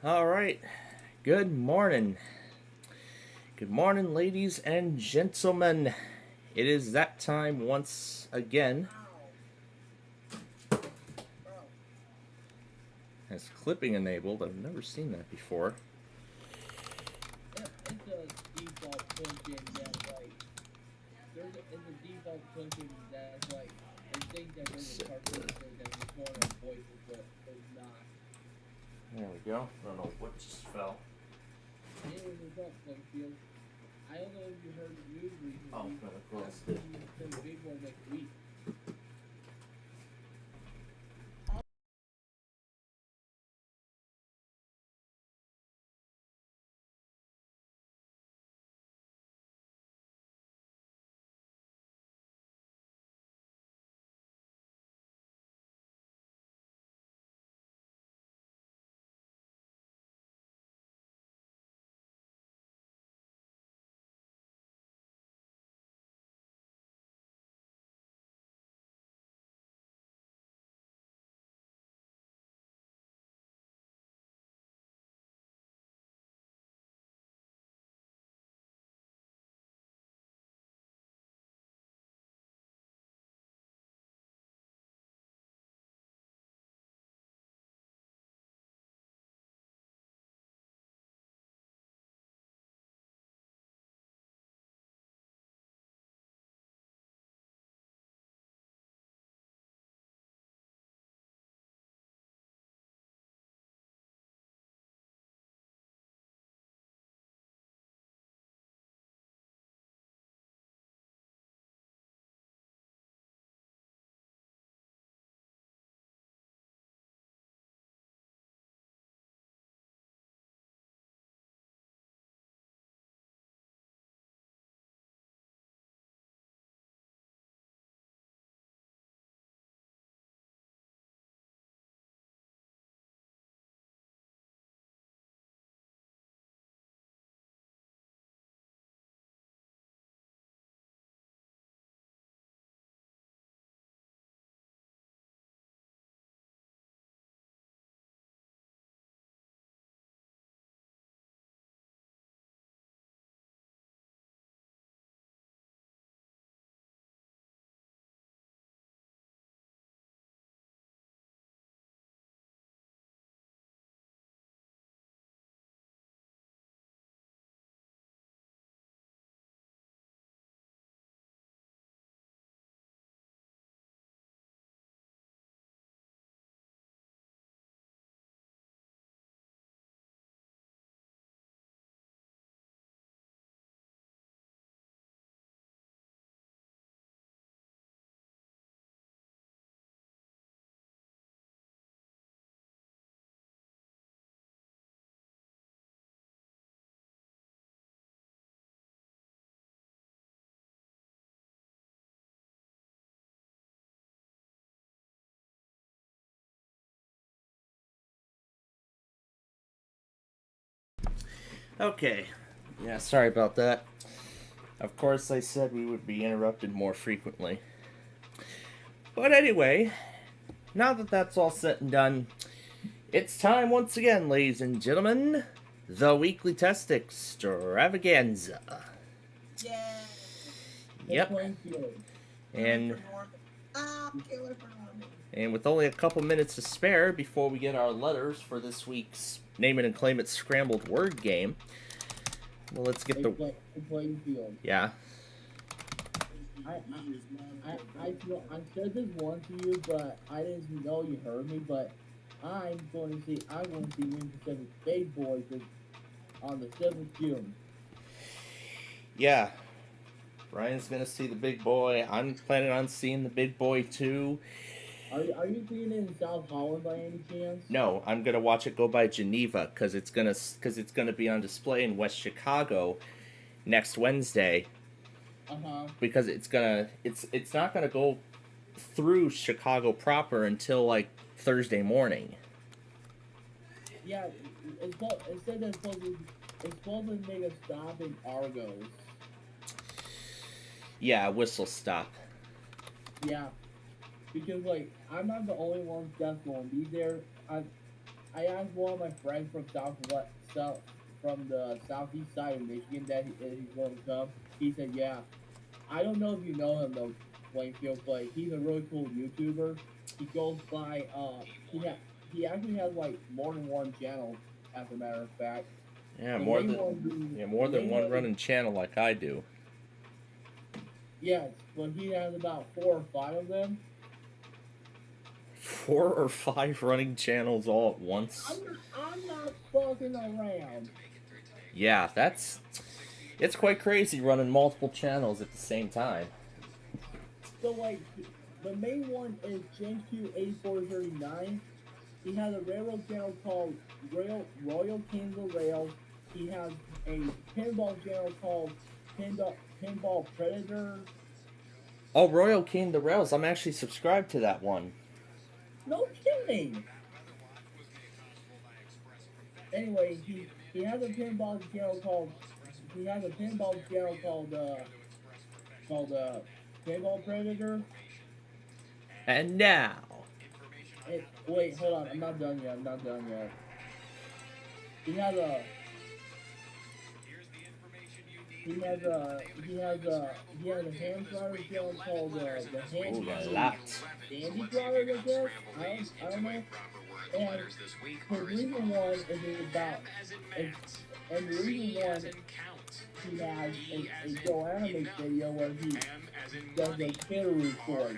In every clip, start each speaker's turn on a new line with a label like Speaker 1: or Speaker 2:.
Speaker 1: All right. Good morning. Good morning, ladies and gentlemen. It is that time once again. Has clipping enabled. I've never seen that before.
Speaker 2: It's a default function that's like it's a default function that's like I think that there's a
Speaker 1: Set
Speaker 2: cartoon
Speaker 1: the-
Speaker 2: that that's recording voices, but there's not.
Speaker 1: There we go. I don't know what just fell.
Speaker 2: Hey, what's up, Plainfield? I don't know if you heard the news
Speaker 1: Oh,
Speaker 2: recently.
Speaker 1: no, of course.
Speaker 2: That's gonna be some big one next week.
Speaker 1: Okay. Yeah, sorry about that. Of course, I said we would be interrupted more frequently. But anyway, now that that's all said and done, it's time once again, ladies and gentlemen, the weekly test extravaganza.
Speaker 3: Yeah.
Speaker 2: The
Speaker 1: Yep.
Speaker 2: Plainfield.
Speaker 1: And
Speaker 3: Killer for Norman.
Speaker 1: and with only a couple minutes to spare before we get our letters for this week's Name It and Claim It scrambled word game, well, let's get the
Speaker 2: The Plainfield.
Speaker 1: yeah.
Speaker 2: I said this one to you, but I didn't know you heard me. But I'm going to see Union Pacific Big Boys on the 7th of June.
Speaker 1: Yeah. Ryan's gonna see the big boy. I'm planning on seeing the big boy too.
Speaker 2: Are you seeing it in South Holland by any chance?
Speaker 1: No, I'm gonna watch it go by Geneva because it's gonna be on display in West Chicago next Wednesday.
Speaker 2: Uh huh.
Speaker 1: Because it's not gonna go through Chicago proper until like Thursday morning.
Speaker 2: Yeah, it said that it's supposed to make a stop in Argos.
Speaker 1: Yeah, whistle stop.
Speaker 2: Yeah, because like I'm not the only one that's going to be there. I asked one of my friends from from the southeast side of Michigan that he's going to come. He said, "Yeah." I don't know if you know him though, Plainfield, but he's a really cool YouTuber. He goes by he actually has like more than one channel, as a matter of fact.
Speaker 1: Yeah,
Speaker 2: The
Speaker 1: more
Speaker 2: main
Speaker 1: than
Speaker 2: one being,
Speaker 1: yeah, more
Speaker 2: the
Speaker 1: than
Speaker 2: main
Speaker 1: one running channel like I do.
Speaker 2: Yes, but he has about 4 or 5 of them.
Speaker 1: 4 or 5 running channels all at once.
Speaker 2: I'm not fucking around.
Speaker 1: Yeah, it's quite crazy running multiple channels at the same time.
Speaker 2: So like, the main one is JQ8439. He has a railroad channel called Royal Kings of Rail. He has a pinball channel called Pinball Predator.
Speaker 1: Oh, Royal King the Rails. I'm actually subscribed to that one.
Speaker 2: No kidding. Anyway, he has a pinball channel called Pinball Predator.
Speaker 1: And now,
Speaker 2: Wait, hold on. I'm not done yet. He has a hand glider channel called the
Speaker 1: ooh,
Speaker 2: Handy
Speaker 1: a lot.
Speaker 2: Dandy Glider, I guess. I don't know. And his recent one is about and the recent one he has a Joe Anime video where he does a Kitteroo story.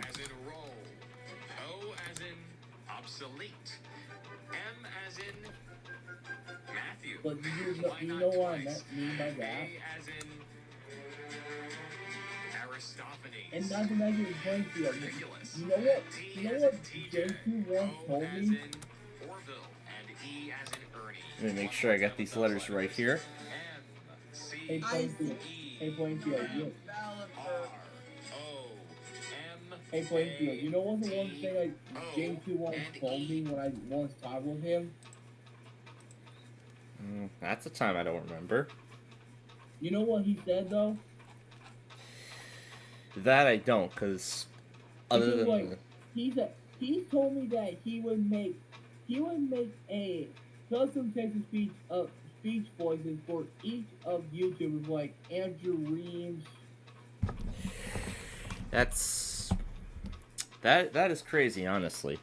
Speaker 4: O as in obsolete. M as in Matthew.
Speaker 2: But do you know what I mean by that?
Speaker 4: A as in Aristophanes.
Speaker 2: And not to mention his playing field.
Speaker 4: Ridiculous.
Speaker 2: You know what
Speaker 4: T as in TJ.
Speaker 2: JQ once
Speaker 4: O
Speaker 2: told
Speaker 4: as
Speaker 2: me?
Speaker 4: in Orville. And E as in Ernie.
Speaker 1: Let me make sure I got these letters right here.
Speaker 4: M, C,
Speaker 2: Hey, Plainfield. Hey, Plainfield.
Speaker 4: R, O, M,
Speaker 2: Hey, Plainfield. You know what the one thing JQ once told me when I once talked with him?
Speaker 1: That's a time I don't remember.
Speaker 2: You know what he said though?
Speaker 1: That I don't, because other
Speaker 2: Because,
Speaker 1: than
Speaker 2: like, he told me that he would make a custom text to speech voices for each of YouTubers like Andrew Reeves.
Speaker 1: that is crazy, honestly.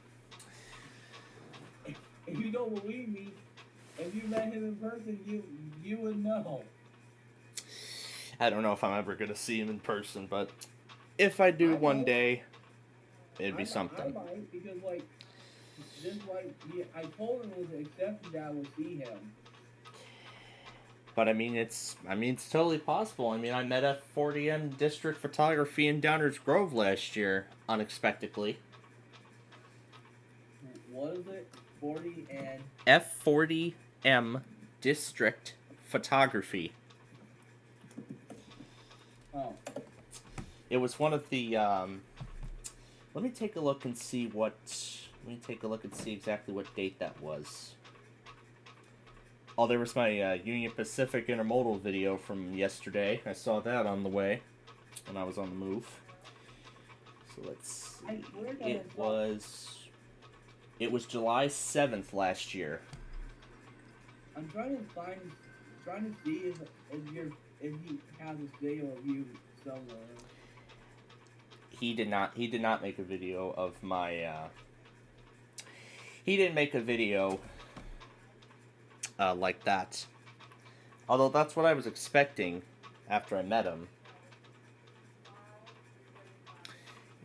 Speaker 2: If you don't believe me, if you met him in person, you would know.
Speaker 1: I don't know if I'm ever gonna see him in person, but if I do one day, it'd be something.
Speaker 2: I might, because I told him it was an exception that I would see him.
Speaker 1: But I mean, it's totally possible. I mean, I met F40M District Photography in Downers Grove last year, unexpectedly.
Speaker 2: What is it? 40 and
Speaker 1: F40M District Photography.
Speaker 2: oh.
Speaker 1: It was one of the. Let me take a look and see what. Let me take a look and see exactly what date that was. Oh, there was my Union Pacific Intermodal video from yesterday. I saw that on the way when I was on the move. So let's see. It was July 7th last year.
Speaker 2: I'm trying to see if he has a video of you somewhere.
Speaker 1: He did not make a video of my. He didn't make a video like that. Although that's what I was expecting after I met him.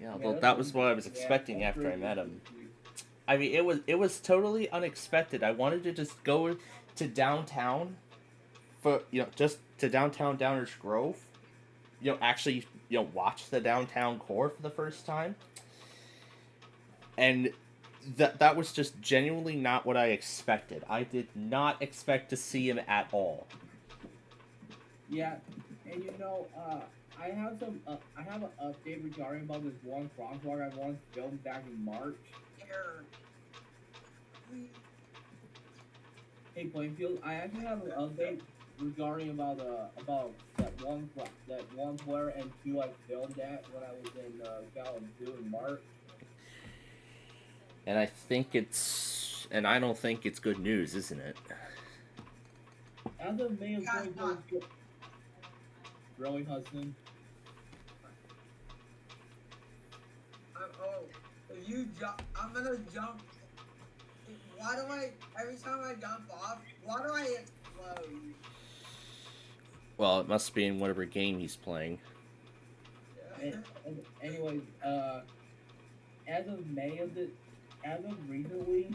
Speaker 1: Yeah, although that was what I was expecting after I met him. I mean, it was totally unexpected. I wanted to just go to downtown for, just to downtown Downers Grove. Actually, watch the downtown core for the first time. And that was just genuinely not what I expected. I did not expect to see him at all.
Speaker 2: Yeah, and I have an update regarding about this one crosswalk I once filmed back in March.
Speaker 3: Here.
Speaker 2: Hey, Plainfield, I actually have an update regarding about that one player and two I filmed at when I was in Kalamazoo in March.
Speaker 1: And I think it's and I don't think it's good news, isn't it?
Speaker 2: As of May of
Speaker 3: Yeah,
Speaker 2: 2022, really, Hudson?
Speaker 3: Oh, if you jump, I'm gonna jump. Why do I, every time I jump off, why do I explode?
Speaker 1: Well, it must be in whatever game he's playing.
Speaker 2: Anyways, as of as of recently,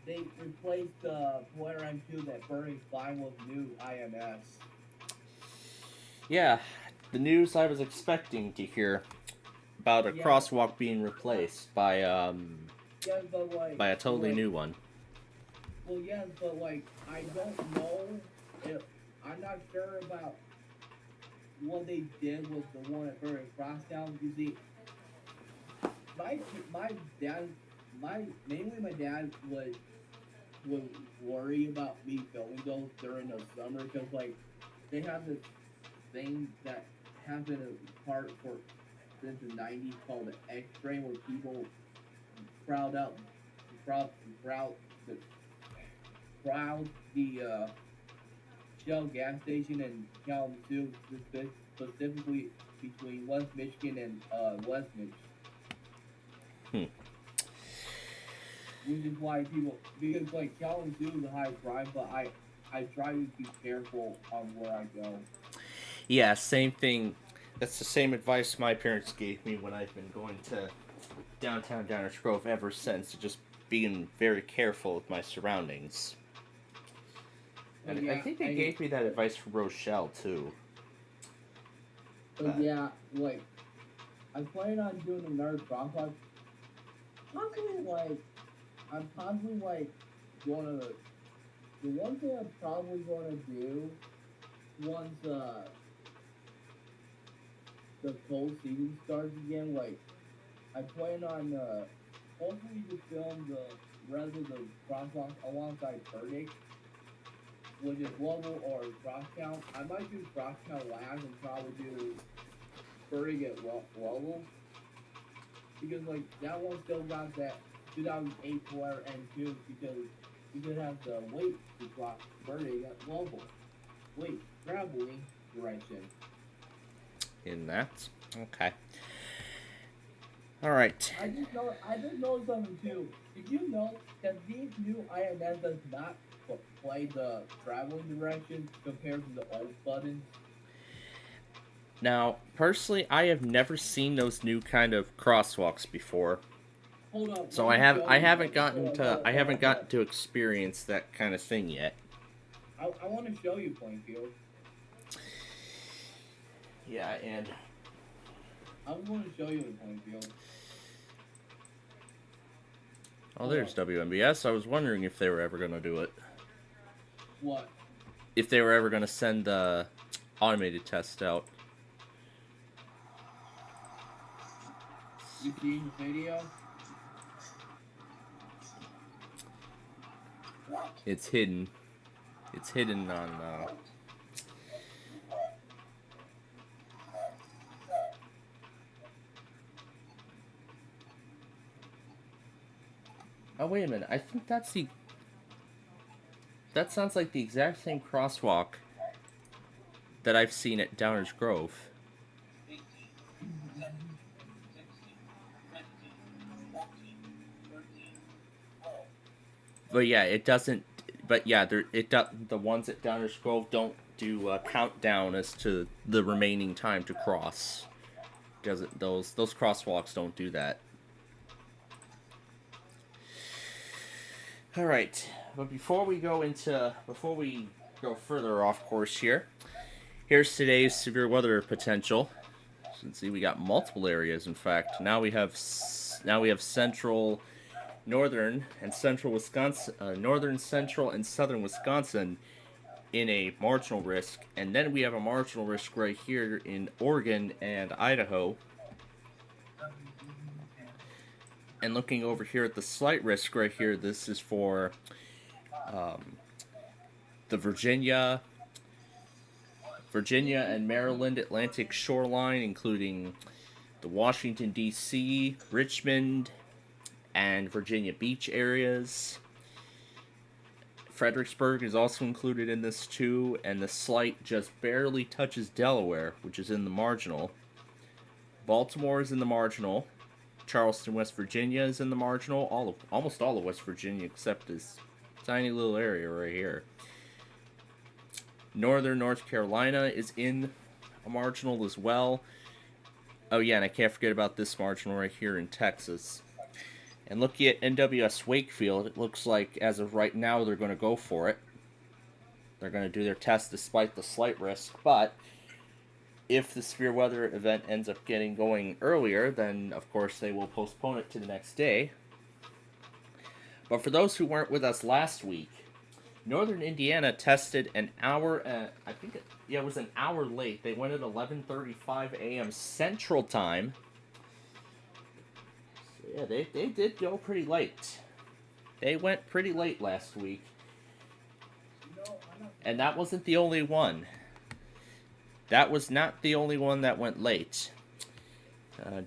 Speaker 2: they replaced Player M2 that Burning Fine with new IMS.
Speaker 1: Yeah, the news I was expecting to hear about a
Speaker 2: Yeah.
Speaker 1: crosswalk being replaced by
Speaker 2: Yeah, but like
Speaker 1: by a totally
Speaker 2: like,
Speaker 1: new one.
Speaker 2: Well, yes, but like I don't know if I'm not sure about what they did with the one at Burning Crosstown. You see, my dad, mainly my dad would worry about me filming those during the summer because like they have this thing that has been a part for since the 90s called the X-Train where people crowd out crowd the crowd the Shell gas station in Kalamazoo, specifically between West Michigan and West Michigan. Which is why because like Kalamazoo is a high crime, but I try to be careful on where I go.
Speaker 1: Yeah, same thing. That's the same advice my parents gave me when I've been going to downtown Downers Grove ever since. Just being very careful with my surroundings. And I think they gave me that advice for Rochelle too.
Speaker 2: So yeah, like I plan on doing another crosswalk. I'm possibly like gonna the one thing I'm probably gonna do once the cold season starts again. Like I plan on hopefully to film the rest of the crosswalk alongside Verdict, which is Lovell or Crosstown. I might do Crosstown last and probably do Verdict at Lovell. Because like that one still got that 2008 Player M2 because you could have to wait to cross Verdict at Lovell. Wait, traveling direction.
Speaker 1: In that, okay. All right.
Speaker 2: I just know something too. Did you know that these new INS does not play the traveling directions compared to the old buttons?
Speaker 1: Now, personally, I have never seen those new kind of crosswalks before,
Speaker 2: Hold up.
Speaker 1: so
Speaker 2: let
Speaker 1: I
Speaker 2: me
Speaker 1: have
Speaker 2: show
Speaker 1: I
Speaker 2: you
Speaker 1: haven't
Speaker 2: something.
Speaker 1: gotten to experience that kind of thing yet.
Speaker 2: I want to show you Plainfield.
Speaker 1: Yeah, and
Speaker 2: I'm going to show you in Plainfield.
Speaker 1: oh, there's WMBS. I was wondering if they were ever gonna do it.
Speaker 2: What?
Speaker 1: If they were ever gonna send the automated test out.
Speaker 2: You seen the video?
Speaker 1: It's hidden. It's hidden on. Oh, wait a minute. I think that's the. That sounds like the exact same crosswalk that I've seen at Downers Grove. But yeah, it doesn't. But yeah, the ones at Downers Grove don't do a countdown as to the remaining time to cross. Because those crosswalks don't do that. All right, but before we go further off course here, here's today's severe weather potential. As you can see, we got multiple areas. In fact, now we have central, northern, and central Wisconsin, northern, central, and southern Wisconsin in a marginal risk, and then we have a marginal risk right here in Oregon and Idaho. And looking over here at the slight risk right here, this is for the Virginia and Maryland Atlantic shoreline, including the Washington, D.C., Richmond, and Virginia Beach areas. Fredericksburg is also included in this too, and the slight just barely touches Delaware, which is in the marginal. Baltimore is in the marginal. Charleston, West Virginia is in the marginal. Almost all of West Virginia except this tiny little area right here. Northern North Carolina is in a marginal as well. Oh yeah, and I can't forget about this marginal right here in Texas. And looking at NWS Wakefield, it looks like as of right now they're going to go for it. They're going to do their test despite the slight risk, but if the severe weather event ends up getting going earlier, then of course they will postpone it to the next day. But for those who weren't with us last week, Northern Indiana tested an hour, it was an hour late. They went at 11:35 a.m. Central Time. So yeah, they did go pretty late. They went pretty late last week. And that wasn't the only one. That was not the only one that went late.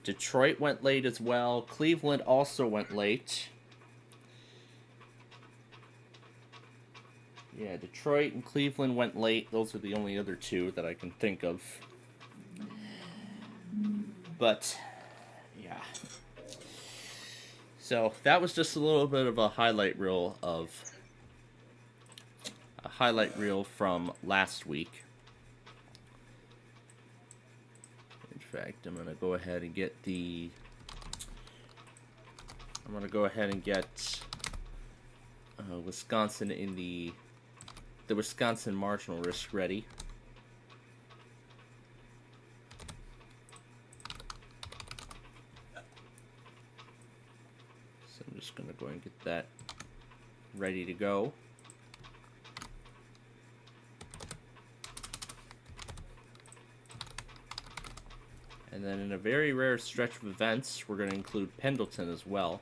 Speaker 1: Detroit went late as well. Cleveland also went late. Yeah, Detroit and Cleveland went late. Those are the only other two that I can think of. But, yeah. So, that was just a little bit of a highlight reel from last week. In fact, I'm going to go ahead and get Wisconsin in the Wisconsin marginal risk ready. So I'm just going to go and get that ready to go. And then in a very rare stretch of events, we're going to include Pendleton as well.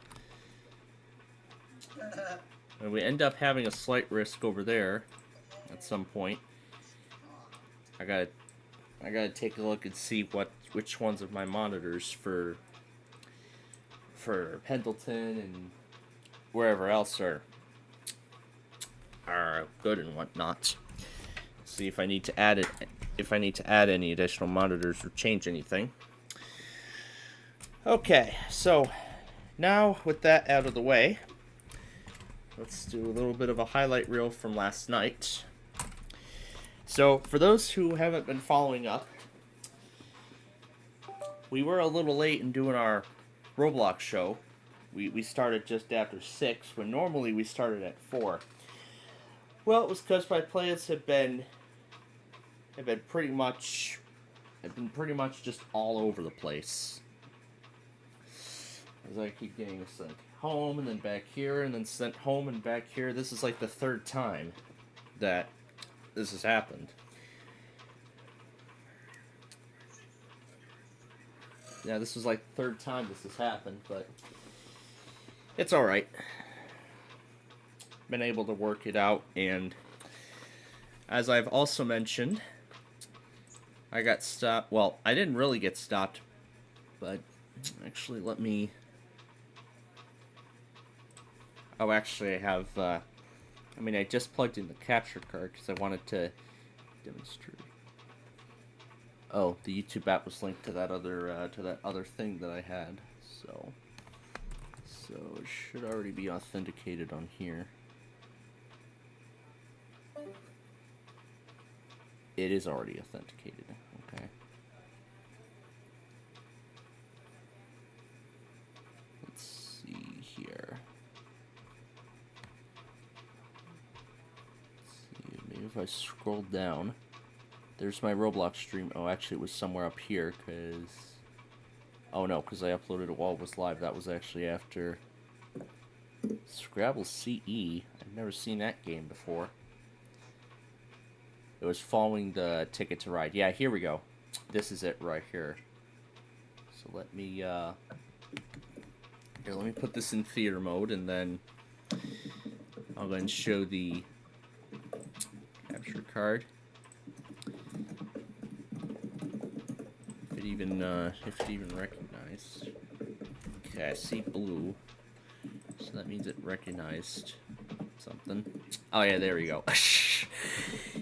Speaker 1: And we end up having a slight risk over there at some point. I gotta take a look and see which ones of my monitors for Pendleton and wherever else are good and whatnot. See if I need to add any additional monitors or change anything. Okay, so now with that out of the way, let's do a little bit of a highlight reel from last night. So, for those who haven't been following up, we were a little late in doing our Roblox show. We started just after 6, when normally we started at 4. Well, it was because my plans have been pretty much just all over the place. As I keep getting sent home and then back here and then sent home and back here. This is like the third time that this has happened. Yeah, this was like the third time this has happened, but it's alright. Been able to work it out, and as I've also mentioned, I got stopped. Well, I didn't really get stopped, but actually let me... Oh, actually I have, I just plugged in the capture card because I wanted to demonstrate. Oh, the YouTube app was linked to that other thing that I had, so it should already be authenticated on here. It is already authenticated, okay. Let's see here. Maybe if I scroll down, there's my Roblox stream. Oh, actually, it was somewhere up here, because... Oh, no, because I uploaded it while it was live. That was actually after Scrabble CE. I've never seen that game before. It was following the Ticket to Ride. Yeah, here we go. This is it right here. So let me, here, let me put this in theater mode, and then I'll go and show the capture card. If it even recognized. Okay, I see blue. So that means it recognized something. Oh yeah, there we go.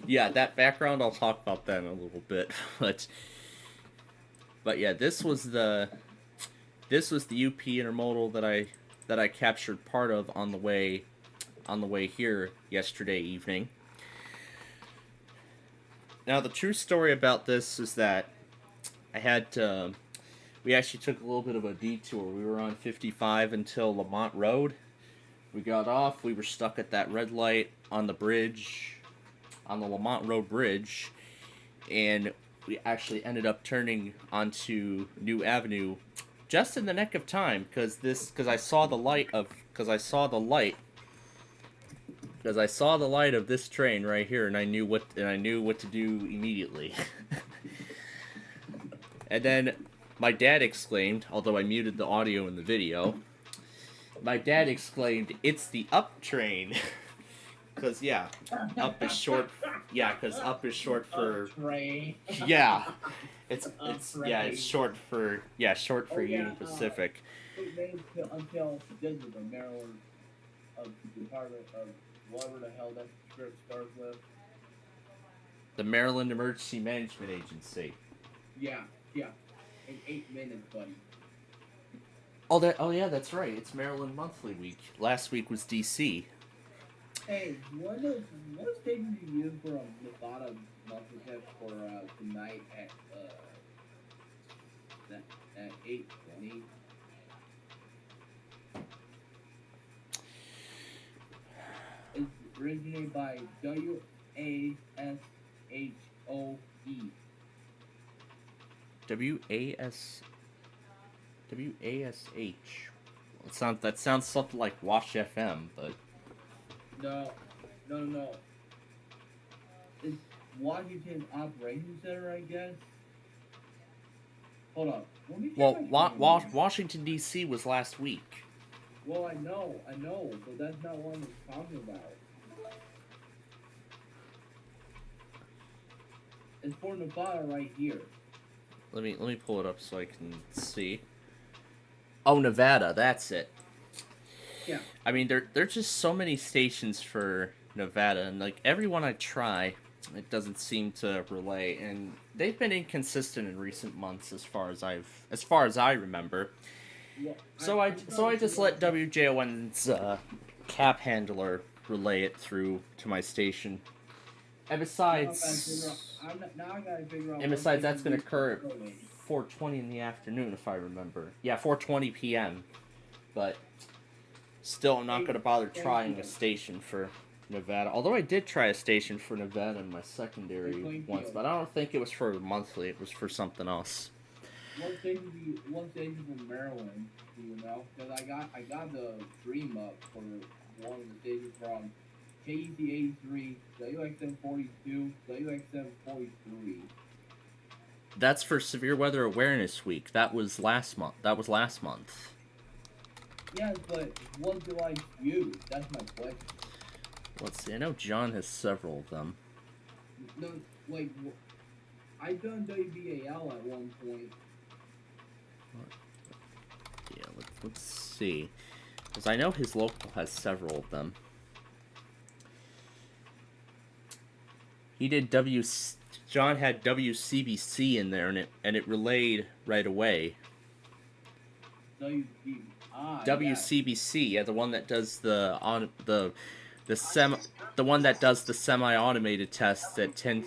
Speaker 1: Yeah, that background, I'll talk about that in a little bit. But yeah, this was the UP intermodal that I captured part of on the way here yesterday evening. Now the true story about this is that I had to, we actually took a little bit of a detour. We were on 55 until Lamont Road. We got off, we were stuck at that red light on the bridge, on the Lamont Road Bridge, and we actually ended up turning onto New Avenue just in the nick of time because I saw the light of this train right here, and I knew what to do immediately. And then my dad exclaimed, although I muted the audio in the video, my dad exclaimed, "It's the up train." Because, yeah, up is short. Yeah, because up is short for.
Speaker 2: Train.
Speaker 1: Yeah. It's
Speaker 2: Train.
Speaker 1: short for Union Pacific.
Speaker 2: It named until this is the Maryland Department of whatever the hell that script starts with.
Speaker 1: The Maryland Emergency Management Agency.
Speaker 2: Yeah. In 8 minutes, buddy.
Speaker 1: Oh yeah, that's right. It's Maryland Monthly Week. Last week was DC.
Speaker 2: Hey, what station do you use for a Nevada monthly tip for tonight at 8:20? It's originated by WASHOE.
Speaker 1: WASH. That sounds something like Wash FM, but
Speaker 2: No. It's Washington Operations Center, I guess. Hold on. Let me check my calendar.
Speaker 1: Washington DC was last week.
Speaker 2: Well, I know, but that's not what I'm talking about. It's for Nevada right here.
Speaker 1: Let me pull it up so I can see. Oh, Nevada, that's it.
Speaker 2: Yeah.
Speaker 1: I mean, there's just so many stations for Nevada, and like every one I try, it doesn't seem to relay, and they've been inconsistent in recent months as far as I remember.
Speaker 2: Well,
Speaker 1: So I just let WJON's cap handler relay it through to my station. And besides,
Speaker 2: now I gotta figure out.
Speaker 1: and besides, that's gonna occur at 4:20 in the afternoon, if I remember. Yeah, 4:20 p.m. But still, I'm not gonna bother trying a station for Nevada. Although I did try a station for Nevada in my secondary once, but I don't think it was for monthly. It was for something else.
Speaker 2: What station from Maryland do you know? Because I got the stream up for one of the stations from KEC 83, WXM 42, WXM 43.
Speaker 1: That's for Severe Weather Awareness Week. That was last month.
Speaker 2: Yes, but what do I use? That's my question.
Speaker 1: Let's see. I know John has several of them.
Speaker 2: No, like, I've done WBAL at one point.
Speaker 1: Yeah, let's see. Because I know his local has several of them. He did John had WCBC in there, and it relayed right away. WCBC, yeah, the one that does the one that does the semi-automated test at 10.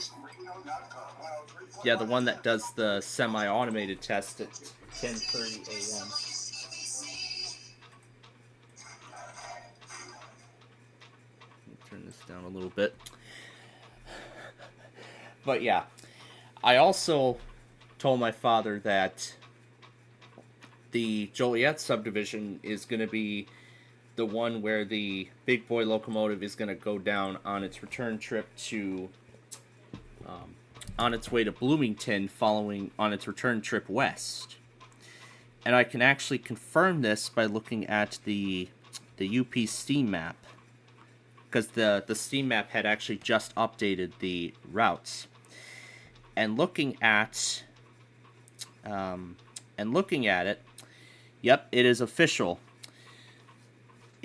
Speaker 1: Yeah, the one that does the semi-automated test at 10:30 a.m. Let me turn this down a little bit. But yeah, I also told my father that the Joliet subdivision is going to be the one where the big boy locomotive is going to go down on its return trip to, on its way to Bloomington, following on its return trip west. And I can actually confirm this by looking at the UP steam map, because the steam map had actually just updated the routes. And looking at it, yep, it is official.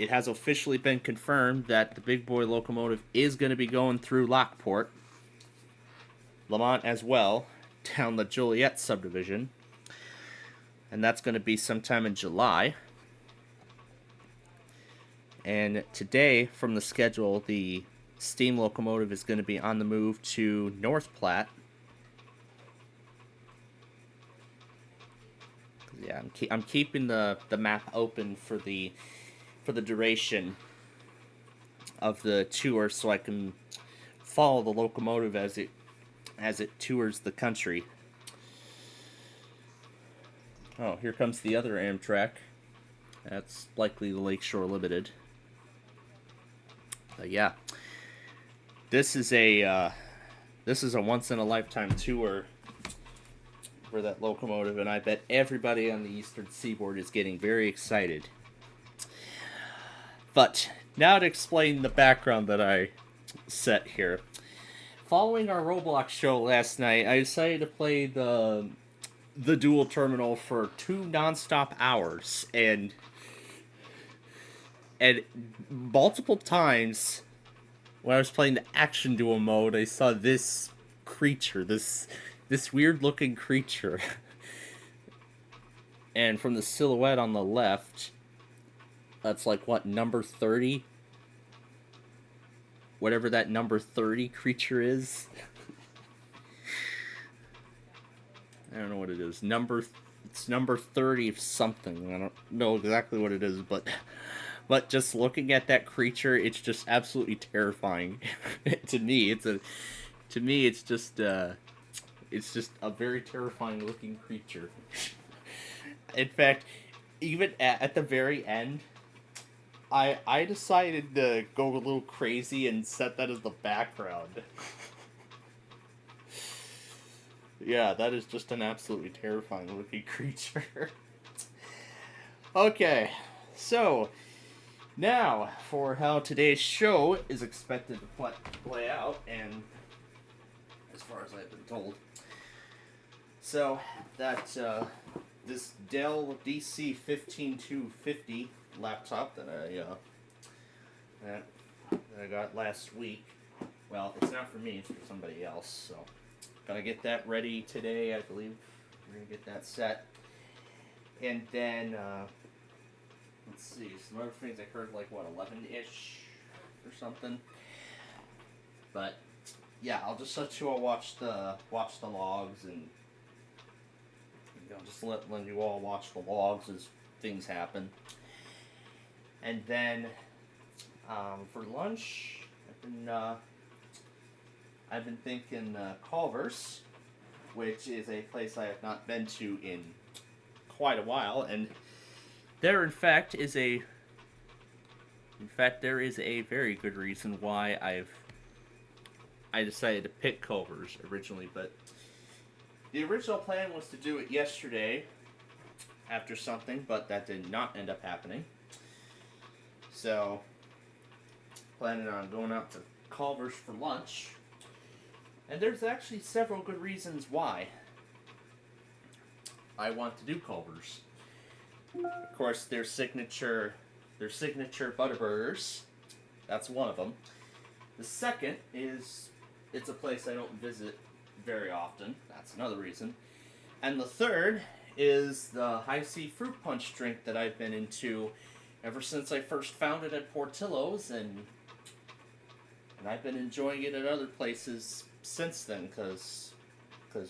Speaker 1: it has officially been confirmed that the big boy locomotive is going to be going through Lockport, Lamont as well, down the Joliet subdivision, and that's going to be sometime in July. And today, from the schedule, the steam locomotive is going to be on the move to North Platte. Yeah, I'm keeping the map open for the duration of the tour, so I can follow the locomotive as it tours the country. Oh, here comes the other Amtrak. That's likely the Lakeshore Limited. But yeah, this is a once in a lifetime tour for that locomotive, and I bet everybody on the Eastern Seaboard is getting very excited. But now to explain the background that I set here. Following our Roblox show last night, I decided to play the dual terminal for 2 nonstop hours, and multiple times when I was playing the action duel mode, I saw this creature, this weird looking creature. And from the silhouette on the left, that's like what, number 30? Whatever that number 30 creature is. I don't know what it is. It's number 30 of something. I don't know exactly what it is, but just looking at that creature, it's just absolutely terrifying. To me, it's just a very terrifying looking creature. In fact, even at the very end, I decided to go a little crazy and set that as the background. Yeah, that is just an absolutely terrifying looking creature. Okay, so now for how today's show is expected to play out, and as far as I've been told. So that this Dell DC15250 laptop that I got last week. Well, it's not for me; it's for somebody else. So, gotta get that ready today. I believe we're gonna get that set, and then let's see some other things. I heard like what 11-ish or something. But yeah, I'll just let you all watch the logs, and just let you all watch the logs as things happen. And then for lunch, I've been thinking Culver's, which is a place I have not been to in quite a while, and there in fact there is a very good reason why I decided to pick Culver's originally. But the original plan was to do it yesterday after something, but that did not end up happening. So, planning on going out to Culver's for lunch. And there's actually several good reasons why I want to do Culver's. Of course, their signature Butterburgers. That's one of them. The second is it's a place I don't visit very often. That's another reason. And the third is the High C Fruit Punch drink that I've been into ever since I first found it at Portillo's, and I've been enjoying it at other places since then, because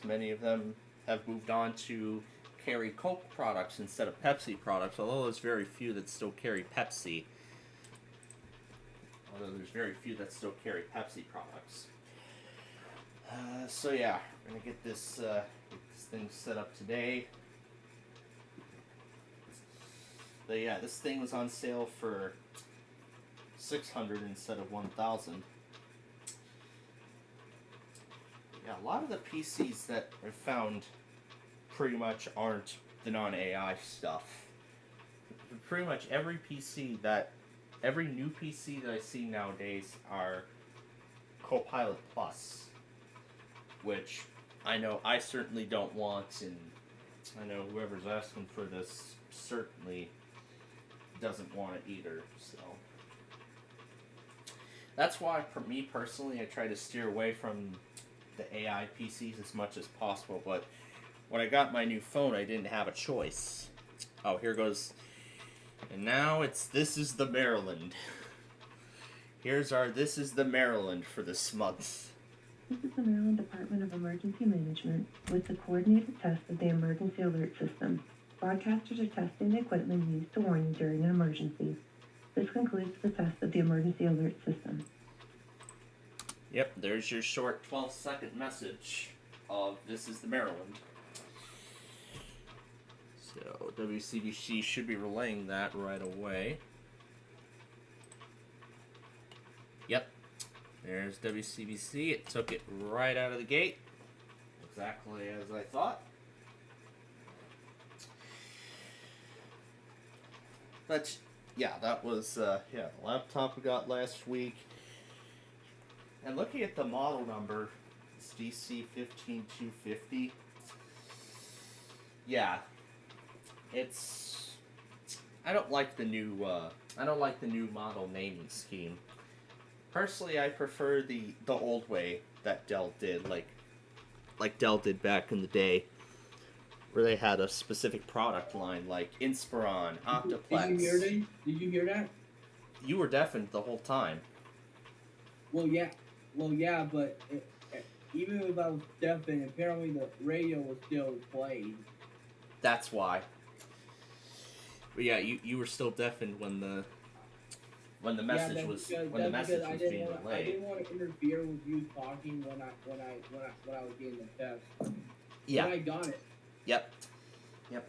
Speaker 1: many of them have moved on to carry Coke products instead of Pepsi products, although there's very few that still carry Pepsi. So yeah, we're going to get this thing set up today. But yeah, this thing was on sale for $600 instead of $1,000. Yeah, a lot of the PCs that I found pretty much aren't the non-AI stuff. Pretty much every new PC that I see nowadays are Copilot Plus, which I know I certainly don't want, and I know whoever's asking for this certainly doesn't want it either. So that's why, for me personally, I try to steer away from the AI PCs as much as possible. But when I got my new phone, I didn't have a choice. Oh, here goes. And now this is the Maryland. Here's our This is the Maryland for this month.
Speaker 5: This is the Maryland Department of Emergency Management with the coordinated test of the emergency alert system. Broadcasters are testing the equipment used to warn you during an emergency. This concludes the test of the emergency alert system.
Speaker 1: Yep, there's your short 12-second message of This is the Maryland. So WCBC should be relaying that right away. Yep, there's WCBC. It took it right out of the gate. Exactly as I thought. But yeah, that was the laptop we got last week. And looking at the model number, it's DC15250. Yeah, it's. I don't like the new model naming scheme. Personally, I prefer the old way that Dell did, like Dell did back in the day, where they had a specific product line like Inspiron, Optiplex.
Speaker 2: Did you hear that?
Speaker 1: You were deafened the whole time.
Speaker 2: Well, yeah, but even if I was deafened, apparently the radio was still playing.
Speaker 1: That's why. But yeah, you were still deafened when the message was being
Speaker 2: I didn't
Speaker 1: relayed.
Speaker 2: want to interfere with you talking when I was getting the test.
Speaker 1: Yeah.
Speaker 2: But I got it.
Speaker 1: Yep,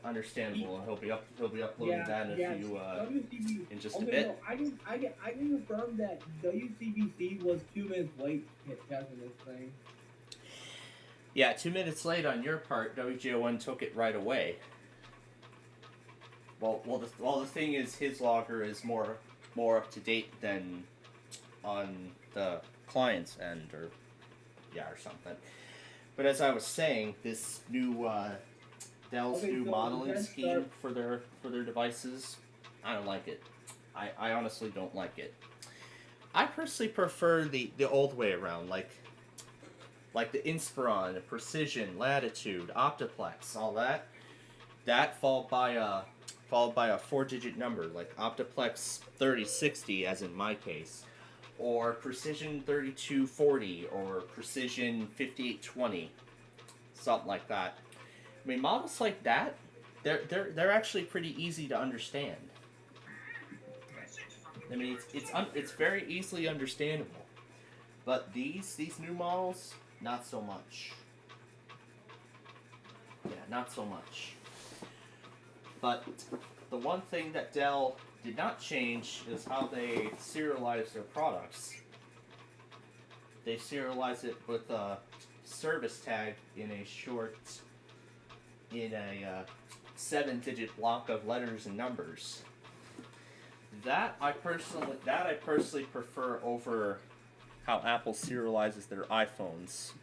Speaker 1: understandable. And he'll be uploading that in just a bit.
Speaker 2: No, I can confirm that WCBC was 2 minutes late testing this thing.
Speaker 1: Yeah, 2 minutes late on your part. WJON took it right away. Well, the thing is, his logger is more up to date than on the client's end, or something. But as I was saying, this new Dell's new modeling scheme for their devices, I don't like it. I honestly don't like it. I personally prefer the old way around, like the Inspiron, the Precision, Latitude, Optiplex, all that. That followed by a 4-digit number, like Optiplex 3060, as in my case, or Precision 3240, or Precision 5820, something like that. I mean, models like that, they're actually pretty easy to understand. I mean, it's very easily understandable. But these new models, not so much. Yeah, not so much. But the one thing that Dell did not change is how they serialize their products. They serialize it with a service tag in a 7-digit block of letters and numbers. That I personally prefer over how Apple serializes their iPhones.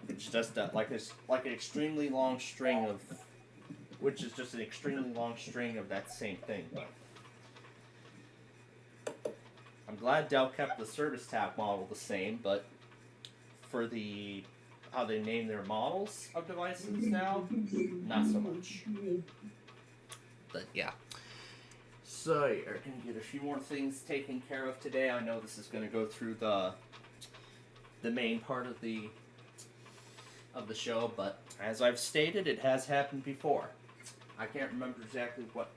Speaker 1: It's just like an extremely long string of, which is just an extremely long string of that same thing. I'm glad Dell kept the service tag model the same, but for how they name their models of devices now, not so much. But yeah. So you're gonna get a few more things taken care of today. I know this is gonna go through the main part of the show, but as I've stated, it has happened before. I can't remember exactly what.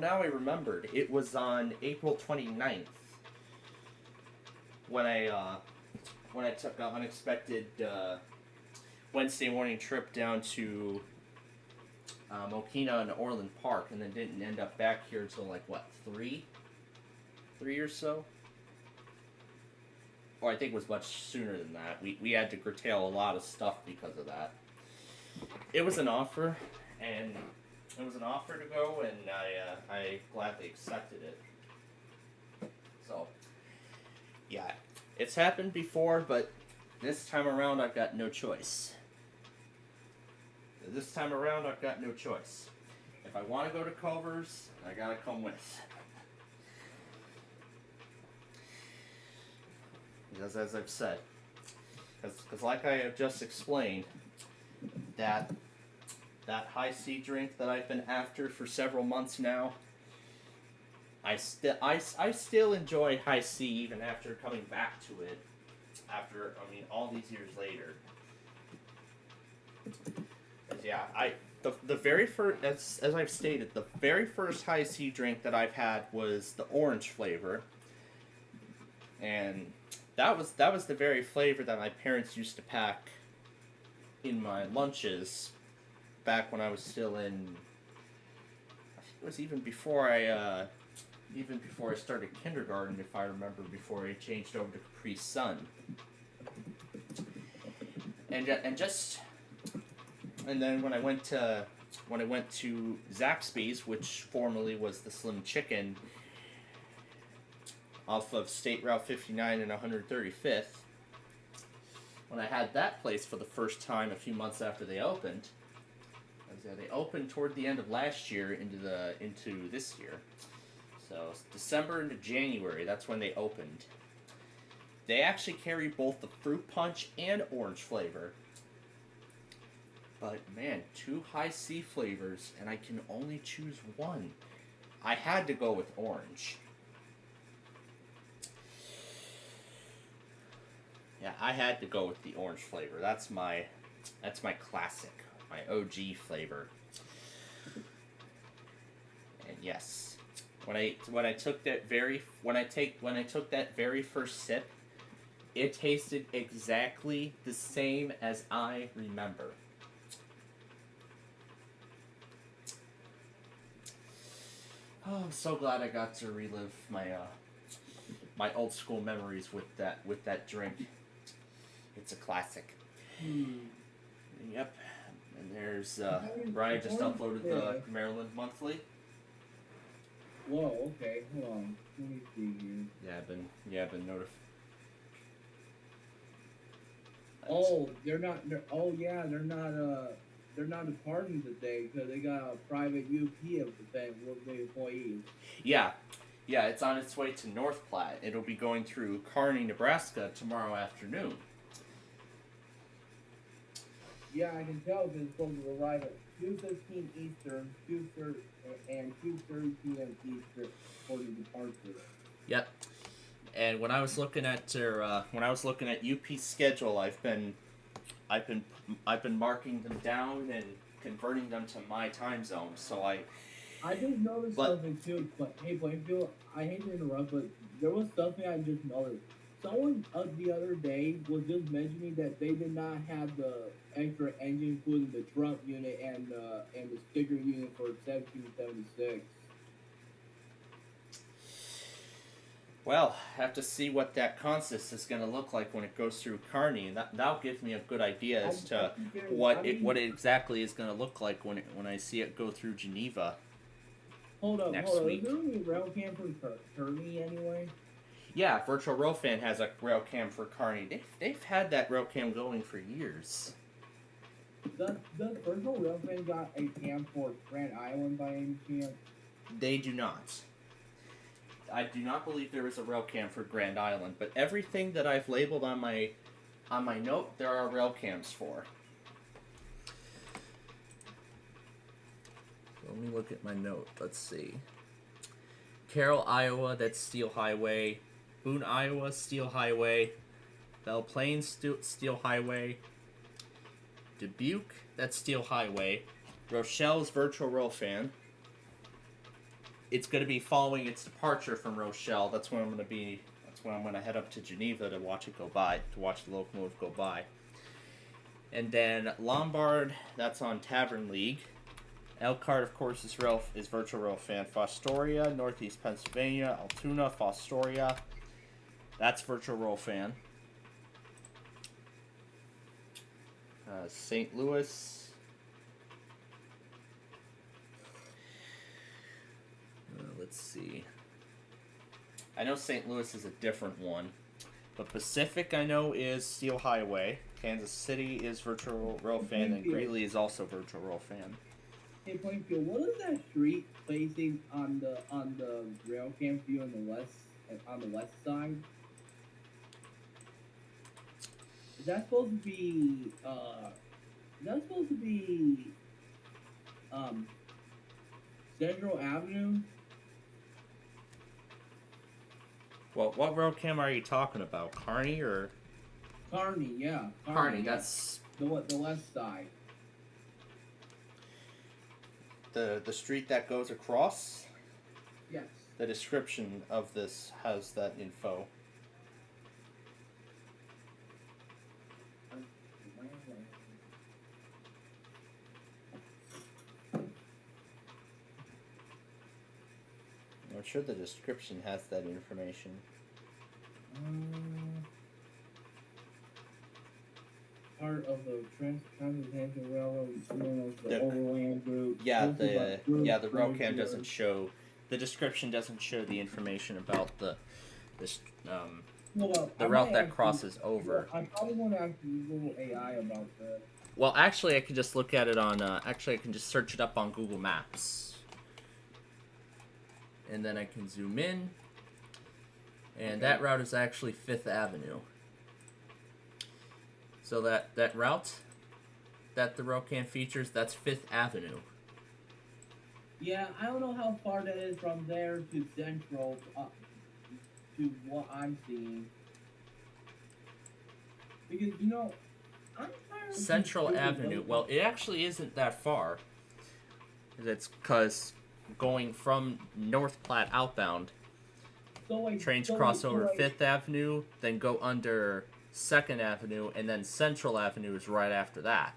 Speaker 1: Now I remembered. It was on April 29th when I took an unexpected Wednesday morning trip down to Mokina and Orland Park, and then didn't end up back here until like what, 3 or so. Or I think it was much sooner than that. We had to curtail a lot of stuff because of that. It was an offer, and it was an offer to go, and I gladly accepted it. So, yeah, it's happened before, but this time around I've got no choice. If I want to go to Culver's, I gotta come with. Because as I've said, because like I have just explained, that high C drink that I've been after for several months now, I still enjoy high C even after coming back to it. After, I mean, all these years later. 'Cause yeah, the very first, as I've stated, the very first high C drink that I've had was the orange flavor, and that was the very flavor that my parents used to pack in my lunches back when I was still in. I think it was even before I started kindergarten, if I remember, before I changed over to Capri Sun. And then when I went to Zaxby's, which formerly was the Slim Chicken, off of State Route 59 and 135th, when I had that place for the first time a few months after they opened, they opened toward the end of last year into this year. So December into January, that's when they opened. They actually carry both the fruit punch and orange flavor. But man, 2 high C flavors, and I can only choose one. I had to go with orange. Yeah, I had to go with the orange flavor. That's my classic, my OG flavor. And yes, when I took that very first sip, it tasted exactly the same as I remember. Oh, I'm so glad I got to relive my old school memories with that drink. It's a classic. Yep. And there's Brian just uploaded the Maryland Monthly.
Speaker 2: Whoa, okay, hold on. Let me see here.
Speaker 1: I've been notified.
Speaker 2: Oh, they're not departing today because they got a private UP event with the employees.
Speaker 1: Yeah, it's on its way to North Platte. It'll be going through Kearney, Nebraska tomorrow afternoon.
Speaker 2: Yeah, I can tell because it's supposed to arrive at 2:15 Eastern, 2:30 p.m. Eastern for the departure.
Speaker 1: Yep. And when I was looking at UP's schedule, I've been marking them down and converting them to my time zone. So I
Speaker 2: just noticed something too. But hey, Plainfield, I hate to interrupt, but there was something I just noticed. Someone the other day was just mentioning that they did not have the extra engine including the Trump unit and the sticker unit for 1776.
Speaker 1: Well, have to see what that consist is going to look like when it goes through Kearney, and that'll give me a good idea as to what it exactly is going to look like when I see it go through Geneva.
Speaker 2: Hold up.
Speaker 1: Week.
Speaker 2: Is there any rail cam for Kearney anyway?
Speaker 1: Yeah, Virtual Rail Fan has a rail cam for Kearney. They've had that rail cam going for years.
Speaker 2: Does Virtual Rail Fan got a cam for Grand Island by any chance?
Speaker 1: They do not. I do not believe there is a rail cam for Grand Island, but everything that I've labeled on my note, there are rail cams for. Let me look at my note. Let's see. Carroll, Iowa, that's Steel Highway. Boone, Iowa, Steel Highway. Belle Plains, Steel Highway. Dubuque, that's Steel Highway. Rochelle's Virtual Rail Fan. It's going to be following its departure from Rochelle. That's when I'm going to head up to Geneva to watch it go by, to watch the locomotive go by. And then Lombard, that's on Tavern League. Elkhart, of course, is Virtual Rail Fan. Fostoria, Northeast Pennsylvania. Altoona, Fostoria. That's Virtual Rail Fan. St. Louis. Let's see. I know St. Louis is a different one, but Pacific I know is Steel Highway. Kansas City is Virtual Rail Fan, and Greeley is also Virtual Rail Fan.
Speaker 2: Hey, Plainfield, what is that street facing on the rail camp view on the west side? Is that supposed to be is that supposed to be um Central Avenue?
Speaker 1: Well, what road cam are you talking about? Kearney or
Speaker 2: Kearney, yeah.
Speaker 1: Kearney?
Speaker 2: Yeah.
Speaker 1: That's
Speaker 2: the west side.
Speaker 1: the street that goes across.
Speaker 2: Yes.
Speaker 1: The description of this has that info. I'm sure the description has that information.
Speaker 2: Part of the Transcontinental Railroad, known as the
Speaker 1: The-
Speaker 2: Overland Route.
Speaker 1: Yeah,
Speaker 2: hosted by
Speaker 1: the
Speaker 2: Bruce
Speaker 1: road cam
Speaker 2: Frazier.
Speaker 1: doesn't show. The description doesn't show the information about this
Speaker 2: Well,
Speaker 1: the
Speaker 2: I
Speaker 1: route
Speaker 2: might
Speaker 1: that
Speaker 2: actually-
Speaker 1: crosses over.
Speaker 2: I probably want to ask Google AI about that.
Speaker 1: Well, actually, I can just look at it on. Actually, I can just search it up on Google Maps, and then I can zoom in. And that route is actually 5th Avenue. So that route that the road cam features, that's 5th Avenue.
Speaker 2: Yeah, I don't know how far that is from there to Central, to what I'm seeing. Because, I'm tired of
Speaker 1: Central
Speaker 2: Google
Speaker 1: Avenue.
Speaker 2: Maps.
Speaker 1: Well, it actually isn't that far. That's because going from North Platte outbound,
Speaker 2: So, like,
Speaker 1: trains
Speaker 2: so,
Speaker 1: cross
Speaker 2: like,
Speaker 1: over
Speaker 2: so, like,
Speaker 1: 5th Avenue, then go under 2nd Avenue, and then Central Avenue is right after that.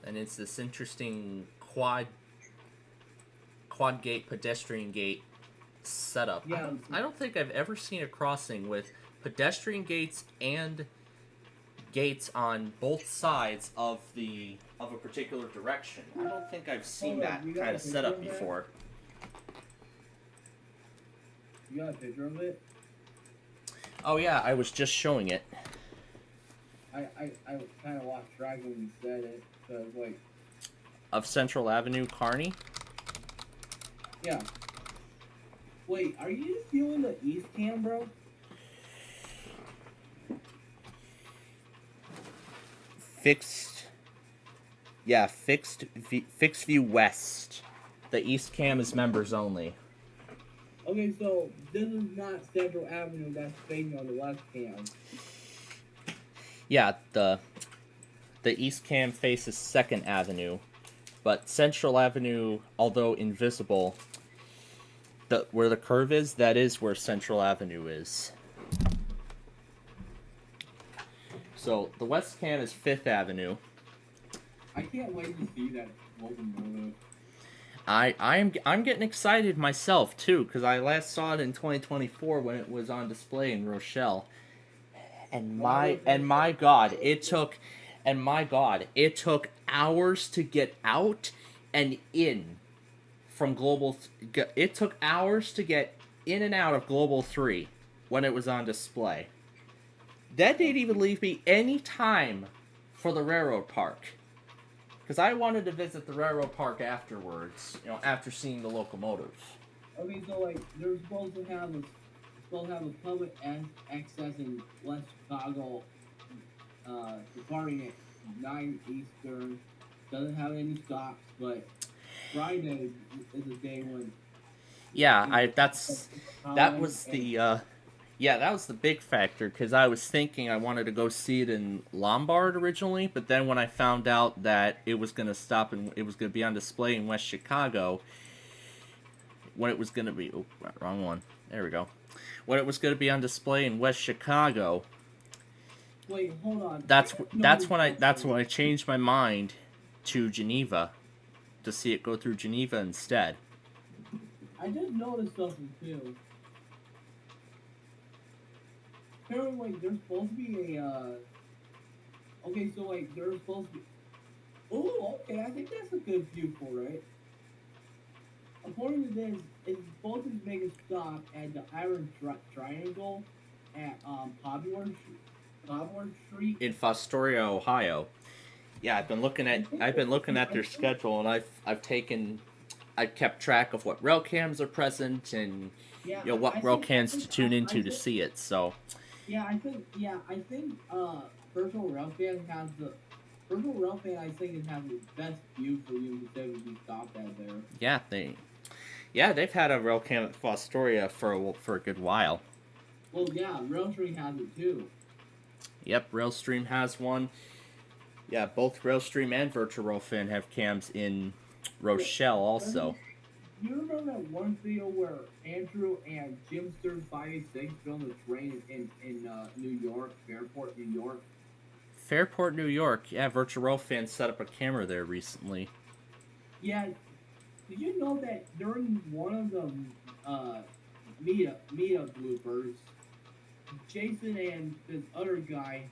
Speaker 1: And it's this interesting quad gate, pedestrian gate setup.
Speaker 2: Yeah.
Speaker 1: I don't think I've ever seen a crossing with pedestrian gates and gates on both sides of a particular direction. I don't think I've seen
Speaker 2: Hold on,
Speaker 1: that
Speaker 2: you got
Speaker 1: kind
Speaker 2: a
Speaker 1: of setup
Speaker 2: picture of that?
Speaker 1: before.
Speaker 2: You got a picture of it?
Speaker 1: Oh yeah, I was just showing it.
Speaker 2: I kind of lost track when you said it, because, like,
Speaker 1: Of Central Avenue, Kearney.
Speaker 2: yeah. Wait, are you feeling the East Cam, bro?
Speaker 1: Fixed. Yeah, fixed view west. The East Cam is members only.
Speaker 2: Okay, so this is not Central Avenue that's facing on the West Cam.
Speaker 1: Yeah, the East Cam faces 2nd Avenue, but Central Avenue, although invisible, where the curve is, that is where Central Avenue is. So the West Cam is 5th Avenue.
Speaker 2: I can't wait to see that locomotive.
Speaker 1: I'm getting excited myself too, because I last saw it in 2024 when it was on display in Rochelle. And my God, it took hours to get out and in from Global. It took hours to get in and out of Global 3 when it was on display. That didn't even leave me any time for the railroad park. Because I wanted to visit the railroad park afterwards, after seeing the locomotive.
Speaker 2: Okay, so like they're supposed to have a public access in West Chicago, departing at 9 Eastern. Doesn't have any stops, but Friday is the day when.
Speaker 1: Yeah, that was the big factor, because I was thinking I wanted to go see it in Lombard originally, but then when I found out that it was going to stop and it was going to be on display in West Chicago, when it was going to be, wrong one, there we go, when it was going to be on display in West Chicago,
Speaker 2: Wait, hold on.
Speaker 1: that's when I changed my mind to Geneva, to see it go through Geneva instead.
Speaker 2: I just noticed something too. Apparently, like, there's supposed to be a, okay, so, like, there's supposed to be, oh, okay, I think that's a good view for it. According to this, it's supposed to make a stop at the Iron Triangle at, Poplar Street.
Speaker 1: in Fostoria, Ohio. Yeah, I've been looking at their schedule, and I've kept track of what rail cams are present, and
Speaker 2: Yeah,
Speaker 1: what rail cams to tune into to see it. So
Speaker 2: I think Virtual Railfan has the Virtual Railfan. I think it has the best view for you instead of being stopped at there.
Speaker 1: they've had a rail cam at Fostoria for a good while.
Speaker 2: Well, yeah, Railstream has it too.
Speaker 1: Yep, Railstream has one. Yeah, both Railstream and Virtual Railfan have cams in Rochelle also.
Speaker 2: You remember that one video where Andrew and Jim Stern 586 filmed a train in New York, Fairport, New York?
Speaker 1: Fairport, New York. Yeah, Virtual Railfan set up a camera there recently.
Speaker 2: Yeah. Did you know that during one of the meetup bloopers, Jason and this other guy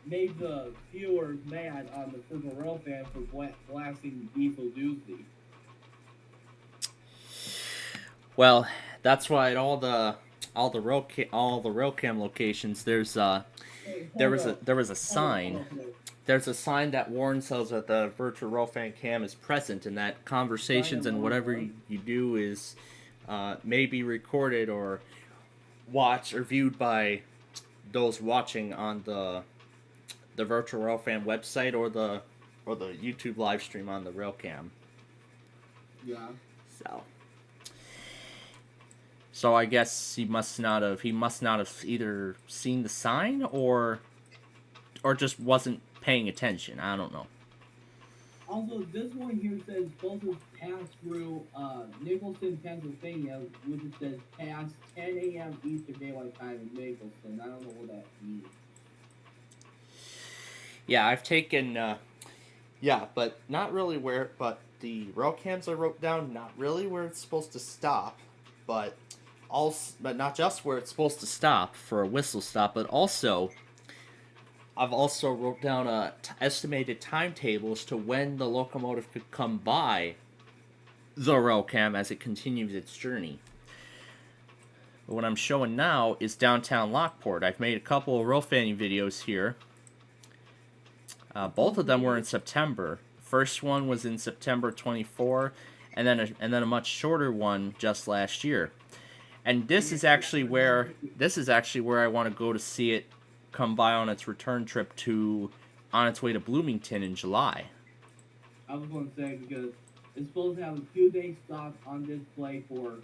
Speaker 2: made the viewers mad on the Virtual Railfan for blasting Diesel Doozy.
Speaker 1: Well, that's why at all the rail cam locations there was a sign. There's a sign that warns us that the Virtual Railfan cam is present and that conversations and whatever you do is may be recorded or watched or viewed by those watching on the Virtual Railfan website or the YouTube live stream on the rail cam.
Speaker 2: Yeah.
Speaker 1: So I guess he must not have either seen the sign or just wasn't paying attention. I don't know.
Speaker 2: Also, this one here says supposed to pass through Nicholson, Pennsylvania, which it says pass 10 a.m. Eastern Daylight Time in Nicholson. I don't know what that means.
Speaker 1: Yeah, I've taken but not really but the rail cams I wrote down, not really where it's supposed to stop, but not just where it's supposed to stop for a whistle stop, but also I've also wrote down estimated timetables to when the locomotive could come by the rail cam as it continues its journey. But what I'm showing now is downtown Lockport. I've made a couple of rail fanning videos here. Both of them were in September. First one was in September 24, and then a much shorter one just last year. And this is actually where I want to go to see it come by on its return trip on its way to Bloomington in July.
Speaker 2: I was going to say because it's supposed to have a 2-day stop on display for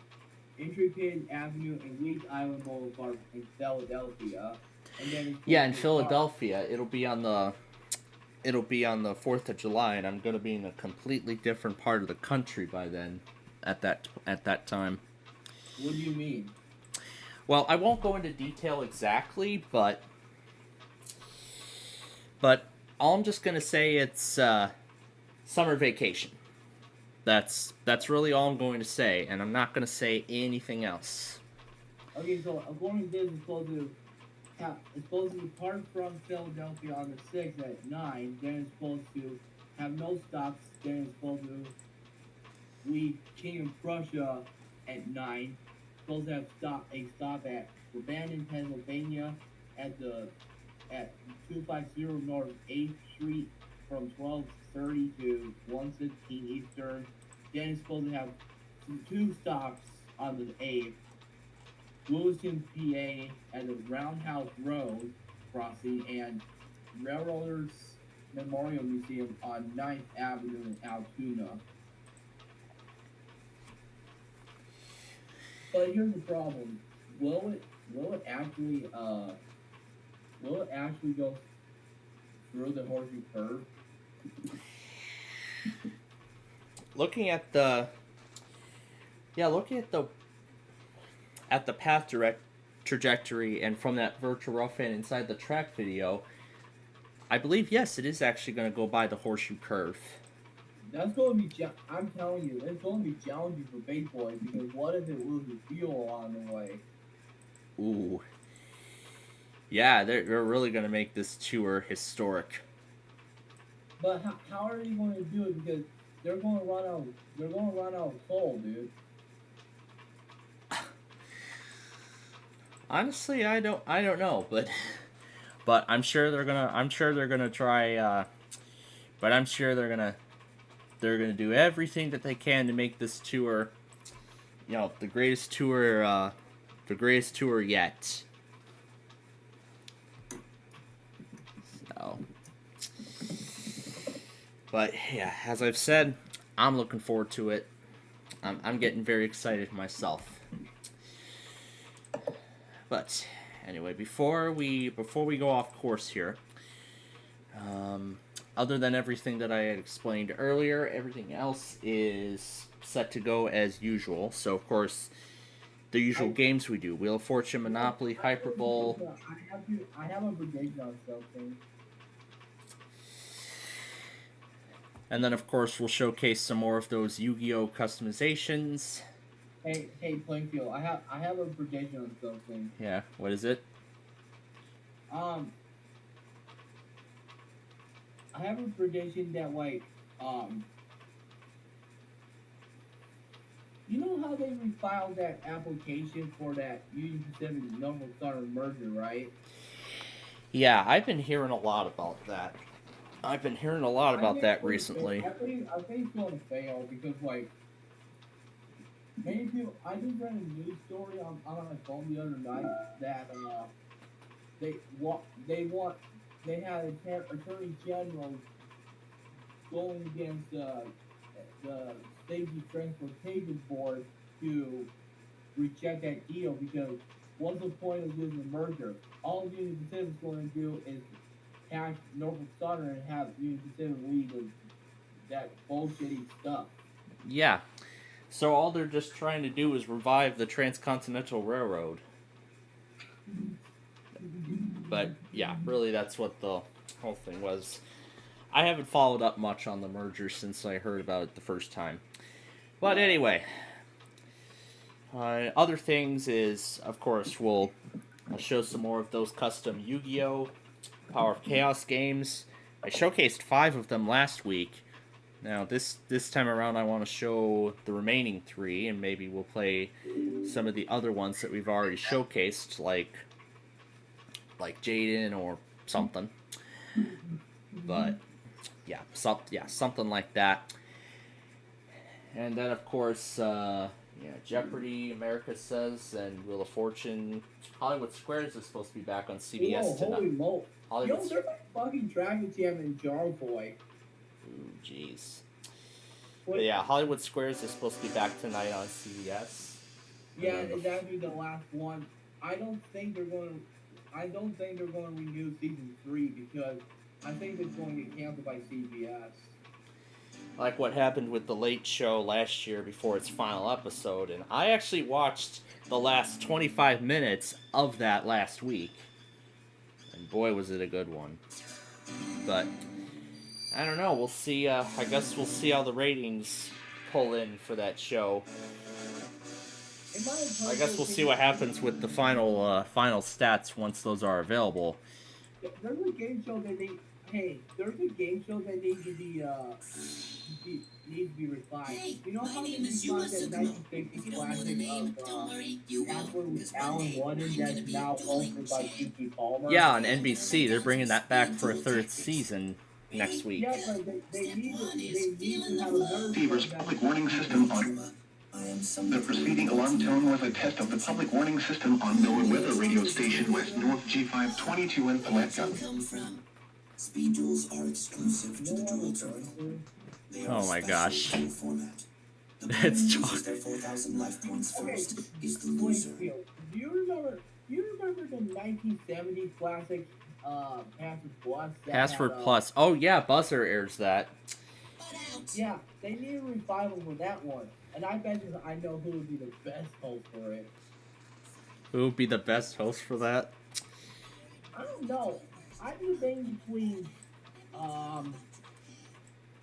Speaker 2: Intrepid Avenue and Leeds Island Boulevard in Philadelphia. And then
Speaker 1: in Philadelphia, it'll be on the 4th of July, and I'm going to be in a completely different part of the country by then at that time.
Speaker 2: What do you mean?
Speaker 1: Well, I won't go into detail exactly, but all I'm just going to say it's summer vacation. That's really all I'm going to say, and I'm not going to say anything else.
Speaker 2: Okay, so according to this, it's supposed to depart from Philadelphia on the 6th at 9. Then it's supposed to have no stops. Then it's supposed to leave King of Prussia at 9. It's supposed to have a stop at Lebanon, Pennsylvania, at 250 North 8th Street from 12:30 to 1:16 Eastern. Then it's supposed to have 2 stops on the 8th. Lewiston, PA, at the Roundhouse Road crossing, and Railroaders Memorial Museum on 9th Avenue in Altoona. But here's the problem: will it actually go through the horseshoe curve?
Speaker 1: Looking at the path trajectory and from that Virtual Railfan inside the track video, I believe yes, it is actually going to go by the horseshoe curve.
Speaker 2: That's going to be, I'm telling you, it's going to be challenging for big boys because what if it loses fuel on the way?
Speaker 1: Ooh. Yeah, they're really going to make this tour historic.
Speaker 2: But how are they going to do it? Because they're going to run out of coal, dude.
Speaker 1: Honestly, I don't know, but But I'm sure they're gonna try. But I'm sure they're gonna do everything that they can to make this tour, the greatest tour yet. So, but yeah, as I've said, I'm looking forward to it. I'm getting very excited myself. But anyway, before we go off course here, other than everything that I had explained earlier, everything else is set to go as usual. So of course, the usual games we do: Wheel of Fortune, Monopoly, Hyperbowl.
Speaker 2: I have a prediction on something.
Speaker 1: And then, of course, we'll showcase some more of those Yu-Gi-Oh! Customizations.
Speaker 2: Hey, Plainfield, I have a prediction on something.
Speaker 1: Yeah, what is it?
Speaker 2: I have a prediction that, like, you know how they refiled that application for that Union Pacific Normal Southern merger, right?
Speaker 1: Yeah, I've been hearing a lot about that. I've been hearing a lot about that recently.
Speaker 2: I think it's going to fail because, like, many people. I just read a news story on my phone the other night that they had attorney general going against the Safety Transportation Board to reject that deal because what's the point of doing the merger? All Union Pacific's going to do is tax Norfolk Southern and have Union Pacific lead with that bullshitty stuff.
Speaker 1: Yeah. So all they're just trying to do is revive the Transcontinental Railroad. But yeah, really that's what the whole thing was. I haven't followed up much on the merger since I heard about it the first time. But anyway, other things is, of course, I'll show some more of those custom Yu-Gi-Oh! Power of Chaos games. I showcased 5 of them last week. Now, this time around, I want to show the remaining 3, and maybe we'll play some of the other ones that we've already showcased, like Jaden or something. But yeah, something like that. And then, of course, Jeopardy, America Says, and Wheel of Fortune. Hollywood Squares is supposed to be back on CBS tonight.
Speaker 2: Holy moly.
Speaker 1: Hollywood...
Speaker 2: Yo, they're like fucking Dragon Jam and Jar Boy.
Speaker 1: Ooh, jeez. But yeah, Hollywood Squares is supposed to be back tonight on CBS.
Speaker 2: Yeah, and that'll be the last one. I don't think they're going to renew season 3 because I think it's going to get canceled by CBS.
Speaker 1: Like what happened with The Late Show last year before its final episode, and I actually watched the last 25 minutes of that last week. And boy, was it a good one. But I don't know, we'll see. I guess we'll see how the ratings pull in for that show. I guess we'll see what happens with the final stats once those are available.
Speaker 2: There's a game show that there's a game show that needs to be refined.
Speaker 6: Hey,
Speaker 2: you know
Speaker 6: my
Speaker 2: how
Speaker 6: name
Speaker 2: they
Speaker 6: is
Speaker 2: refined
Speaker 6: U.S.
Speaker 2: that
Speaker 6: Supreme.
Speaker 2: 1950s
Speaker 6: If you don't know the
Speaker 2: classic
Speaker 6: name,
Speaker 2: of
Speaker 6: don't worry, you will.
Speaker 2: Password with
Speaker 6: Because one
Speaker 2: Alan
Speaker 6: day
Speaker 2: Warden
Speaker 6: you're gonna
Speaker 2: that's
Speaker 6: be
Speaker 2: now
Speaker 6: totally
Speaker 2: hosted by
Speaker 6: mistaken.
Speaker 2: Kiki Palmer?
Speaker 1: Yeah, on NBC, they're bringing that back for a 3rd season next week.
Speaker 2: Yeah, but they need to have a nerd.
Speaker 7: Beaver's public warning system on. The preceding alarm tone was a test of the public warning system on NOAA weather radio station West North G522 in Palatka.
Speaker 6: Speed duels are exclusive to the dual terminal. They are
Speaker 1: Oh my gosh.
Speaker 6: special format. The player
Speaker 1: It's
Speaker 6: who uses
Speaker 1: chocolate.
Speaker 6: their 4,000 life points
Speaker 2: Okay,
Speaker 6: first is the loser.
Speaker 2: Wakefield, do you remember the 1970s classic Password Plus?
Speaker 1: Password Plus. Oh yeah, Buzzer airs that.
Speaker 2: Yeah, they need a revival for that one. And I bet you I know who would be the best host for it.
Speaker 1: Who would be the best host for that?
Speaker 2: I don't know. I'm debating between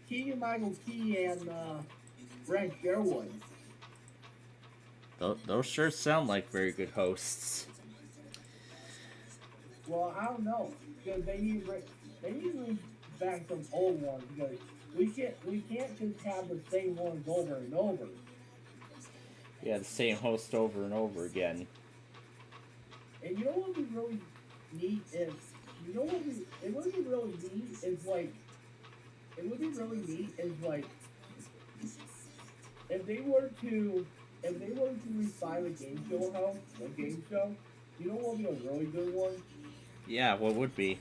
Speaker 2: Keegan Michael Key and Brent Sherwood.
Speaker 1: Those sure sound like very good hosts.
Speaker 2: Well, I don't know because they need to bring back some old ones because we can't just have the same ones over and over.
Speaker 1: Yeah, the same host over and over again.
Speaker 2: And you know what would be really neat is You know what? It would be really neat is like it would be really neat is like if they were to revive a game show, you know what would be a really good one?
Speaker 1: Yeah, what would be?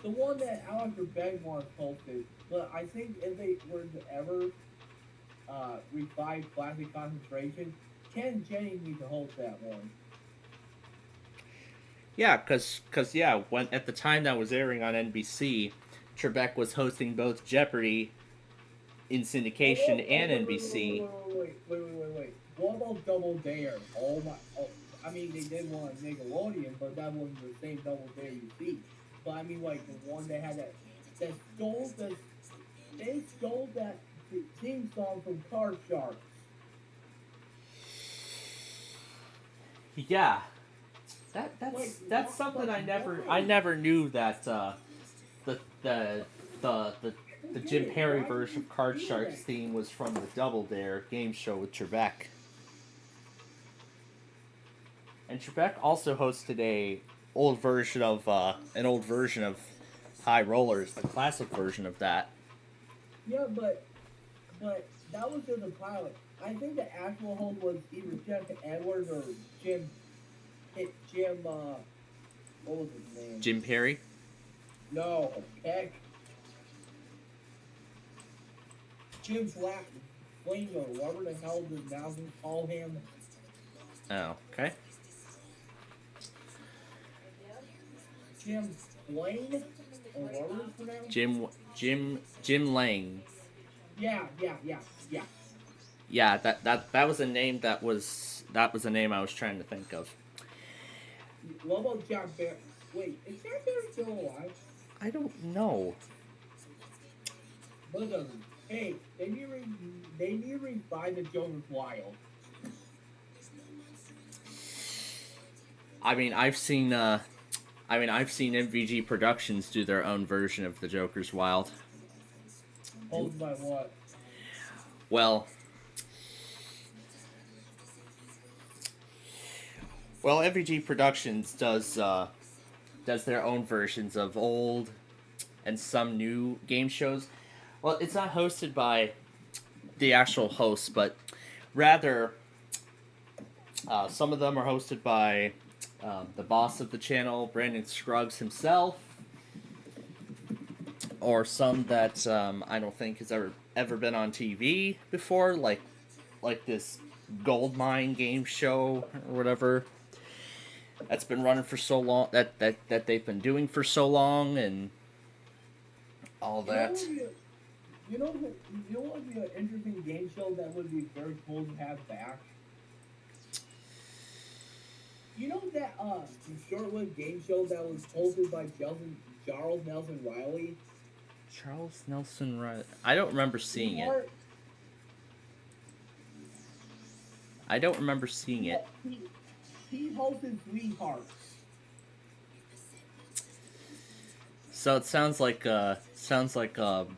Speaker 2: The one that Alex Begmar hosted. But I think if they were to ever revive Classic Concentration, Ken Jennings needs to host that one.
Speaker 1: Yeah, cause yeah, when at the time that was airing on NBC, Trebek was hosting both Jeopardy in syndication and NBC.
Speaker 2: Wait. What about Double Dare? Oh my! Oh, I mean, they did one on Nickelodeon, but that wasn't the same Double Dare you see. But I mean, like the one that had that stole the they stole that theme song from Card Shark.
Speaker 1: Yeah, that's something I never knew that the the the the the Jim Perry version of Card Sharks theme was from the Double Dare game show with Trebek. And Trebek also hosted an old version of High Rollers, the classic version of that.
Speaker 2: Yeah, but that was just a pilot. I think the actual host was either Jeff Edwards or Jim. What was his name?
Speaker 1: Jim Perry.
Speaker 2: No, heck. Jim Flanger, whatever the hell the announcers call him.
Speaker 1: Oh, okay.
Speaker 2: Jim Blaine? Or whatever it's pronounced?
Speaker 1: Jim Lang.
Speaker 2: Yeah.
Speaker 1: Yeah, that was a name that was a name I was trying to think of.
Speaker 2: What about Jack Bear? Wait, is Jack Bear still alive?
Speaker 1: I don't know.
Speaker 2: But hey, they need to revive the Joker's Wild.
Speaker 1: I mean, I've seen MVG Productions do their own version of the Joker's Wild.
Speaker 2: Hold by what?
Speaker 1: Well, MVG Productions does their own versions of old and some new game shows. Well, it's not hosted by the actual hosts, but rather some of them are hosted by the boss of the channel, Brandon Scruggs himself, or some that I don't think has ever been on TV before, like this Goldmine game show or whatever that's been running for so long, that they've been doing for so long, and all that.
Speaker 2: You know what would be an interesting game show that would be very cool to have back? You know that short-lived game show that was hosted by Charles Nelson Riley?
Speaker 1: Charles Nelson Riley. I don't remember seeing it. I don't remember seeing it.
Speaker 2: He hosted Sweethearts.
Speaker 1: So it sounds like a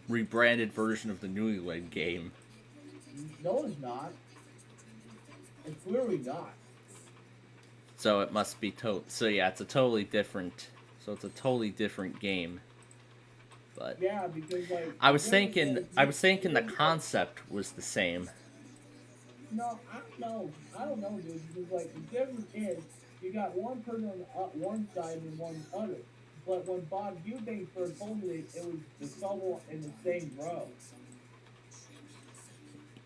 Speaker 1: rebranded version of the Newlywed Game.
Speaker 2: No, it's not. It's clearly not.
Speaker 1: So it must be So yeah, it's a totally different. So it's a totally different game. But
Speaker 2: yeah, because like
Speaker 1: I was thinking the concept was the same.
Speaker 2: No, I don't know, dude. Because like the difference is you got one person on one side and one other. But when Bob Eubanks first told me it was the couple in the same row.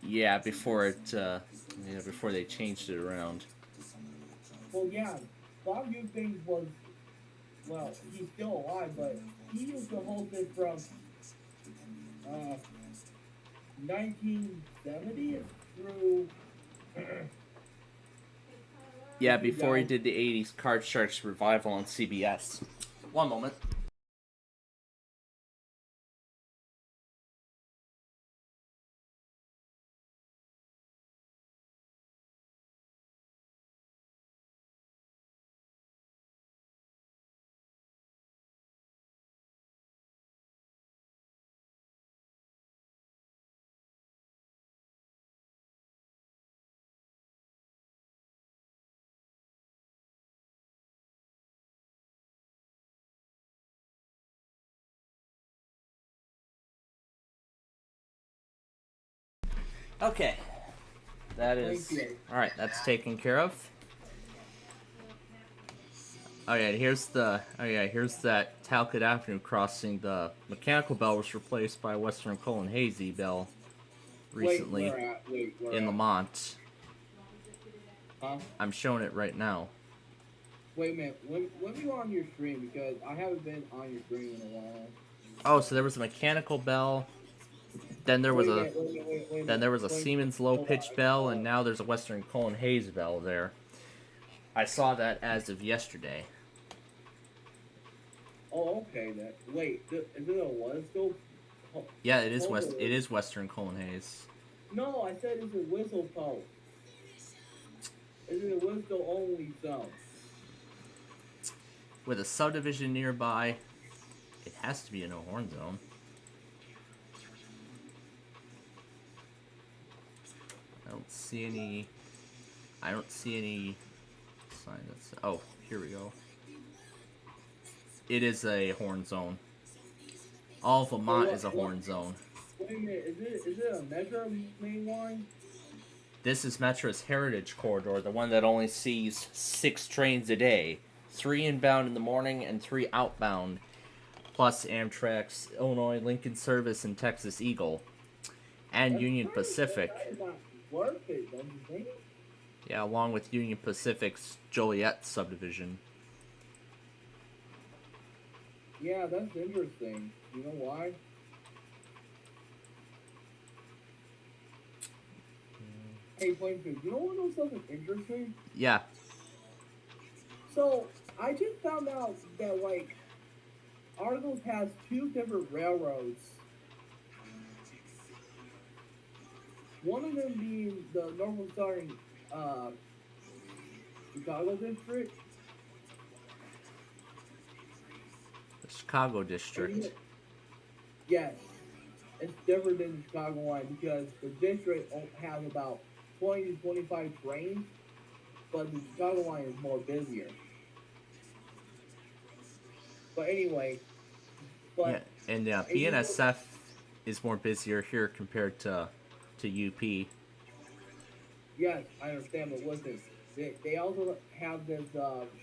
Speaker 1: Yeah, before they changed it around.
Speaker 2: Well, yeah, Bob Eubanks was, well, he's still alive, but he used to host it from 1970 through.
Speaker 1: Yeah, before he did the 80s Card Sharks revival on CBS. One moment. Okay. That is...
Speaker 2: Plainfield.
Speaker 1: Alright, that's taken care of. Oh yeah, here's that Talcott Avenue crossing. The mechanical bell was replaced by Western Colon Hazy bell recently
Speaker 2: Wait, where at? Wait, where
Speaker 1: in
Speaker 2: at?
Speaker 1: Lamont.
Speaker 2: Huh?
Speaker 1: I'm showing it right now.
Speaker 2: Wait a minute. Let me go on your stream because I haven't been on your stream in a while.
Speaker 1: Oh, so there was a mechanical bell. Then there was
Speaker 2: Wait
Speaker 1: a
Speaker 2: minute.
Speaker 1: then there was a
Speaker 2: Wait,
Speaker 1: Siemens low
Speaker 2: hold
Speaker 1: pitch
Speaker 2: on.
Speaker 1: bell, and now there's a Western Colon Hayes bell there. I saw that as of yesterday.
Speaker 2: Oh, okay then. Wait, is it a whistle?
Speaker 1: Yeah, it is Western Colon Hayes.
Speaker 2: No, I said it's a whistle post. Is it a whistle only zone?
Speaker 1: With a subdivision nearby, it has to be a no horn zone. I don't see any sign that's... Oh, here we go. It is a horn zone. All of Lamont is a horn zone.
Speaker 2: Wait a minute, is it a Metro main line?
Speaker 1: This is Metro's Heritage Corridor, the one that only sees 6 trains a day. 3 inbound in the morning and 3 outbound. Plus Amtrak's Illinois Lincoln Service and Texas Eagle. And Union Pacific.
Speaker 2: That's not worth it, don't you think?
Speaker 1: Yeah, along with Union Pacific's Joliet subdivision.
Speaker 2: Yeah, that's interesting. You know why? Hey, Plainfield, you know what knows something interesting?
Speaker 1: Yeah.
Speaker 2: So, I just found out that, like, Argos has 2 different railroads. One of them being the Norfolk Southern, Chicago district.
Speaker 1: The Chicago district.
Speaker 2: Yes. It's different than the Chicago line because the district has about 20 to 25 trains, but the Chicago line is more busier. But anyway,
Speaker 1: Yeah, and PNSF is more busier here compared to UP.
Speaker 2: Yes, I understand, but listen, they also have this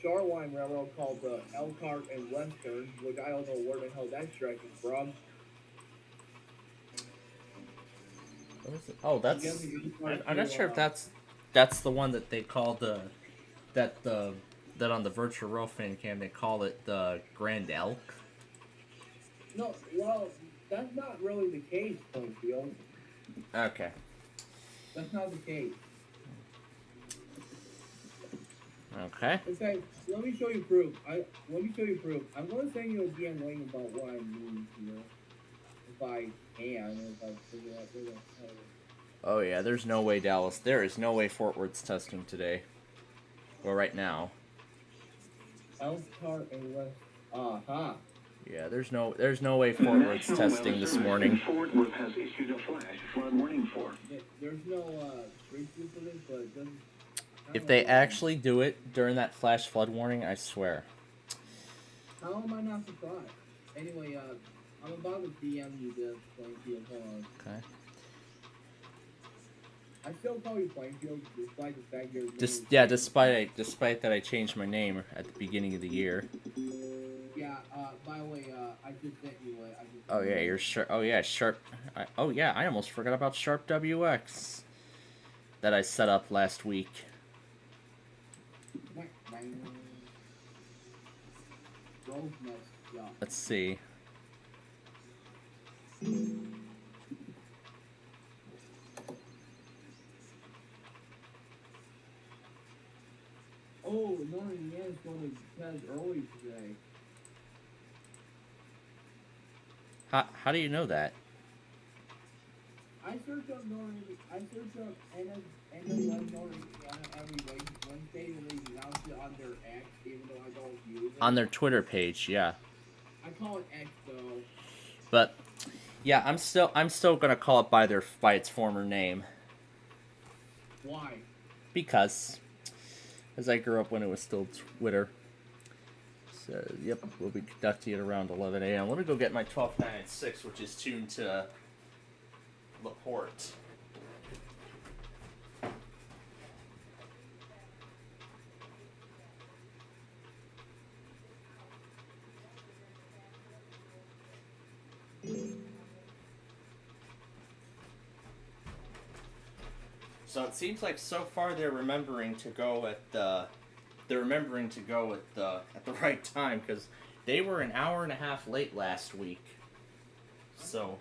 Speaker 2: short line railroad called the Elkhart and Western, which I don't know where the hell that stretch is from.
Speaker 1: What is it? Oh, that's... I'm not sure if that's the one that they call that on the virtual Row fan cam they call it the Grand Elk.
Speaker 2: No, well, that's not really the case, Plainfield.
Speaker 1: Okay.
Speaker 2: That's not the case.
Speaker 1: Okay.
Speaker 2: In fact, let me show you proof. I'm going to send you a DM link about what I mean here. If I can, if I figure out where the hell it is.
Speaker 1: Oh yeah, there's no way Dallas. There is no way Fort Worth's testing today. Well, right now.
Speaker 2: Elkhart and West. Uh-huh.
Speaker 1: Yeah, there's no way Fort Worth's
Speaker 7: National
Speaker 1: testing
Speaker 7: Weather
Speaker 1: this
Speaker 7: Service
Speaker 1: morning.
Speaker 7: in Fort Worth has issued a flash flood warning for.
Speaker 2: There's no reason for this, but it doesn't.
Speaker 1: If they actually do it during that flash flood warning, I swear.
Speaker 2: How am I not surprised? Anyway, I'm about to DM you this Plainfield. Hold on.
Speaker 1: Okay.
Speaker 2: I still call you Plainfield despite the fact you're.
Speaker 1: Despite that I changed my name at the beginning of the year.
Speaker 2: Yeah. By the way, I just sent you.
Speaker 1: Oh yeah, you're sharp. Oh yeah, sharp. Oh yeah, I almost forgot about Sharp WX that I set up last week. Let's see.
Speaker 2: Oh, Northern Indiana's going to test early today.
Speaker 1: How do you know that?
Speaker 2: I search up NWS Northern Indiana every Wednesday when they announce it on their X, even though I don't use it.
Speaker 1: On their Twitter page, yeah.
Speaker 2: I call it X though.
Speaker 1: But yeah, I'm still gonna call it by its former name.
Speaker 2: Why?
Speaker 1: Because as I grew up when it was still Twitter. So yep, we'll be conducting it around 11 a.m. Let me go get my 1296, which is tuned to LaPorte. So it seems like so far they're remembering to go at the right time, because they were an hour and a half late last week. So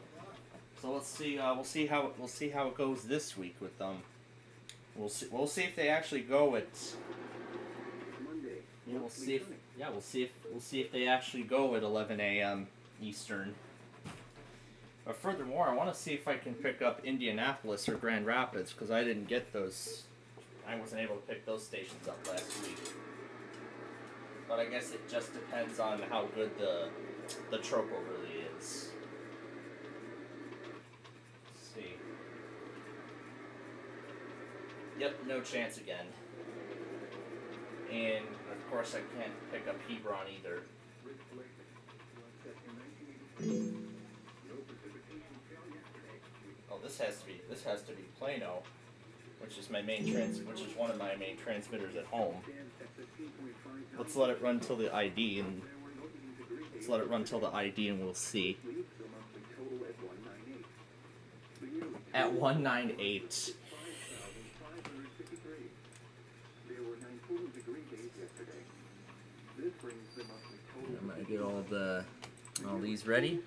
Speaker 1: let's see. We'll see how it goes this week with them. We'll see if they actually go at. Yeah, we'll see if they actually go at 11 a.m. Eastern. But furthermore, I want to see if I can pick up Indianapolis or Grand Rapids, because I didn't get those. I wasn't able to pick those stations up last week. But I guess it just depends on how good the Tropo really is. Let's see. Yep, no chance again. And of course I can't pick up Hebron either. Oh, this has to be Plano, which is one of my main transmitters at home. Let's let it run till the ID and we'll see. At 198. I'm gonna get all these ready.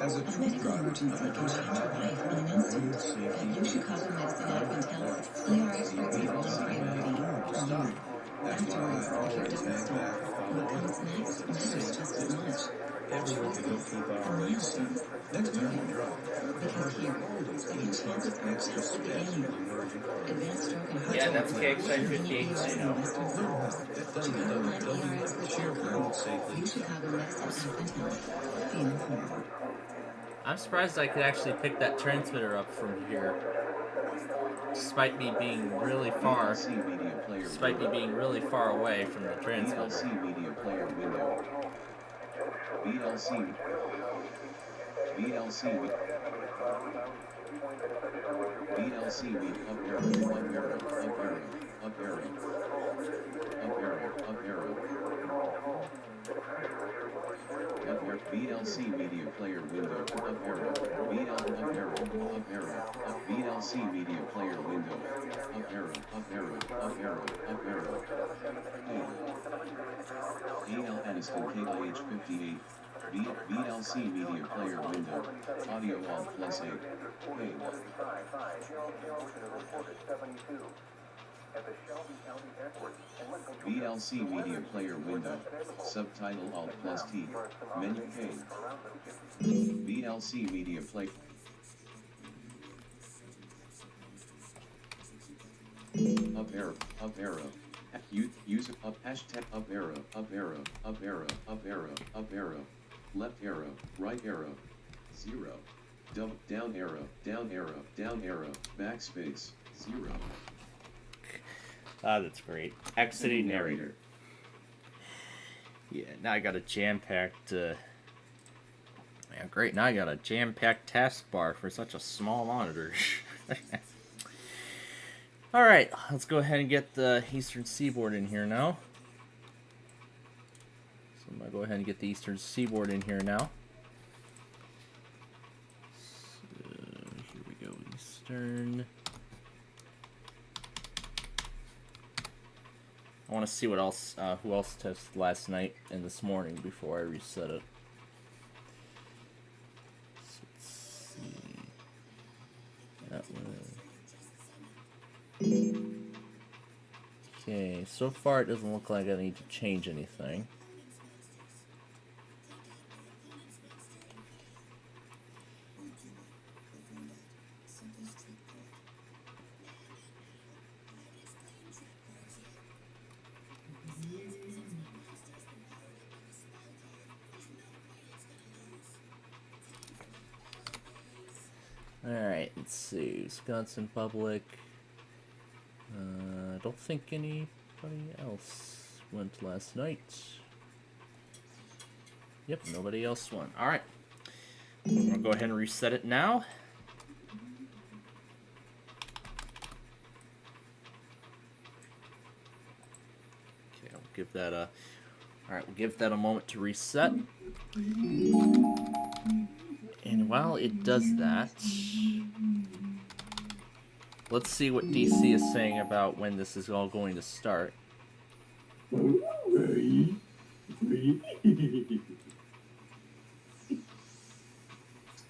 Speaker 6: As a truck driver,
Speaker 8: Emergency can change your life in an instant. At U Chicago Medicine Advent Health, they are experts in one priority, you. Afterwards, if you're devastated, what comes next matters just as much. Trust us, and listen.
Speaker 6: next time you drive.
Speaker 8: Because here, second chances are just the beginning. Advanced stroke and heart
Speaker 1: Yeah, that's
Speaker 8: disease
Speaker 1: KXI
Speaker 8: are
Speaker 1: 58,
Speaker 8: leading
Speaker 1: I
Speaker 8: in
Speaker 1: know.
Speaker 8: Western suburbs. ChicagoMedERx.com. U Chicago Medicine Advent Health. Be informed.
Speaker 1: I'm surprised I could actually pick that transmitter up from here, despite me being really far. Despite me being really far away from the transmitter.
Speaker 9: VLC media player window. VLC with up arrow, up arrow, up arrow, up arrow, up arrow, up arrow. VLC media player window, up arrow, up arrow, up arrow, VLC media player window, up arrow, up arrow, up arrow, up arrow. AL Aniston KIH 58. VLC media player window, audio on +8. Hey. VLC media player window, subtitle Alt +T, menu pane. VLC media play. Up arrow. Use up hashtag up arrow, up arrow, up arrow, up arrow, up arrow. Left arrow, right arrow, 0. Down arrow, down arrow, down arrow, backspace, 0.
Speaker 1: Ah, that's great. Exiting narrator. Yeah, now I got a jam-packed, yeah, great. Now I got a jam-packed taskbar for such a small monitor. Alright, let's go ahead and get the Eastern Seaboard in here now. So I'm going to go ahead and get the Eastern Seaboard in here now. So, here we go, Eastern. I want to see what else, who else tested last night and this morning before I reset it. So let's see. That was... Okay, so far it doesn't look like I need to change anything. Alright, let's see. Wisconsin Public. I don't think anybody else went last night. Yep, nobody else went. Alright. I'm going to go ahead and reset it now. Okay, I'll give that a... Alright, we'll give that a moment to reset. And while it does that, let's see what DC is saying about when this is all going to start.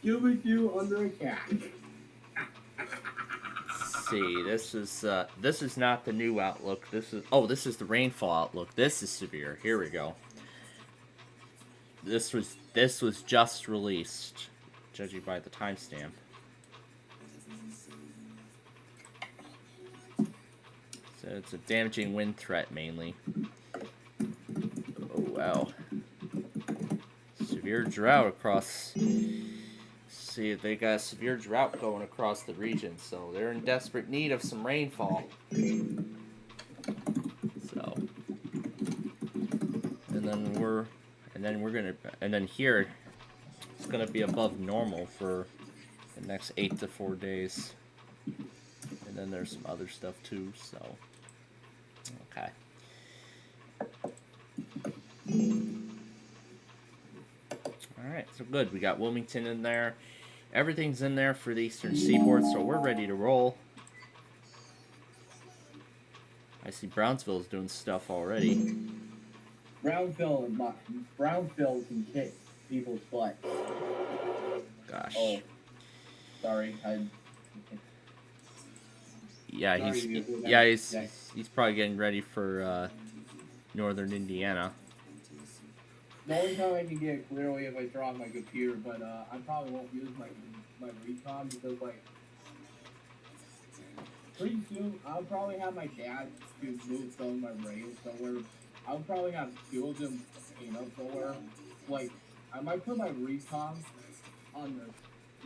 Speaker 2: Scooby-Doo under attack.
Speaker 1: See, this is not the new outlook. This is the rainfall outlook. This is severe. Here we go. This was just released, judging by the timestamp. So it's a damaging wind threat mainly. Oh wow. Severe drought across. See, they got a severe drought going across the region, so they're in desperate need of some rainfall. So, and then here, it's gonna be above normal for the next 8 to 4 days, and then there's some other stuff too. So, okay. All right, so good. We got Wilmington in there. Everything's in there for the Eastern Seaboard, so we're ready to roll. I see Brownsville's doing stuff already.
Speaker 2: Brownsville can kick people's butt.
Speaker 1: Gosh.
Speaker 2: Oh, sorry.
Speaker 1: He's probably getting ready for Northern Indiana.
Speaker 2: The only time I can get it clearly if I turn on my computer, but I probably won't use my recon because pretty soon I'll probably have my dad to move some of my radios somewhere. I'll probably have 2 of them somewhere. I might put my recon on the.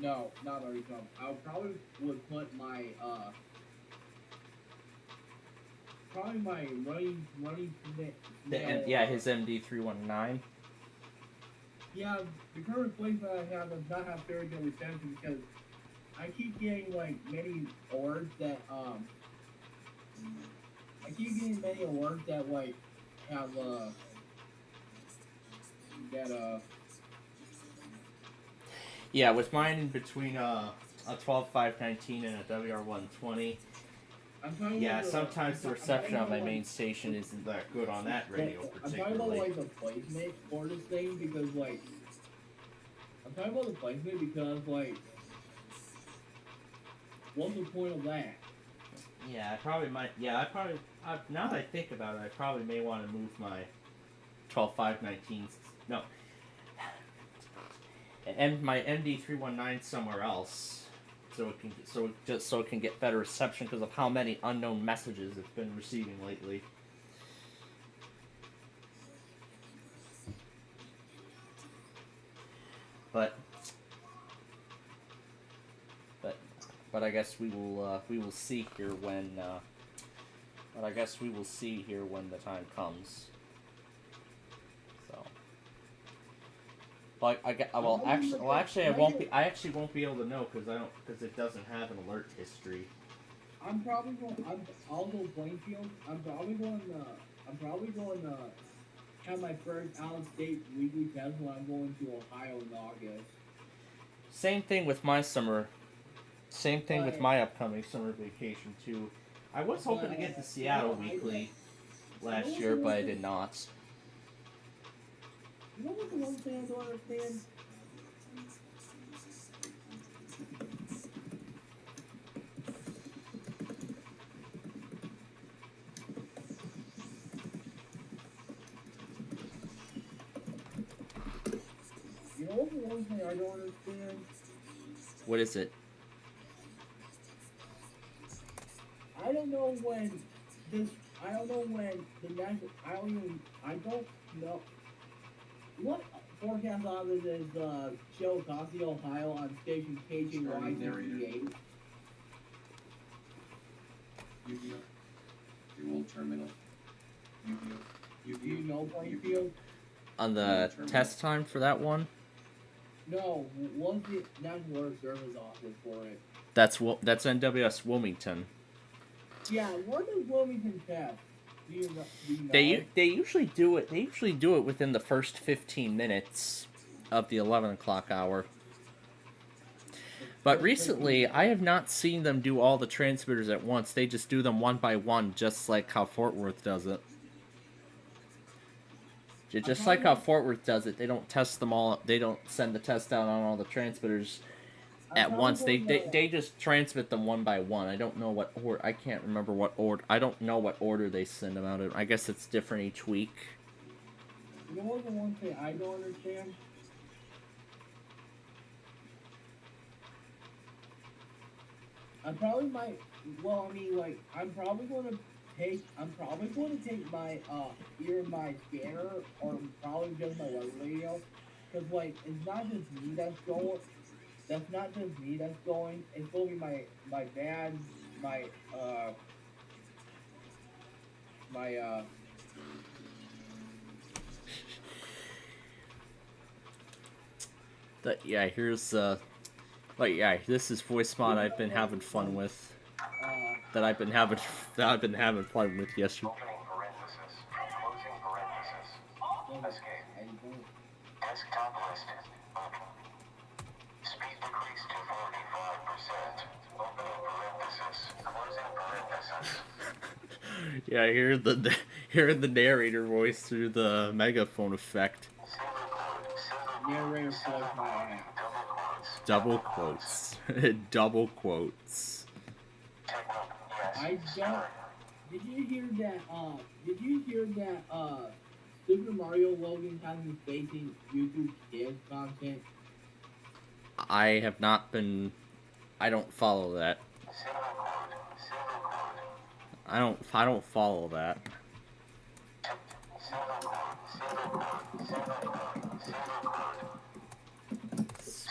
Speaker 2: No, not my recon. I probably would put my probably my running.
Speaker 1: His MD319.
Speaker 2: Yeah, the current placement I have does not have very good reception because I keep getting many alerts that have
Speaker 1: Yeah, with mine in between a 12519 and a WR120. Yeah, sometimes the reception on my main station isn't that good on that radio particularly.
Speaker 2: I'm talking about the placement for this thing because what's the point of that?
Speaker 1: Yeah, I probably might. Yeah, now that I think about it, I probably may want to move my 12519. No. And my MD319 somewhere else. So it can get better reception because of how many unknown messages it's been receiving lately. But I guess we will see here when the time comes. So. But I actually won't be able to know because it doesn't have an alert history.
Speaker 2: I'm probably going. I'll go Plainfield. I'm probably going to have my first out-of-state weekly test when I'm going to Ohio in August.
Speaker 1: Same thing with my summer. Same thing with my upcoming summer vacation too. I was hoping to get to Seattle weekly last year, but I did not.
Speaker 2: You know what the one thing I don't understand? You know what the one thing I don't understand?
Speaker 1: What is it?
Speaker 2: I don't know when the national. I don't know. What forecast office is Chillicothe, Ohio on station KJY58?
Speaker 9: Dual terminal.
Speaker 2: Do you know Plainfield?
Speaker 1: On the test time for that one?
Speaker 2: No, what's the National Weather Service office for it?
Speaker 1: That's NWS Wilmington.
Speaker 2: Yeah, what does Wilmington test? Do you know?
Speaker 1: They usually do it. They usually do it within the first 15 minutes of the 11 o'clock hour. But recently, I have not seen them do all the transmitters at once. They just do them one by one, just like how Fort Worth does it. Just like how Fort Worth does it, they don't test them all. They don't send the test out on all the transmitters at once. They just transmit them one by one. I don't know what order. I can't remember what order. I don't know what order they send them out in. I guess it's different each week.
Speaker 2: You know what the one thing I don't understand? I probably might. Well, I mean, like, I'm probably going to take my my scanner, or probably just my weather radio, because like it's not just me that's going. That's not just me that's going. It's going to be my dad, my
Speaker 1: Yeah, here's this is voice mod I've been having fun with. That I've been having fun with yesterday.
Speaker 7: Opening parenthesis. Closing parenthesis. Escape. Desktop listed. Open. Speed decreased to 45%. Opening parenthesis. Closing parenthesis.
Speaker 1: Yeah, hear the narrator voice through the megaphone effect.
Speaker 2: narrator voice my
Speaker 1: Double quotes. Double quotes.
Speaker 2: I don't. Did you hear that? Super Mario Logan has been facing YouTube Kids content.
Speaker 1: I have not been. I don't follow that. I don't follow that.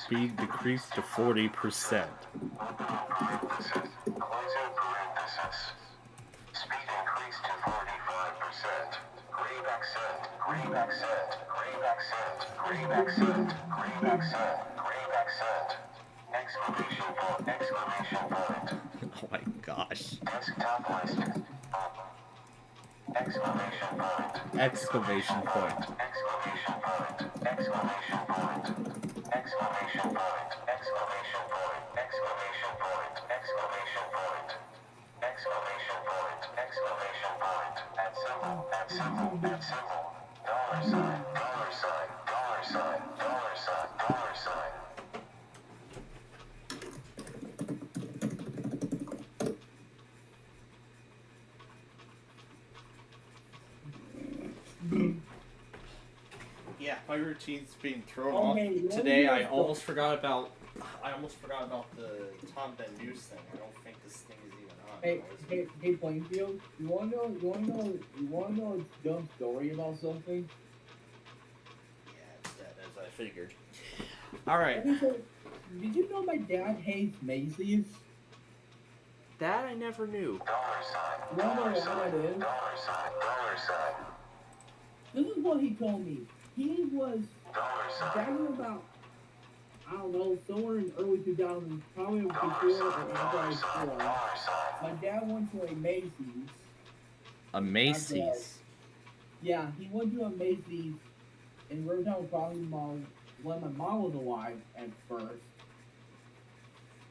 Speaker 1: Speed decreased to 40%.
Speaker 7: Speed increased to 45%. Grave accent, grave accent, grave accent, grave accent, grave accent, grave accent. Exclamation point, exclamation point.
Speaker 1: Oh my gosh.
Speaker 7: Desktop list. Exclamation point.
Speaker 1: Exclamation point.
Speaker 7: Exclamation point. Exclamation point. Exclamation point. Exclamation point. Exclamation point. Exclamation point. Exclamation point. Exclamation point. At symbol. At symbol. At symbol. Dollar sign. Dollar sign. Dollar sign. Dollar sign. Dollar sign.
Speaker 1: Yeah, my routine's being thrown
Speaker 2: Okay,
Speaker 1: off today. I almost forgot about the Tom Van News thing. I don't think this thing is even on.
Speaker 2: Hey, Plainfield. You wanna know a dumb story about something?
Speaker 1: Yeah, it's dead, as I figured. All right.
Speaker 2: Did you know my dad hates Macy's?
Speaker 1: That I never knew.
Speaker 7: Dollar sign.
Speaker 2: You wanna know
Speaker 7: Dollar
Speaker 2: what
Speaker 7: sign.
Speaker 2: it is?
Speaker 7: Dollar sign. Dollar sign.
Speaker 2: This is what he told me. He was
Speaker 7: Dollar sign.
Speaker 2: back in about, I don't know, somewhere in early 2000s, probably before or after I was born.
Speaker 7: Dollar sign.
Speaker 2: My dad went to a Macy's.
Speaker 1: A Macy's.
Speaker 2: Yeah, he went to a Macy's in Rivertown Crossing Mall when my mom was alive at first.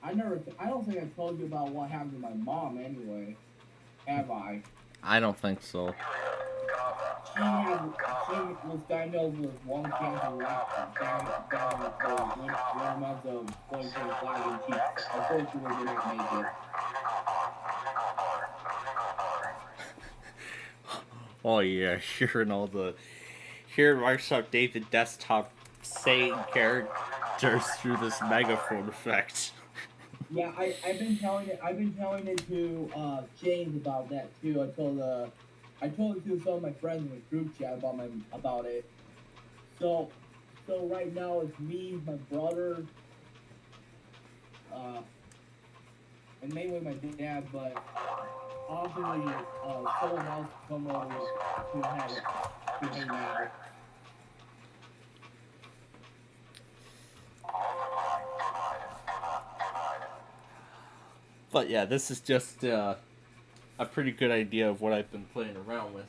Speaker 2: I don't think I told you about what happened to my mom anyway. Have I?
Speaker 1: I don't think so.
Speaker 2: She was diagnosed with lung cancer one month of 2025, and she unfortunately didn't make it.
Speaker 1: Oh yeah, hearing Microsoft David Desktop saying characters through this megaphone effect.
Speaker 2: Yeah, I've been telling it to James about that too. I told it to some of my friends in the group chat about it. So right now it's me, my brother, and mainly my dad, but obviously someone else come over to hang out.
Speaker 1: But yeah, this is just a pretty good idea of what I've been playing around with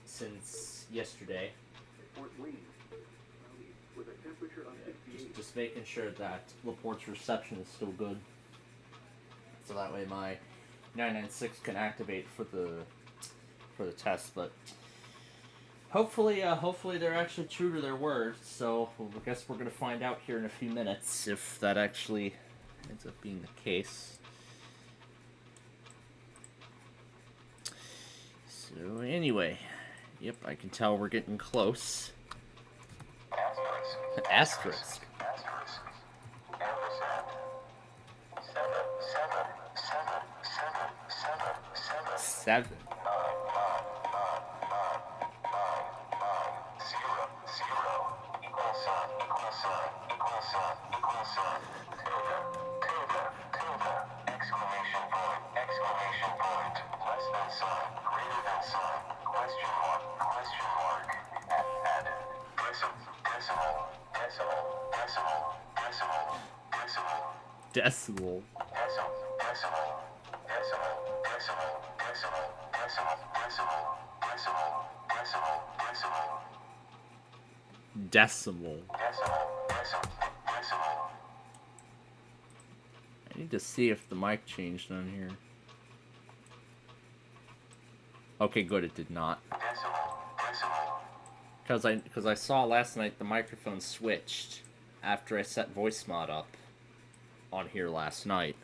Speaker 1: since yesterday.
Speaker 7: Report lead. With a
Speaker 1: Just making sure that Laporte's reception is still good. So that way my 996 can activate for the test, but hopefully they're actually true to their word. So I guess we're gonna find out here in a few minutes if that actually ends up being the case. So anyway, yep, I can tell we're getting close. Asterisk. Seven. Decimal. Decimal. I need to see if the mic changed on here. Okay, good, it did not. Because I saw last night the microphone switched after I set voice mod up on here last night.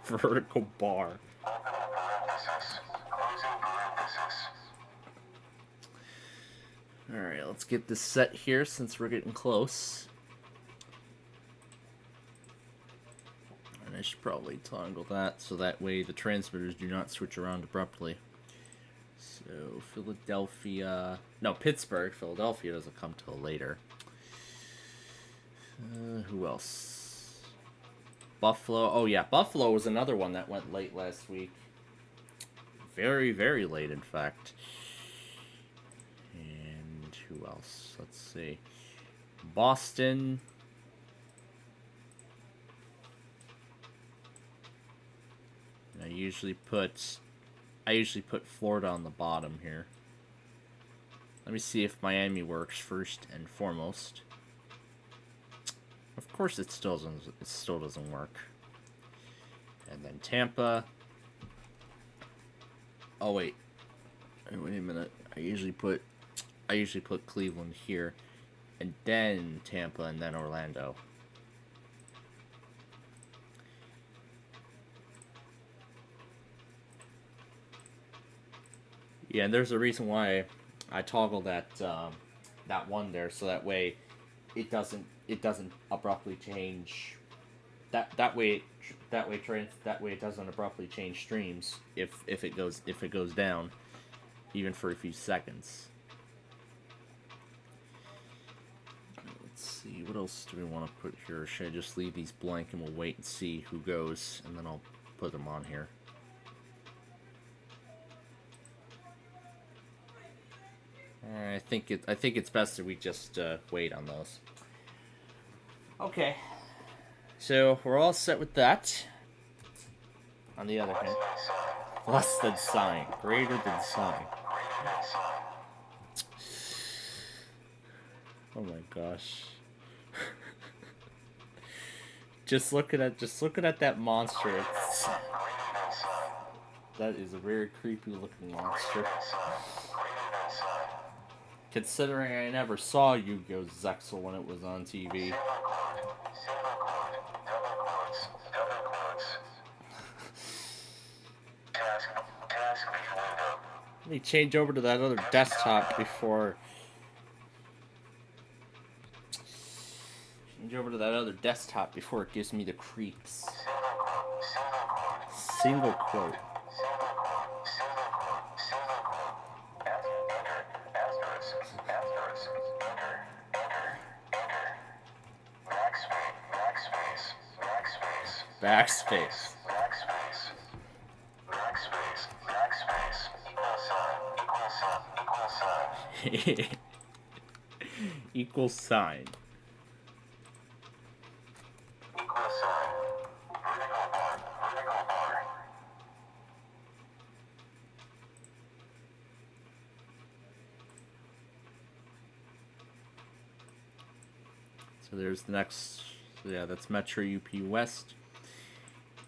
Speaker 1: Vertical bar. Alright, let's get this set here since we're getting close. And I should probably toggle that so that way the transmitters do not switch around abruptly. So, Philadelphia... No, Pittsburgh. Philadelphia doesn't come till later. Who else? Buffalo. Oh, yeah. Buffalo was another one that went late last week. Very, very late, in fact. And who else? Let's see. Boston. And I usually put Florida on the bottom here. Let me see if Miami works first and foremost. Of course it still doesn't work. And then Tampa. Oh wait a minute. I usually put Cleveland here, and then Tampa, and then Orlando. Yeah, and there's a reason why I toggle that one there, so that way it doesn't abruptly change. That way it doesn't abruptly change streams if it goes down, even for a few seconds. Let's see, what else do we want to put here? Or should I just leave these blank and we'll wait and see who goes, and then I'll put them on here. I think it's best that we just wait on those. Okay, so we're all set with that. On the other hand, less than sign, greater than sign. Oh my gosh! just looking at that monster. That is a very creepy looking monster. Considering I never saw Yu-Gi-Oh! Zexal when it was on TV. Let me change over to that other desktop before... it gives me the creeps. Single quote. Backspace. Equal sign. So there's the next. Yeah, that's Metro UP West.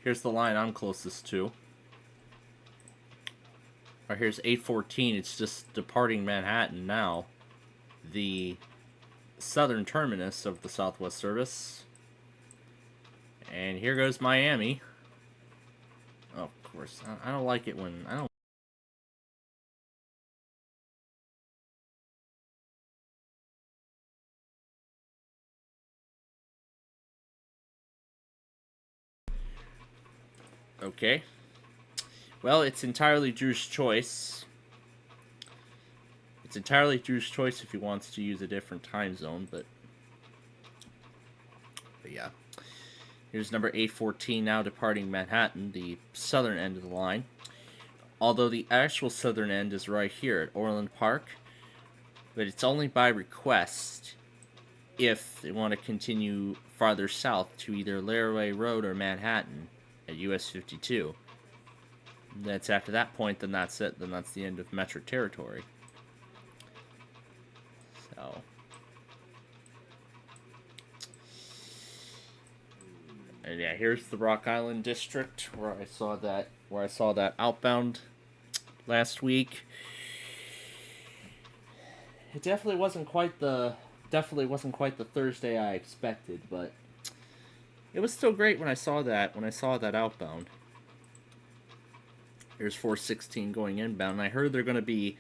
Speaker 1: Here's the line I'm closest to. Or here's 814. It's just departing Manhattan now. The southern terminus of the Southwest service. And here goes Miami. Oh, of course. I don't like it when... I don't... Okay. Well, it's entirely Drew's choice. It's entirely Drew's choice if he wants to use a different time zone, but yeah. Here's number 814 now departing Manhattan, the southern end of the line. Although the actual southern end is right here at Orland Park, but it's only by request if they want to continue farther south to either Laraway Road or Manhattan at US 52. That's after that point, then that's it. Then that's the end of Metro territory. So, and yeah, here's the Rock Island district where I saw that outbound last week. It definitely wasn't quite the Thursday I expected, but it was still great when I saw that outbound. Here's 416 going inbound, and I heard they're going to be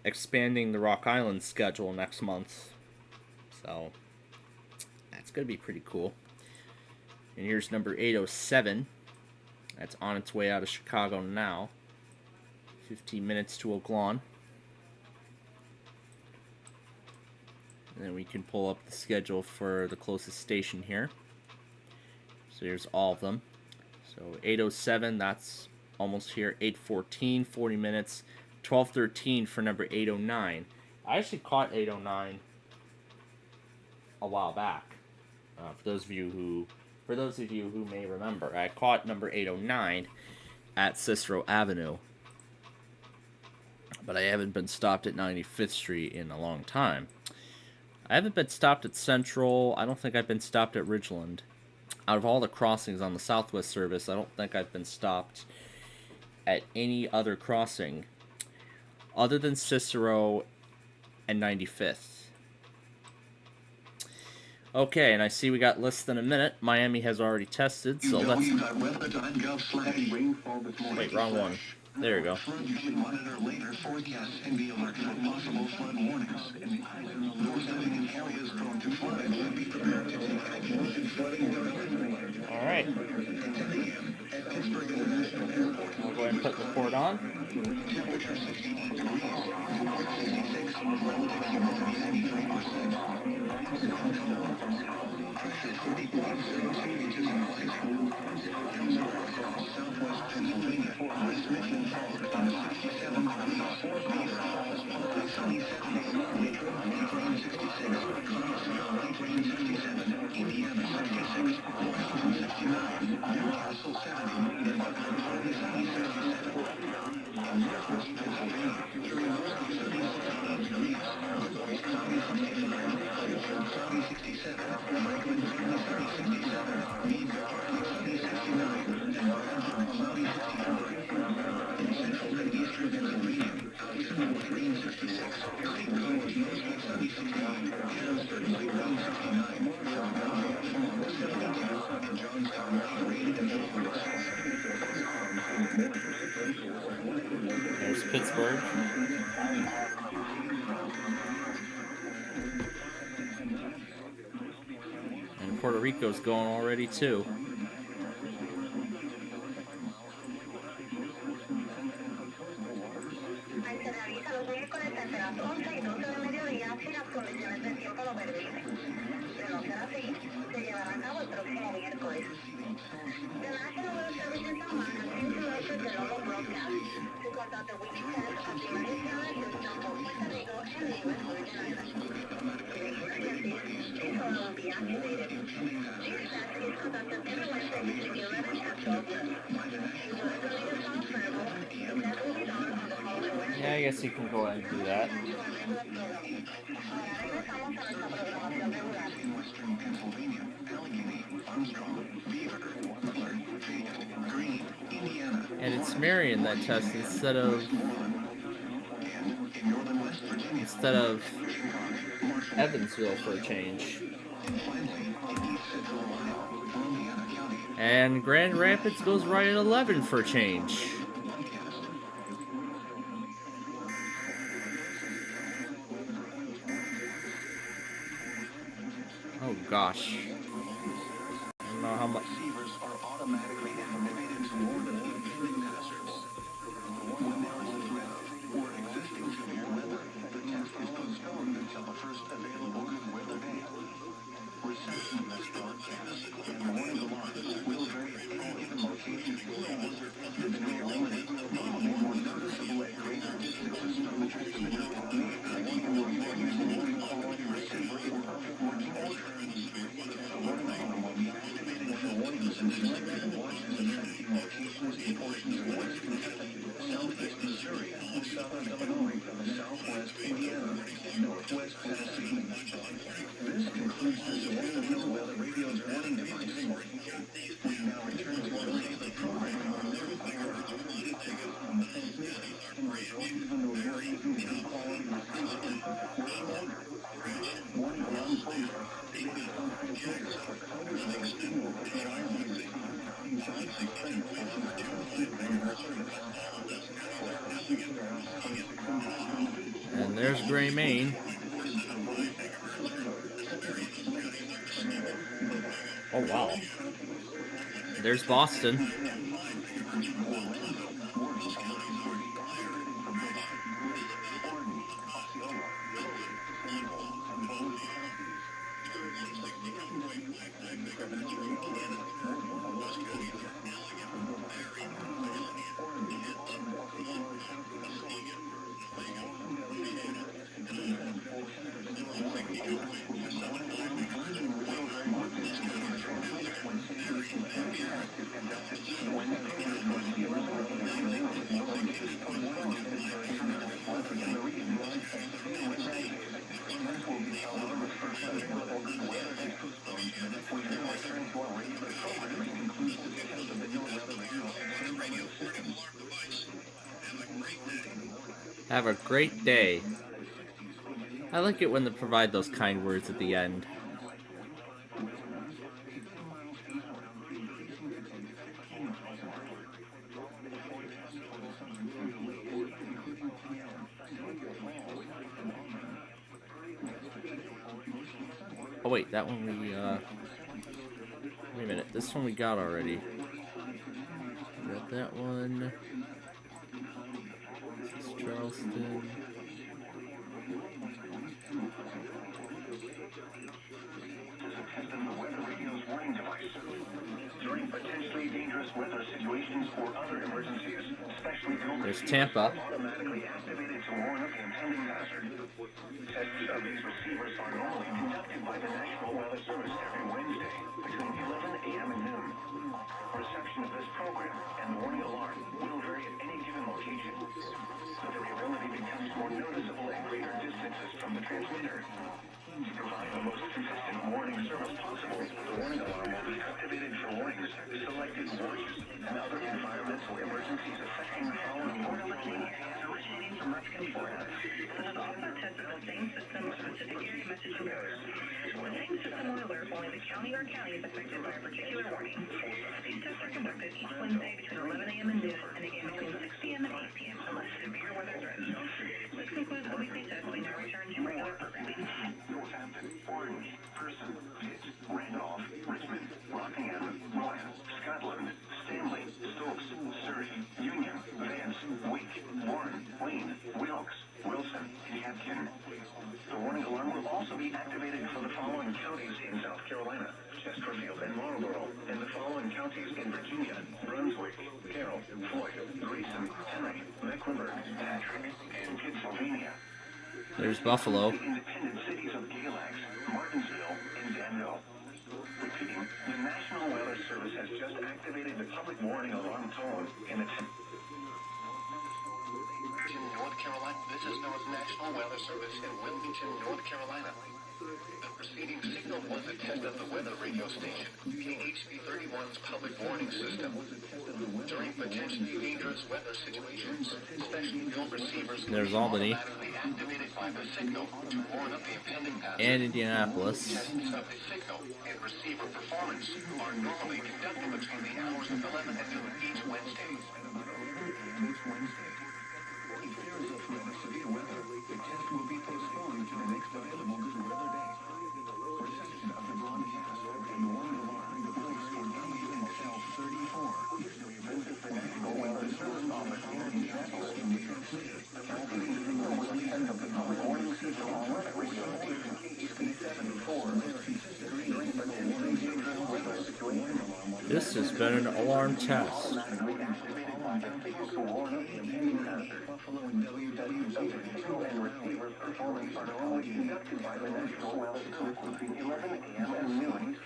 Speaker 1: expanding the Rock Island schedule next month. So, that's going to be pretty cool. And here's number 807. That's on its way out of Chicago now. 15 minutes to Oaklawn. And then we can pull up the schedule for the closest station here. So here's all of them. So 807, that's almost here. 814, 40 minutes. 1213 for number 809. I actually caught 809 a while back. For those of you who may remember, I caught number 809 at Cicero Avenue. But I haven't been stopped at 95th Street in a long time. I haven't been stopped at Central. I don't think I've been stopped at Ridgeland. Out of all the crossings on the Southwest service, I don't think I've been stopped at any other crossing other than Cicero and 95th. Okay, and I see we got less than a minute. Miami has already tested, so let's... Wait, wrong one. There you go.
Speaker 6: Monitor later forecasts and be alert for possible flood warnings. Those living in areas prone to flooding will be prepared to take action should flooding develop.
Speaker 1: All right. I'll go ahead and put the port on.
Speaker 6: Temperature 61 degrees. 66 relative humidity 83%. Pressure 30.72 inches in rising. Southwest Pennsylvania, West Michigan, 67 degrees, Partly sunny 70, Latrobe, heat rain 66, Connellsville, heat rain 67, Indiana 76, Washington 69, Newcastle 70, and Buckland partly sunny 77. In Northwest Pennsylvania, Curiosity 76 degrees, Woodbury cloudy 69, Pittsburgh cloudy 67, Franklin partly sunny 67, Meade partly sunny 69, and Branford cloudy 69. In central and eastern Pennsylvania, Alton light rain 66, St. Louis mostly sunny 68, Harrisburg light rain 69, Philadelphia fog 72, and Johnstown light rain and 86.
Speaker 1: There's Pittsburgh. And Puerto Rico's going already too. Yeah, I guess you can go ahead and do that.
Speaker 6: In western Pennsylvania, Allegheny, Armstrong, Beaver, Butler, Fayette, Greene, Indiana.
Speaker 1: And it's Marion that tests instead of
Speaker 6: And in northern West Virginia, Chicago,
Speaker 1: Evansville for a change.
Speaker 6: and finally, in east central Ohio, Columbiana County,
Speaker 1: And Grand Rapids goes right at 11 for a change. Oh gosh. I don't know how much.
Speaker 6: receivers are automatically activated to warn oncoming hazards. When there is a threat of or existing severe weather, the test is postponed until the first available good weather day. Reception of this broadcast and warning alarms will vary at any given location. They may be limited, making more noticeable at greater distances from the transmitter. Warning will use a warning quality receiver in perfect working order. The warning alarm will be activated when the warnings in selected watches affecting locations in portions of West Kentucky, southeast Missouri, southern Illinois, southwest Indiana, and northwest Tennessee. This concludes this Warrenville Weather Radio's warning device. We now return to our regular programming. On the transmitter, in response to the warning quality receiver in perfect working order. Warning alarm phones are activated on transmitters for coders and external reliability.
Speaker 1: And there's Gray Main. Oh wow. There's Boston. Have a great day. I like it when they provide those kind words at the end. Oh wait, that one we, wait a minute, this one we got already. We got that one. This is Charleston.
Speaker 6: During potentially dangerous weather situations or other emergencies, specially built
Speaker 1: There's Tampa.
Speaker 6: automatically activated to warn of the impending hazard. Tests of these receivers are normally conducted by the National Weather Service every Wednesday between 11 a.m. and noon. Reception of this program and warning alarm will vary at any given location. The variability becomes more noticeable at greater distances from the transmitter. To provide the most consistent warning service possible, the warning alarm will be activated for warnings, selected watches, and other environmental emergencies affecting the following warning originating from Mexican forests.
Speaker 5: This is also tested on same system specific area messaging codes. The same system will alert only the county or counties affected by a particular warning. These tests are conducted each Wednesday between 11 a.m. and noon, and again between 6 p.m. and 8 p.m. unless severe weather threatens. This concludes the weekly test. We now return to regular programming.
Speaker 6: Northampton, Orange, Person, Pitt, Randolph, Richmond, Rockingham, Royan, Scotland, Stanley, Stokes, Surrey, Union, Vance, Wake, Warren, Wayne, Wilkes, Wilson, and Yadkin. The warning alarm will also be activated for the following counties in South Carolina: Chesterfield and Marlborough, and the following counties in Virginia: Brunswick, Carroll, Floyd, Grayson, Henry, Mecklenburg, Patrick, and Pennsylvania.
Speaker 1: There's Buffalo.
Speaker 6: The independent cities of Galax, Martinsville, and Danville. Repeating, the National Weather Service has just activated the public warning alarm tone in North Carolina. This is NOAA's National Weather Service in Wilmington, North Carolina. The preceding signal was a test of the weather radio station, KHB 31's public warning system. During potentially dangerous weather situations, specially built receivers
Speaker 1: There's Albany.
Speaker 6: automatically activated by the signal to warn of the impending hazard.
Speaker 1: And Indianapolis.
Speaker 6: Tests of the signal and receiver performance are normally conducted between the hours of 11 and noon each Wednesday.
Speaker 7: If there is a threat of severe weather, the test will be postponed to the next available good weather day. Reception of the broadcast and warning alarm device for WXL 34. Visit the National Weather Service office in Indianapolis in New York City. Calvary signal was the end of the public warning system on weather radio station KHB 74. During potentially dangerous weather situations.
Speaker 1: This has been an alarm test.
Speaker 7: Buffalo and WWZ2 and receivers performance are normally conducted by the National Weather Service between 11 a.m. and noon each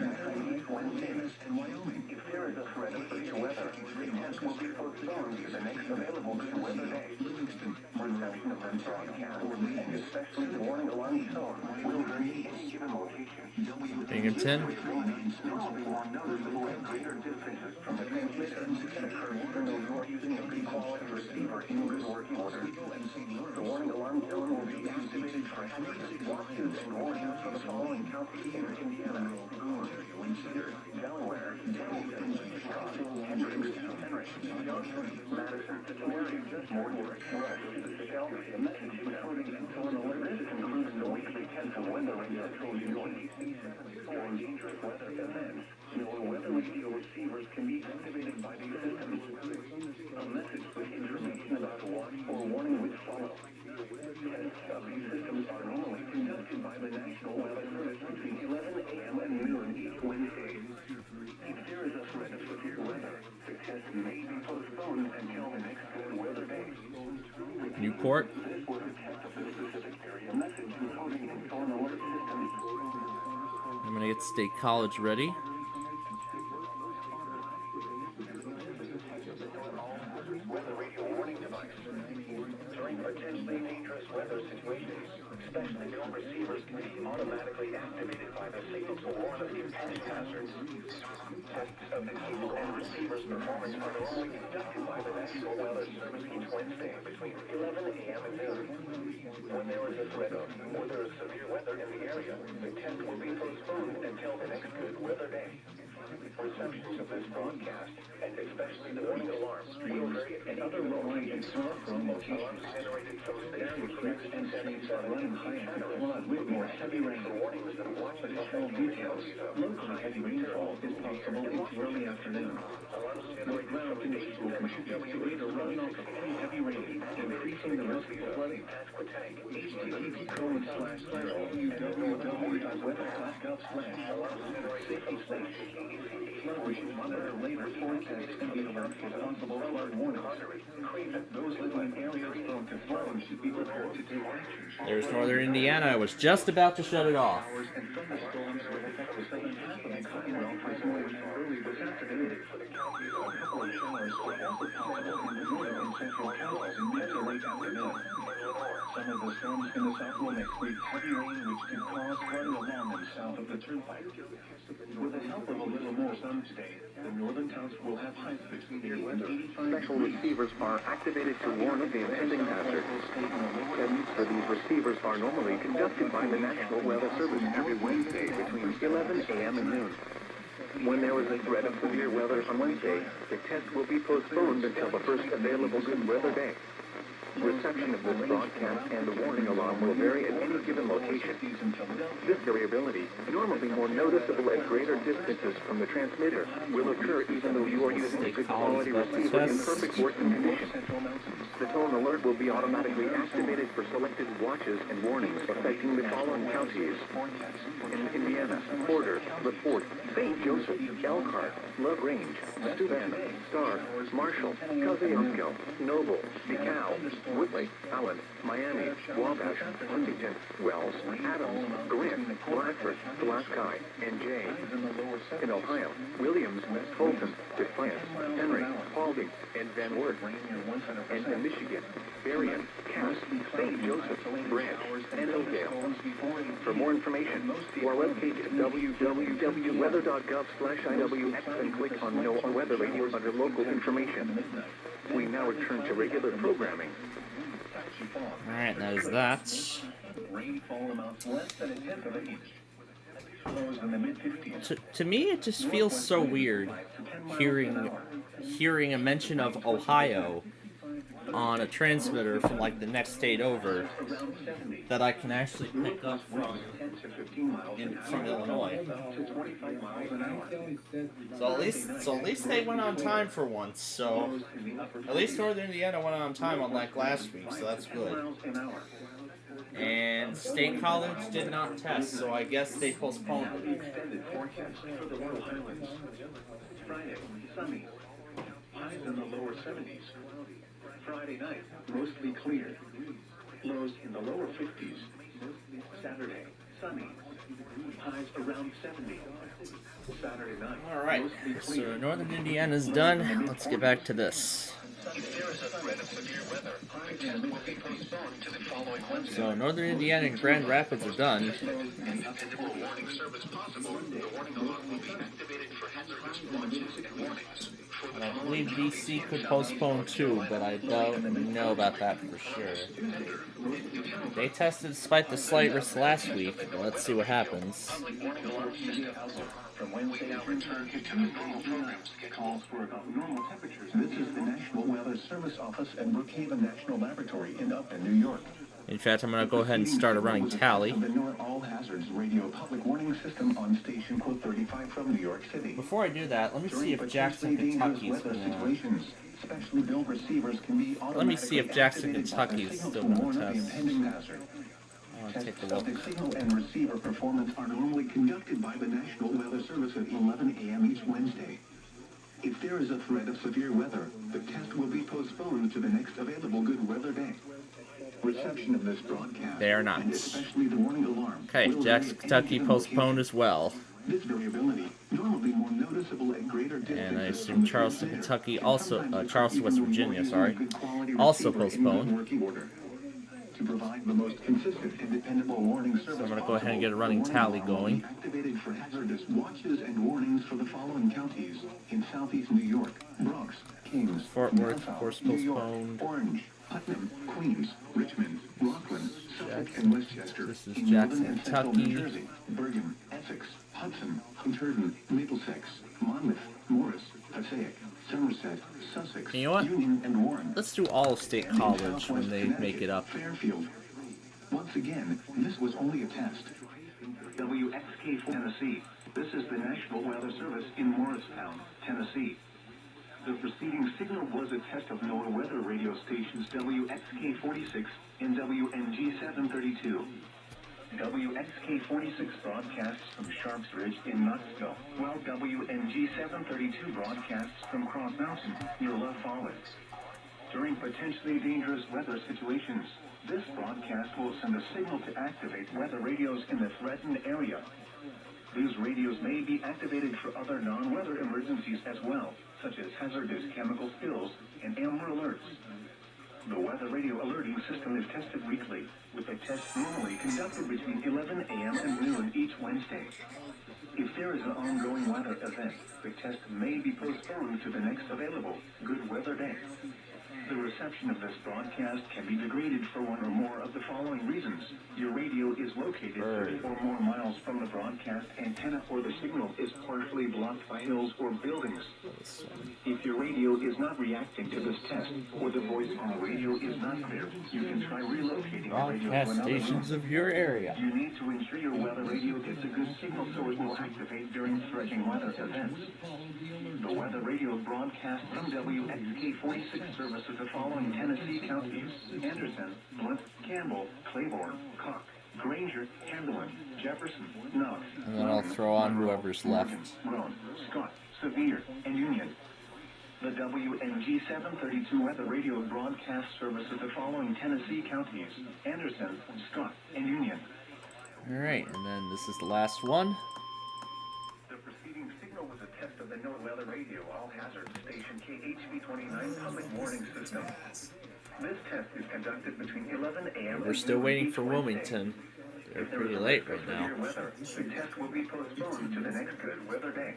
Speaker 7: Wednesday in Wyoming. If there is a threat of severe weather, the test will be postponed to the next available good weather day. Livingston, reception of this broadcast, and especially the warning alarm tone, will vary any given location.
Speaker 1: Binghamton.
Speaker 7: Snow will be more noticeable at greater distances from the transmitter can occur even though you are using a good quality receiver in good working order. The warning alarm tone will be activated for accuracy watches and warnings for the following counties in Indiana: Delaware, Hendricks, Madison, Mary, Morgan, Shelby. The message including info and alerts includes the weekly test of weather radio told you on during dangerous weather events. Your weather radio receivers can be activated by these systems. A message with information about what or warning which follow. Tests of these systems are normally conducted by the National Weather Service between 11 a.m. and noon each Wednesday. If there is a threat of severe weather, the test may be postponed until the next good weather day.
Speaker 1: Newport.
Speaker 7: This was a test of the specific area message including info and alert systems.
Speaker 1: I'm going to get State College ready.
Speaker 7: Weather radio warning device. During potentially dangerous weather situations, specially built receivers can be automatically activated by the signal to warn of impending hazards. Tests of the signal and receiver's performance are normally conducted by the National Weather Service each Wednesday between 11 a.m. and noon. When there is a threat of or there is severe weather in the area, the test will be postponed until the next good weather day. Reception of this broadcast, and especially the warning alarms, will vary and other rolling and smart from locations generated from station clicks and settings are running high and flood with more heavy rain. Warnings and watch additional details. Locally heavy rainfall is possible into early afternoon. With ground conditions will contribute to greater runoff of heavy rain, increasing the risk of flooding. http://weather.gov/safety/. Monitor later forecasts and be alert for possible flood warnings. Those living in areas prone to flooding should be prepared to take action.
Speaker 1: There's Northern Indiana. I was just about to shut it off.
Speaker 7: Showers and thunderstorms will affect the southern half of the Commonwealth as well as early this afternoon. A couple of showers will also possible in the northern and central counties in mid to late afternoon. Some of the storms in the south will make heavy rain which can cause flooding along and south of the turnpike. With the help of a little more sun today, the northern towns will have highs between 80 and 85
Speaker 10: Special receivers are activated to warn of the impending hazard. Tests for these receivers are normally conducted by the National Weather Service every Wednesday between 11 a.m. and noon. When there is a threat of severe weather on Wednesday, the test will be postponed until the first available good weather day. Reception of this broadcast and the warning alarm will vary at any given location. This variability, normally more noticeable at greater distances from the transmitter, will occur even though you are using a good quality receiver in perfect working condition. The tone alert will be automatically activated for selected watches and warnings affecting the following counties: in Indiana, Porter, LaPorte, St. Joseph, Elkhart, LaGrange, Steuben, Stark, Marshall, Kosciuszko, Noble, DeKalb, Whitley, Allen, Miami, Wabash, Huntington, Wells, Adams, Grant, Blackford, Pulaski, and Jay. In Ohio, Williams, Fulton, Defiance, Henry, Paulding, and Van Wert. And in Michigan, Michigan, Berrien, Cass, St. Joseph, Branch, and Oakdale. For more information, to our webpage at www.weather.gov/IWX and click on No Weather Radio under Local Information. We now return to regular programming.
Speaker 1: Alright, that is that.
Speaker 10: Rainfall amounts less than a tenth of an inch. Lows in the mid-50s.
Speaker 1: To me, it just feels so weird hearing a mention of Ohio on a transmitter from like the next state over that I can actually pick up from Illinois. So at least they went on time for once. So at least Northern Indiana went on time unlike last week, so that's good. And State College did not test, so I guess they postponed it.
Speaker 10: Friday, sunny. Highs in the lower 70s. Friday night, mostly clear. Lows in the lower 50s. Saturday, sunny. Highs around 70. Saturday night.
Speaker 1: Alright, so Northern Indiana's done. Let's get back to this. So Northern Indiana and Grand Rapids are done. And I believe DC could postpone too, but I don't know about that for sure. They tested despite the slight risk last week, but let's see what happens.
Speaker 10: From Wednesday, our return to two normal programs calls for normal temperatures. This is the National Weather Service Office at Brookhaven National Laboratory in Upton, New York.
Speaker 1: In fact, I'm going to go ahead and start a running tally.
Speaker 10: The NOAA All Hazards Radio Public Warning System on station code 35 from New York City.
Speaker 1: Before I do that, let me see if Jackson, Kentucky is going to...
Speaker 10: Specially built receivers can be
Speaker 1: Let me see if Jackson, Kentucky is still going to test. I'll take a look.
Speaker 10: The signal and receiver performance are normally conducted by the National Weather Service at 11 a.m. each Wednesday. If there is a threat of severe weather, the test will be postponed to the next available good weather day. Reception of this broadcast,
Speaker 1: they are not.
Speaker 10: and especially the warning alarm,
Speaker 1: okay, Jackson, Kentucky postponed as well.
Speaker 10: This variability normally more noticeable at greater distances.
Speaker 1: And I assume Charleston, Kentucky also, Charleston, West Virginia, sorry, also postponed.
Speaker 10: To provide the most consistent and dependable warning service.
Speaker 1: So I'm going to go ahead and get a running tally going.
Speaker 10: Activated for hazardous watches and warnings for the following counties in southeast New York: Bronx, Kings,
Speaker 1: Fort Worth, of course, postponed.
Speaker 10: Orange, Putnam, Queens, Richmond, Rockland, Suffolk, and Westchester.
Speaker 1: This is Jackson, Kentucky.
Speaker 10: New Jersey, Bergen, Essex, Hudson, Hunterdon, Middlesex, Monmouth, Morris, Passaic, Somerset, Sussex,
Speaker 1: you know what?
Speaker 10: Union, and Warren.
Speaker 1: Let's do all of State College when they make it up.
Speaker 10: Fairfield. Once again, this was only a test. WXK Tennessee. This is the National Weather Service in Morristown, Tennessee. The preceding signal was a test of NOAA weather radio stations WXK-46 and WNG-732. WXK-46 broadcasts from Sharps Ridge in Knoxville, while WNG-732 broadcasts from Cross Mountain near Love Falls. During potentially dangerous weather situations, this broadcast will send a signal to activate weather radios in the threatened area. These radios may be activated for other non-weather emergencies as well, such as hazardous chemical spills and Amber alerts. The weather radio alerting system is tested weekly, with a test normally conducted between 11 a.m. and noon each Wednesday. If there is an ongoing weather event, the test may be postponed to the next available good weather day. The reception of this broadcast can be degraded for one or more of the following reasons. Your radio is located 30 or more miles from the broadcast antenna, or the signal is partially blocked by hills or buildings. If your radio is not reacting to this test, or the voice on the radio is not clear, you can try relocating the radio to
Speaker 1: Broadcast
Speaker 10: another
Speaker 1: stations
Speaker 10: home.
Speaker 1: of your area.
Speaker 10: You need to ensure your weather radio gets a good signal so it will activate during threatening weather events. The weather radio broadcast from WXK-46 services the following Tennessee counties: Anderson, Blunt, Campbell, Claiborne, Cook, Granger, Hamilton, Jefferson, Knox.
Speaker 1: And then I'll throw on whoever's left.
Speaker 10: Roan, Scott, Sevier, and Union. The WNG 732 weather radio broadcast services the following Tennessee counties: Anderson, Scott, and Union.
Speaker 1: Alright, and then this is the last one.
Speaker 10: The preceding signal was a test of the NOAA Weather Radio All Hazards Station KHB-29 Public Warning System. This test is conducted between 11 a.m.
Speaker 1: We're
Speaker 10: and
Speaker 1: still
Speaker 10: noon
Speaker 1: waiting
Speaker 10: each
Speaker 1: for
Speaker 10: Wednesday.
Speaker 1: Wilmington. They're
Speaker 10: If there is
Speaker 1: pretty
Speaker 10: a
Speaker 1: late
Speaker 10: risk of
Speaker 1: right now.
Speaker 10: severe weather, the test will be postponed to the next good weather day.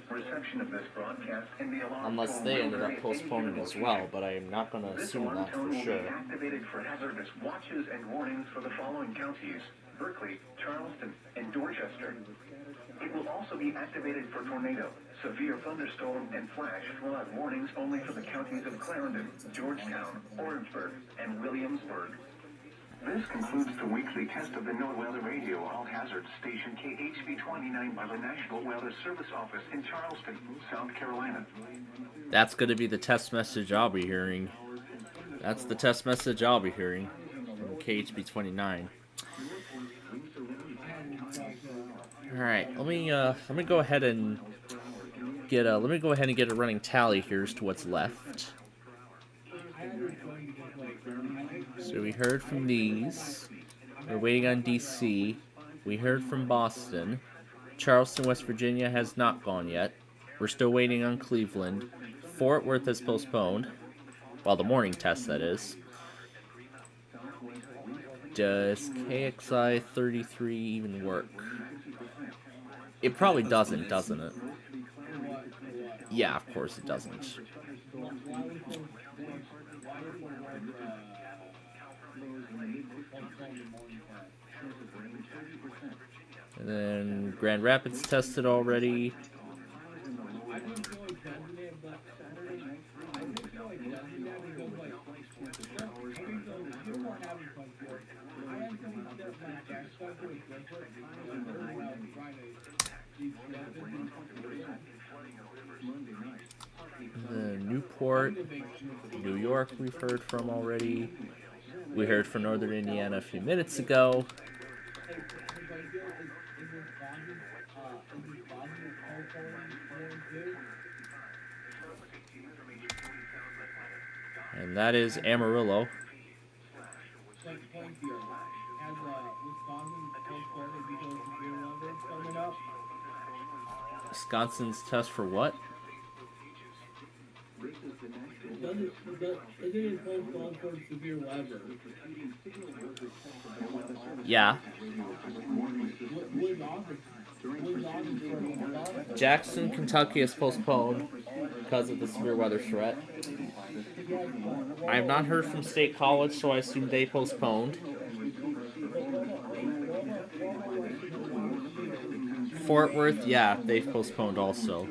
Speaker 10: Reception of this broadcast in the alarm
Speaker 1: Unless
Speaker 10: tone
Speaker 1: they
Speaker 10: will
Speaker 1: ended
Speaker 10: vary
Speaker 1: up postponing
Speaker 10: any
Speaker 1: as
Speaker 10: given
Speaker 1: well,
Speaker 10: location.
Speaker 1: but I am not going to
Speaker 10: This
Speaker 1: assume
Speaker 10: alarm
Speaker 1: that
Speaker 10: tone
Speaker 1: for
Speaker 10: will
Speaker 1: sure.
Speaker 10: be activated for hazardous watches and warnings for the following counties: Berkeley, Charleston, and Dorchester. It will also be activated for tornado, severe thunderstorm, and flash flood warnings only for the counties of Clarendon, Georgetown, Orangeburg, and Williamsburg. This concludes the weekly test of the NOAA Weather Radio All Hazards Station KHB-29 by the National Weather Service Office in Charleston, South Carolina.
Speaker 1: That's going to be the test message I'll be hearing. That's the test message I'll be hearing from KHB-29. All right, let me go ahead and get a running tally here as to what's left. So we heard from these. We're waiting on DC. We heard from Boston. Charleston, West Virginia has not gone yet. We're still waiting on Cleveland. Fort Worth is postponed. Well, the morning test, that is. Does KXI 33 even work? It probably doesn't it? Yeah, of course it doesn't. And then Grand Rapids tested already. Newport, New York we've heard from already. We heard from Northern Indiana a few minutes ago. And that is Amarillo. Wisconsin's test for what? Yeah. Jackson, Kentucky is postponed because of the severe weather threat. I have not heard from State College, so I assume they postponed. Fort Worth, yeah, they've postponed also.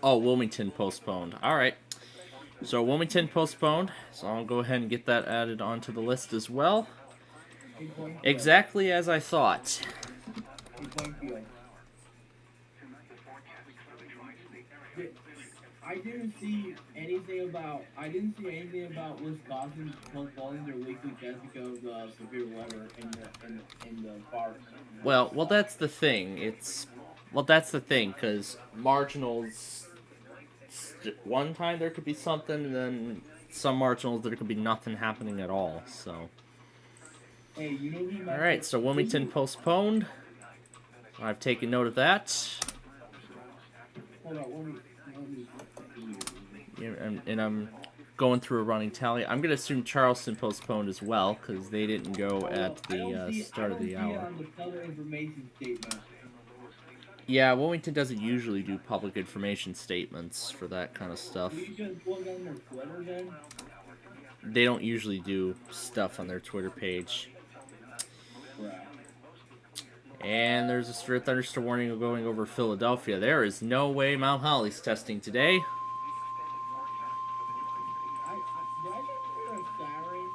Speaker 1: Oh, Wilmington postponed. All right. So Wilmington postponed. So I'll go ahead and get that added onto the list as well. Exactly as I thought.
Speaker 2: I didn't see anything about Wisconsin postponing their weekly test because of severe weather in the forest.
Speaker 1: Well, that's the thing. That's the thing, because marginals, one time there could be something, and then some marginals there could be nothing happening at all, so.
Speaker 2: Hey, you know
Speaker 1: Alright, so Wilmington postponed. I've taken note of that.
Speaker 2: Hold on,
Speaker 1: Yeah, and I'm going through a running tally. I'm going to assume Charleston postponed as well, because they didn't go at the start of the hour.
Speaker 2: Information statement.
Speaker 1: Yeah, Wilmington doesn't usually do public information statements for that kind of stuff.
Speaker 2: You just plug on their Twitter then?
Speaker 1: They don't usually do stuff on their Twitter page.
Speaker 2: Right.
Speaker 1: And there's a severe thunderstorm warning going over Philadelphia. There is no way Mount Holly's testing today.
Speaker 2: Did I just hear a siren?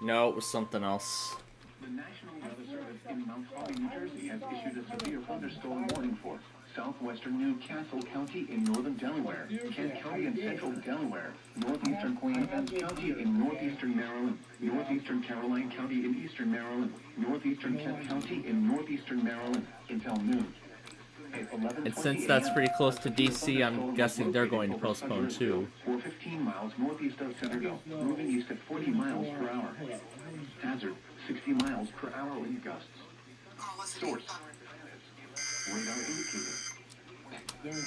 Speaker 1: No, it was something else.
Speaker 10: The National Weather Service in Mount Holly, New Jersey has issued a severe thunderstorm warning for southwestern Newcastle County in northern Delaware, Kent County in central Delaware, northeastern Queen Anne County in northeastern Maryland, northeastern Caroline County in eastern Maryland, northeastern Kent County in northeastern Maryland until noon.
Speaker 1: And since that's pretty close to DC, I'm guessing they're going to postpone too.
Speaker 10: Or 15 miles northeast of Centerville, moving east at 40 miles per hour. Hazard, 60 miles per hour wind gusts. Source, radar indicated.
Speaker 2: There we go.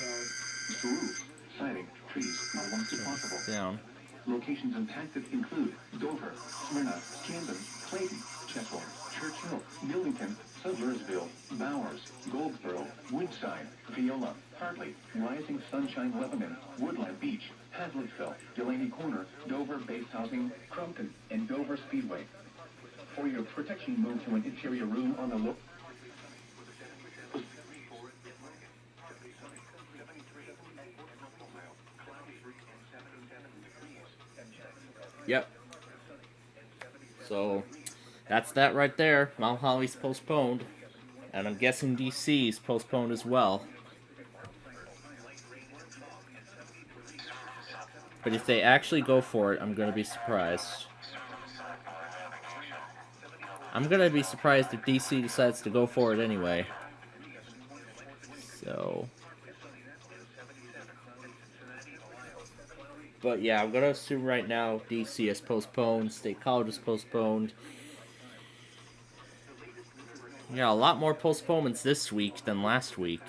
Speaker 10: Source, sighting, trees, not once possible.
Speaker 1: Down.
Speaker 10: Locations impacted include Dover, Smyrna, Camden, Clayton, Cheswell, Churchill, Billington, Sudlersville, Bowers, Goldsboro, Woodside, Viola, Hartley, Rising Sunshine, Lebanon, Woodland Beach, Hadleyville, Delaney Corner, Dover Base Housing, Crumpton, and Dover Speedway. For your protection, move to an interior room on the look.
Speaker 1: Yep. So, that's that right there. Mount Holly's postponed. And I'm guessing DC's postponed as well. But if they actually go for it, I'm going to be surprised. I'm going to be surprised if DC decides to go for it anyway. So... But yeah, I'm going to assume right now DC is postponed, State College is postponed. Yeah, a lot more postponements this week than last week.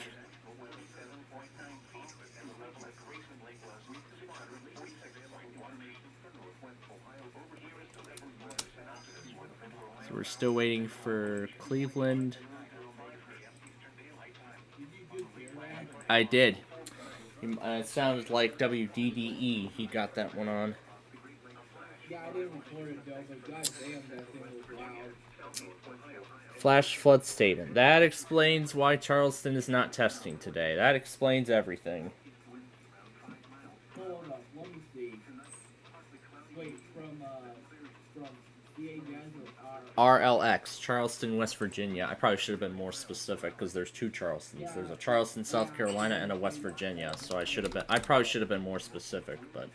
Speaker 1: So we're still waiting for Cleveland. I did. It sounded like WDDE. He got that one on.
Speaker 2: Yeah, I didn't record it though, but goddamn, that thing was loud.
Speaker 1: Flash flood statement. That explains why Charleston is not testing today. That explains everything.
Speaker 2: Hold up, let me see. Wait, from CAJS or
Speaker 1: RLX, Charleston, West Virginia. I probably should have been more specific because there's two Charlestons. There's a Charleston, South Carolina, and a West Virginia. So I probably should have been more specific, but.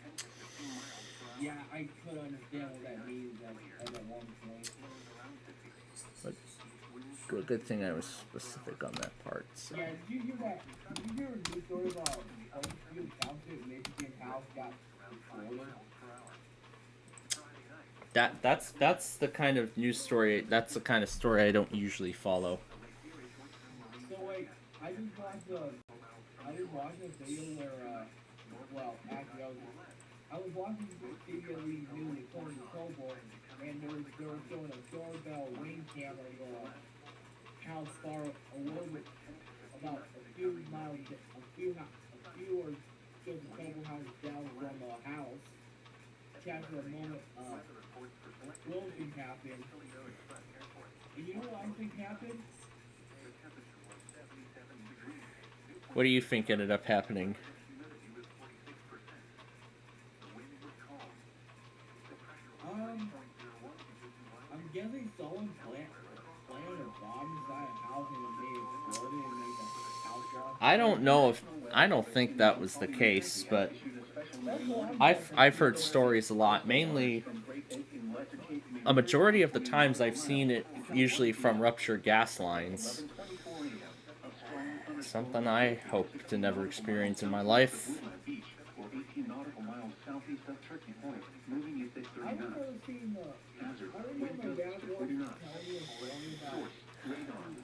Speaker 2: Yeah, I could understand what that means at that one point.
Speaker 1: But good thing I was specific on that part. So.
Speaker 2: Yeah, did you hear that? Did you hear a news story about Plainfield Township, Michigan house got destroyed?
Speaker 1: That's the kind of news story. That's the kind of story I don't usually follow.
Speaker 2: So wait, I just watched a video where well, actually I was watching CBS News according to Cobalt, and they were showing a doorbell ring camera of a house far away, about a few or just a couple houses down from a house. Capture a moment explosion happened. And you know what I think happened?
Speaker 1: What do you think ended up happening?
Speaker 2: I'm guessing someone planted a bomb inside a house and it may explode and make a house block.
Speaker 1: I don't think that was the case, but I've heard stories a lot. Mainly, a majority of the times I've seen it usually from ruptured gas lines. Something I hope to never experience in my life.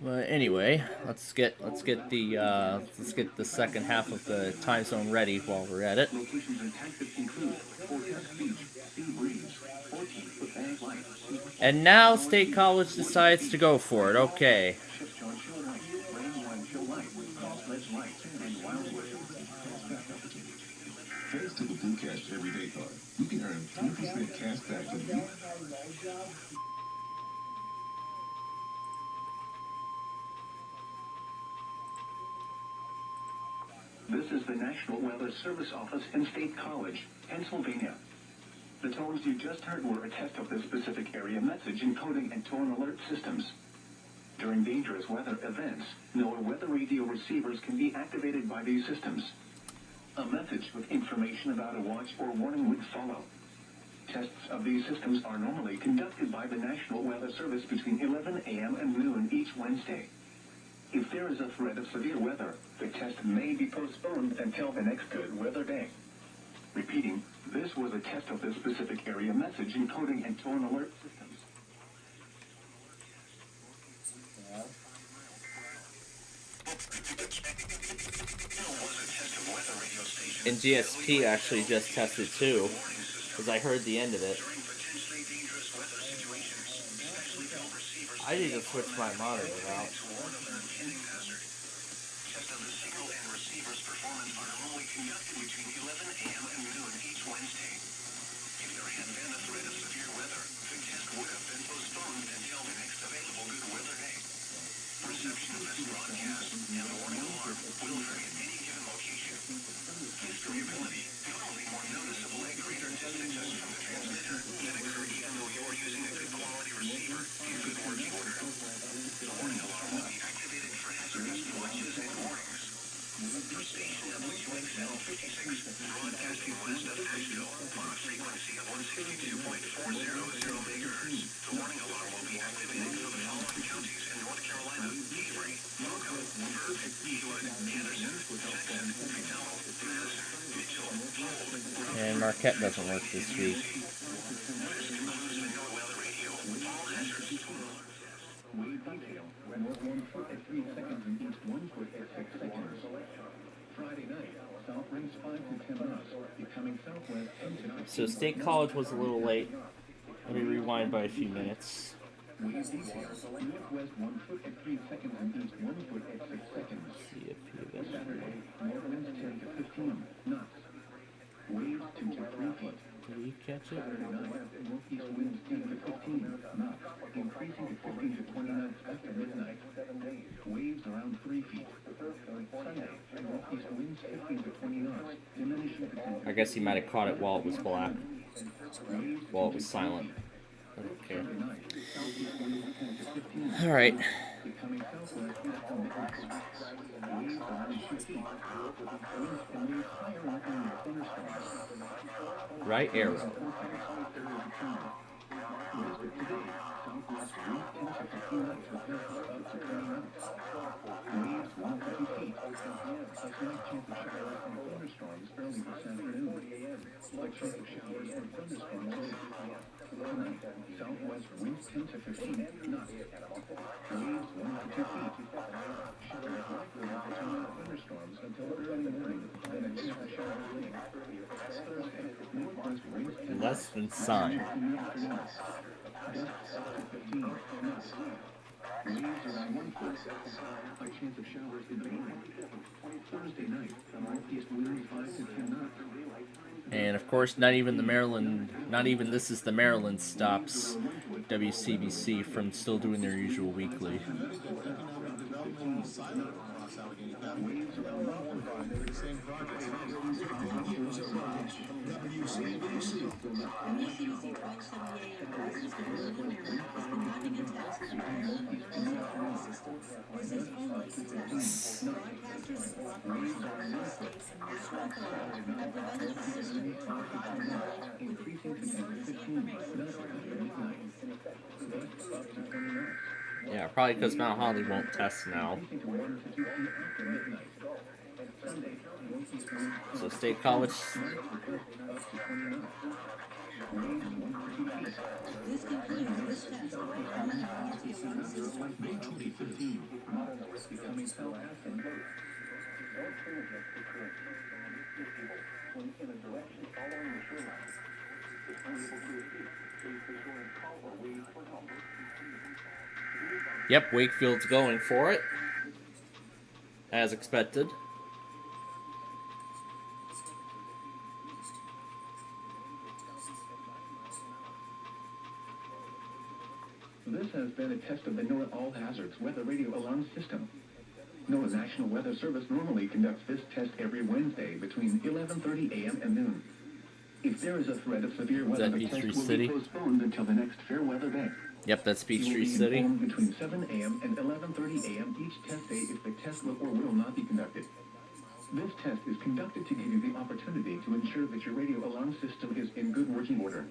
Speaker 1: But anyway, let's get the second half of the time zone ready while we're at it. And now State College decides to go for it. Okay.
Speaker 6: Thanks to the Blue Cash Everyday Card, you can earn 3% cash back to you.
Speaker 10: This is the National Weather Service Office in State College, Pennsylvania. The tones you just heard were a test of the specific area message encoding and tone alert systems. During dangerous weather events, NOAA weather radio receivers can be activated by these systems. A message with information about a watch or warning would follow. Tests of these systems are normally conducted by the National Weather Service between 11 a.m. and noon each Wednesday. If there is a threat of severe weather, the test may be postponed until the next good weather day. Repeating, this was a test of the specific area message encoding and tone alert systems.
Speaker 1: And GSP actually just tested too, because I heard the end of it. I need to switch my monitor out.
Speaker 10: Test of the signal and receiver's performance are normally conducted between 11 a.m. and noon each Wednesday. If there had been a threat of severe weather, the test would have been postponed until the next available good weather day. Reception of this broadcast and the warning alarm will vary at any given location. Its variability not only more noticeable at greater distances from the transmitter than occur even though you are using a good quality receiver in good working order. The warning alarm will be activated for hazardous watches and warnings. For station WXL 56, broadcasting west of Asheville on a frequency of 162.400 MHz, the warning alarm will be activated for the following counties in North Carolina: Avery, Logan, Burke, Ewood, Anderson, Jackson, McDowell, Madison, Mitchell, Lowell.
Speaker 1: And Marquette doesn't work this week.
Speaker 10: This concludes the NOAA Weather Radio. All hazards. Wave detail. North 1 foot at 3 seconds and east 1 foot at 6 seconds. Friday night, south winds 5 to 10 knots, becoming southwest 10 to 15.
Speaker 1: So State College was a little late. Let me rewind by a few minutes.
Speaker 10: Wave detail. Northwest 1 foot at 3 seconds and east 1 foot at 6 seconds. Saturday, north winds 10 to 15 knots. Waves 2 to 3 feet.
Speaker 1: Did you catch it?
Speaker 10: Saturday night, northeast winds 10 to 15 knots, increasing to 15 to 20 knots after midnight. Waves around 3 feet. Sunday, northeast winds 15 to 20 knots, diminishing to 10 to
Speaker 1: I guess he might have caught it while it was black. While it was silent. I don't care. Alright.
Speaker 10: becoming southwest after midnight. Waves around 2 feet. Winds can move higher and under thunderstorms.
Speaker 1: Right arrow.
Speaker 10: Southwest winds 10 to 15 knots. Waves 1 to 2 feet. Showers likely with potential thunderstorms until early morning, then a chance of showers late. Thursday, northwest winds 10
Speaker 1: Less than sign.
Speaker 10: Gusts up to 15 knots. Waves around 1 foot. A chance of showers in the morning. Thursday night, northeast winds 5 to 10 knots.
Speaker 1: And of course, not even This Is the Maryland stops WCBC from still doing their usual weekly. Yeah, probably because Mount Holly won't test now. So State College.
Speaker 8: This concludes this test.
Speaker 10: May 2015. Becoming southwestern. In a direction following the shoreline. If unable to escape, please be sure and call or wait for help.
Speaker 1: Yep, Wakefield's going for it. As expected.
Speaker 10: This has been a test of the NOAA All Hazards Weather Radio Alarm System. NOAA's National Weather Service normally conducts this test every Wednesday between 11:30 a.m. and noon. If there is a threat of severe weather,
Speaker 1: that
Speaker 10: the test
Speaker 1: Peachtree
Speaker 10: will
Speaker 1: City?
Speaker 10: be postponed until the next fair weather day.
Speaker 1: Yep, that's
Speaker 10: You will
Speaker 1: Peachtree
Speaker 10: be
Speaker 1: City.
Speaker 10: informed between 7 a.m. and 11:30 a.m. each test day if the test will or will not be conducted. This test is conducted to give you the opportunity to ensure that your radio alarm system is in good working order.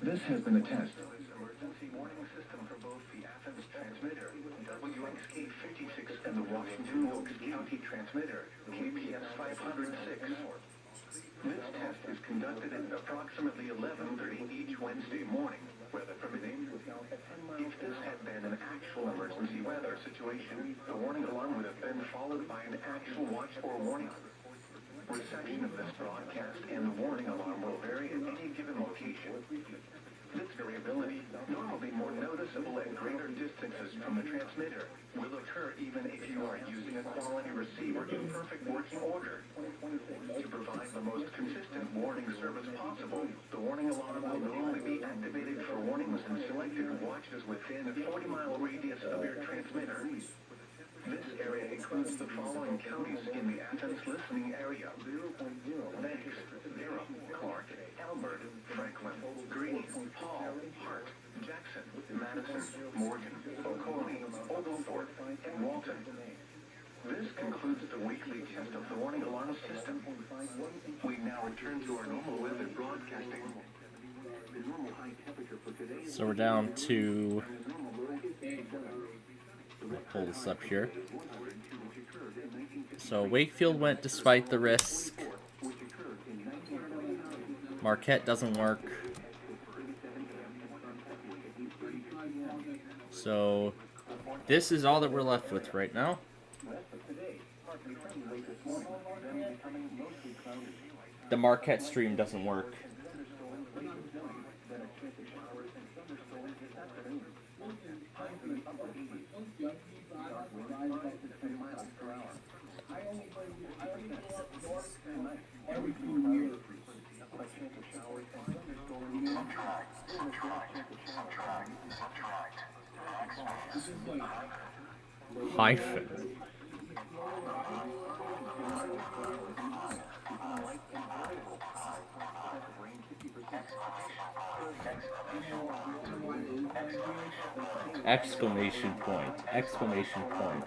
Speaker 10: This has been a test. Emergency warning system for both the Athens transmitter, WXK 56, and the Washington Wilkes County transmitter, KPS 506. This test is conducted at approximately 11:30 each Wednesday morning, weather permitting. If this had been an actual emergency weather situation, the warning alarm would have been followed by an actual watch or warning. Reception of this broadcast and the warning alarm will vary at any given location. This variability, normally more noticeable at greater distances from the transmitter, will occur even if you are using a quality receiver in perfect working order. To provide the most consistent warning service possible, the warning alarm will normally be activated for warnings in selected watches within a 40-mile radius of your transmitter. This area includes the following counties in the Athens listening area: Banks, Durham, Clark, Elbert, Franklin, Greene, Hall, Hart, Jackson, Madison, Morgan, Oconee, Oglethorpe, and Walton. This concludes the weekly test of the warning alarm system. We now return to our normal weather broadcasting. The normal high temperature for today is
Speaker 1: So we're down to, pull this up here. So Wakefield went despite the risk. Marquette doesn't work. So this is all that we're left with right now. The Marquette stream doesn't work.
Speaker 2: Every 2 years.
Speaker 1: Hyphen. Exclamation point. Exclamation point.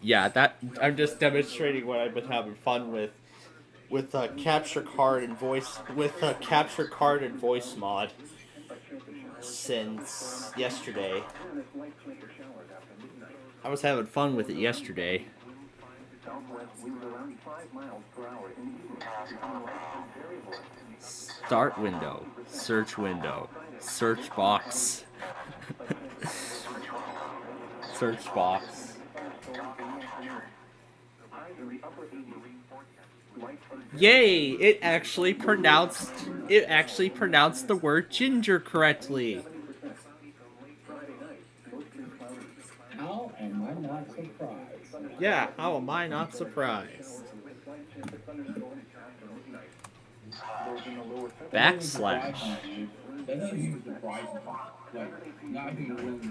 Speaker 1: Yeah, that I'm just demonstrating what I've been having fun with capture card and voice mod since yesterday. I was having fun with it yesterday. Start window, search box, search box. Yay! It actually pronounced the word ginger correctly.
Speaker 2: How am I not surprised?
Speaker 1: Yeah, how am I not surprised? Backslash.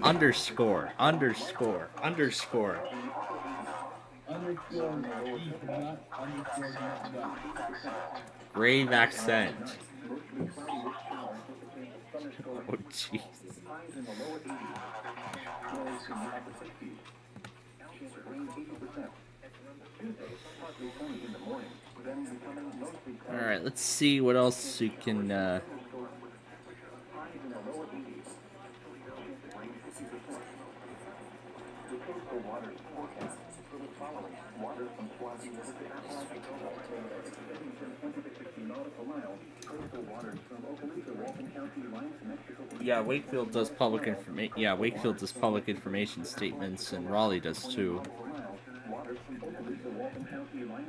Speaker 1: Underscore. Grave accent. Oh, jeez. Alright, let's see what else we can, Yeah, Wakefield does public information statements, and Raleigh does too.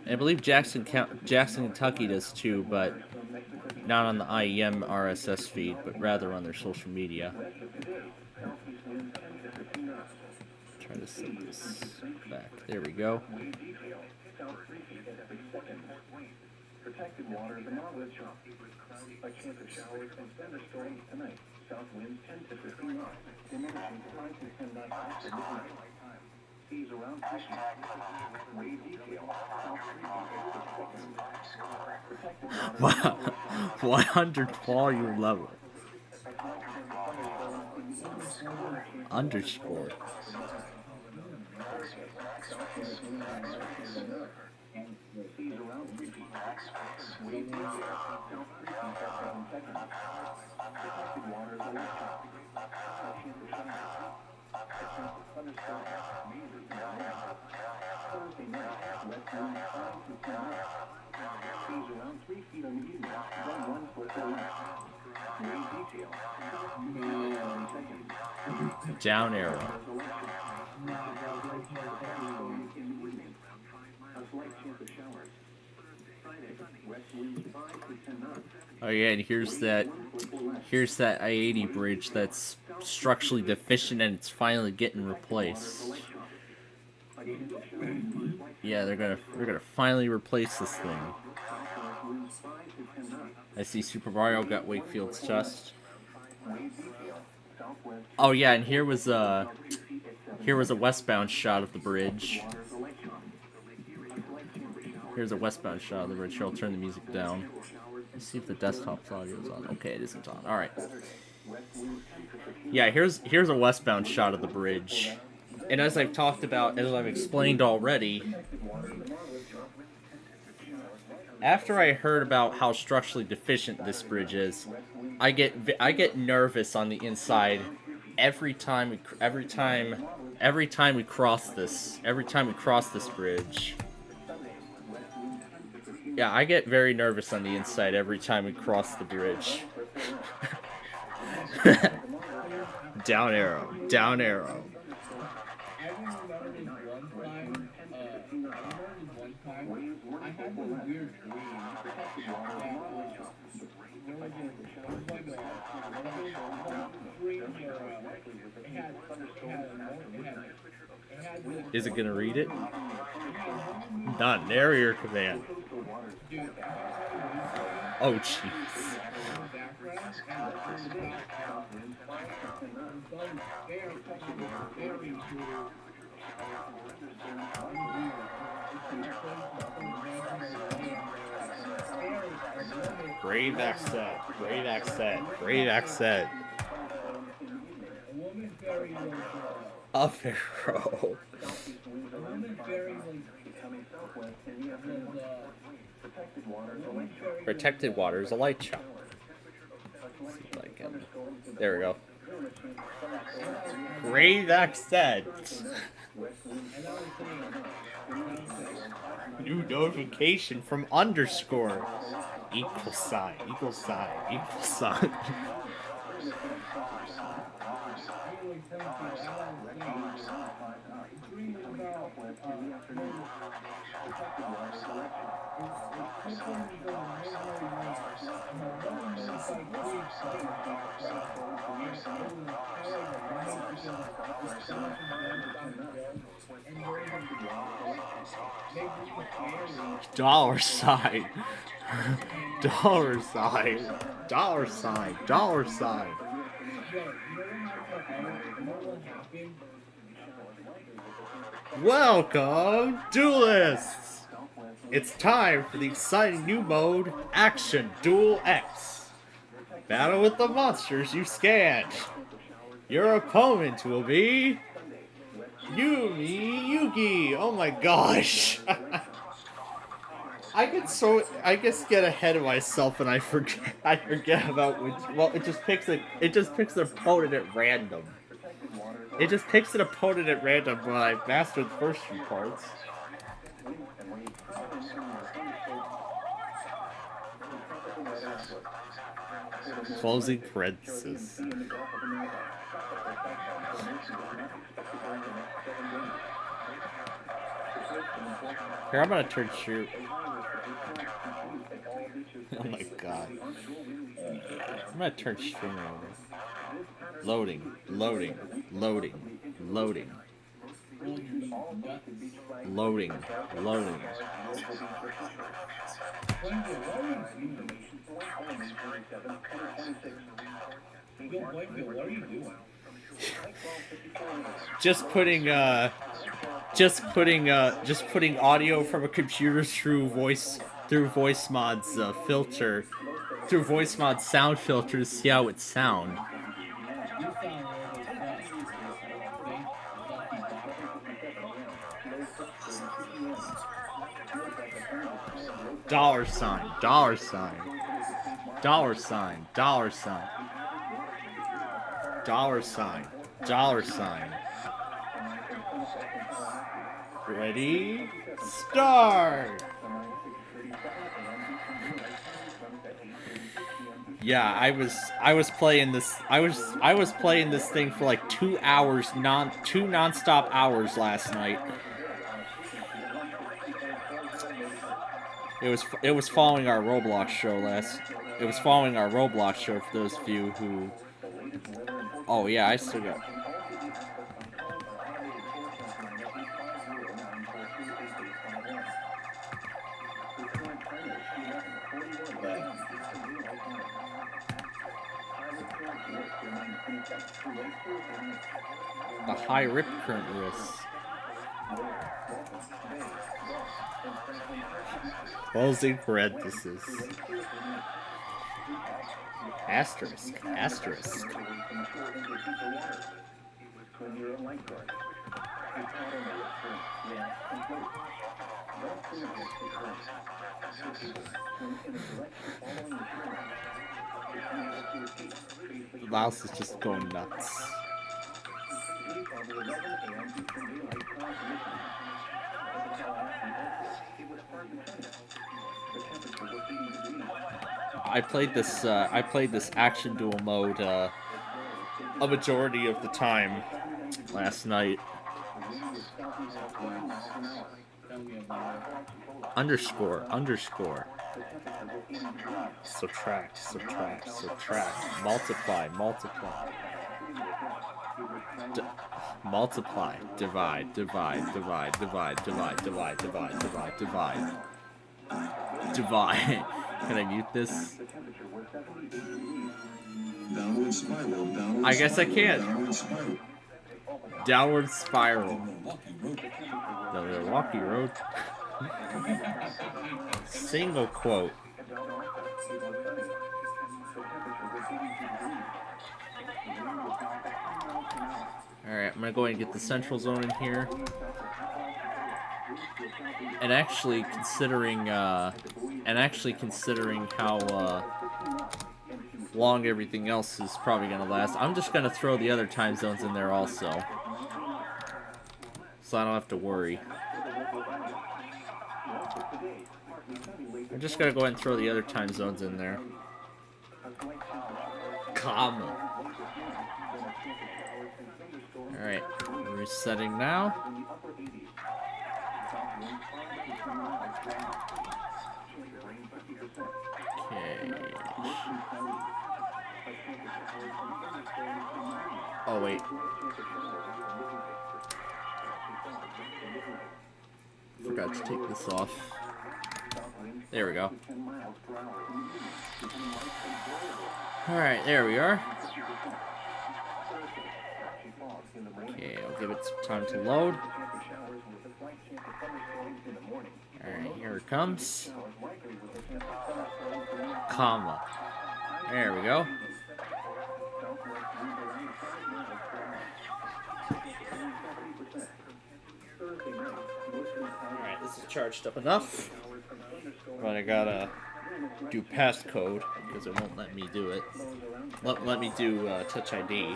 Speaker 1: And I believe Jackson, Kentucky does too, but not on the IEM RSS feed, but rather on their social media. Try to set this back. There we go.
Speaker 10: Protected water is a moderate chance of showers and thunderstorms tonight. south winds 10 to 15 knots, diminishing to 5 to 10 knots after midnight. Seas around 3 feet. Wave detail, south 3 feet.
Speaker 1: Wow, 100 volume level. Underscore.
Speaker 10: Seas around 3 feet. Wave detail, south 3 feet at 7 seconds. Protected waters electric. Chance of showers. Chance of thunderstorms, mainly in the morning. Thursday night, west winds 5 to 10 knots. Seas around 3 feet on the evening, then 1 foot at night. Wave detail, 7 seconds.
Speaker 1: Down arrow.
Speaker 10: A slight chance of showers. Friday, west winds 5 to 10 knots.
Speaker 1: Oh yeah, and here's that I-80 bridge that's structurally deficient and it's finally getting replaced. Yeah, they're gonna finally replace this thing. I see Super Mario got Wakefield's chest. Oh yeah, and here was a westbound shot of the bridge. Here's a westbound shot of the bridge. Here, I'll turn the music down. Let's see if the desktop's audio is on. Okay, it isn't on. Alright. Yeah, here's a westbound shot of the bridge. And as I've talked about, as I've explained already, after I heard about how structurally deficient this bridge is, I get nervous on the inside every time we cross this bridge. Yeah, I get very nervous on the inside every time we cross the bridge. Down arrow, down arrow.
Speaker 2: I remember this one time, I had this weird dream that there was like a dream
Speaker 1: Is it gonna read it? Not narrator command. Oh jeez. Brave accent. Brave accent. Brave accent. A pharaoh. Protected water is a light shot. There we go. Brave accent. New notification from underscore. Equal sign, equal sign, equal sign. Dollar sign. Dollar sign. Dollar sign. Dollar sign. Welcome, duelists! It's time for the exciting new mode, Action Duel X. Battle with the monsters you scanned. Your opponent will be Yumi Yugi. Oh my gosh. I get ahead of myself and I forget about which. Well, it just picks an opponent at random. It just picks an opponent at random when I mastered the first few parts. Closing parenthesis. Here, I'm gonna turn shoot. Oh my god. I'm gonna turn stream over. Loading, loading, loading, loading. Loading, loading.
Speaker 2: Yo, Whitefield, what are you doing?
Speaker 1: Just putting audio from a computer through VoiceMod's filter, through VoiceMod's sound filter to see how it sound.
Speaker 2: You sound a little
Speaker 1: Dollar sign, dollar sign, dollar sign, dollar sign, dollar sign, dollar sign. Ready? Start! Yeah, I was playing this thing for like 2 hours, two nonstop hours last night. It was following our Roblox show It was following our Roblox show for those of you who. Oh yeah, I still got. The high rip current risks. Closing parenthesis. Asterisk. Asterisk. The mouse is just going nuts. I played this action duel mode a majority of the time last night. Underscore. Subtract. Multiply. Multiply. Divide. Can I mute this?
Speaker 6: Downward spiral.
Speaker 1: I guess I can. Downward spiral. The Milwaukee Road. Single quote. Alright, I'm gonna go ahead and get the central zone in here. And actually considering how long everything else is probably gonna last, I'm just gonna throw the other time zones in there also. So I don't have to worry. I'm just gonna go ahead and throw the other time zones in there. Comma. Alright, resetting now. Okay. Oh, wait. Forgot to take this off. There we go. Alright, there we are. Okay, I'll give it some time to load. Alright, here it comes. Comma. There we go. Alright, this is charged up enough. But I gotta do passcode because it won't let me do it. Let me do Touch ID.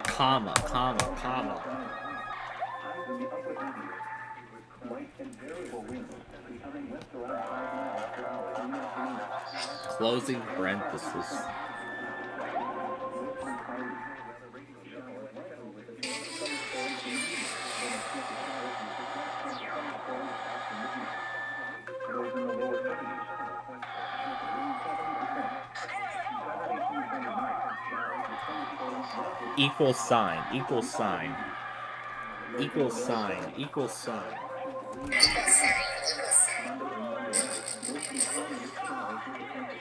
Speaker 1: Comma. Closing parenthesis. Equal sign. Equal sign. Equal sign.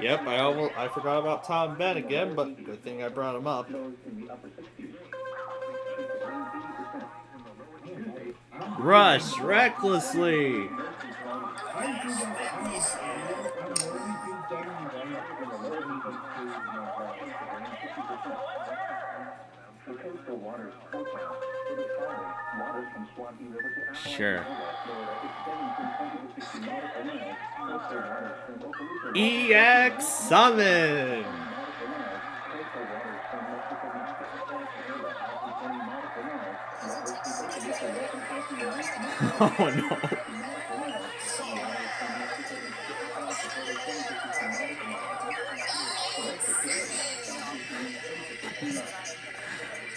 Speaker 1: Yep, I forgot about Tom Ben again, but good thing I brought him up. Rush recklessly. Sure. EX Summon. Oh no.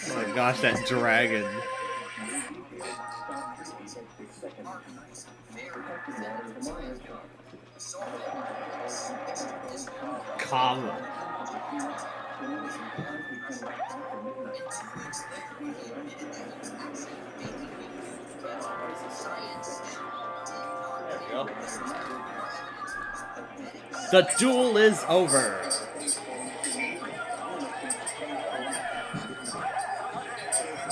Speaker 1: Oh my gosh, that dragon. Comma. There we go. The duel is over.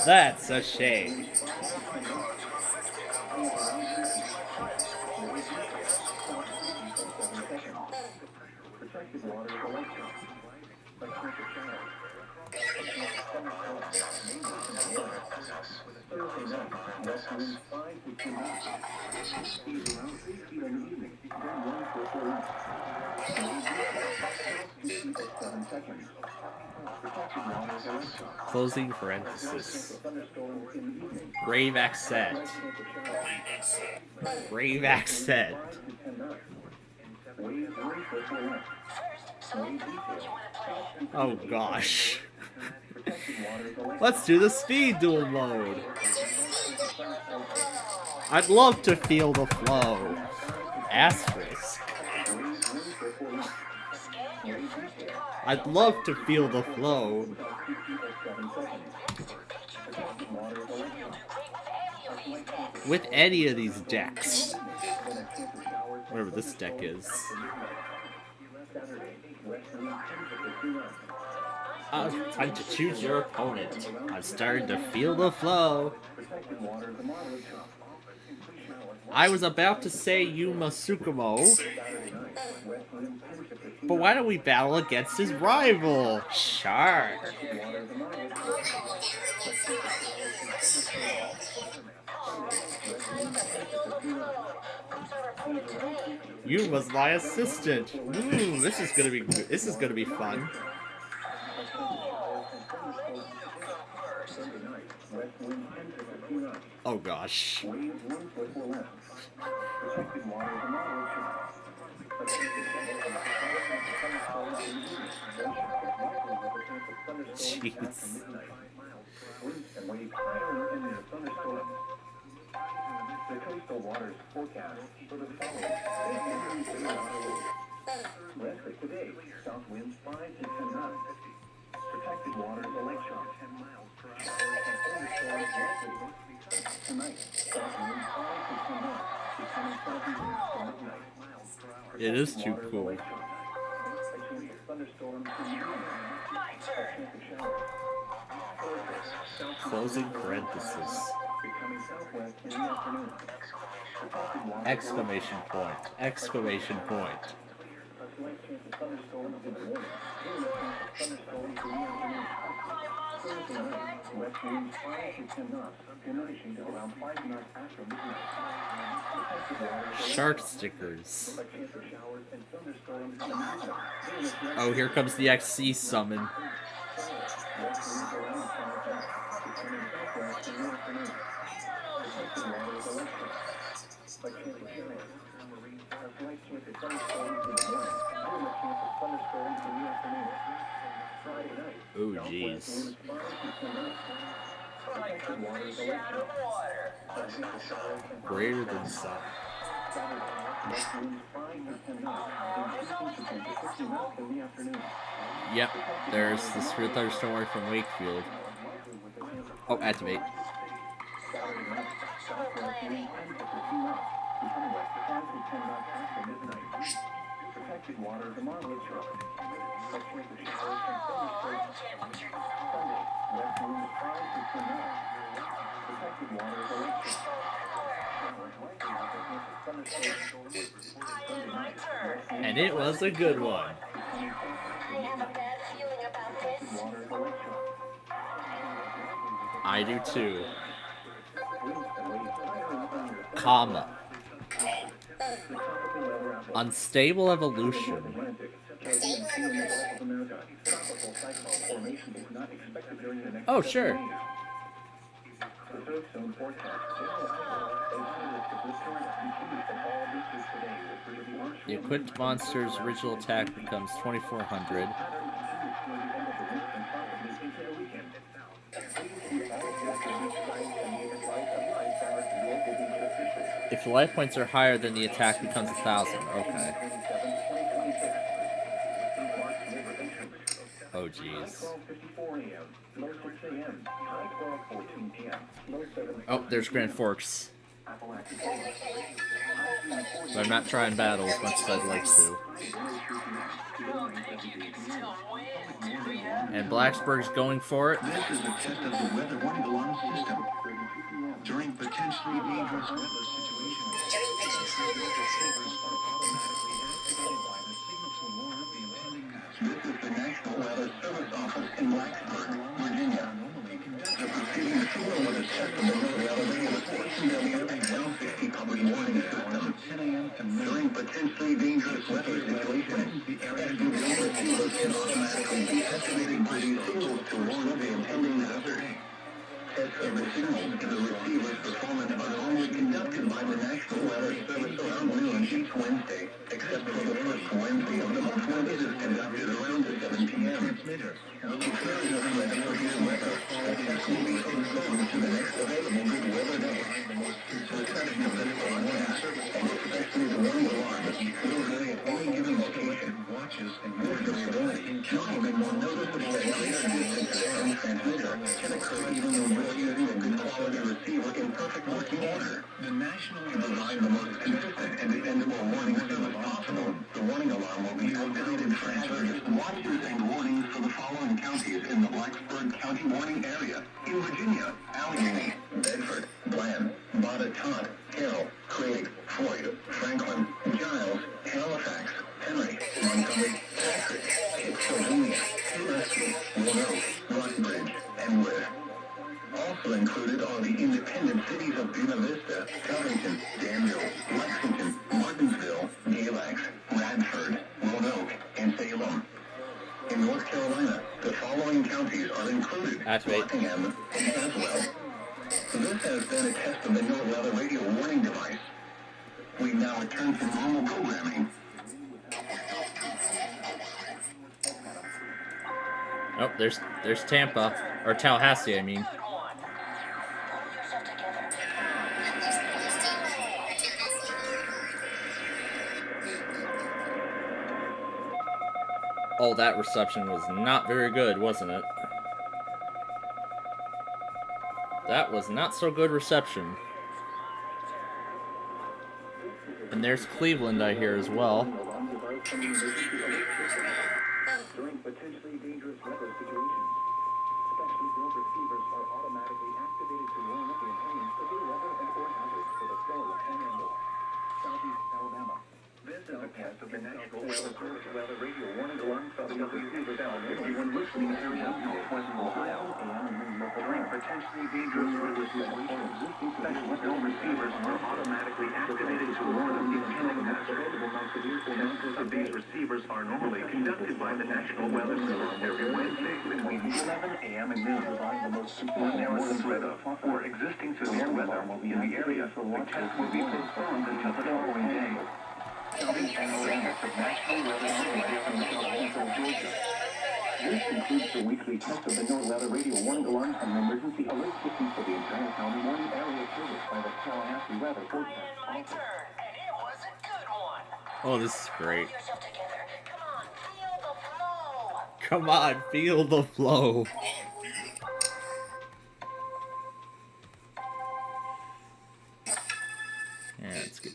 Speaker 1: That's a shame. Closing parenthesis. Grave accent. Grave accent. Oh gosh. Let's do the speed duel mode. I'd love to feel the flow. Asterisk. I'd love to feel the flow. With any of these decks. Whatever this deck is. Time to choose your opponent. I'm starting to feel the flow. I was about to say Yuma Tsukumo, but why don't we battle against his rival, Shark? Yuma's my assistant. Ooh, this is gonna be fun. Oh gosh. Jeez.
Speaker 10: The coastal waters forecast for the following. Leslie, today, south winds 5 to 10 knots. Protected waters a lakeshore, 10 miles per hour, and thunderstorms likely. Tonight, south winds 5 to 10 knots, becoming southeast to midnight.
Speaker 1: It is too cool.
Speaker 10: A chance of thunderstorms in the evening. A chance of showers.
Speaker 1: Closing parenthesis.
Speaker 10: Becoming southwest in the afternoon.
Speaker 1: Exclamation point. Exclamation point.
Speaker 10: A slight chance of thunderstorms in the morning. Thunderstorms in the afternoon. Thursday night, west winds 5 to 10 knots, diminishing to around 5 knots after midnight.
Speaker 1: Shark stickers.
Speaker 10: A chance of showers and thunderstorms in the evening.
Speaker 1: Oh, here comes the XC summon.
Speaker 10: West winds around 5 knots, becoming southwest in the afternoon. Protected waters a lakeshore. A chance of showers. A slight chance of thunderstorms in the morning. And a chance of thunderstorms in the afternoon. Friday night.
Speaker 1: Oh, jeez. Greater than sun. Yep, there's the Spirit Thunderstorm from Wakefield. Oh, activate.
Speaker 10: Saturday night, southwest wind 10 to 15 knots, becoming west 5 to 10 knots after midnight. Protected water tomorrow is short. Much chance of showers and thunderstorms. Sunday, west wind 5 to 10 knots. Protected water is a lake shore. Showers likely with a chance of thunderstorms. Sunday night, west wind
Speaker 1: And it was a good one.
Speaker 8: I have a bad feeling about this.
Speaker 10: water is a lake shore.
Speaker 1: I do too.
Speaker 10: Winds and waves higher and under.
Speaker 1: Comma.
Speaker 10: The tropical weather outlook.
Speaker 1: Unstable evolution.
Speaker 10: Atlantic, Caribbean Sea and the Gulf of America. Tropical cyclone formation is not expected during the next
Speaker 1: Oh,
Speaker 10: 7
Speaker 1: sure.
Speaker 10: days. Reserve zone forecast. General outlook. A high risk of this current continues from all beaches today with pretty harsh
Speaker 1: The
Speaker 10: winds.
Speaker 1: equipped monster's original attack becomes 2400.
Speaker 10: Pattern continues through the end of the week and possibly into the weekend. Please see all forecast signs and the advice of lifeguards and local beach officials.
Speaker 1: If the life points are higher, then the attack becomes 1000. Okay. Oh, jeez.
Speaker 10: 12:54 a.m. Low 6 a.m. High 12:14 p.m. Low 7.
Speaker 1: Oh, there's Grand Forks.
Speaker 10: Appalachian.
Speaker 1: But I'm not trying battle as much as I'd like to. And Blacksburg's going for it.
Speaker 6: This is the test of the weather warning alarm system. During potentially dangerous weather situations, receivers are automatically activated by the signal to warn of the impending hazard. This is the National Weather Service Office in Blacksburg, Virginia. The preceding signal was a test of the weather radio station WX-150 public warning system. 10 a.m. to during potentially dangerous weather situations, the receivers can automatically be activated by these signals to warn of the impending hazard. Tests of the signals to the receiver's performance are normally conducted by the National Weather Service around noon each Wednesday, except for the first Wednesday of the month when it is conducted around 7 p.m. If there is no weather for good weather, the test will be postponed to the next available good weather day. The setting of this forecast, and especially the warning alarm, will vary at any given location. Watches and more variability, time and more noticeable at greater distances from transmitter can occur even when we're using a good quality receiver in perfect working order. The National to provide the most consistent and dependable warning service possible, the warning alarm will be activated for hazardous watches and warnings for the following counties in the Blacksburg County warning area. In Virginia, Allegheny, Bedford, Bland, Botetourt, Carroll, Craig, Floyd, Franklin, Giles, Halifax, Henry, Montgomery, Patrick, Pennsylvania, Hillsborough, Roanoke, Rockbridge, and Wood. Also included are the independent cities of Buena Vista, Covington, Danville, Lexington, Martinsville, Galax, Radford, Roanoke, and Salem. In North Carolina, the following counties are included:
Speaker 1: Activate.
Speaker 6: Rockingham, and Tazewell. This has been a test of the NOAA weather radio warning device. We now return to normal programming.
Speaker 1: Oh, there's Tampa. Or Tallahassee, I mean. Oh, that reception was not very good, wasn't it? That was not so good reception. And there's Cleveland, I hear, as well.
Speaker 10: During potentially dangerous weather situations, specially built receivers are automatically activated to warn of the impending severe weather and or hazards for the Florida Panhandle, Southeast Alabama. This is a test of the National Weather Service weather radio warning alarm system of receivers found everyone listening area of northwest Ohio and during potentially dangerous weather situations, specially built receivers are automatically activated to warn of the impending hazard. Tests of these receivers are normally conducted by the National Weather Service every Wednesday between 11 a.m. and noon. The most important warning weather or existing severe weather in the area. The test will be postponed until the following day. Counting annual test of National Weather Radio from Central Georgia. This concludes the weekly test of the NOAA Weather Radio warning alarm and emergency alert system for the entire county warning area service by the Tallahassee Weather Forecast Office.
Speaker 1: Oh, this is great. Come on, feel the flow.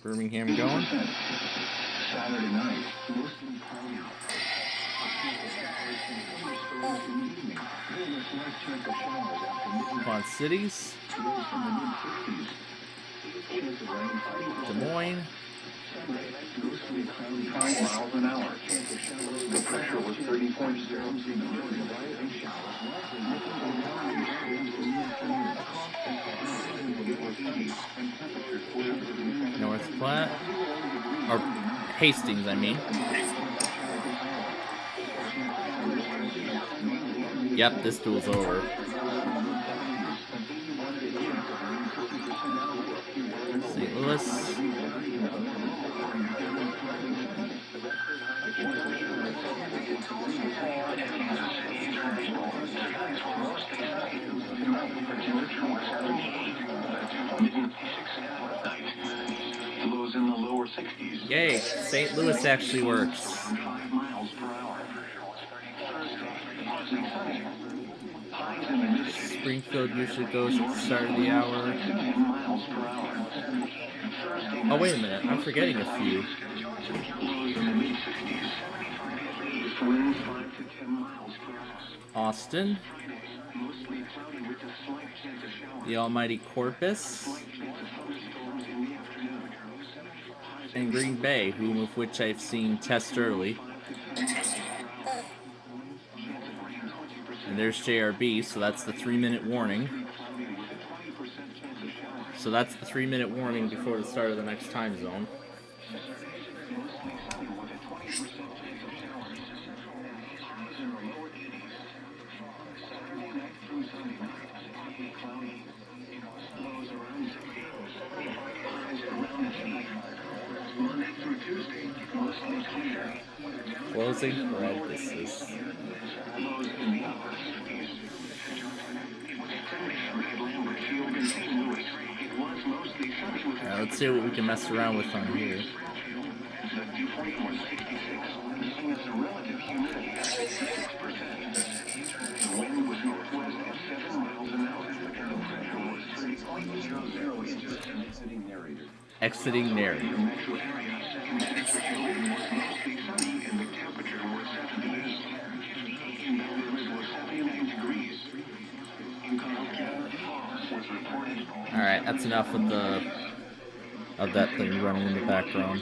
Speaker 1: Birmingham going.
Speaker 6: Saturday night, mostly cloudy.
Speaker 1: Quad Cities. Des Moines.
Speaker 6: 5 miles an hour. The pressure was 30.0.
Speaker 1: North Platte. Or Hastings, I mean. Yep, this duel's over. St. Louis.
Speaker 6: Lows in the lower 60s.
Speaker 1: Yay, St. Louis actually works.
Speaker 6: 5 miles per hour.
Speaker 1: Springfield usually goes at the start of the hour.
Speaker 6: 10 miles per hour.
Speaker 1: Oh, wait a minute, I'm forgetting a few.
Speaker 6: Lows in the mid-60s. Winds 5 to 10 miles per hour.
Speaker 1: Austin.
Speaker 6: Mostly cloudy with a slight chance of showers.
Speaker 1: The almighty Corpus. And Green Bay, whom of which I've seen test early. And there's JRB, so that's the 3-minute warning. So that's the 3-minute warning before the start of the next time zone. Closing parenthesis. Now let's see what we can mess around with on here. Exiting narrator. Alright, that's enough of that thing running in the background.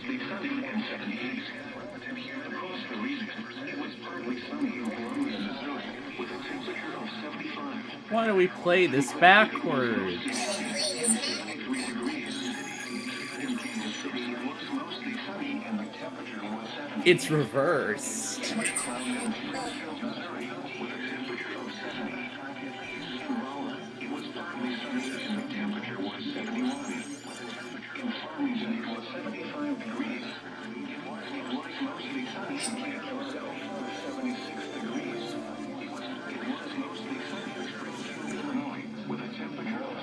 Speaker 1: Why do we play this backwards? It's reversed.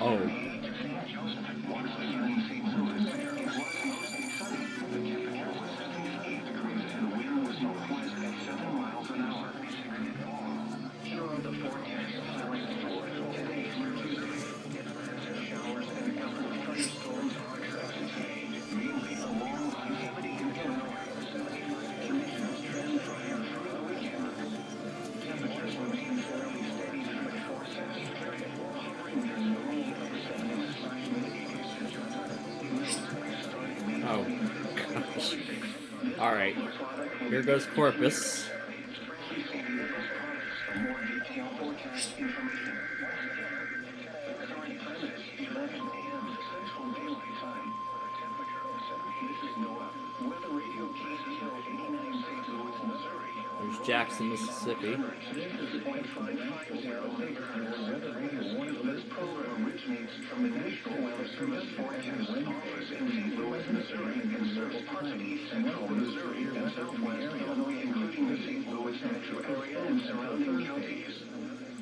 Speaker 1: Oh. Oh, gosh. Alright, here goes Corpus. There's Jackson, Mississippi.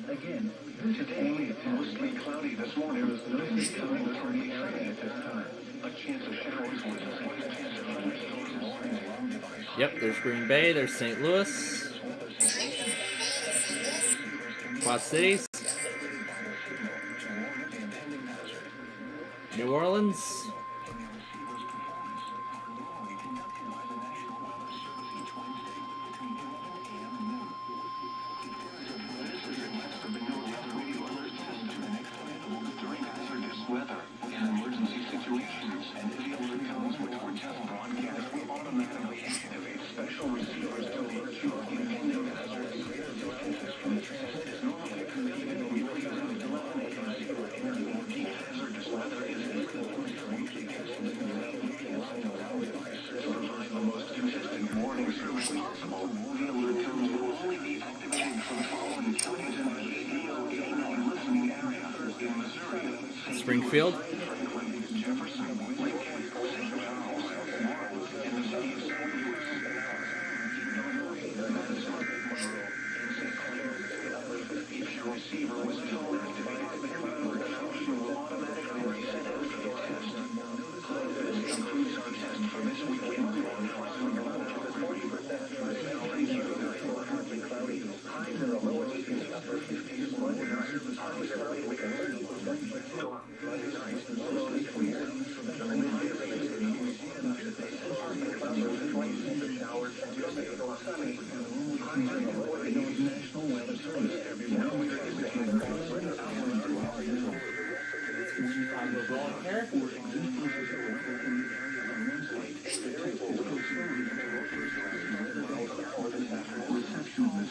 Speaker 6: Again, today mostly cloudy this morning. There was no sign of turning area at this time. A chance of showers with a slight chance of thunderstorms.
Speaker 1: Yep, there's Green Bay, there's St. Louis. Quad Cities. New Orleans. Springfield.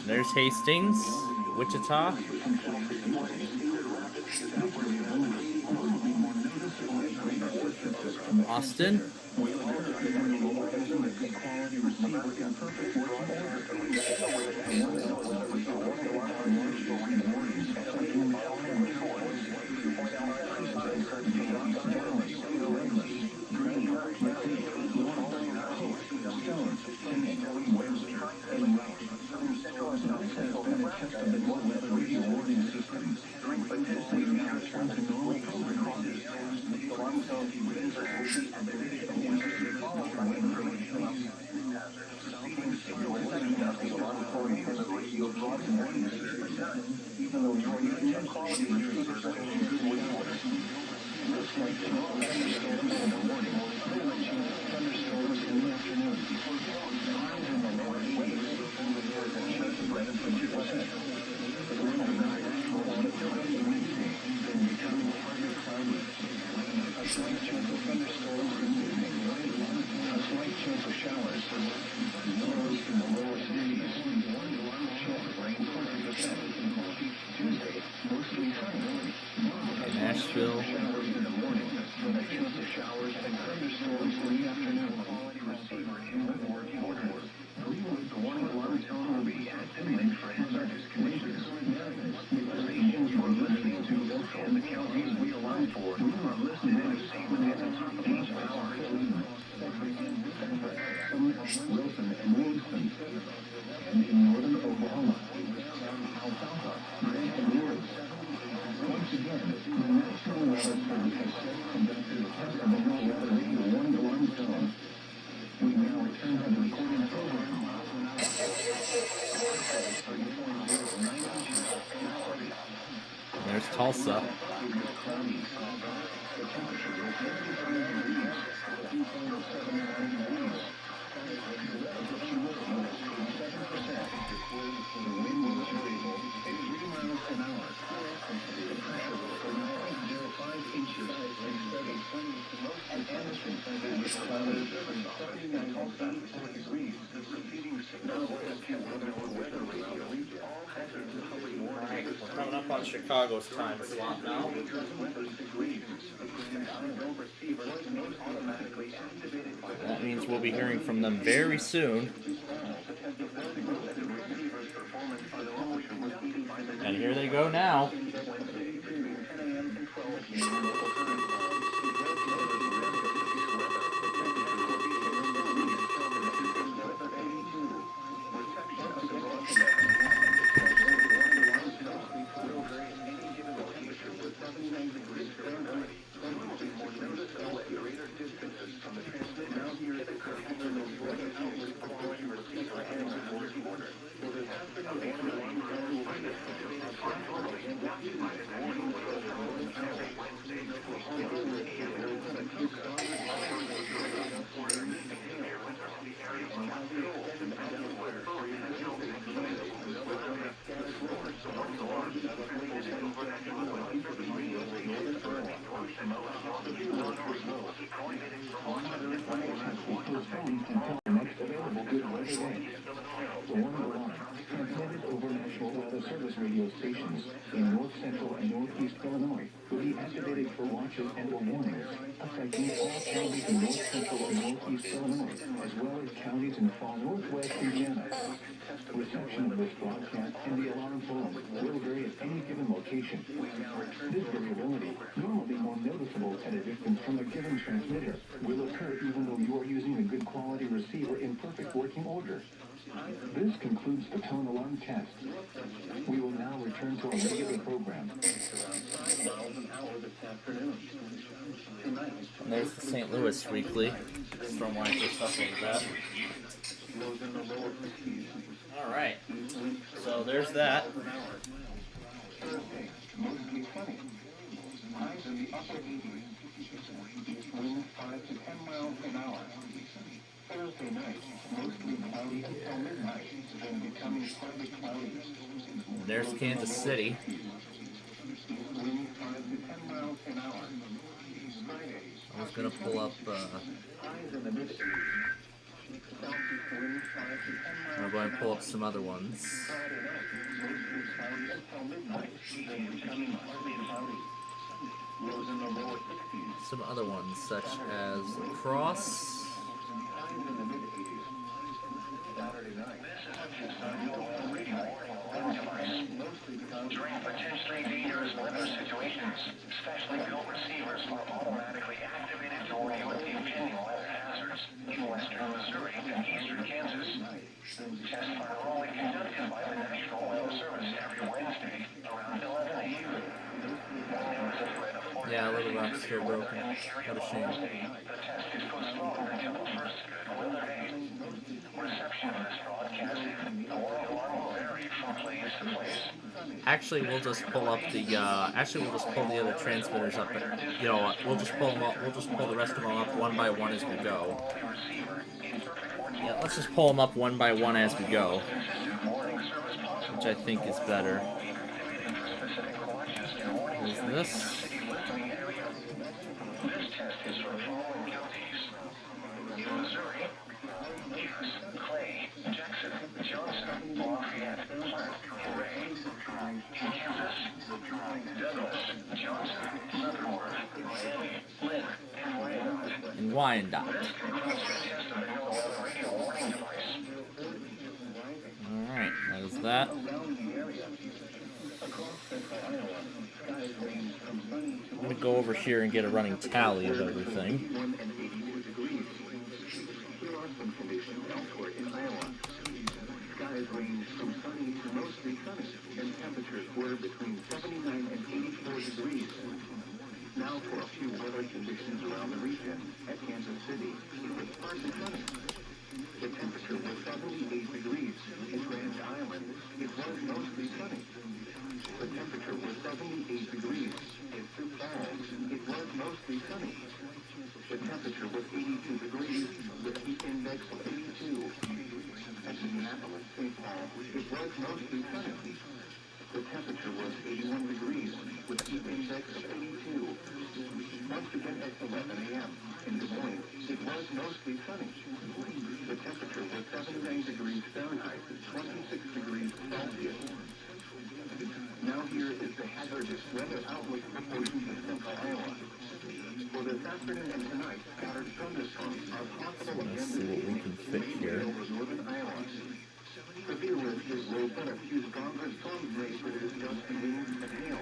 Speaker 1: There's Hastings, Wichita. Austin. Nashville. There's Tulsa. We're coming up on Chicago's time slot now. That means we'll be hearing from them very soon. And here they go now.
Speaker 10: Next available good radio. transmitted over National Weather Service radio stations in north central and northeast Illinois will be activated for watches and or warnings affecting all counties in north central and northeast Illinois, as well as counties in far northwest Indiana. Reception of this broadcast and the alarm tone will vary at any given location. This variability, normally more noticeable at a distance from a given transmitter, will occur even though you are using a good quality receiver in perfect working order. This concludes the tone alarm test. We will now return to our regular program.
Speaker 1: And there's the St. Louis Weekly. Stormwatch or stuff like that. Alright. So there's that.
Speaker 10: Mostly sunny. Highs in the upper 80s. Winds 5 to 10 miles an hour. Thursday night, mostly cloudy until midnight, then becoming partly cloudy.
Speaker 1: There's Kansas City.
Speaker 10: Winds 5 to 10 miles an hour. Friday.
Speaker 1: I was gonna pull up.
Speaker 10: Highs in the mid 80s. Southeast winds 5 to 10 miles.
Speaker 1: I'm going to pull up some other ones.
Speaker 10: Friday night, mostly cloudy until midnight, then becoming partly cloudy. Lows in the lower 60s.
Speaker 1: Some other ones, such as Cross.
Speaker 10: Highs in the mid 80s. Saturday night. Mostly cloudy.
Speaker 7: During potentially dangerous weather situations, specially built receivers are automatically activated to warn you of the impending weather hazards in western Missouri and eastern Kansas. Tests are normally conducted by the National Weather Service every Wednesday around 11 a.m.
Speaker 1: Yeah, Little Rock's still broken. What a shame.
Speaker 7: The test is postponed until the first good weather day. Reception of this broadcast, the warning alarm will vary from place to place.
Speaker 1: Actually, we'll just pull up the. We'll just pull the other transmitters up. And, you know what? We'll just pull them up. We'll just pull the rest of them up one by one as we go. Yeah, let's just pull them up one by one as we go, which I think is better. Is this?
Speaker 7: This test is for the following counties: Missouri, Pierce, Clay, Jackson, Johnson, Lafayette, Platte, Ray. In Kansas, Douglas, Johnson, Leavenworth, Miami, Lynn, and Wyandotte.
Speaker 1: In Wyandotte.
Speaker 7: This concludes the test of the NOAA radio warning device.
Speaker 1: Alright, that is that. I'm going to go over here and get a running tally of everything.
Speaker 10: Skies range from sunny to mostly sunny, and temperatures were between 79 and 84 degrees. Now for a few weather conditions around the region. At Kansas City, it was partly sunny. The temperature was 78 degrees. At Grand Island, it was mostly sunny. The temperature was 78 degrees. At Sioux Falls, it was mostly sunny. The temperature was 82 degrees with heat index of 82. At Minneapolis, St. Paul, it was mostly sunny. The temperature was 81 degrees with heat index of 82. Once again at 11 a.m. in Des Moines, it was mostly sunny. The temperature was 79 degrees Fahrenheit, 26 degrees Celsius. Now here is the hazardous weather outlook for Central Iowa. For this afternoon and tonight, scattered thunderstorms are possible again this evening over northern Iowa. Severe risk is low, but a few stronger storms may produce gusty winds and hail.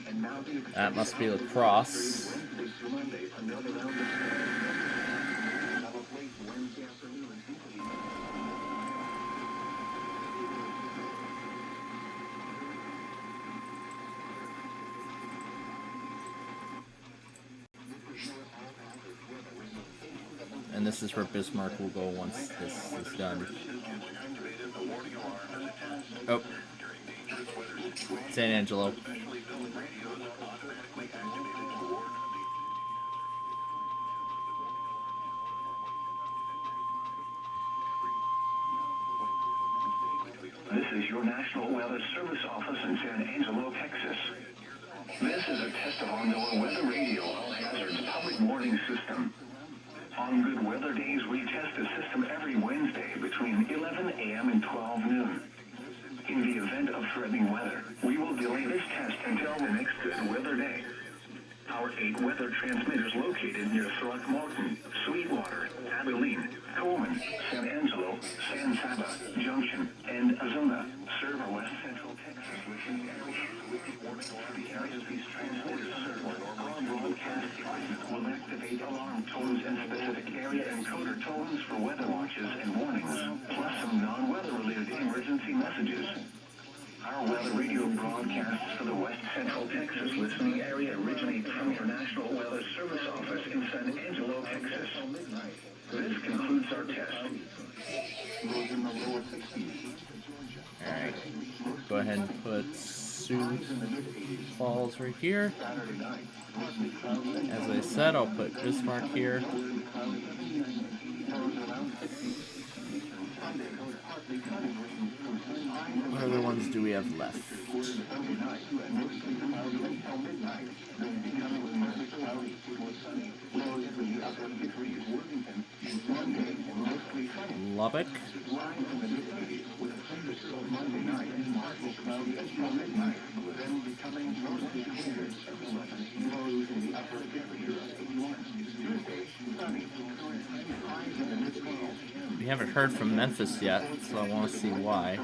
Speaker 10: And now the
Speaker 1: That must be La Crosse.
Speaker 10: Wednesday through Monday, another round of storms. Late Wednesday afternoon and into the
Speaker 1: And this is where Bismarck will go once this is done. Oh. San Angelo.
Speaker 10: This is your National Weather Service office in San Angelo, Texas. This is a test of our NOAA Weather Radio All Hazards Public Warning System. On good weather days, we test the system every Wednesday between 11 a.m. and 12 noon. life-threatening weather. We will delay this test until the next good weather day. Our 8 weather transmitters located near Throckmorton, Sweetwater, Abilene, Coleman, San Angelo, San Saba, Junction, and Azona serve our west central Texas listening area. With the orbit around the areas these transmitters serve, our broadcast devices will activate alarm tones and specific area encoder tones for weather watches and warnings, plus some non-weather related emergency messages. Our weather radio broadcasts for the west central Texas listening area originate from your National Weather Service office in San Angelo, Texas. This concludes our test.
Speaker 1: Alright, go ahead and put Sioux Falls right here. As I said, I'll put Bismarck here. What other ones do we have left? Lubbock. We haven't heard from Memphis yet, so I want to see why.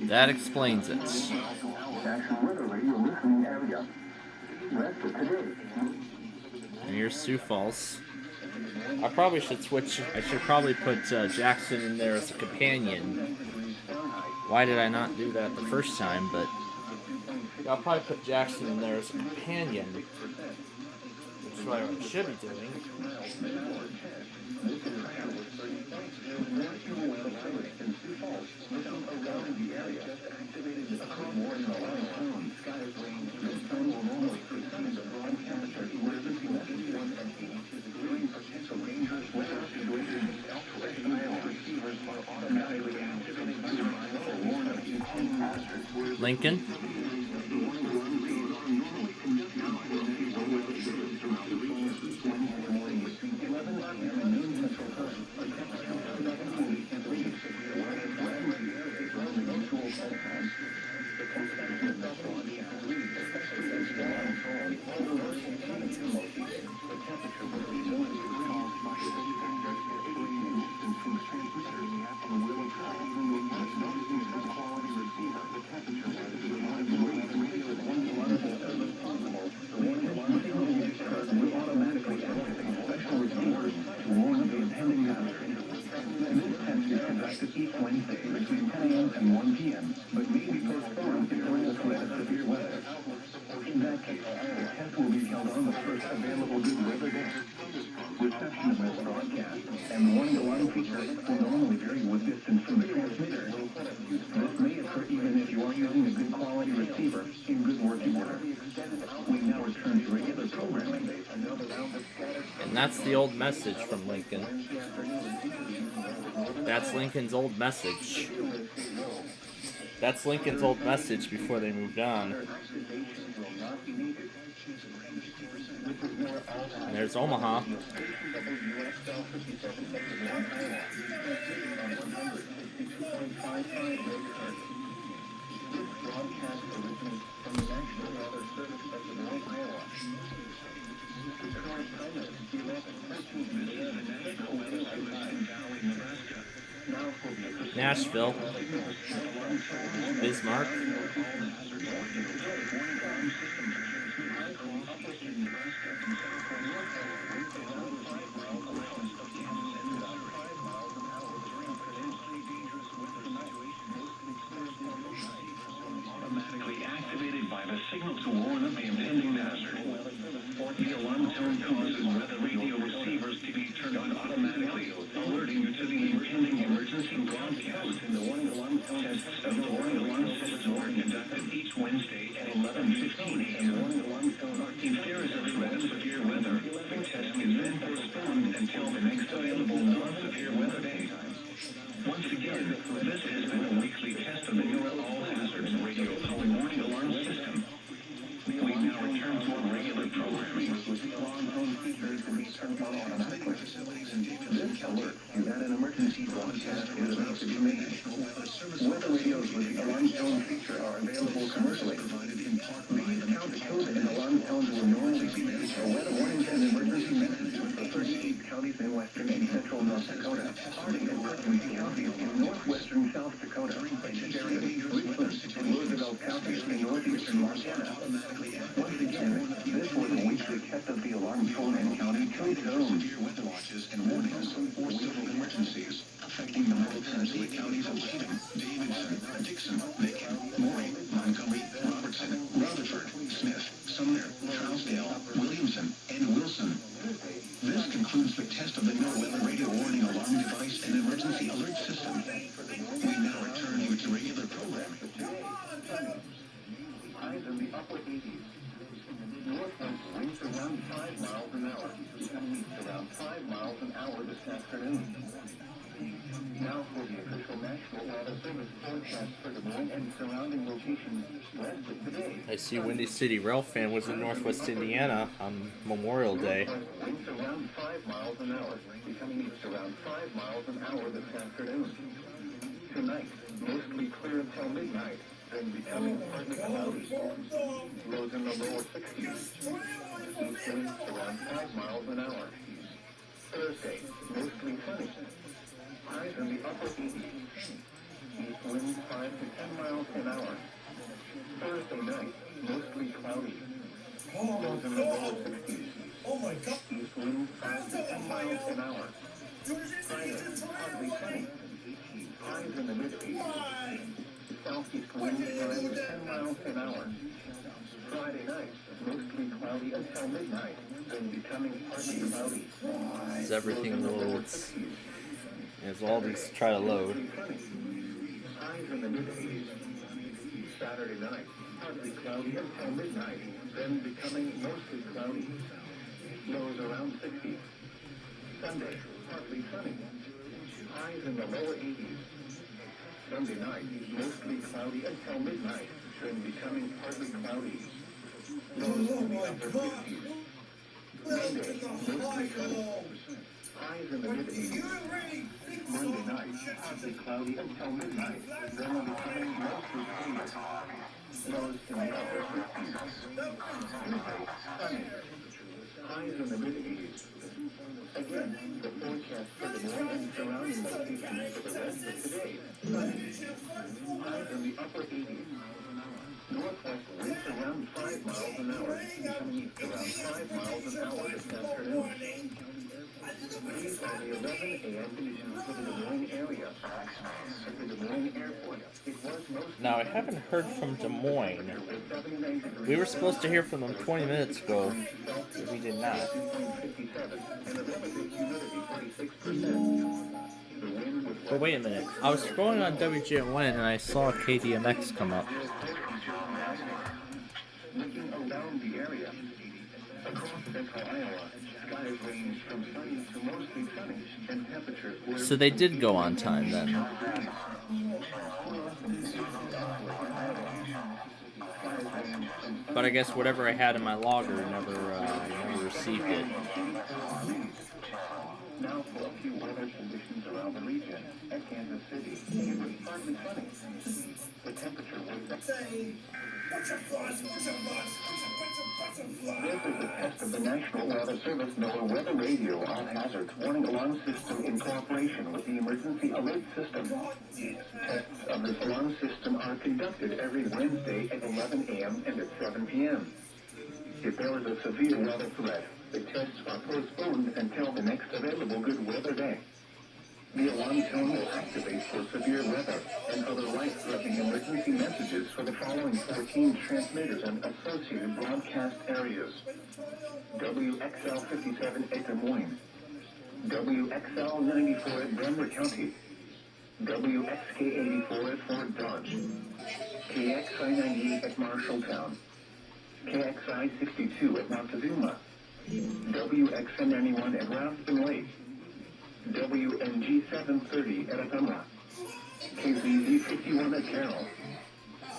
Speaker 1: That explains it. And here's Sioux Falls. I probably should switch. I should probably put Jackson in there as a companion. Why did I not do that the first time? But I'll probably put Jackson in there as a companion, which is what I should be doing. Lincoln. And that's the old message from Lincoln. That's Lincoln's old message. That's Lincoln's old message before they moved on. And there's Omaha. Nashville, Bismarck,
Speaker 10: automatically activated by the signal to warn of the impending hazard. The alarm tone causes weather radio receivers to be turned on automatically, alerting you to the impending emergency broadcast. The warning alarm tests of the warning alarm system are conducted each Wednesday at 11:15 a.m. If there is a threat of severe weather, the test is then postponed until the next available non-severe weather day. Once again, this has been a weekly test of the NOAA All Hazards Radio Warning Alarm System. We now return to our regular programming. With the alarm tone features to be turned on Weather radios with the alarm tone feature are available commercially. These count code and alarm tones will normally be used for weather warnings and emergency messages for 38 counties in western and central North Dakota, Harding and Perkins counties in northwestern South Dakota, Sheridan, Richland, and Roosevelt counties in northeastern Montana. Once again, this was a weekly test of the alarm tone and county code zone.
Speaker 6: Weather watches and warnings for civil emergencies affecting the Tennessee counties of Cheatham, Davidson, Dixon, Macon, Maury, Montgomery, Robertson, Rutherford, Smith, Sumner, Trousdale, Williamson, and Wilson. This concludes the test of the No Weather Radio Warning Alarm Device and Emergency Alert System. We now return you to regular programming.
Speaker 10: Highs in the upper 80s. Northwest winds around 5 miles an hour. Becoming east around 5 miles an hour this afternoon. Now for the official National Weather Service forecast for Des Moines and surrounding locations west of today.
Speaker 1: I see Windy City Ralph fan was in Northwest Indiana on Memorial Day.
Speaker 10: Northwest winds around 5 miles an hour. Becoming east around 5 miles an hour this afternoon. Tonight, mostly clear until midnight. Then becoming partly cloudy. Lows in the lower 60s. East winds around 5 miles an hour. Thursday, mostly sunny. Highs in the upper 80s. East winds 5 to 10 miles an hour. Thursday night, mostly cloudy. Lows in the lower 60s. East winds 5 to 10 miles an hour. Friday, partly sunny. Highs in the mid-80s. Southeast winds 5 to 10 miles an hour. Friday night, mostly cloudy until midnight, then becoming partly cloudy.
Speaker 1: As everything loads. As all these try to load.
Speaker 10: Highs in the mid-80s. Saturday night, partly cloudy until midnight, then becoming mostly cloudy. Lows around 60. Sunday, partly sunny. Highs in the lower 80s. Sunday night, mostly cloudy until midnight, then becoming partly cloudy. Lows in the upper 50s. Monday, mostly sunny. Highs in the mid-80s. Monday night, partly cloudy until midnight, then becoming mostly clear. Lows in the upper 50s. Tuesday, sunny. Highs in the mid-80s. Again, the forecast for the morning and surrounding locations for the rest of today. Sunny. Highs in the upper 80s. Northwest winds around 5 miles an hour, becoming east around 5 miles an hour this afternoon. These are the 11 a.m. conditions for the Des Moines area. At the Des Moines Airport, it was mostly...
Speaker 1: Now, I haven't heard from Des Moines. We were supposed to hear from them 20 minutes ago, but we did not. But wait a minute. I was scrolling on WGN and I saw KDMX come up.
Speaker 10: Looking around the area, across central Iowa, skies range from sunny to mostly sunny, and temperatures were...
Speaker 1: So they did go on time then. But I guess whatever I had in my logger never received it.
Speaker 10: Now for a few weather conditions around the region. At Kansas City, it was partly sunny. The temperature was... This is a test of the National Weather Service NOAA Weather Radio on hazards warning alarm system in cooperation with the Emergency Alert System. Tests of this alarm system are conducted every Wednesday at 11 a.m. and at 7 p.m. If there is a severe weather threat, the tests are postponed until the next available good weather day. The alarm tone will activate for severe weather and other life-threatening emergency messages for the following 14 transmitters and associated broadcast areas. WXL 57 at Des Moines, WXL 94 at Denver County, WXK 84 at Fort Dodge, KXI 98 at Marshalltown, KXI 62 at Montezuma, WXN 91 at Ralston Lake, WNG 730 at Atumwa, KZZ 51 at Carroll,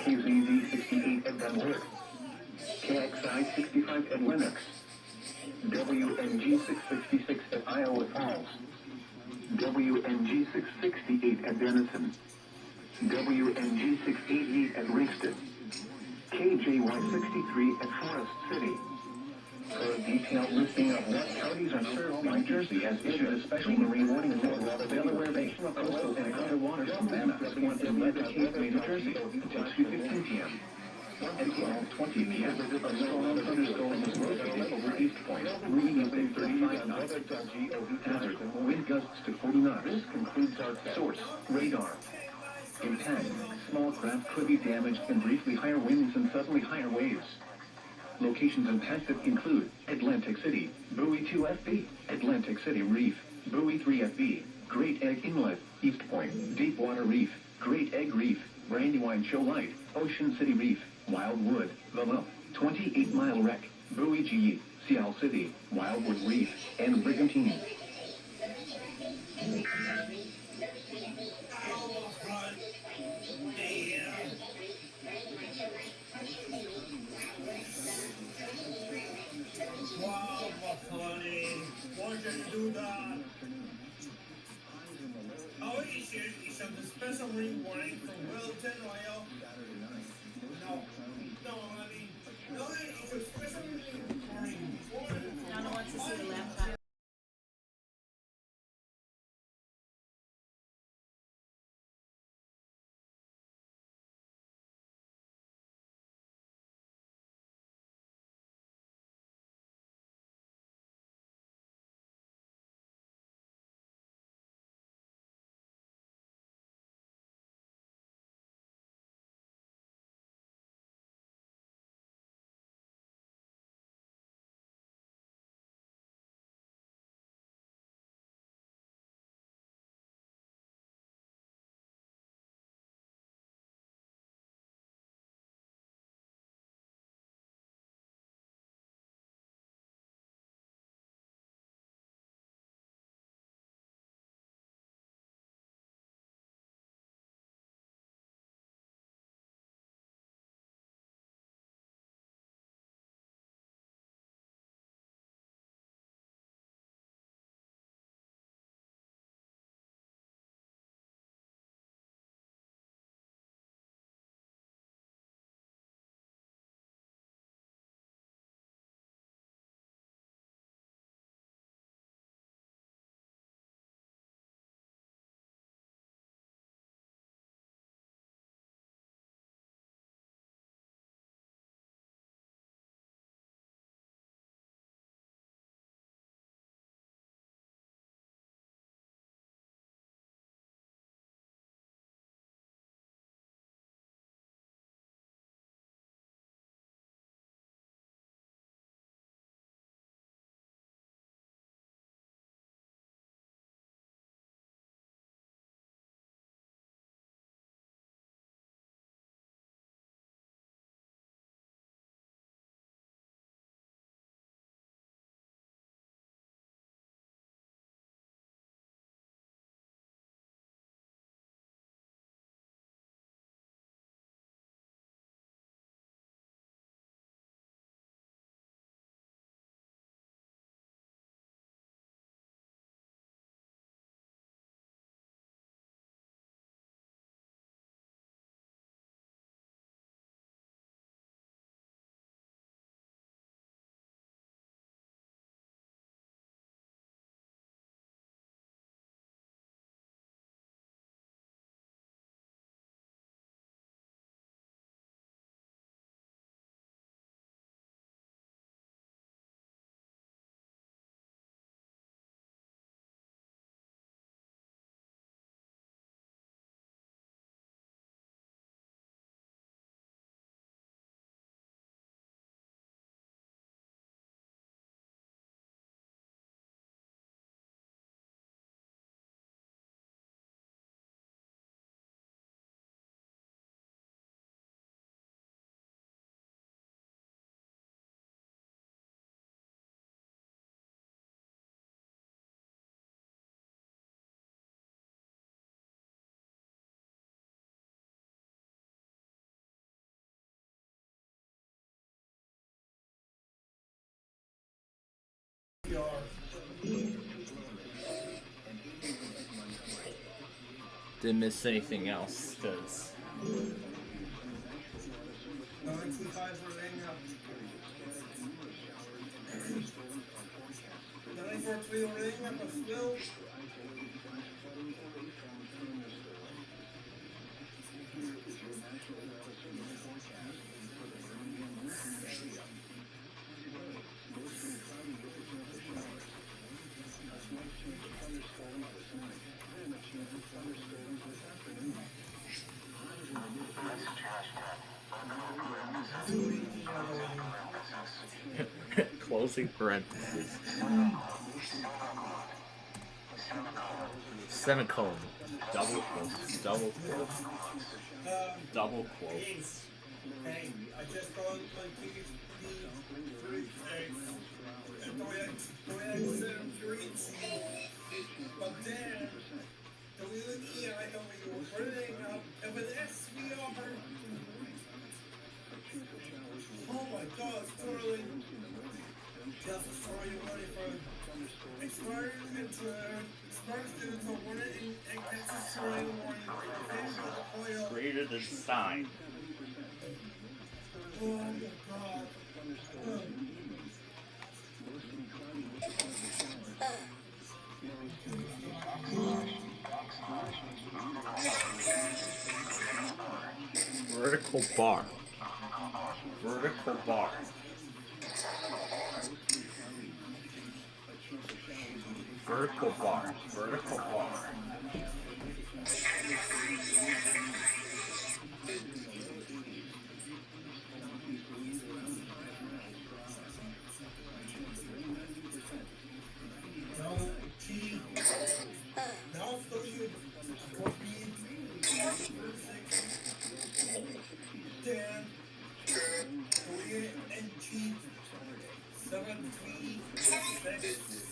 Speaker 10: KZZ 68 at Dunwood, KXI 65 at Lennox, WNG 666 at Iowa Falls, WNG 668 at Denison, WNG688 at Ringston, KJY63 at Forest City. For a detailed listing of what counties are served, New Jersey has issued a special marine warning for Delaware Bay, coastal and outer waters from Mammoth, Swanton, Leather Cape, New Jersey, until 2:15 p.m. At 12:20 p.m., a strong thunderstorm is located over East Point, moving at 35 knots. Hazard, wind gusts to 40 knots. This concludes our source, radar. Impact, small craft could be damaged and briefly higher winds and suddenly higher waves. Locations impacted include Atlantic City, Buoy 2FB, Atlantic City Reef, Buoy 3FB, Great Egg Inlet, East Point, Deepwater Reef, Great Egg Reef, Brandywine Shoal Light, Ocean City Reef, Wildwood, The Lump, 28-Mile Wreck, Buoy GE, Seal City, Wildwood Reef, and Brigantine.
Speaker 11: Wow, honey, why did you do that? Our issue is on the special warning from Wilton, Ohio. No, I mean, no, it's a special warning.
Speaker 8: Donna wants to see the laptop.
Speaker 1: didn't miss anything else, because...
Speaker 11: 925 for Rania. 943 Rania, but still.
Speaker 1: Closing parentheses. Semicolon. Double quotes. Double quotes. Double quotes.
Speaker 11: Hey, I just got my PhD 3X. But then, WE, I know you were bringing up evidence we offer. Oh my god, Sterling. Just a story of money for expired students are wanted in Kansas Sterling warning.
Speaker 1: Greater than Stein.
Speaker 11: Oh my god.
Speaker 1: Vertical bar. Vertical bar. Vertical bar. Vertical bar.
Speaker 11: No, T. Now for you. 10, 3, and T. 7, 3, 6.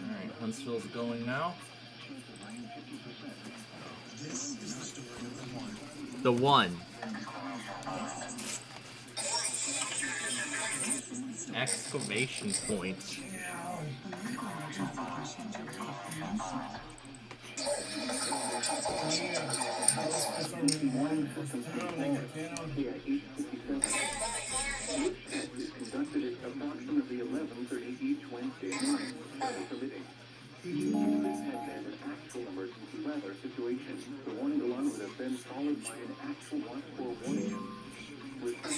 Speaker 1: Alright, Huntsville's going now. The one. Exclamation point.
Speaker 10: Conducted at approximately 11:30 each Wednesday morning, weather permitting. Had been an actual emergency weather situation. The warning alarm would have been followed by an actual one or warning. With the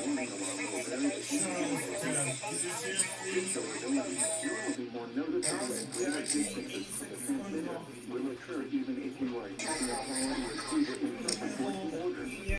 Speaker 10: warning alarm will vary the will be more noticeable and greater distances from the transmitter will occur even if you are using a quality receiver in perfect working order.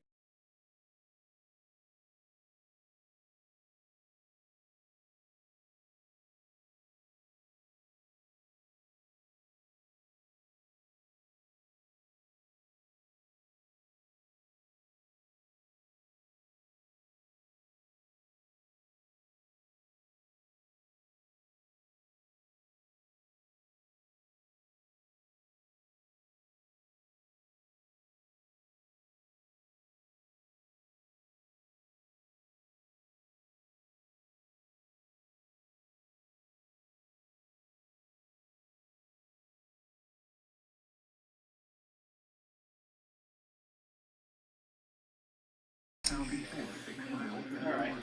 Speaker 1: Alright.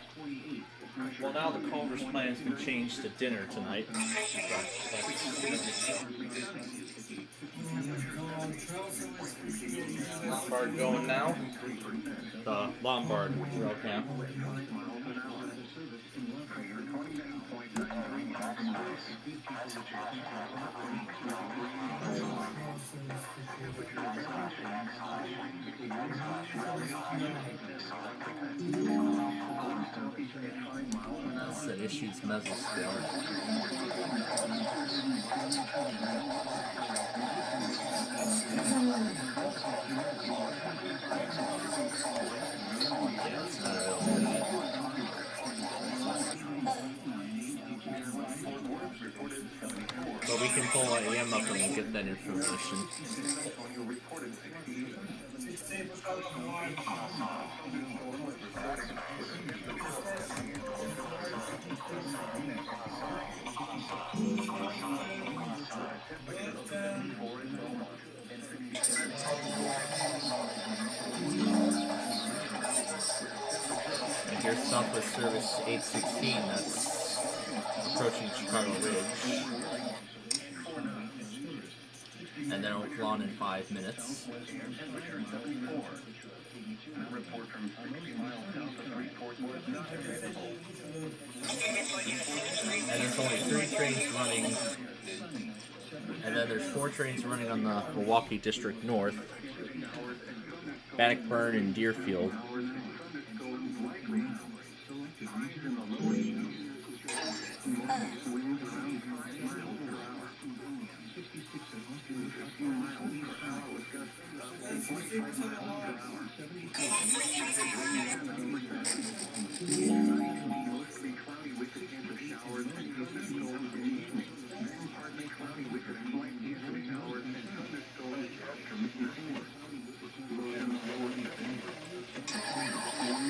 Speaker 1: Well, now the Culver's plan's been changed to dinner tonight. Lombard going now? The Lombard rail camp. That's an issues mesosphere. Yeah, it's not available. But we can pull an AM up and get that information. And here's Southwest Service 816, that's approaching Chicago Ridge. And then it'll launch in 5 minutes. And there's only 3 trains running. And then there's 4 trains running on the Milwaukee District North, Bannockburn and Deerfield.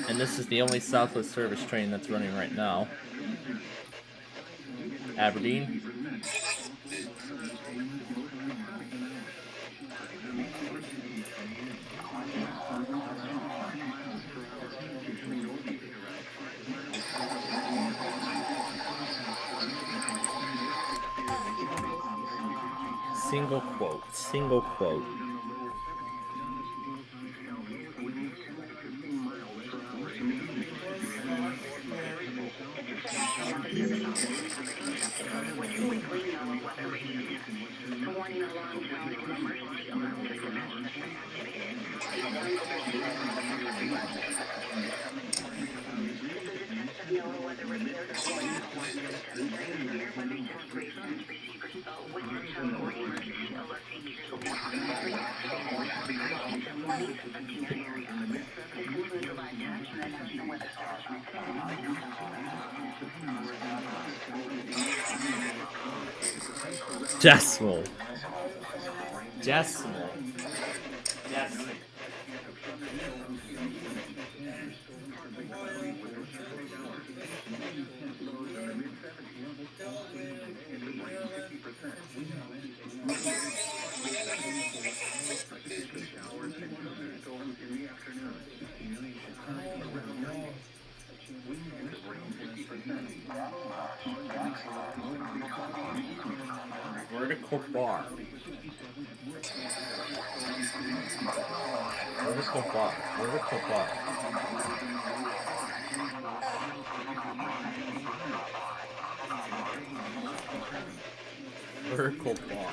Speaker 1: And this is the only Southwest Service train that's running right now. Aberdeen. Single quote, single quote. Decimal. Decimal. Decimal. Vertical bar. Vertical bar. Vertical bar. Vertical bar.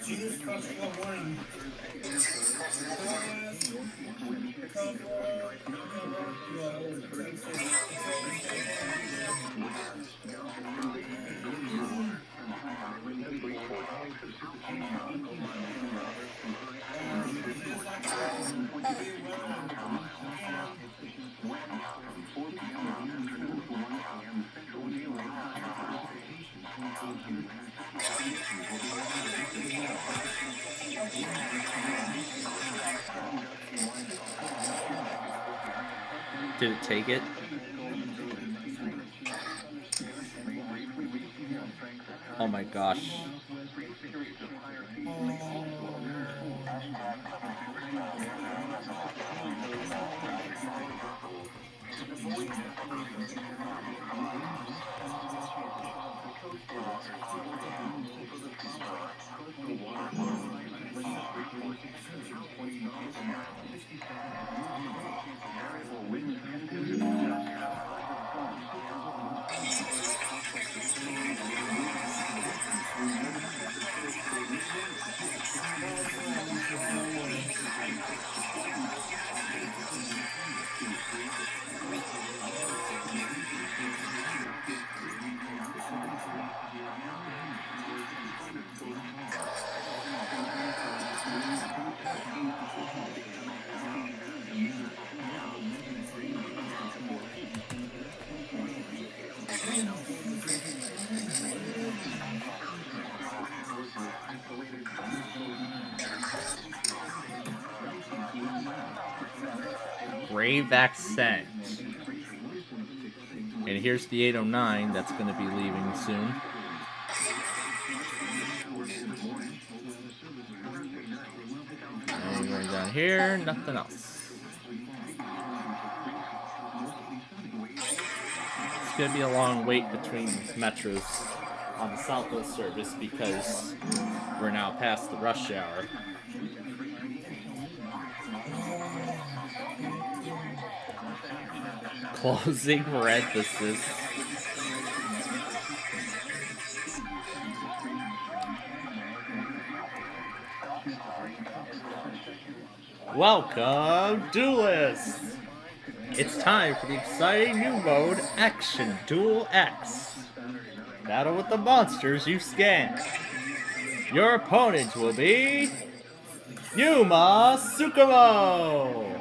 Speaker 11: Jesus Christ, good morning.
Speaker 1: Did it take it? Oh my gosh. Brave accent. And here's the 809 that's going to be leaving soon. And going down here, nothing else. It's going to be a long wait between metros on the Southwest service because we're now past the rush hour. Closing parenthesis. Welcome, duelists! It's time for the exciting new mode, Action Duel X. Battle with the monsters you scan. Your opponent will be Yuma Tsukumo!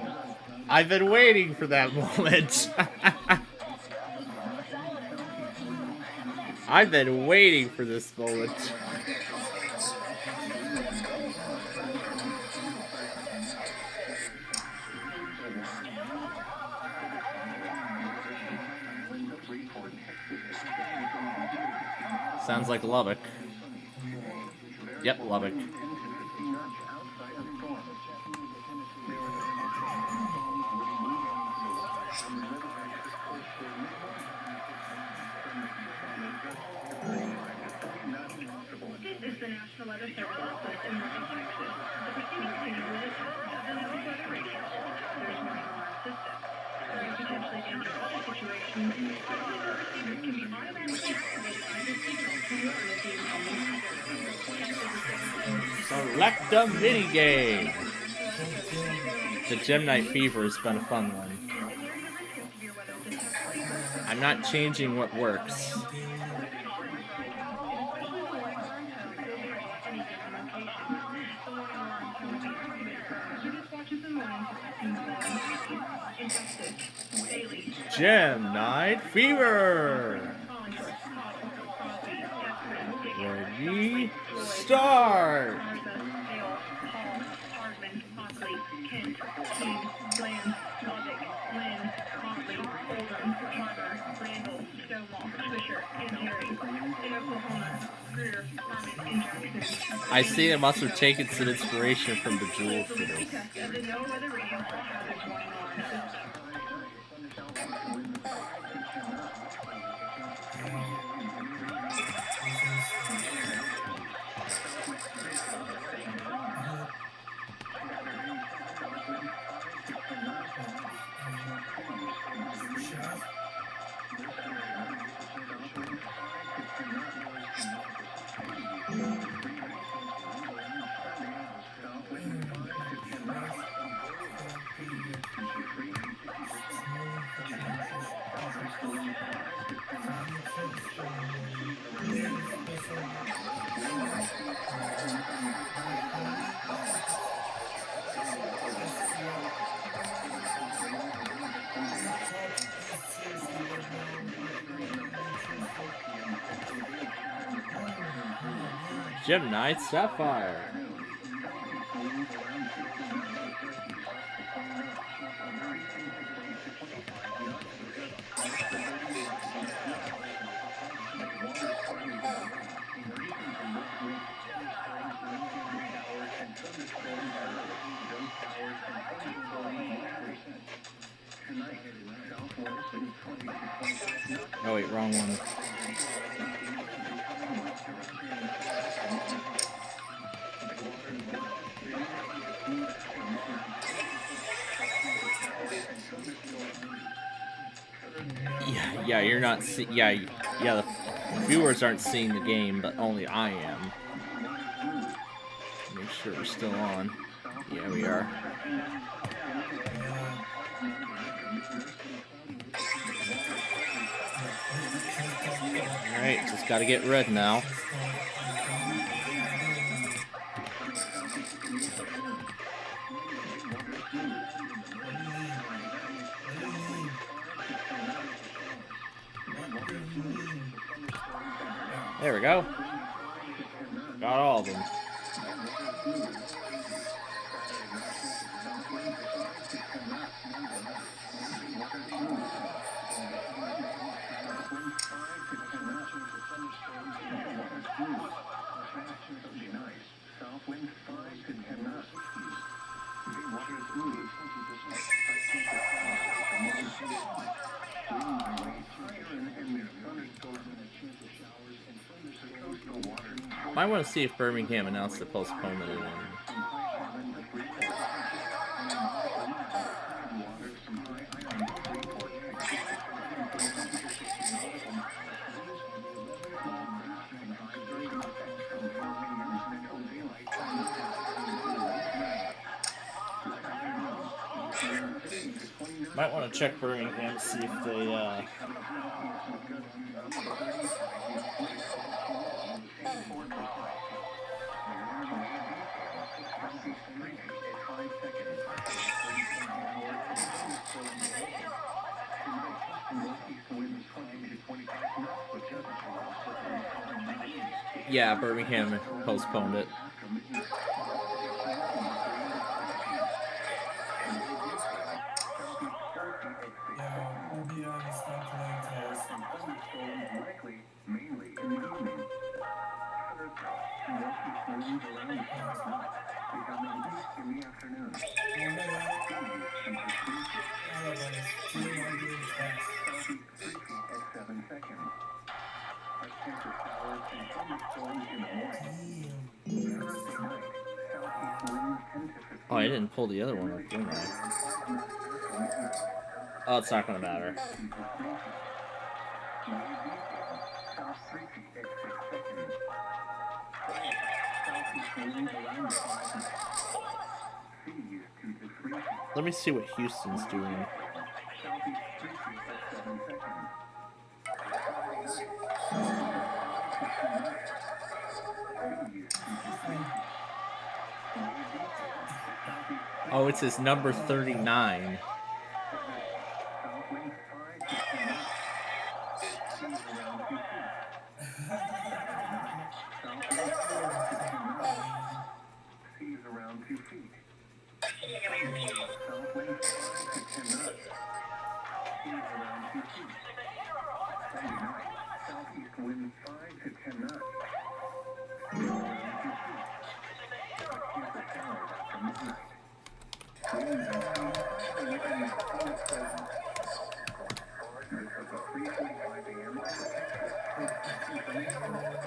Speaker 1: I've been waiting for that moment. I've been waiting for this moment. Sounds like Lubbock. Yep, Lubbock.
Speaker 5: This is the National Weather Service office in Morgan, Texas. The preceding signal was attached to the National Weather Radio. There is no alarm system. During potentially dangerous weather situations, receivers can be automatically activated either signal to warn of the impending hazard.
Speaker 1: Select a minigame! The Gem Knight Fever has been a fun one. I'm not changing what works. Gem Knight Fever! Ready, start! I see it must have taken some inspiration from the Jewel for this. Gem Knight Sapphire. Oh wait, wrong one. Yeah, you're not yeah, the viewers aren't seeing the game, but only I am. Make sure we're still on. Yeah, we are. Alright, just gotta get red now. There we go. Got all of them. I want to see if Birmingham announced the postponement of it. Might want to check Birmingham, see if they, Yeah, Birmingham postponed it. Oh, I didn't pull the other one up, didn't I? Oh, it's not gonna matter. Let me see what Houston's doing. Oh, it says number 39.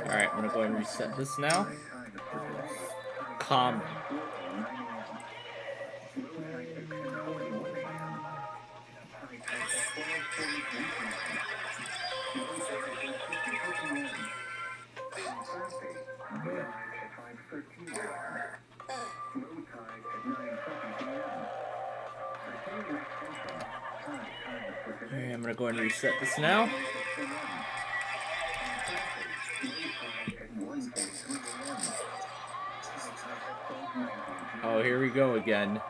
Speaker 1: Alright, I'm gonna go ahead and reset this now. Common. Okay, I'm gonna go ahead and reset this now. Oh, here we go again.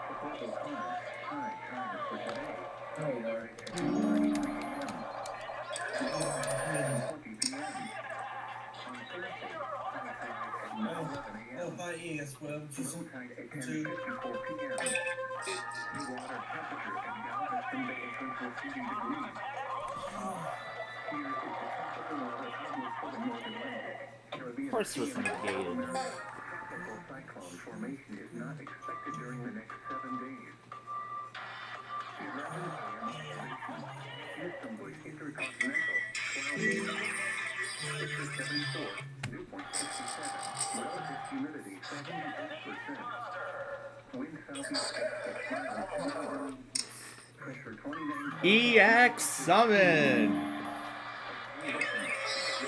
Speaker 11: Oh, hi, yes, well, just to...
Speaker 1: Of course it was negated.
Speaker 10: Cyclone formation is not expected during the next 7 days. 11 a.m. Intercontinental, cloudy. Temperature 74, dew point 67. Relative humidity 78%. Wind southeast at 6 miles. Pressure 29.
Speaker 1: EX Summon!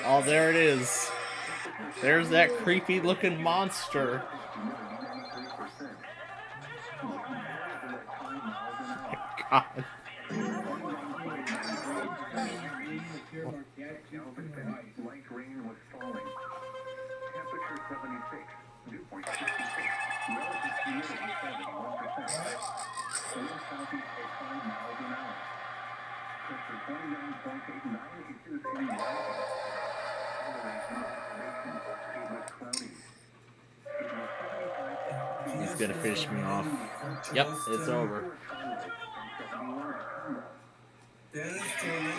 Speaker 1: Oh, there it is. There's that creepy looking monster. God.
Speaker 10: Light rain was falling. Temperature 76. Dew point 66. Relative humidity 71%. Wind southeast at 5 miles an hour. Pressure 29.89 inches in rising. It was cloudy. It was 75.
Speaker 1: He's gonna finish me off. Yep, it's over.
Speaker 11: Dennis Tony.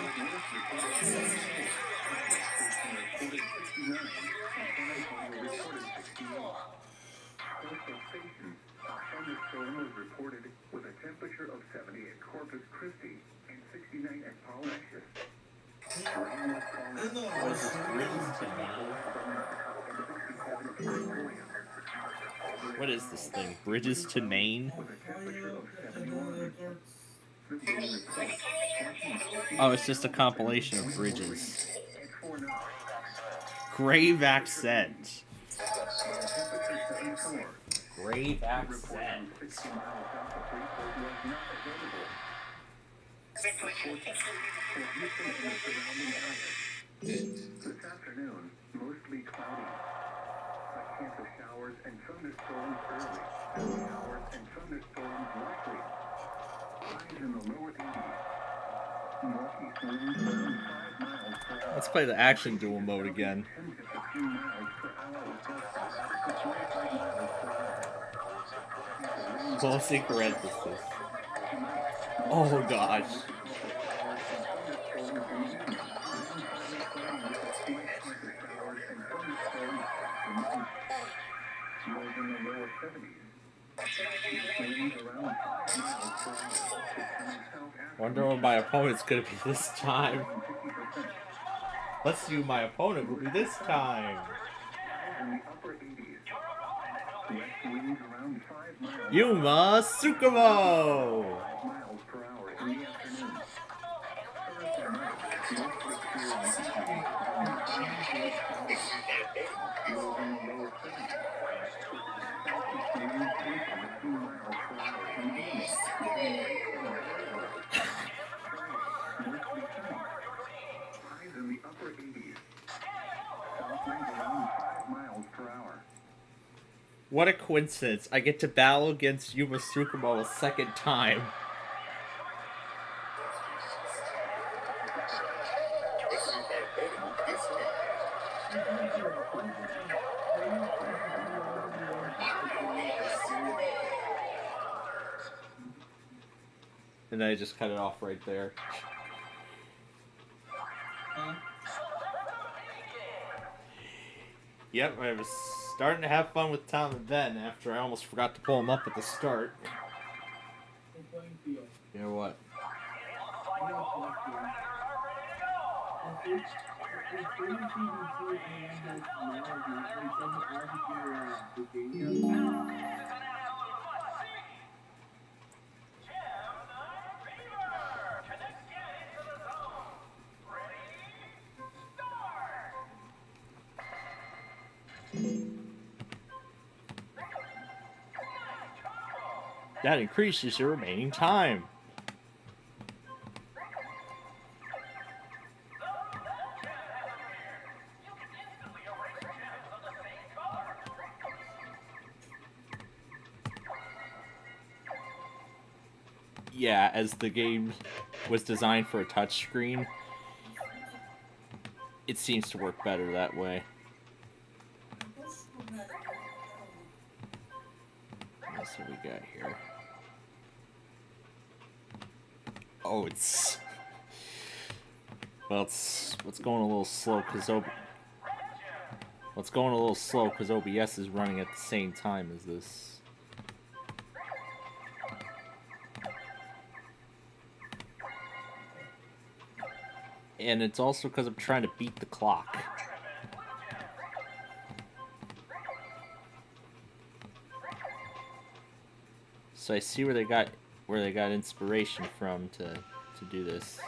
Speaker 10: Thunderstorm was reported with a temperature of 70 at Corpus Christi and 69 at Palacios. Rain was
Speaker 1: What is this thing? Bridges to Maine? Oh, it's just a compilation of bridges. Grave accent. Grave accent.
Speaker 10: This afternoon, mostly cloudy. A chance of showers and thunderstorms early. Showers and thunderstorms likely. Highs in the lower 80s. Northeast winds around 5 miles per hour.
Speaker 1: Let's play the action duel mode again.
Speaker 10: 10 to 15 miles per hour with gusts to 25 miles per hour.
Speaker 1: Closely parenthesis. Oh gosh. Wonder what my opponent's gonna be this time. Let's see who my opponent will be this time. Yuma Tsukumo! What a coincidence. I get to battle against Yuma Tsukumo a second time. And then I just cut it off right there. Yep, I was starting to have fun with Tom and Ben after I almost forgot to pull him up at the start. You know what? That increases your remaining time. Yeah, as the game was designed for a touchscreen, it seems to work better that way. That's what we got here. Oh, it's... Well, it's going a little slow because OBS is running at the same time as this. And it's also because I'm trying to beat the clock. So I see where they got inspiration from to do this.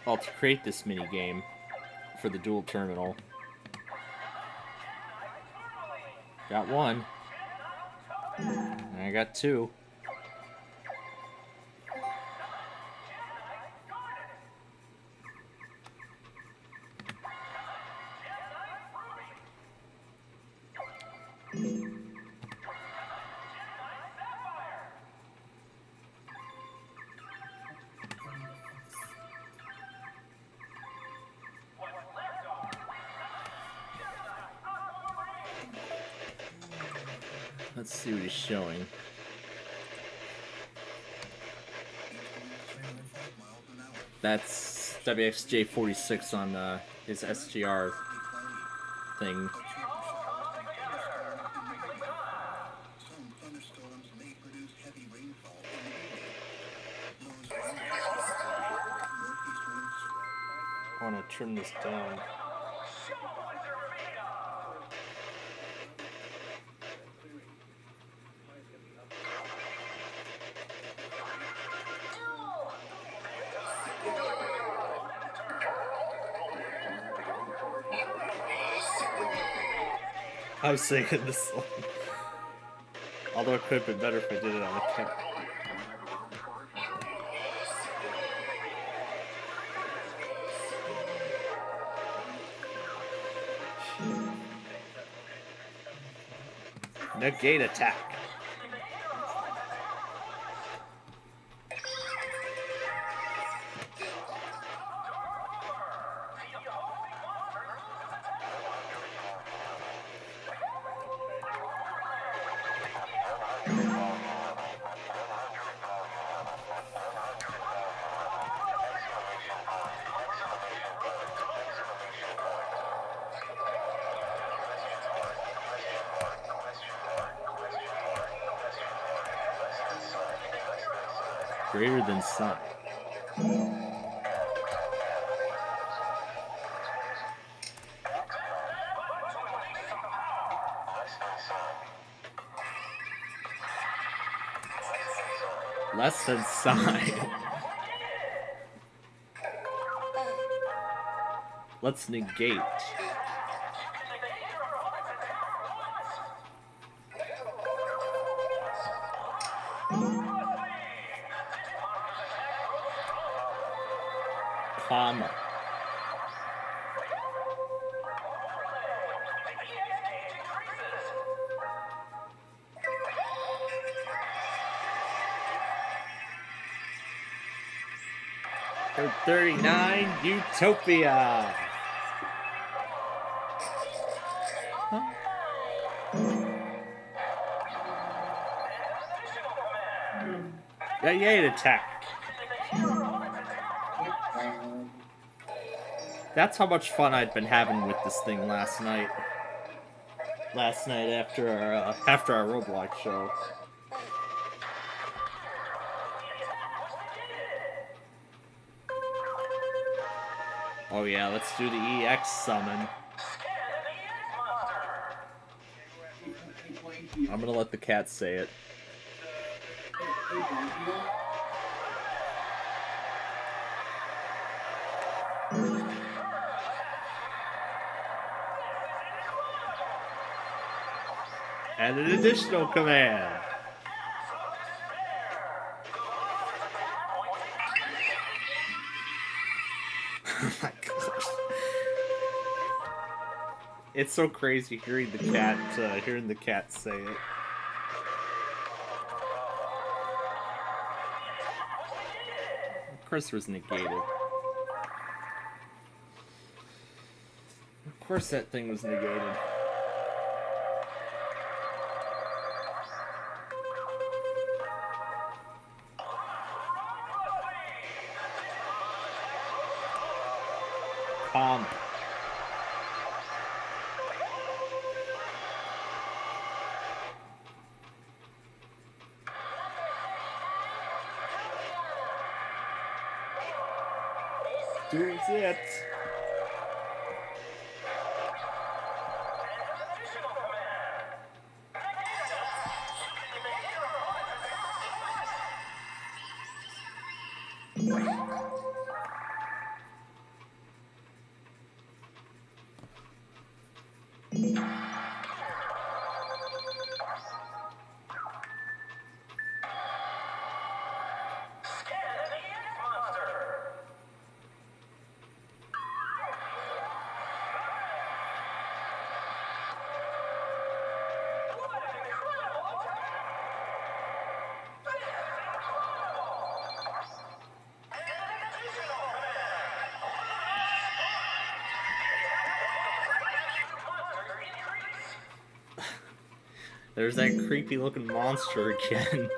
Speaker 1: Well, to create this mini game for the dual terminal. Got one. And I got two. Let's see what he's showing. That's WXJ46 on his SGR thing. I want to trim this down. I was singing this song. Although it could have been better if I did it on the camera. Negate attack. Greater than sun. Less than sign. Let's negate. Comma. Code 39, Utopia. Huh? Yay attack. That's how much fun I'd been having with this thing last night. Last night after our Roblox show. Oh yeah, let's do the EX summon. I'm gonna let the cat say it. And an additional command. Oh my gosh. It's so crazy hearing the cat say it. Of course it was negated. Of course that thing was negated. Doing it. There's that creepy looking monster again.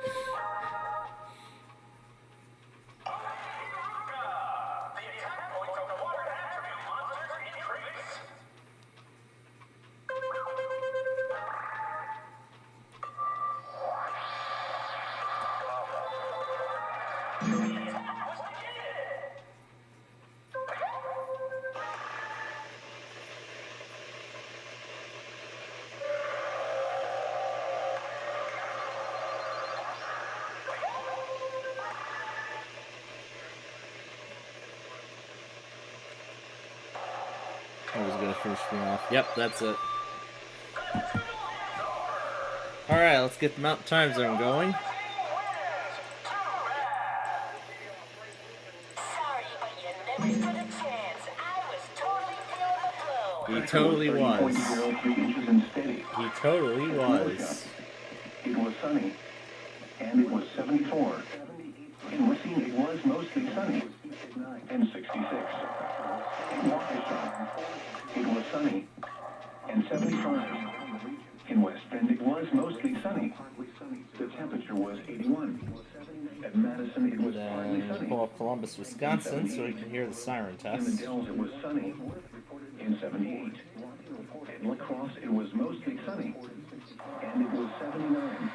Speaker 1: I was gonna finish me off. Yep, that's it. Alright, let's get the Mountain Time Zone going. He totally was. He totally was.
Speaker 10: It was sunny, and it was 74. In Racine, it was mostly sunny, and 66. In Waukesha, it was sunny, and 75. In West Bend, it was mostly sunny. The temperature was 81. At Madison, it was partly sunny.
Speaker 1: Pull up Columbus, Wisconsin, so we can hear the siren test.
Speaker 10: In the Dells, it was sunny, in 78. At La Crosse, it was mostly sunny, and it was 79.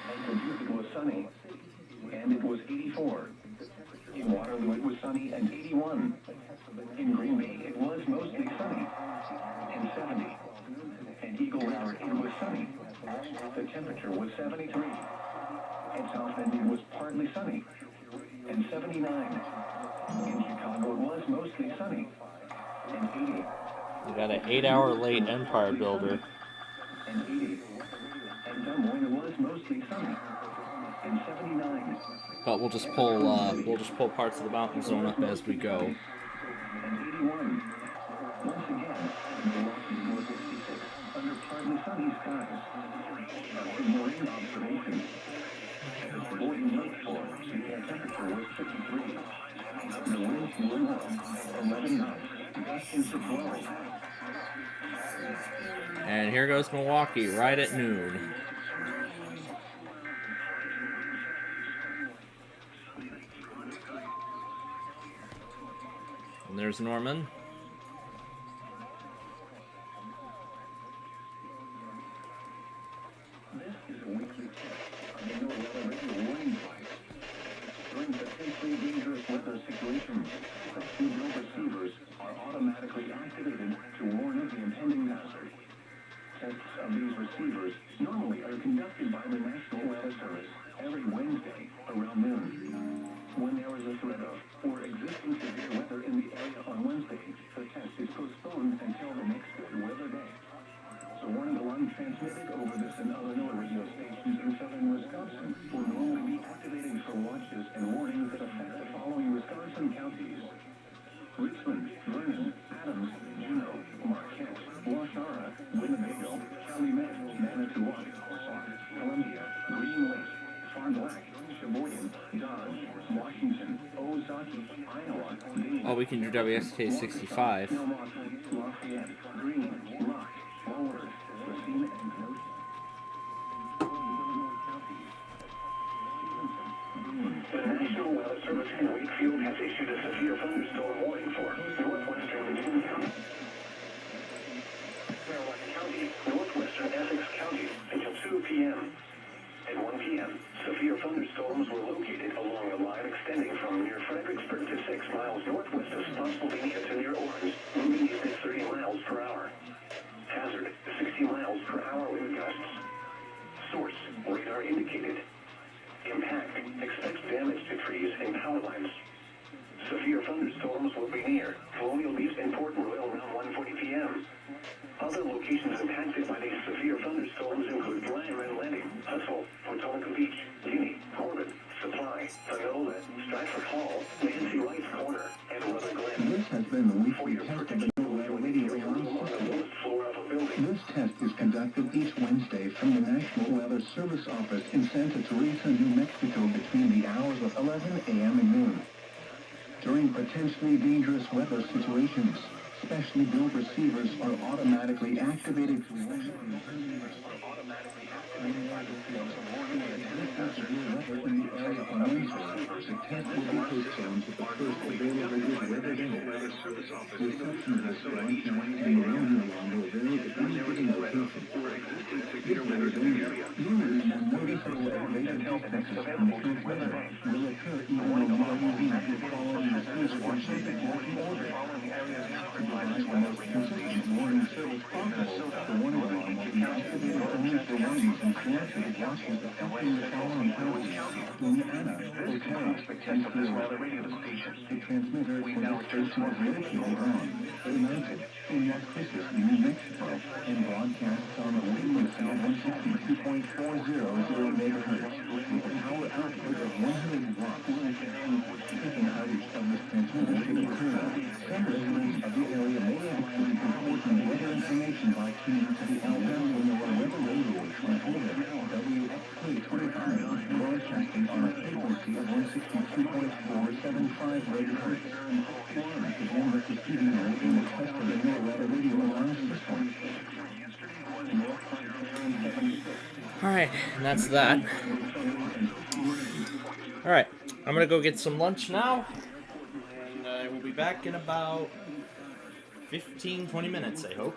Speaker 10: At Dubuque, it was sunny, and it was 84. In Waterloo, it was sunny and 81. In Green Bay, it was mostly sunny and 70. In Eagle River, it was sunny. The temperature was 73. In South Bend, it was partly sunny and 79. In Chicago, it was mostly sunny and 80.
Speaker 1: We got an 8-hour late Empire Builder.
Speaker 10: And 80. And Des Moines, it was mostly sunny and 79.
Speaker 1: But we'll just pull parts of the Mountain Zone up as we go.
Speaker 10: And 81. Once again, Milwaukee was 66 under partly sunny skies. In marine observations, at the Sheboygan Lake Shore, the air temperature was 53. The winds blew north 11 knots, gusts to 12.
Speaker 1: And here goes Milwaukee, right at noon. And there's Norman.
Speaker 10: This is a weekly tip on the NOAA radio warning device. During potentially dangerous weather situations, signal receivers are automatically activated to warn of the impending hazard. Tests of these receivers normally are conducted by the National Weather Service every Wednesday around noon. When there is a threat of or existing severe weather in the area on Wednesday, the test is postponed until the next good weather day. The warning alarm transmitted over this and other NOAA radio stations in southern Wisconsin will normally be activated for watches and warnings that affect the following Wisconsin counties: Richmond, Vernon, Adams, Juneau, Marquette, Waushara, Winnebago, Calumet, Manitowoc, Sauk, Columbia, Green Lake, Fond du Lac, Sheboygan, Dodge, Washington, Ozaki, Iowa, Dane.
Speaker 1: Oh, we can do WXK 65.
Speaker 10: Milwaukee, Lafayette, Greene, Rock, Howard, Racine, and Kenosha. The National Weather Service in Wakefield has issued a severe thunderstorm warning for northwestern Lincoln County, Fairfax County, northwestern Essex County until 2 p.m. At 1 p.m., severe thunderstorms were located along a line extending from near Fredericksburg to 6 miles northwest of thunderstorms will be near Colonial Beach and Port Royal around 1:40 p.m. Other locations impacted by these severe thunderstorms include Bryan Red Landing, Hutzel, Potomac Beach, Guinea, Corbin, Supply, Fanola, Stratford Hall, Nancy Wright's Corner, and Ruther Glen.
Speaker 6: This has been the weekly test of the NOAA radio alarm system. This test is conducted each Wednesday from the National Weather Service office in Santa Teresa, New Mexico between the hours of 11 a.m. and noon. During potentially dangerous weather situations, specially built receivers are automatically activated to weather in the area on Wednesday. The test will be postponed to the first available weather day. Reception of this storm can and around Orlando vary at any given location. This weather day, usually more noticeable elevated distances from extreme weather will occur even though no UV is following the prescription working order. To provide the most consistent warning service possible, the warning alarm will be activated only for warnings and coordinated watches affecting the following counties: Louisiana, Ocala, and Field. The transmitter for this station is located on United in Las Cruces, New Mexico, and broadcasts on a frequency of 162.400 megahertz with a power output of 100 watts. If an outage of this transmitter should occur, some residents of the area may obtain important weather information by tuning to the Alabama Weather Radio transmitter WXK-25, broadcasting on a frequency of 162.475 megahertz. Again, this is TV in the test of the NOAA radio alarm system.
Speaker 1: Alright, and that's that. Alright, I'm gonna go get some lunch now, and I will be back in about 15-20 minutes, I hope.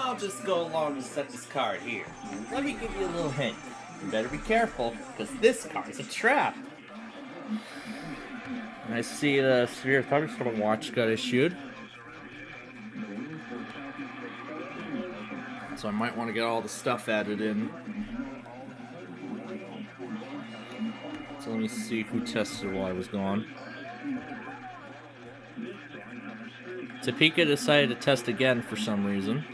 Speaker 1: I'll just go along and set this card here. Let me give you a little hint. You better be careful, because this card's a trap. And I see the Severe Thunderstorm Watch got issued. So I might want to get all the stuff added in. So let me see who tested while I was gone. Topeka decided to test again for some reason.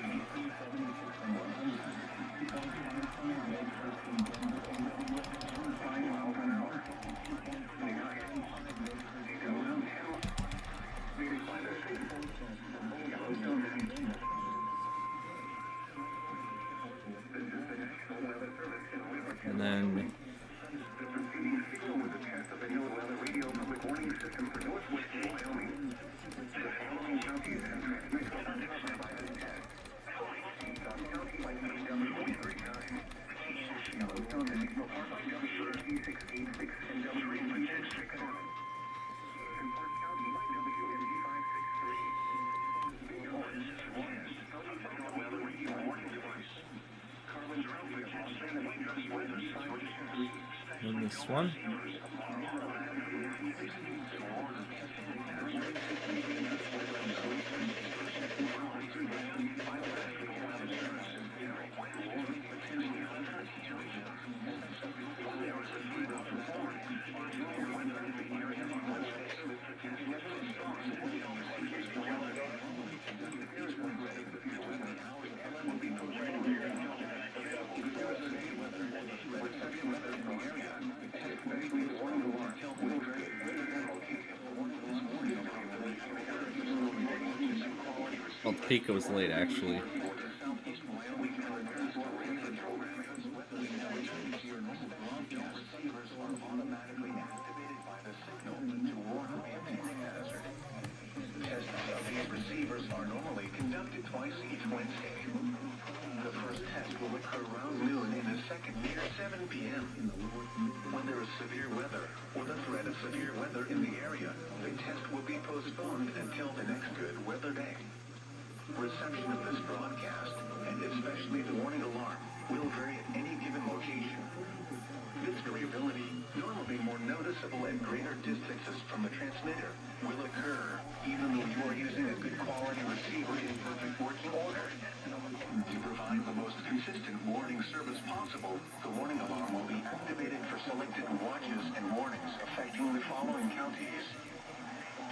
Speaker 1: And then this one. Well, Topeka was late, actually.
Speaker 6: Receivers are normally conducted twice each Wednesday. The first test will occur around noon and the second near 7 p.m. When there is severe weather or the threat of severe weather in the area, the test will be postponed until the next good weather day. Reception of this broadcast, and especially the warning alarm, will vary at any given location. This variability, normally more noticeable at greater distances from the transmitter, will occur even though you are using a good quality receiver in perfect working order. To provide the most consistent warning service possible, the warning alarm will be activated for selected watches and warnings affecting the following counties: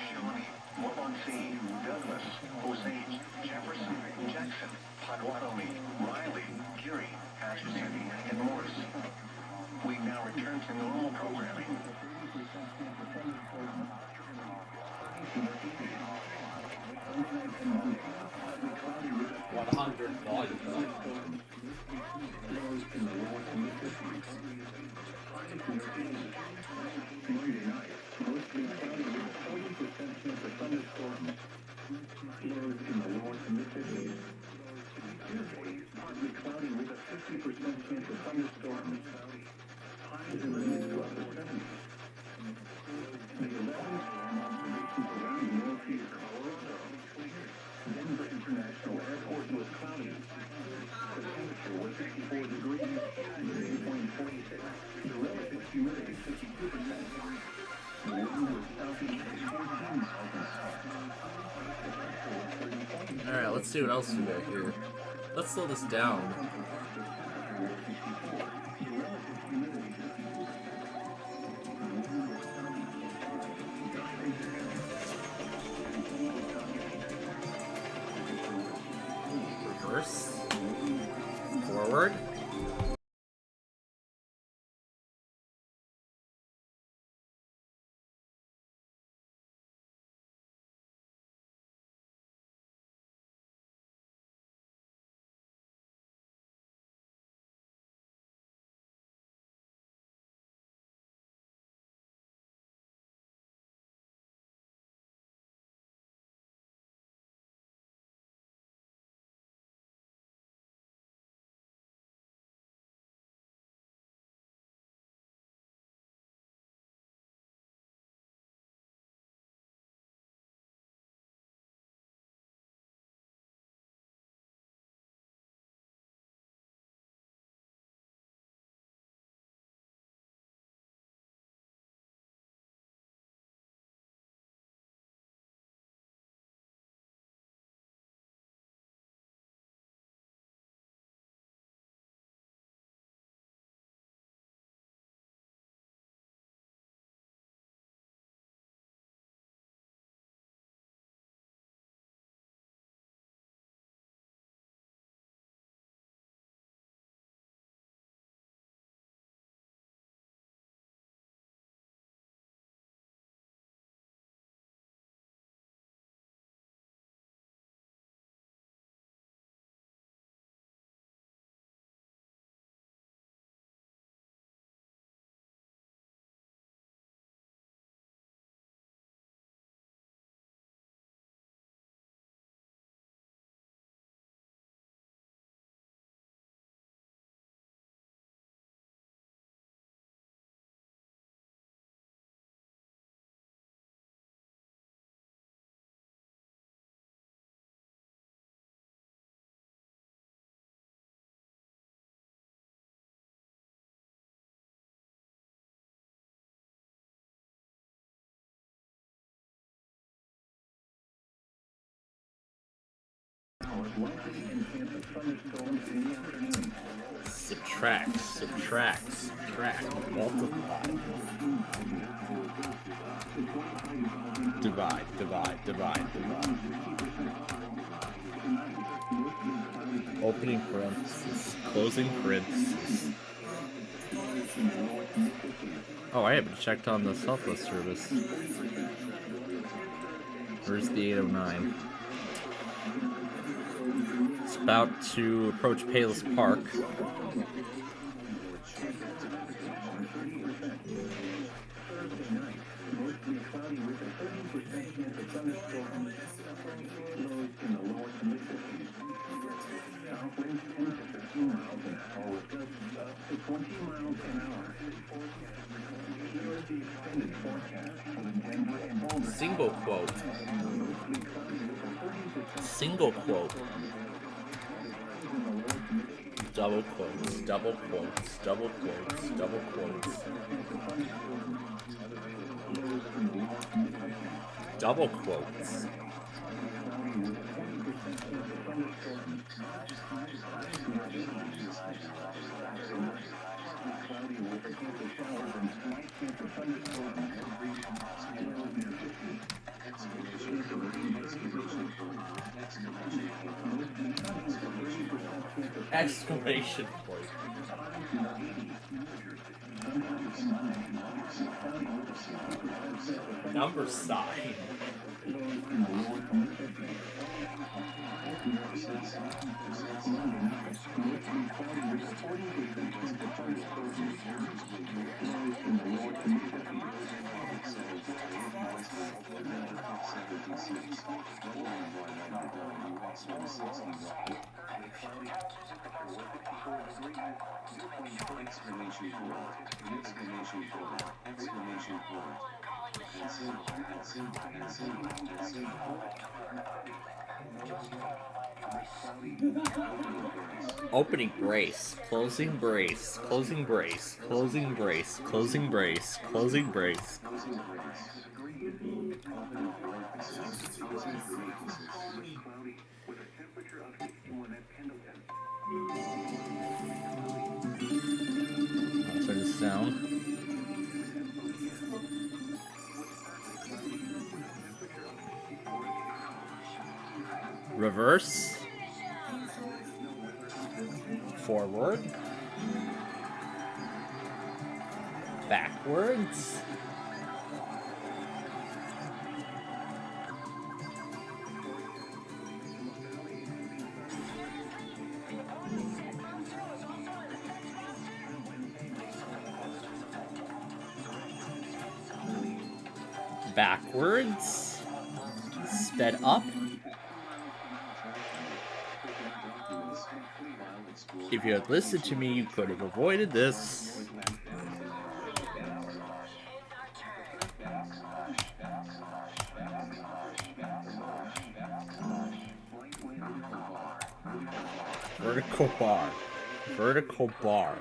Speaker 6: Shawnee, Waubonsee, Douglas, Osage, Jefferson, Jackson, Potawatomi, Riley, Geary, Atchison, and Morris. We now return to normal programming.
Speaker 12: 100 volume.
Speaker 6: Partly cloudy with a 50% chance of thunderstorms. Highs in the mid to upper 70s. The 11 a.m. observations around Northeast Colorado. Denver International Airport was cloudy. The temperature was 64 degrees. The dew point 46. The relative humidity 52%. The wind was southeast 14 miles an hour.
Speaker 1: Alright, let's see what else we got here. Let's slow this down. Reverse. Forward. Subtract, multiply. Divide. Opening parentheses, closing parentheses. Oh, I haven't checked on the Southwest service. Where's the 809? It's about to approach Palos Park. Single quote. Double quotes. Double quotes. Exclamation point. Number sign. Opening brace, closing brace, closing brace, closing brace, closing brace, closing brace. I'll turn this down. Reverse. Forward. Backwards. Backwards. Sped up. If you had listened to me, you could have avoided this. Vertical bar. Vertical bar.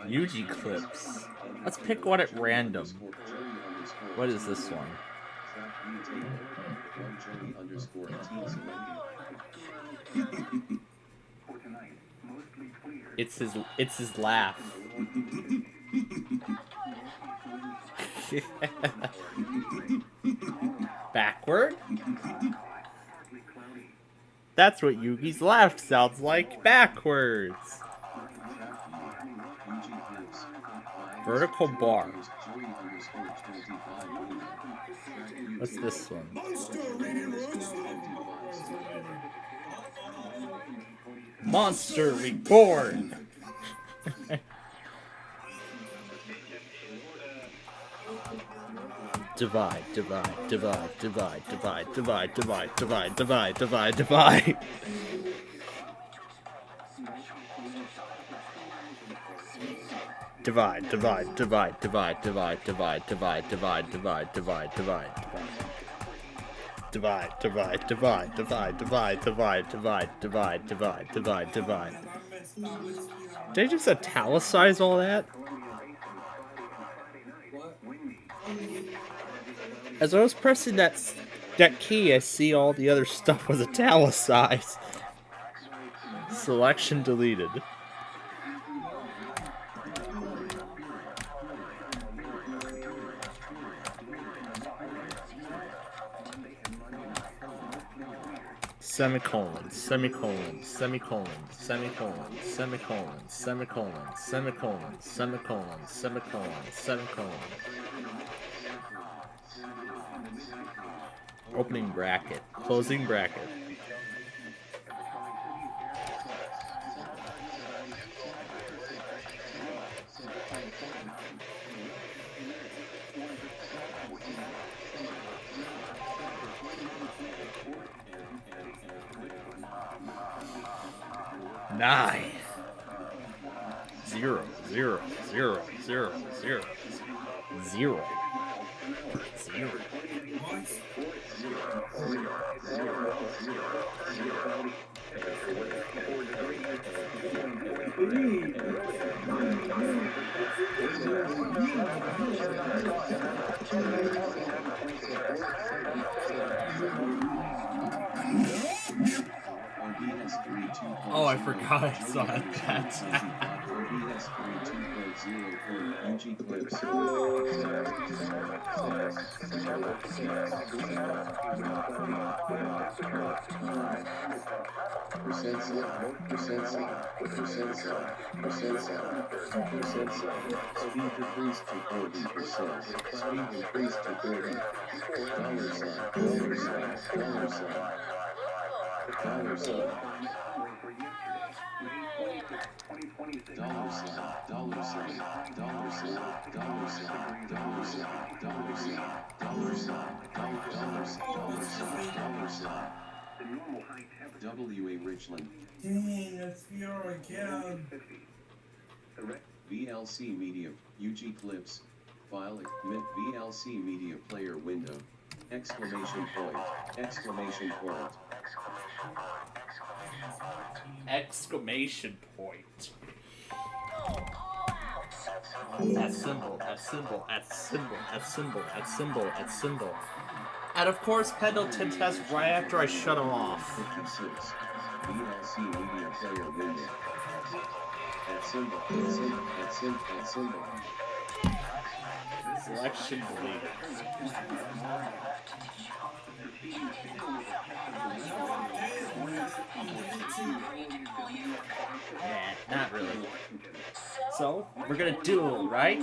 Speaker 1: UG clips. Let's pick one at random. What is this one? It's his laugh. Backward? That's what Yugi's laugh sounds like backwards. Vertical bar. What's this one? Monster Reborn! Divide. Did I just italicize all that? As I was pressing that that key, I see all the other stuff was italicized. Selection deleted. Semicolon, semicolon, semicolon, semicolon, semicolon, semicolon, semicolon, semicolon, semicolon, semicolon. Opening bracket, closing bracket. Nine. 0, 0, 0, 0, 0, 0, 0. Oh, I forgot I saw that.
Speaker 9: OBS 3.2.0 UG Clips. Percent sound, percent sound, percent sound, percent sound, percent sound. Speed decreased to 40%. Speed increased to 30. Dollar sign, dollar sign, dollar sign. Dollar sign. Dollar sign, dollar sign, dollar sign, dollar sign, dollar sign, dollar sign, dollar sign, dollar sign, dollar sign. W.A. Richland.
Speaker 11: Dang, that's VR again.
Speaker 9: VLC Media, UG Clips, file, VLC Media Player window, exclamation point, exclamation point.
Speaker 1: Exclamation point. At symbol, at symbol, at symbol, at symbol, at symbol, at symbol. And of course, Pendleton tests right after I shut him off.
Speaker 9: 56. VLC Media Player window. At symbol, at symbol, at symbol, at symbol.
Speaker 1: Selection deleted. Nah, not really. So, we're gonna duel, right?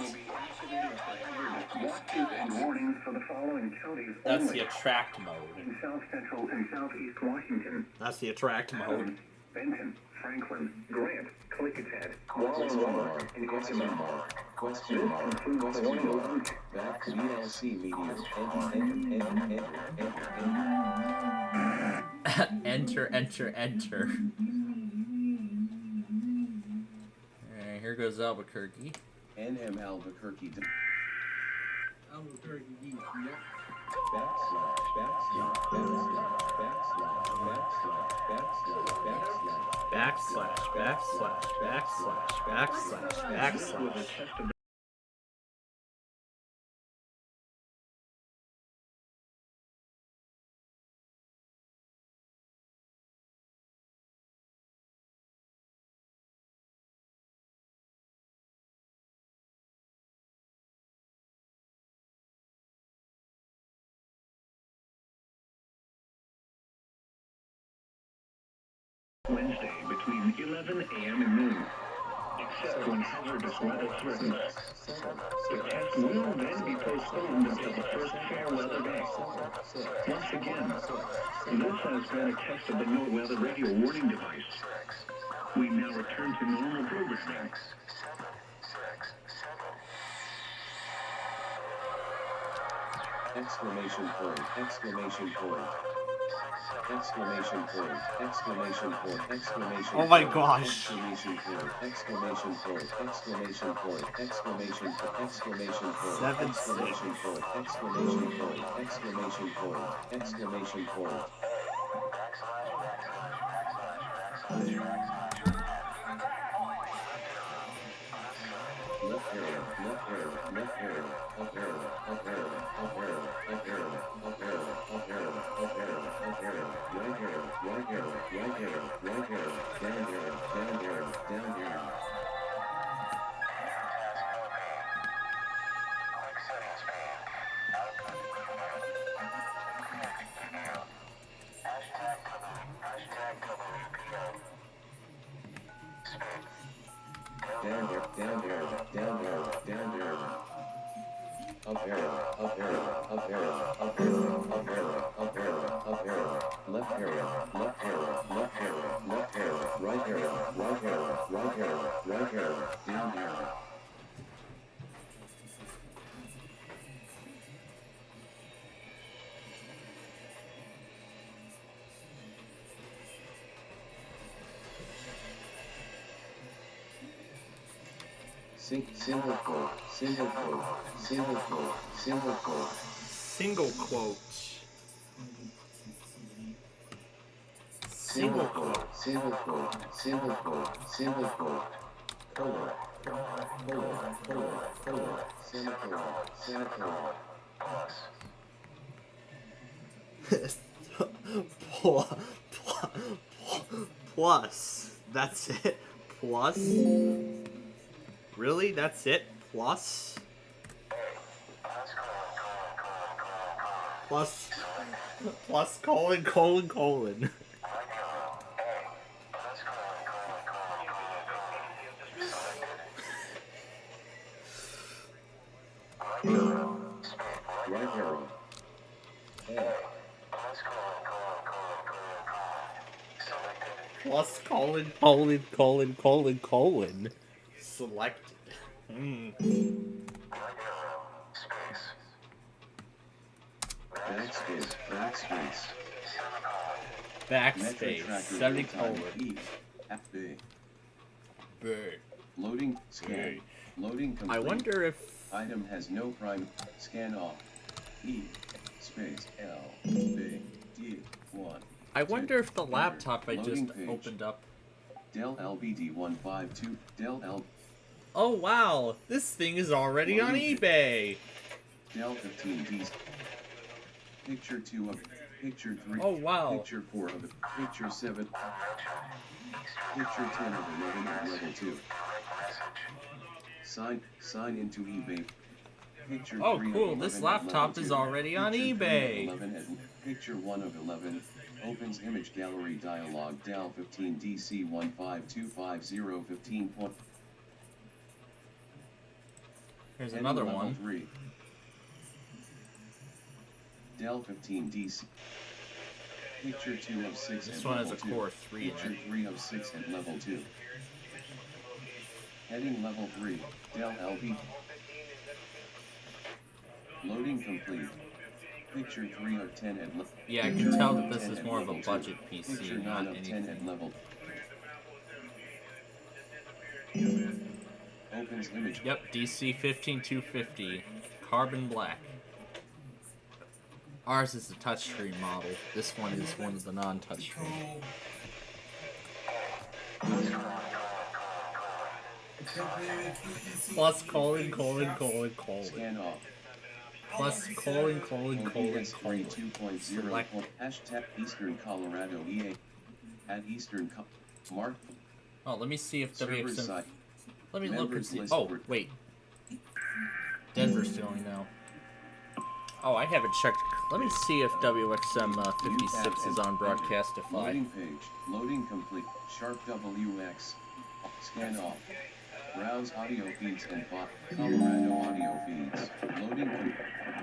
Speaker 10: Warnings for the following counties
Speaker 1: That's
Speaker 10: only.
Speaker 1: the attract mode.
Speaker 10: In South Central and Southeast Washington.
Speaker 1: That's the attract mode.
Speaker 10: Benton, Franklin, Grant, Clickitat,
Speaker 9: Question
Speaker 10: Walla
Speaker 9: mark,
Speaker 10: and
Speaker 9: question mark, question mark, question mark. Back to VLC Media. Enter, enter, enter, enter.
Speaker 1: Enter, enter, enter. Alright, here goes Albuquerque.
Speaker 9: NM Albuquerque.
Speaker 2: Albuquerque, yep.
Speaker 9: Backslash, backslash, backslash, backslash, backslash, backslash,
Speaker 1: Backslash, backslash, backslash, backslash.
Speaker 10: Wednesday between 11 a.m. and noon, except when hazardous weather threatens. The test will then be postponed until the first fair weather day. Once again, this has been a test of the NOAA weather radio warning device. We now return to normal programming.
Speaker 9: exclamation point, exclamation point. Exclamation point, exclamation point, exclamation
Speaker 1: Oh my
Speaker 9: point,
Speaker 1: gosh.
Speaker 9: exclamation point, exclamation point, exclamation point, exclamation point, exclamation point,
Speaker 1: Seven,
Speaker 9: exclamation point, exclamation point, exclamation point, exclamation point. Left arrow, left arrow, left arrow, up arrow, up arrow, up arrow, up arrow, up arrow, up arrow. down arrow, down arrow, down arrow, down arrow. Up arrow, up arrow, up arrow, up arrow, up arrow, up arrow, up arrow, left arrow, left arrow, left arrow, left arrow, right arrow, right arrow, right arrow, right arrow, down arrow. Single quote, single quote, single quote, single quote.
Speaker 1: Single quote.
Speaker 9: Single quote, single quote, single quote, single quote. Colon, colon, colon, colon, semicolon, semicolon.
Speaker 1: Plus. That's it. Plus. Really? That's it? Plus? Plus. Plus colon colon colon.
Speaker 9: Right arrow.
Speaker 1: Plus colon colon colon colon colon. Selected.
Speaker 9: Backspace, backspace.
Speaker 1: Backspace. Semicolon.
Speaker 9: E. FB.
Speaker 1: B.
Speaker 9: Loading, scan. Loading complete.
Speaker 1: I wonder if
Speaker 9: Item has no prime. Scan off. E. Space L. B. D. 1.
Speaker 1: I wonder if the laptop I
Speaker 9: Loading
Speaker 1: just
Speaker 9: page.
Speaker 1: opened up.
Speaker 9: Dell LBD 152. Dell L.
Speaker 1: Oh wow, this thing is already on eBay.
Speaker 9: Dell 15Ds. Picture 2 of. Picture 3.
Speaker 1: Oh wow.
Speaker 9: Picture 4 of. Picture 7. Picture 10 of 11 of level 2. Sign into eBay. Picture
Speaker 1: Oh
Speaker 9: 3
Speaker 1: cool,
Speaker 9: of 11
Speaker 1: this
Speaker 9: at
Speaker 1: laptop
Speaker 9: level
Speaker 1: is
Speaker 9: 2.
Speaker 1: already on
Speaker 9: Picture 3 of
Speaker 1: eBay.
Speaker 9: 11 at Picture 1 of 11. Opens image gallery dialog. Dell 15 DC 152550 point.
Speaker 1: Here's
Speaker 9: Heading
Speaker 1: another
Speaker 9: level
Speaker 1: one.
Speaker 9: 3. Dell 15 DC. Picture 2 of 6
Speaker 1: This
Speaker 9: and
Speaker 1: one has
Speaker 9: level
Speaker 1: a
Speaker 9: 2.
Speaker 1: Core 3 in
Speaker 9: Picture
Speaker 1: it.
Speaker 9: 3 of 6 and level 2. Heading level 3. Dell LB. Loading complete. Picture 3 of 10 at level.
Speaker 1: Yeah, I can tell that this is more of a budget PC,
Speaker 9: Picture 9
Speaker 1: not
Speaker 9: of 10 at
Speaker 1: anything.
Speaker 9: level. Opens image.
Speaker 1: Yep, DC 15250, carbon black. Ours is the touchscreen model. This one is one of the non-touchscreen. Plus colon colon colon colon.
Speaker 9: Scan off.
Speaker 1: Plus colon colon colon
Speaker 9: OBS
Speaker 1: colon.
Speaker 9: 2.0.
Speaker 1: Select.
Speaker 9: Hashtag Eastern Colorado EA. At Eastern Mark.
Speaker 1: Oh, let me see if
Speaker 9: Server
Speaker 1: WXM.
Speaker 9: side.
Speaker 1: Let me look and
Speaker 9: Members
Speaker 1: see.
Speaker 9: list
Speaker 1: Oh,
Speaker 9: for-
Speaker 1: wait. Denver's doing now. Oh, I haven't checked. Let me see if WXM 56 is on Broadcastify.
Speaker 9: Loading page. Loading complete. Sharp WX. Scan off. Browse audio feeds and bot. Colorado audio feeds. Loading complete.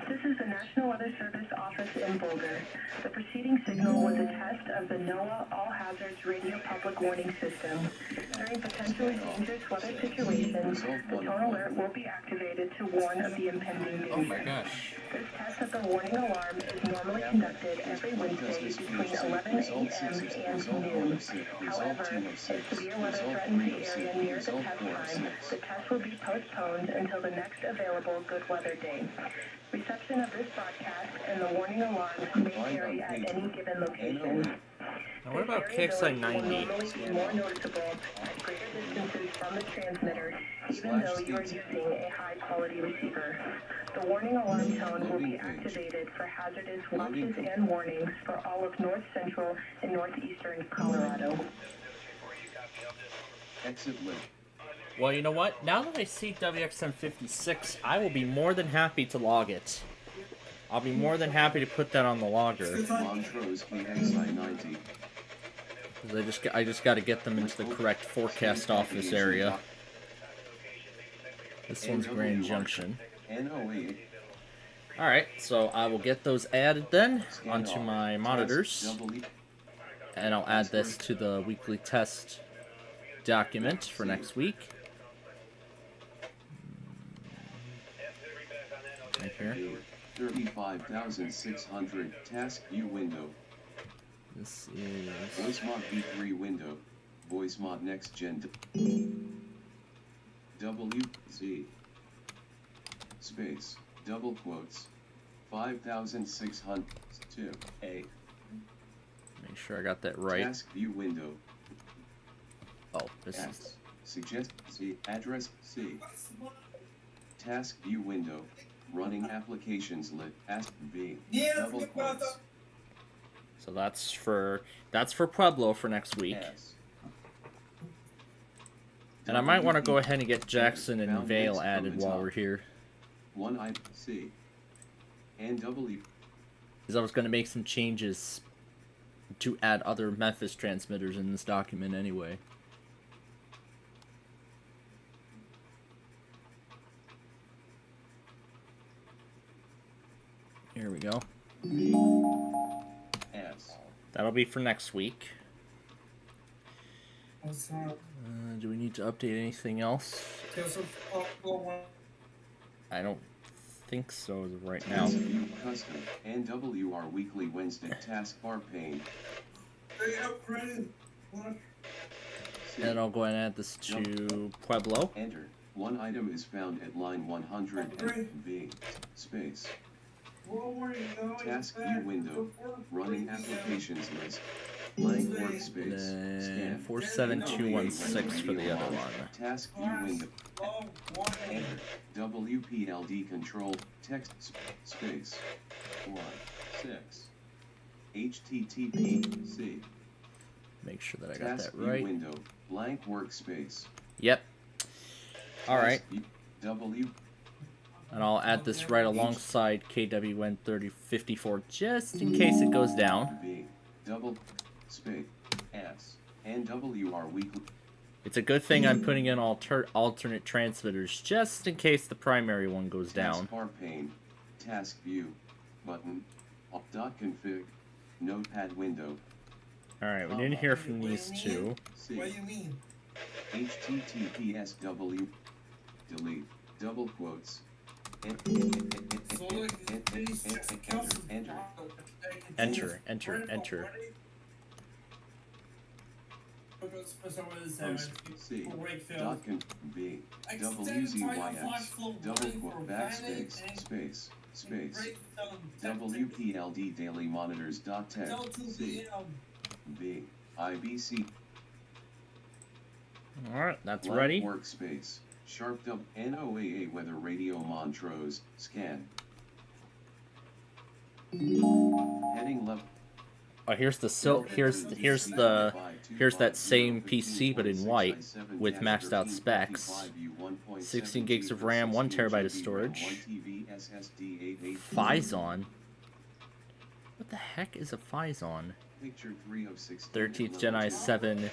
Speaker 5: This is the National Weather Service office in Boulder. The preceding signal was a test of the NOAA All Hazards Radio Public Warning System. During potentially dangerous weather situations, the tone alert will be activated to warn of the impending danger.
Speaker 1: Oh my gosh.
Speaker 5: This test of the warning alarm is normally conducted every Wednesday between 11 a.m. and noon. However, if severe weather threatens the area near the test time, the test will be postponed until the next available good weather day. Reception of this broadcast and the warning alarms may vary at any given location.
Speaker 1: Now what about KXI 90?
Speaker 5: Will normally be more noticeable at greater distances from the transmitter, even though you are using a high-quality receiver. The warning alarm tone will be activated for hazardous watches and warnings for all of north central and northeastern Colorado.
Speaker 9: Exit link.
Speaker 1: Well, you know what? Now that I see WXM 56, I will be more than happy to log it. I'll be more than happy to put that on the logger.
Speaker 9: Montrose KXI 90.
Speaker 1: 'Cause I just got to get them into the correct forecast office area. This one's Grand Junction.
Speaker 9: NOA.
Speaker 1: Alright, so I will get those added then
Speaker 9: Scan
Speaker 1: onto
Speaker 9: all.
Speaker 1: my
Speaker 9: Task
Speaker 1: monitors.
Speaker 9: double E.
Speaker 1: And I'll add this to the weekly test document for next week. Right here.
Speaker 9: 35,600 task view window.
Speaker 1: This is
Speaker 9: Voice mod V3 window. Voice mod next gen. WZ. Space. Double quotes. 5,600. 2A.
Speaker 1: make sure I got that right.
Speaker 9: Task view window.
Speaker 1: Oh, this is
Speaker 9: S. Suggest C. Address C. Task view window. Running applications lit. Ask B.
Speaker 11: Yeah,
Speaker 9: Double quotes.
Speaker 1: so that's for Pueblo for next week.
Speaker 9: S.
Speaker 1: And I might want to go ahead and get Jackson and
Speaker 9: Found
Speaker 1: Vale
Speaker 9: next from
Speaker 1: added
Speaker 9: the
Speaker 1: while
Speaker 9: top.
Speaker 1: we're here.
Speaker 9: One I C. And W.
Speaker 1: Because I was going to make some changes to add other Memphis transmitters in this document anyway. Here we go.
Speaker 9: S.
Speaker 1: That'll be for next week.
Speaker 11: What's up?
Speaker 1: Do we need to update anything else? I don't think so as of right now.
Speaker 9: Task view custom. NWR weekly Wednesday taskbar pane.
Speaker 11: They upgraded. What?
Speaker 9: C.
Speaker 1: And I'll go ahead and add this to Pueblo.
Speaker 9: Enter. One item is found at line 100 and V. Space.
Speaker 11: Well, where you going?
Speaker 9: Task view window. Running applications list. Blank workspace.
Speaker 1: And
Speaker 9: Scan.
Speaker 1: 47216 for the other one.
Speaker 9: Task view window.
Speaker 11: Oh, one.
Speaker 9: Enter. WPLD control. Text space. 1 6. HTTP C.
Speaker 1: Make sure that I got
Speaker 9: Task
Speaker 1: that
Speaker 9: view
Speaker 1: right.
Speaker 9: window. Blank workspace.
Speaker 1: Yep. Alright.
Speaker 9: Task view- W.
Speaker 1: And I'll add this right alongside KWN3054 just in case it goes down.
Speaker 9: B. Double. Space. S. NWR weekly.
Speaker 1: It's a good thing I'm putting in alternate transmitters just in case the primary one goes down.
Speaker 9: Taskbar pane. Task view. Button. Config. Notepad window.
Speaker 1: Alright, we didn't hear from these two.
Speaker 9: C.
Speaker 11: What do you mean?
Speaker 9: HTTPS W. Delete. Double quotes.
Speaker 11: So like, these just council.
Speaker 1: Enter, enter, enter.
Speaker 11: Because for some of the
Speaker 9: Post.
Speaker 11: sevens,
Speaker 9: C.
Speaker 11: Wakefield.
Speaker 9: Dot con. B. WZYX. Double quote. Backspace. Space. Space. WPLD daily monitors. Dot text. C. B. IBC.
Speaker 1: Alright, that's
Speaker 9: Blank
Speaker 1: ready.
Speaker 9: Workspace. Sharp dub. NOAA weather radio Montrose. Scan. Heading left.
Speaker 1: Oh, here's the here's that same PC but in white with maxed out specs. 16 gigs of RAM, 1 terabyte of storage. Phison. What the heck is a Phison?
Speaker 9: Picture 3 of 16 at
Speaker 1: 13th
Speaker 9: level
Speaker 1: Gen
Speaker 9: 2.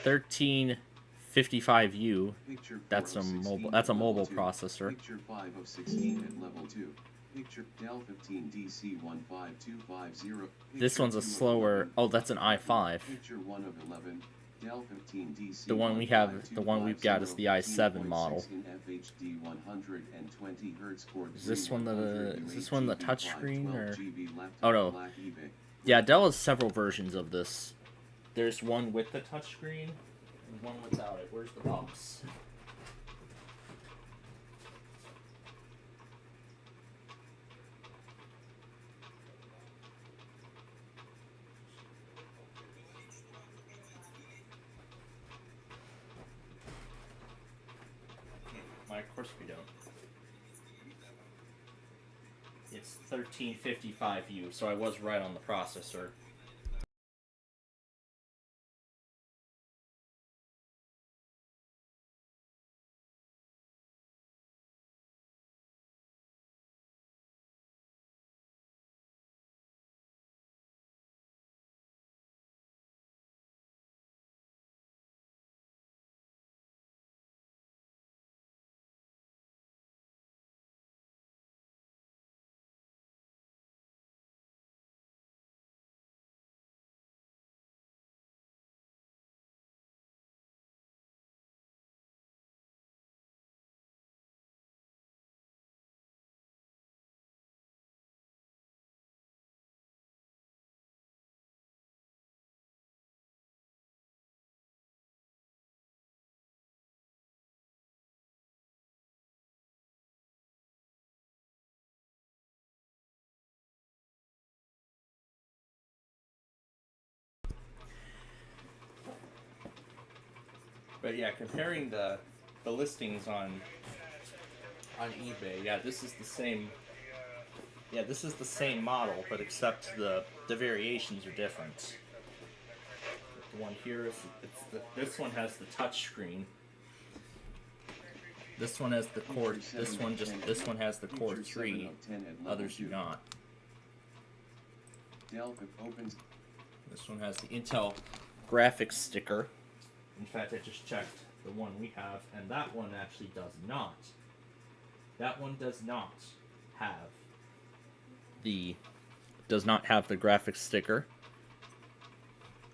Speaker 1: i7 1355U.
Speaker 9: Picture 4
Speaker 1: That's a
Speaker 9: of 16
Speaker 1: mobile.
Speaker 9: at
Speaker 1: That's a
Speaker 9: level
Speaker 1: mobile
Speaker 9: 2.
Speaker 1: processor.
Speaker 9: Picture 5 of 16 at level 2. Picture Dell 15 DC 15250.
Speaker 1: This one's a slower. Oh, that's an i5.
Speaker 9: Picture 1 of 11. Dell 15 DC.
Speaker 1: The one we have, the one we've got is the i7 model.
Speaker 9: In FHD 120 Hz cord.
Speaker 1: Is this one the touchscreen or?
Speaker 9: 12GB laptop,
Speaker 1: Oh no.
Speaker 9: black eBay.
Speaker 1: Yeah, Dell has several versions of this. There's one with the touchscreen and one without it. Where's the box? Why, of course we don't. It's 1355U, so I was right on the processor. But yeah, comparing the listings on eBay, yeah, this is the same. Yeah, this is the same model, but except the variations are different. The one here is this one has the touch screen. This one has the Core. This one has the Core 3. Others do not.
Speaker 9: Dell opens.
Speaker 1: This one has the Intel graphics sticker. In fact, I just checked the one we have, and that one actually does not. That one does not have the graphics sticker.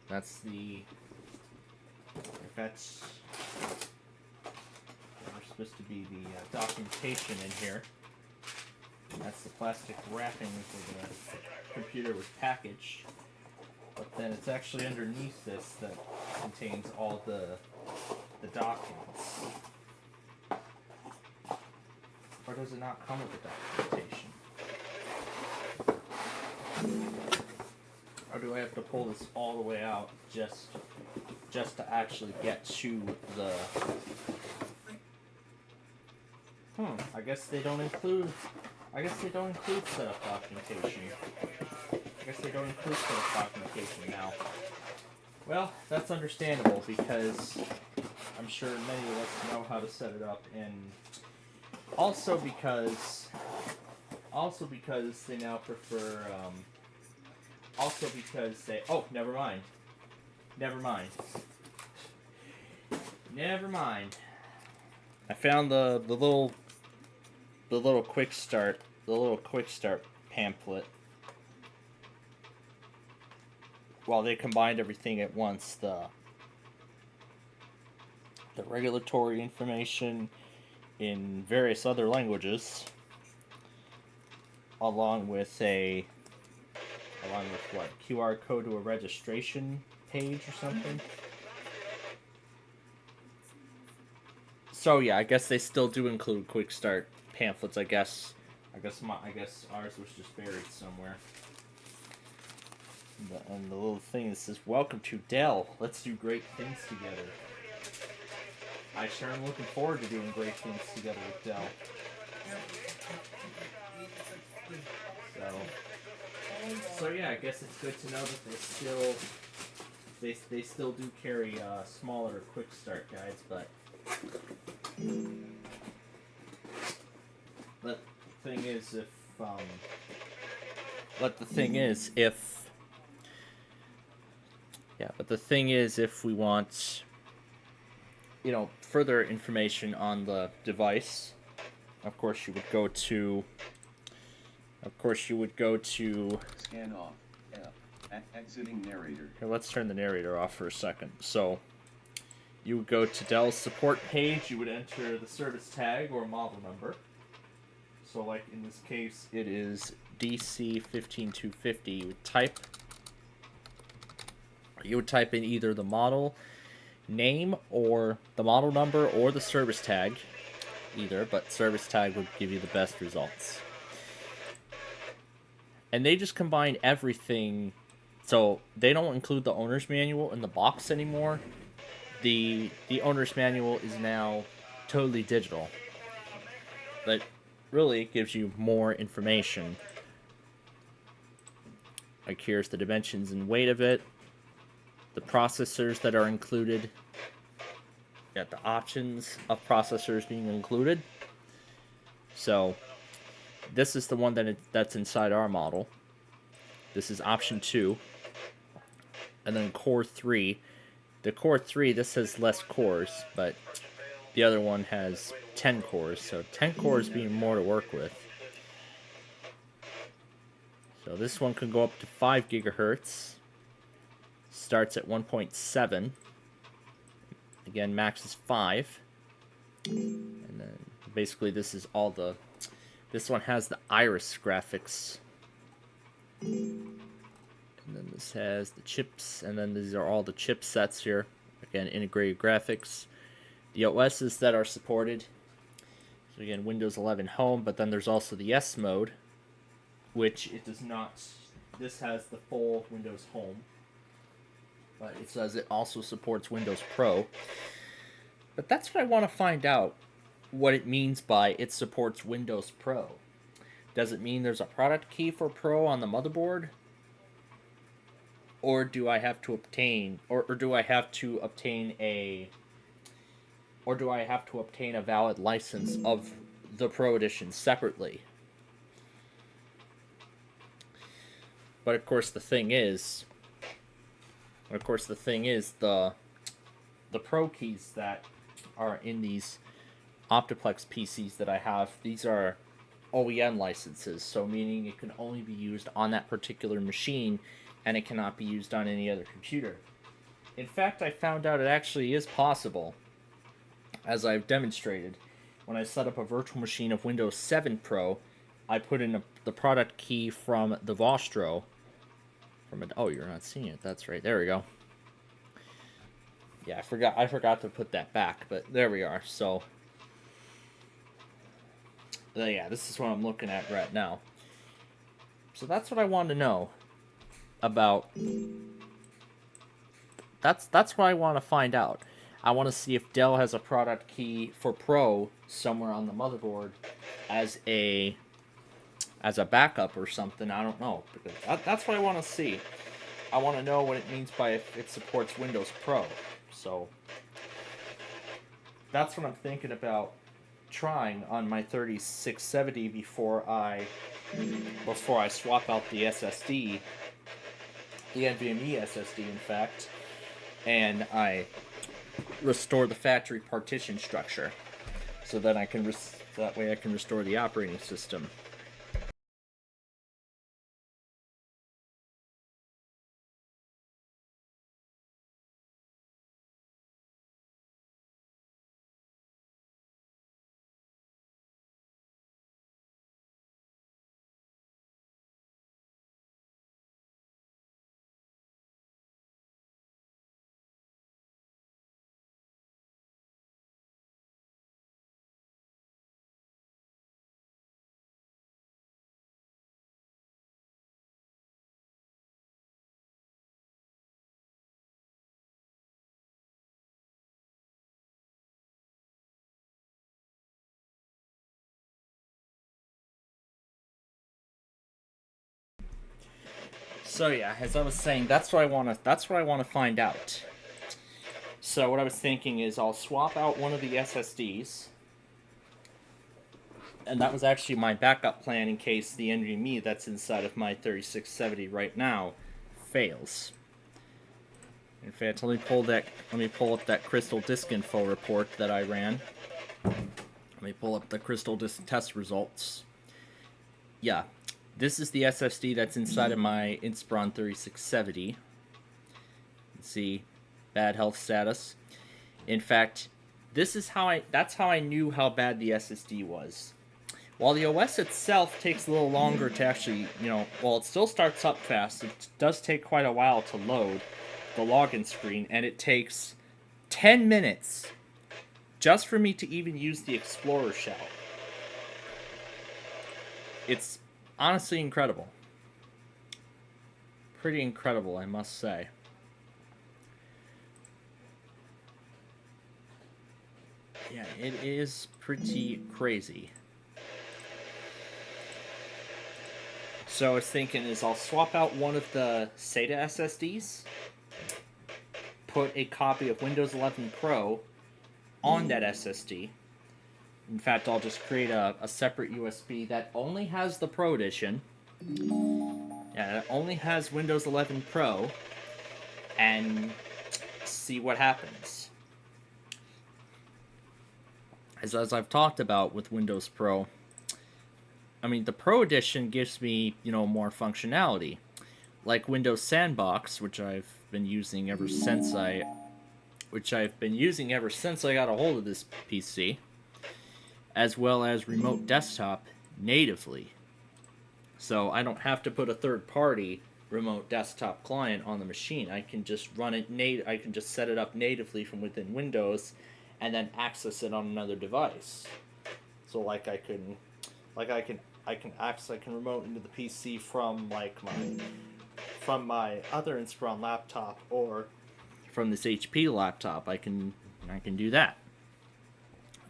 Speaker 1: That's the. That's. There's supposed to be the documentation in here. That's the plastic wrapping where the computer was packaged. But then it's actually underneath this that contains all the documents. Or does it not come with the documentation? Or do I have to pull this all the way out just to actually get to the... I guess they don't include setup documentation. Now. Well, that's understandable because I'm sure many of us know how to set it up, and also because they now prefer never mind. I found the little quick start pamphlet. Well, they combined everything at once, the regulatory information in various other languages, along with what, QR code to a registration page or something. So yeah, I guess they still do include quick start pamphlets. I guess ours was just buried somewhere. And the little thing that says, "Welcome to Dell. Let's do great things together." I sure am looking forward to doing great things together with Dell. So yeah, I guess it's good to know that they still do carry smaller quick start guides, but the thing is if we want, further information on the device, of course you would go to
Speaker 9: Scan off. Exiting narrator.
Speaker 1: Here, let's turn the narrator off for a second. So you would go to Dell's support page, you would enter the service tag or model number. So like in this case it is DC15250. You would type in either the model name or the model number or the service tag, but service tag would give you the best results. And they just combine everything, so they don't include the owner's manual in the box anymore. The owner's manual is now totally digital, but really it gives you more information. Like here's the dimensions and weight of it, the processors that are included, the options of processors being included. So this is the one that's inside our model. This is option 2. And then Core 3. The Core 3, this has less cores, but the other one has 10 cores. So 10 cores being more to work with. So this one can go up to 5 gigahertz. Starts at 1.7. Again, max is 5. And then basically this is all the... This one has the Iris graphics. And then this has the chips, and then these are all the chipsets here. Again, integrated graphics. The OSs that are supported. So again, Windows 11 Home, but then there's also the S mode, which it does not. This has the full Windows Home, but it says it also supports Windows Pro. But that's what I want to find out, what it means by it supports Windows Pro. Does it mean there's a product key for Pro on the motherboard? Or do I have to obtain, or do I have to obtain a valid license of the Pro Edition separately? But of course the thing is the Pro keys that are in these Optiplex PCs that I have, these are OEM licenses, so meaning it can only be used on that particular machine and it cannot be used on any other computer. In fact, I found out it actually is possible, as I've demonstrated. When I set up a virtual machine of Windows 7 Pro, I put in the product key from the Vostro. Oh, you're not seeing it. That's right. There we go. Yeah, I forgot to put that back, but there we are. So, yeah, this is what I'm looking at right now. So that's what I wanted to know about. That's what I want to find out. I want to see if Dell has a product key for Pro somewhere on the motherboard as a backup or something. I don't know. That's what I want to see. I want to know what it means by if it supports Windows Pro. So that's what I'm thinking about trying on my 3670 before I swap out the SSD, the NVMe SSD, in fact, and I restore the factory partition structure, so that that way I can restore the operating system. So yeah, as I was saying, that's what I want to find out. So what I was thinking is I'll swap out one of the SSDs, and that was actually my backup plan in case the NVMe that's inside of my 3670 right now fails. In fact, let me pull up that Crystal Disk Info report that I ran. Let me pull up the Crystal Disk test results. Yeah. This is the SSD that's inside of my Inspiron 3670. You can see bad health status. In fact, that's how I knew how bad the SSD was. While the OS itself takes a little longer to actually, it still starts up fast, it does take quite a while to load the login screen, and it takes 10 minutes just for me to even use the Explorer shell. It's honestly incredible. Pretty incredible, I must say. Yeah, it is pretty crazy. So I was thinking I'll swap out one of the SATA SSDs, put a copy of Windows 11 Pro on that SSD. In fact, I'll just create a separate USB that only has the Pro Edition. Yeah, it only has Windows 11 Pro. And see what happens. As I've talked about with Windows Pro, I mean, the Pro Edition gives me, more functionality. Like Windows Sandbox, which I've been using ever since I got a hold of this PC, as well as Remote Desktop natively. So I don't have to put a third-party Remote Desktop client on the machine. I can just run it I can just set it up natively from within Windows, and then access it on another device. So I can remote into the PC from my other Inspiron laptop or from this HP laptop. I can do that.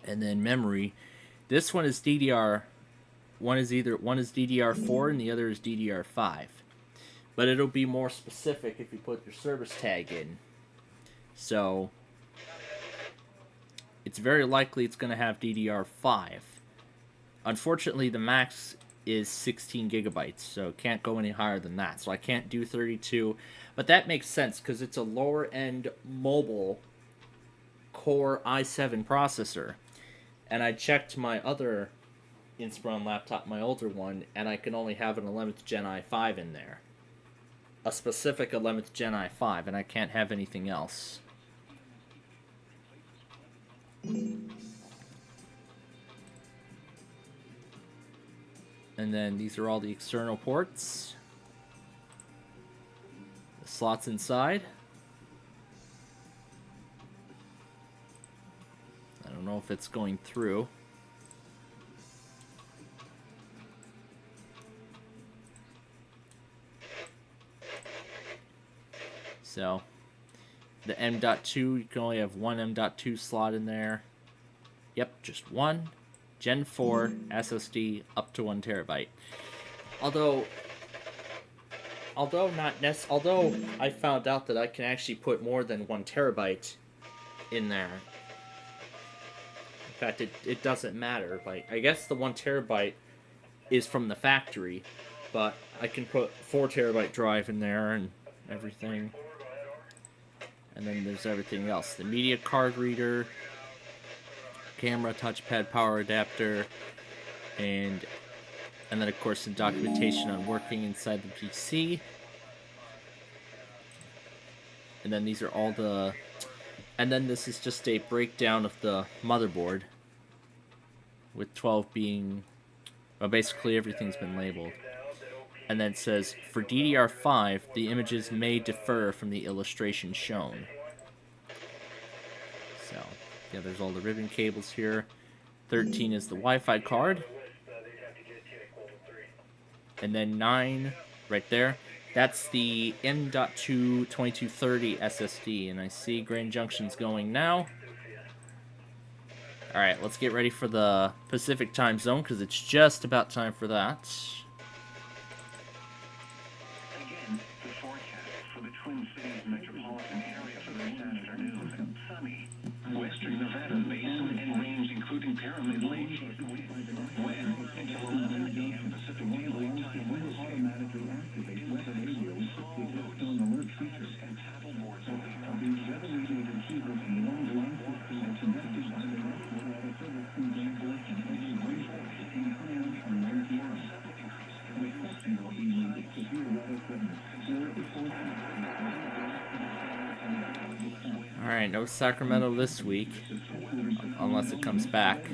Speaker 1: And then memory. This one is DDR. One is DDR4 and the other is DDR5. But it'll be more specific if you put your service tag in. So it's very likely it's going to have DDR5. Unfortunately, the max is 16 gigabytes, so it can't go any higher than that. So I can't do 32, but that makes sense because it's a lower-end mobile Core i7 processor. And I checked my other Inspiron laptop, my older one, and I can only have an 11th Gen i5 in there. A specific 11th Gen i5, and I can't have anything else. And then these are all the external ports. The slots inside. I don't know if it's going through. So, the M.2, you can only have one M.2 slot in there. Yep, just one. Gen 4 SSD up to 1 terabyte. Although I found out that I can actually put more than 1 terabyte in there. In fact, it doesn't matter. Like, I guess the 1 terabyte is from the factory, but I can put 4 terabyte drive in there and everything. And then there's everything else. The media card reader, camera, touchpad, power adapter, and then of course some documentation on working inside the PC. And then these are all the... And then this is just a breakdown of the motherboard, with 12 being... Well, basically everything's been labeled. And then it says, for DDR5, the images may differ from the illustration shown. So, yeah, there's all the ribbon cables here. 13 is the Wi-Fi card. And then 9, right there, that's the M.2 2230 SSD. And I see Grand Junction's going now. Alright, let's get ready for the Pacific time zone, because it's just about time for that.
Speaker 10: Again, the forecast for the Twin Cities metropolitan area for this afternoon. Sunny. Western Nevada basin and range including Pyramid Lake. When until 11 a.m. Pacific Daylight Time Wednesday. Automatically activate weather radio alert features and paddleboards will be
Speaker 1: Alright, no Sacramento this week, unless it comes back.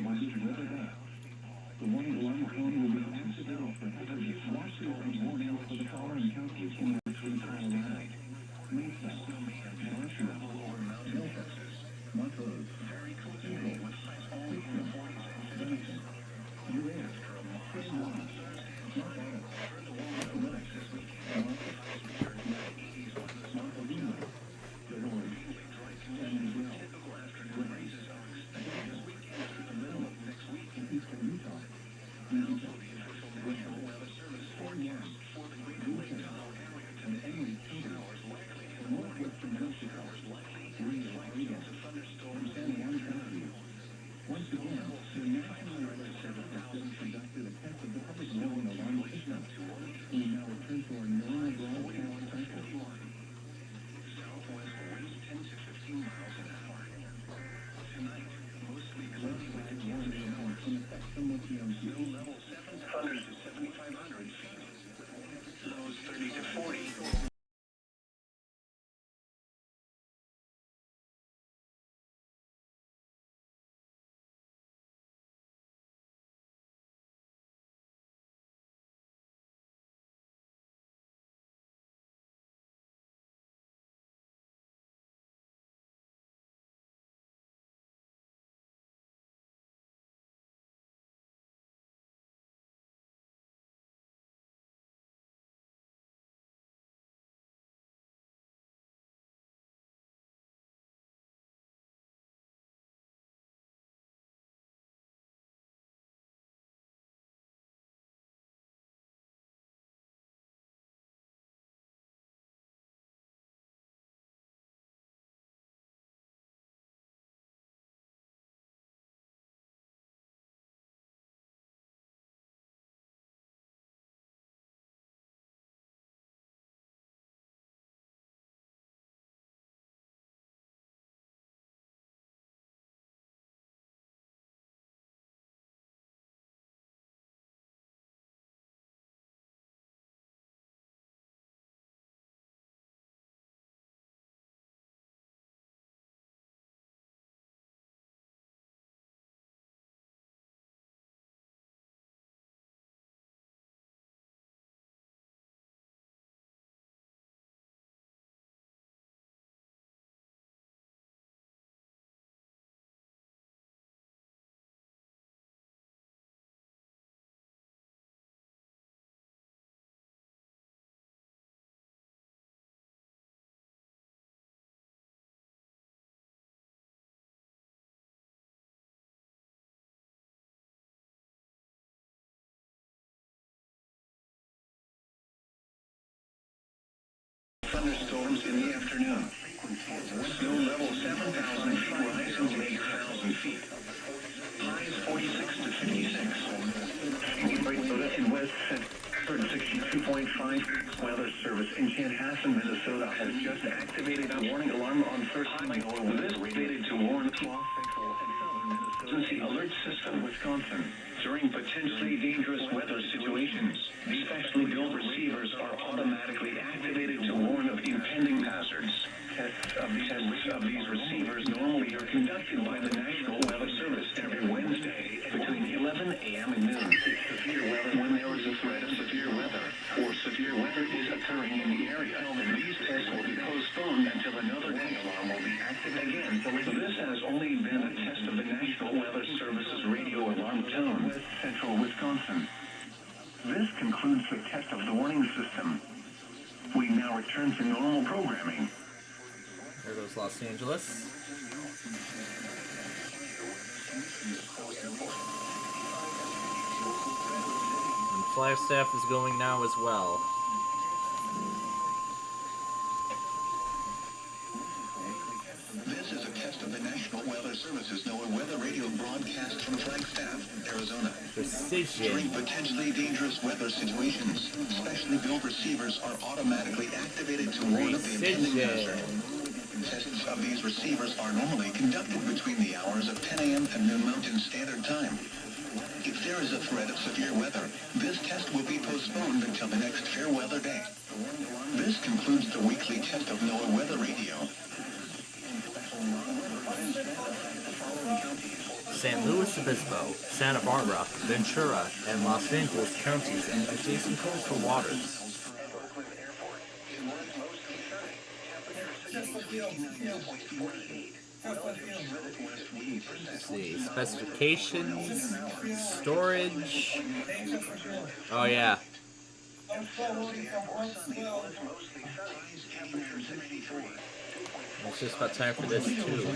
Speaker 10: 1.5 Weather Service in Chanhassen, Minnesota has just activated a warning alarm on First Highway. This activated to warn Los Central and Southern Emergency Alert System, Wisconsin. During potentially dangerous weather situations, specially built receivers are automatically activated to warn of impending hazards. Tests of these receivers normally are conducted by the National Weather Service every Wednesday between 11 a.m. and noon. Severe weather when there is a threat of severe weather or severe weather is occurring in the area. These tests will be postponed until another day. Alarm will be active again. This has only been a test of the National Weather Service's radio alarm tone. West Central Wisconsin. This concludes the test of the warning system. We now return to normal programming.
Speaker 1: There goes Los Angeles. And Flagstaff is going now as well.
Speaker 6: This is a test of the National Weather Service's NOAA weather radio broadcast from Flagstaff, Arizona.
Speaker 1: Precision.
Speaker 6: During potentially dangerous weather situations, specially built receivers are automatically activated to warn of the impending hazard. Tests of these receivers are normally conducted between the hours of 10 a.m. and noon Mountain Standard Time. If there is a threat of severe weather, this test will be postponed until the next fair weather day. This concludes the weekly test of NOAA Weather Radio.
Speaker 1: San Luis Obispo, Santa Barbara, Ventura, and Los Angeles counties and adjacent coastal waters. Let's see, specifications, storage. Oh yeah. It's just about time for this too.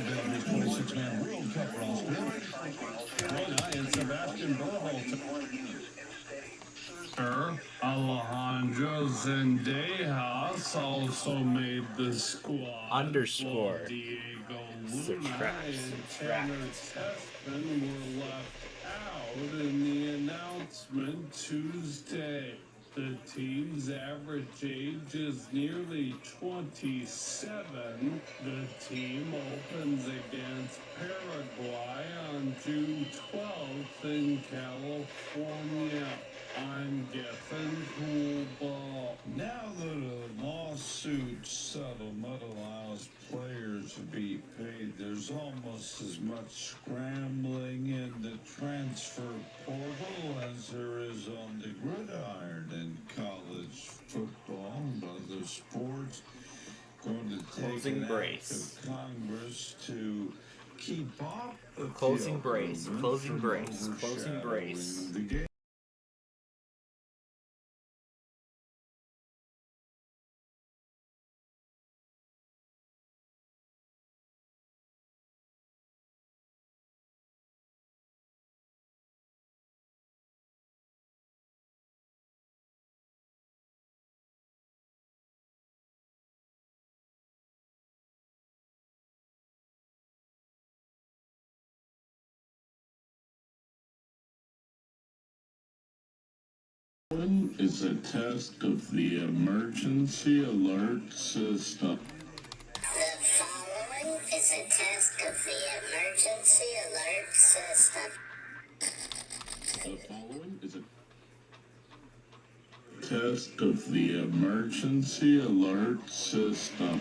Speaker 11: Alejandro Zendejas also made the squad.
Speaker 1: Underscore.
Speaker 11: Diego
Speaker 1: Subtract.
Speaker 11: Tanner Tessman were left out in the announcement Tuesday. The team's average age is nearly 27. The team opens against Paraguay on June 12th in California. I'm Geffen Coolball. Now that a lawsuit settlement allows players to be paid, there's almost as much scrambling in the transfer portal as there is on the gridiron in college football and other sports. Going to take
Speaker 1: Closing
Speaker 11: an
Speaker 1: brace.
Speaker 11: act of Congress to keep up with
Speaker 1: Closing
Speaker 11: the
Speaker 1: brace.
Speaker 11: argument
Speaker 1: Closing
Speaker 11: from
Speaker 1: brace. Closing brace.
Speaker 11: overshadowing the game. One is a test of the emergency alert system.
Speaker 12: The following is a test of the emergency alert system.
Speaker 11: The following is a test of the emergency alert system.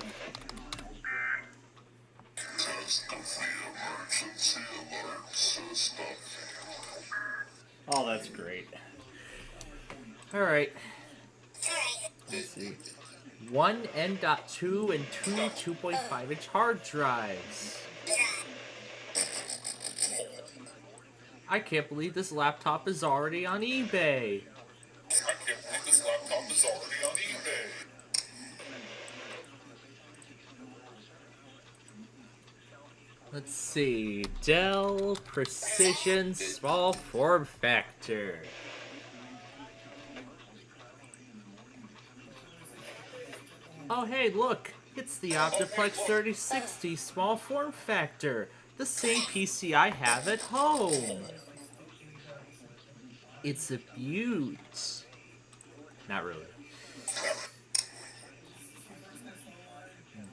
Speaker 11: Test of the emergency alert system.
Speaker 1: Oh, that's great. Alright. Let's see. One N.2 and two 2.5-inch hard drives. I can't believe this laptop is already on eBay. Let's see. Dell Precision Small Form Factor. Oh hey, look! It's the Optiplex 3060 Small Form Factor. The same PC I have at home. It's a beaut. Not really.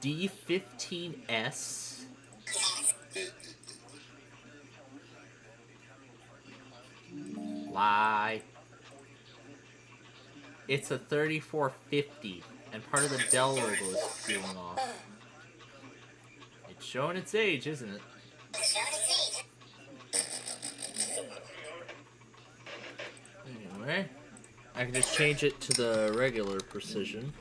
Speaker 1: D15S. Lie. It's a 3450, and part of the Dell logo is peeling off. It's showing its age, isn't it? Anyway, I can just change it to the regular precision.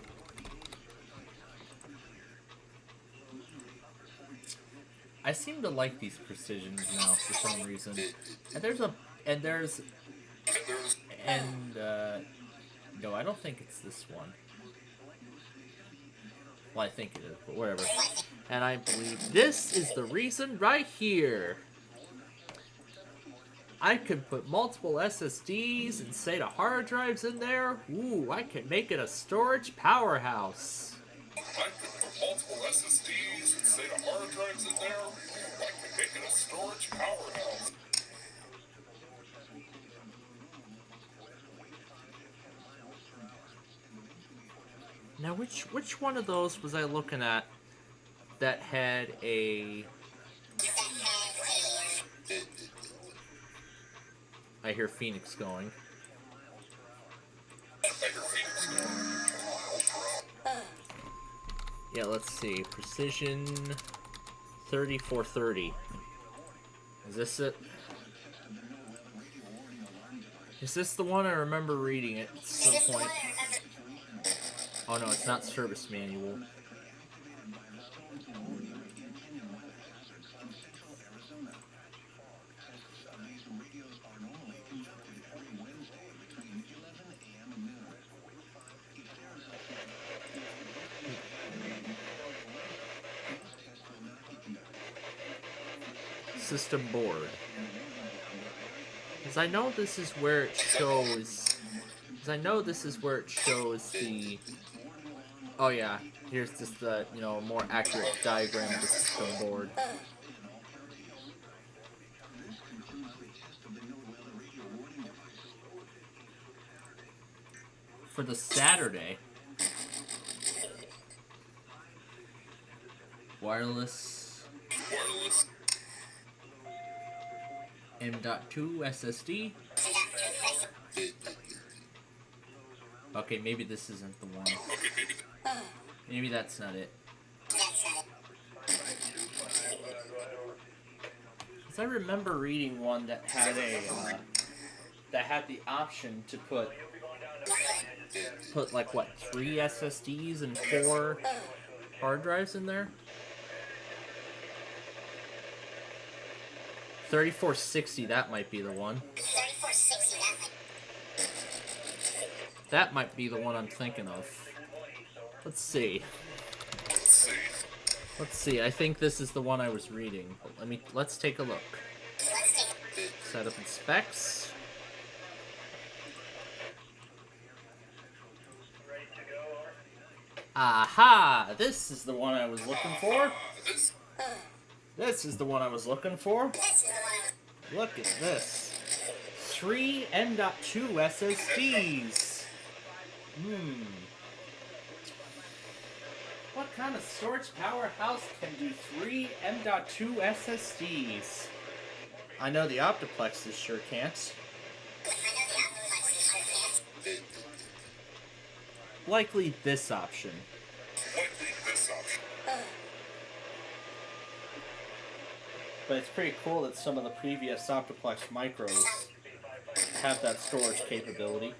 Speaker 1: I seem to like these precisions now for some reason. No, I don't think it's this one. Well, I think it is, but whatever. And I believe this is the reason right here. I could put multiple SSDs and SATA hard drives in there. Ooh, I can make it a storage powerhouse.
Speaker 13: I could put multiple SSDs and SATA hard drives in there. I could make it a storage powerhouse.
Speaker 1: Now, which one of those was I looking at that had a... I hear Phoenix going. Yeah, let's see. Precision 3430. Is this it? Is this the one? I remember reading it at some point. Oh no, it's not service manual. System board. Because I know this is where it shows. Because I know this is where it shows the. Oh yeah, here's just the more accurate diagram of the system board. For the Saturday. Wireless. M.2 SSD. Okay, maybe this isn't the one. Maybe that's not it. Because I remember reading one that had the option to put like what, 3 SSDs and 4 hard drives in there. 3460, that might be the one. That might be the one I'm thinking of. Let's see. Let's see. I think this is the one I was reading. But let's take a look. Setup and specs. Aha! This is the one I was looking for. This is the one I was looking for. Look at this. 3 M.2 SSDs. What kind of storage powerhouse can do 3 M.2 SSDs? I know the Optiplexes sure can't. Likely this option. But it's pretty cool that some of the previous Optiplex micros have that storage capability.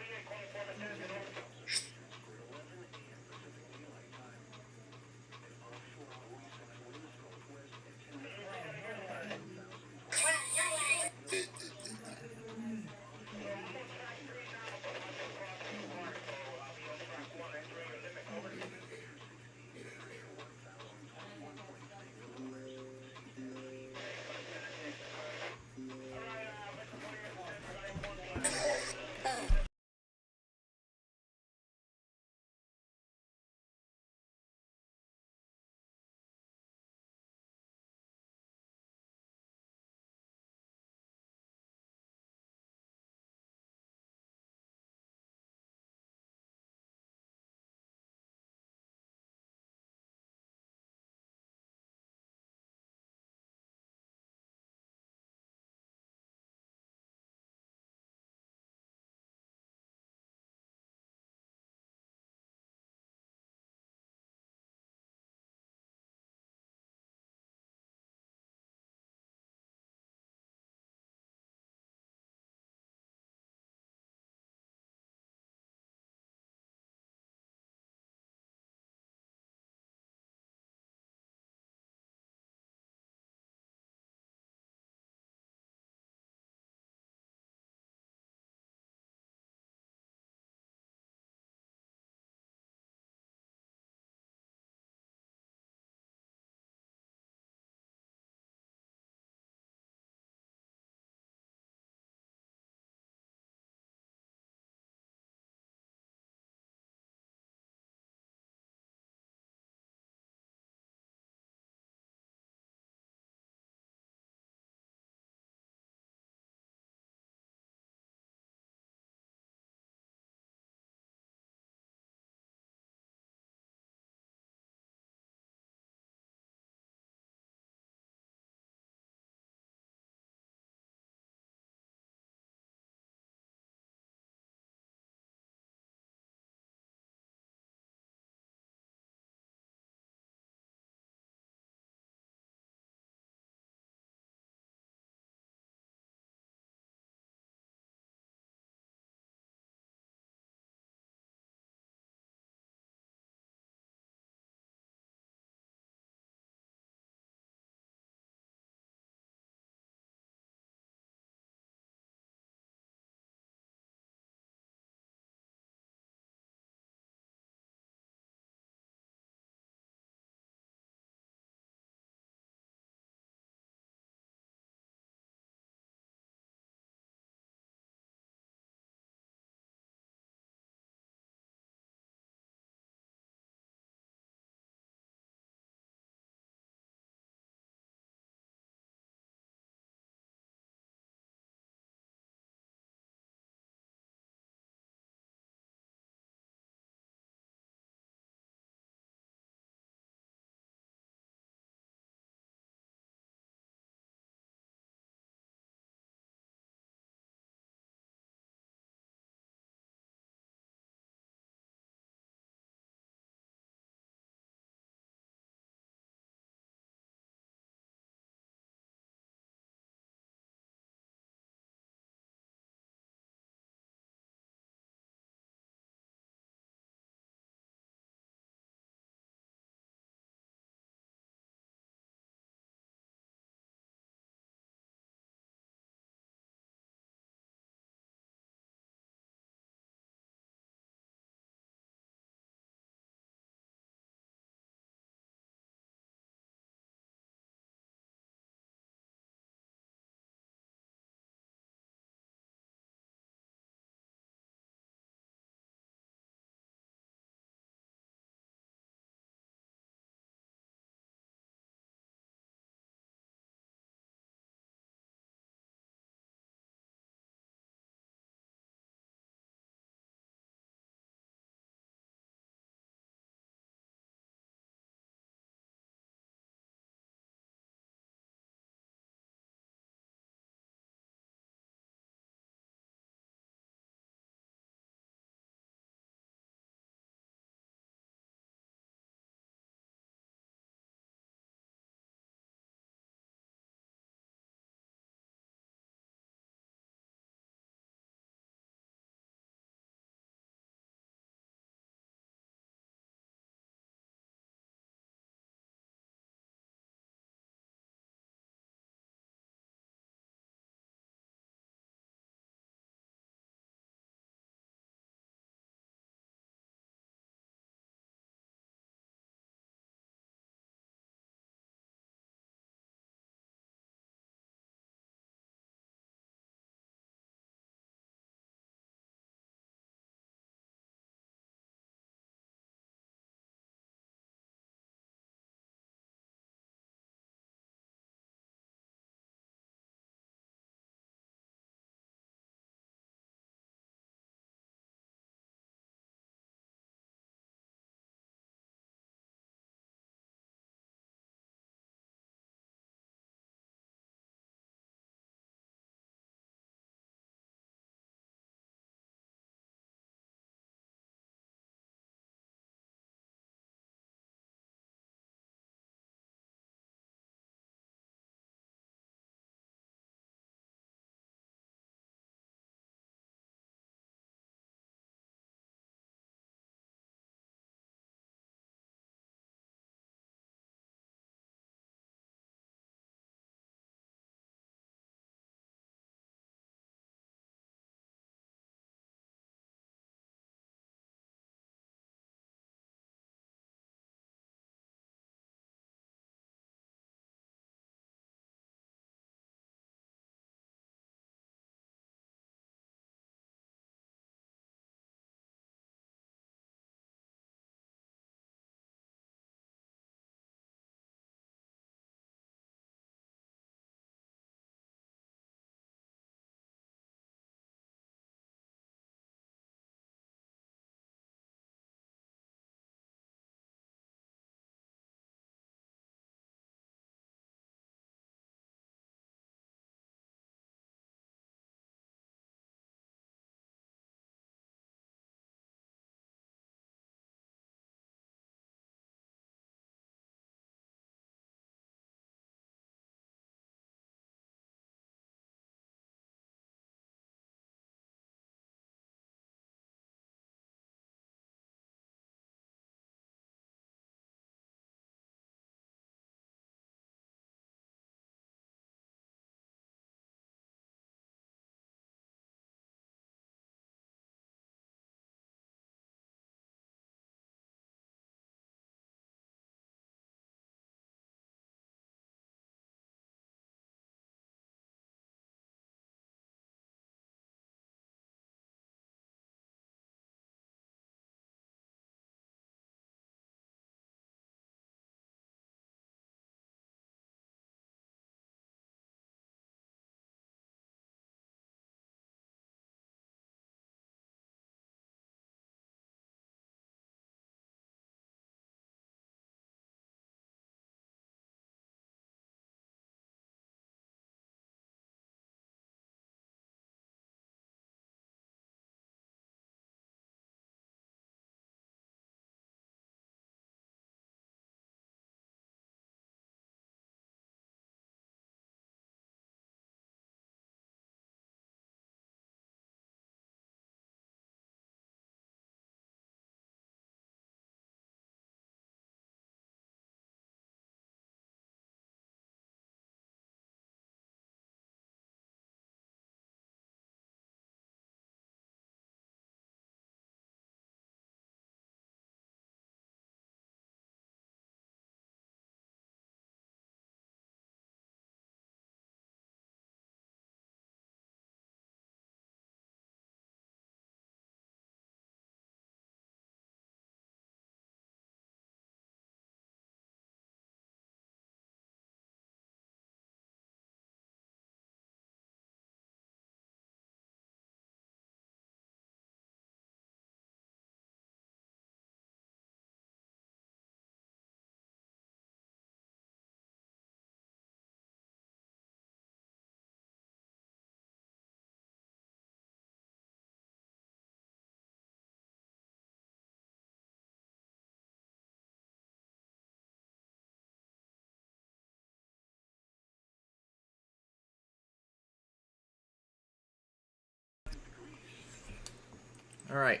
Speaker 1: Alright.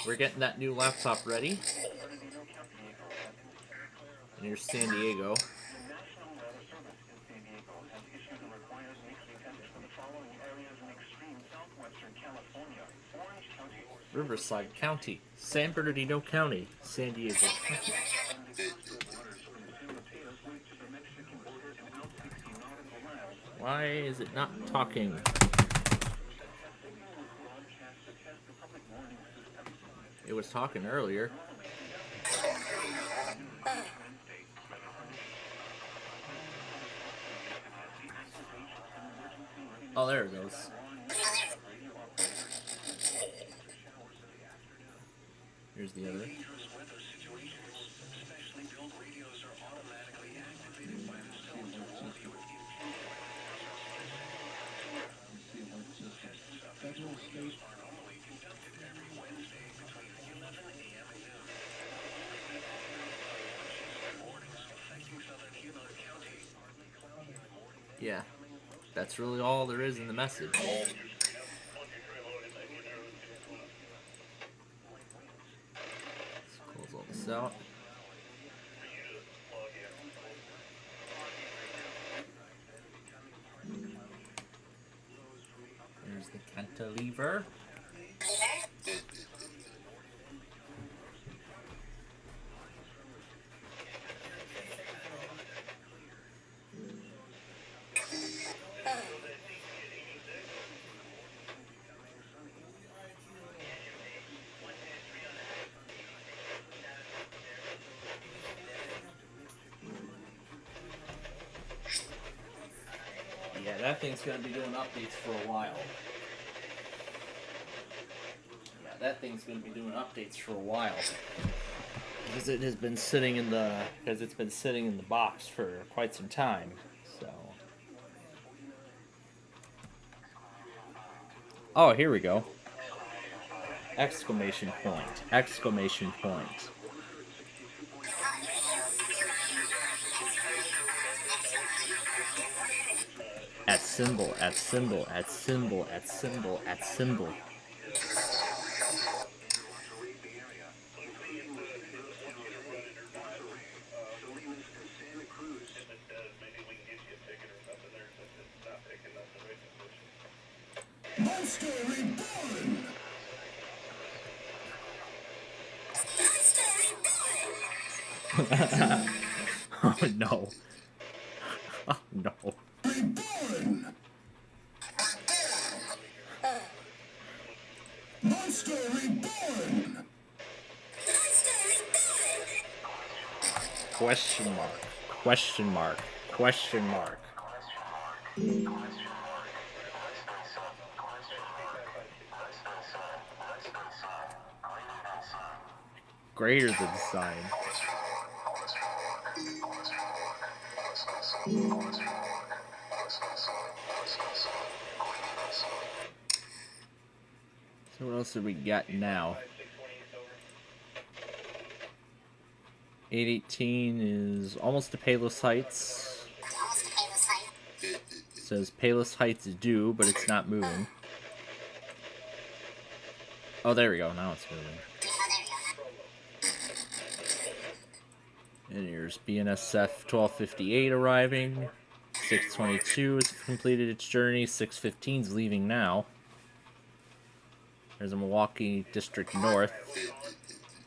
Speaker 1: We're getting that new laptop ready. And here's San Diego. Riverside County, San Bernardino County, San Diego. Why is it not talking? It was talking earlier. Oh, there it goes. Here's the other. Yeah, that's really all there is in the message. Let's close all this out. There's the cantilever. Yeah, that thing's gonna be doing updates for a while. Yeah, that thing's gonna be doing updates for a while. Because it has been sitting in the box for quite some time. So. Oh, here we go. Exclamation point. Exclamation point. At symbol, at symbol, at symbol, at symbol, at symbol.
Speaker 11: Monster Reborn!
Speaker 1: Oh no. Oh no.
Speaker 11: Reborn! Monster Reborn!
Speaker 1: Question mark. Question mark. Question mark. Greater than sign. So what else have we got now? 818 is almost to Palos Heights. It says Palos Heights is due, but it's not moving. Oh, there we go. Now it's moving. And here's BNSF 1258 arriving. 622 has completed its journey. 615 is leaving now. There's a Milwaukee District North.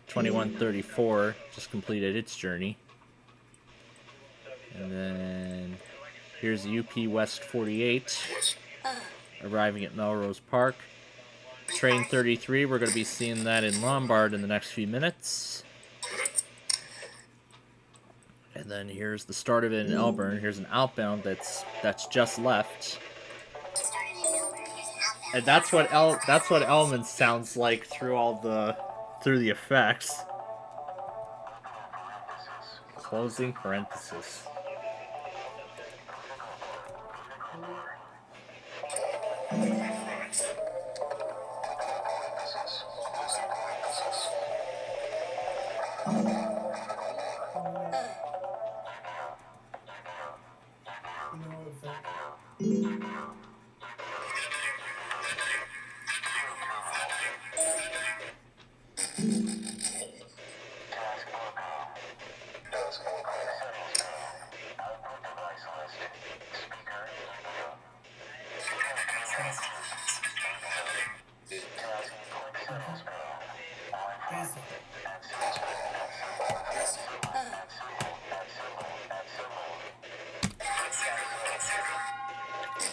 Speaker 1: 2134 just completed its journey. And then here's the UP West 48 arriving at Melrose Park. Train 33, we're going to be seeing that in Lombard in the next few minutes. And then here's the start of it in Elburn. Here's an outbound that's just left. And that's what Elman sounds like through the effects. Closing parenthesis.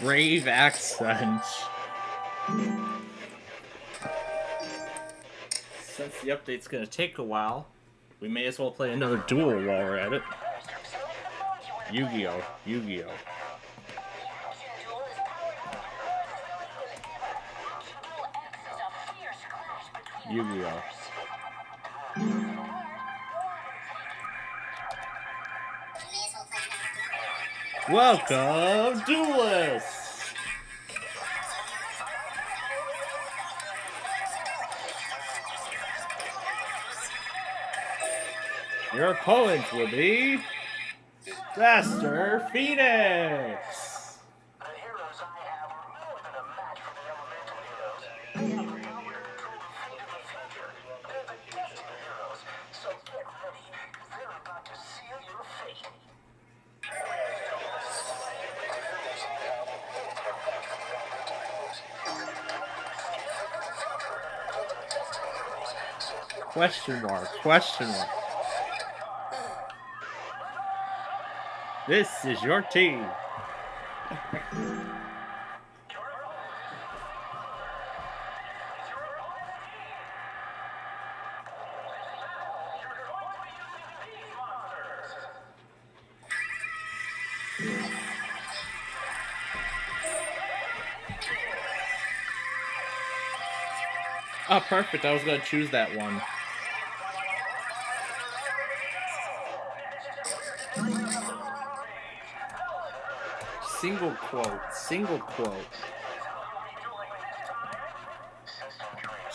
Speaker 1: brave accent. Since the update's gonna take a while, we may as well play another duel while we're at it. Yu-Gi-Oh! Yu-Gi-Oh! Yu-Gi-Oh! Welcome, duelists! Your opponent will be Faster Phoenix! Question mark, question mark. This is your team. Oh, perfect. I was going to choose that one. Single quote. Single quote.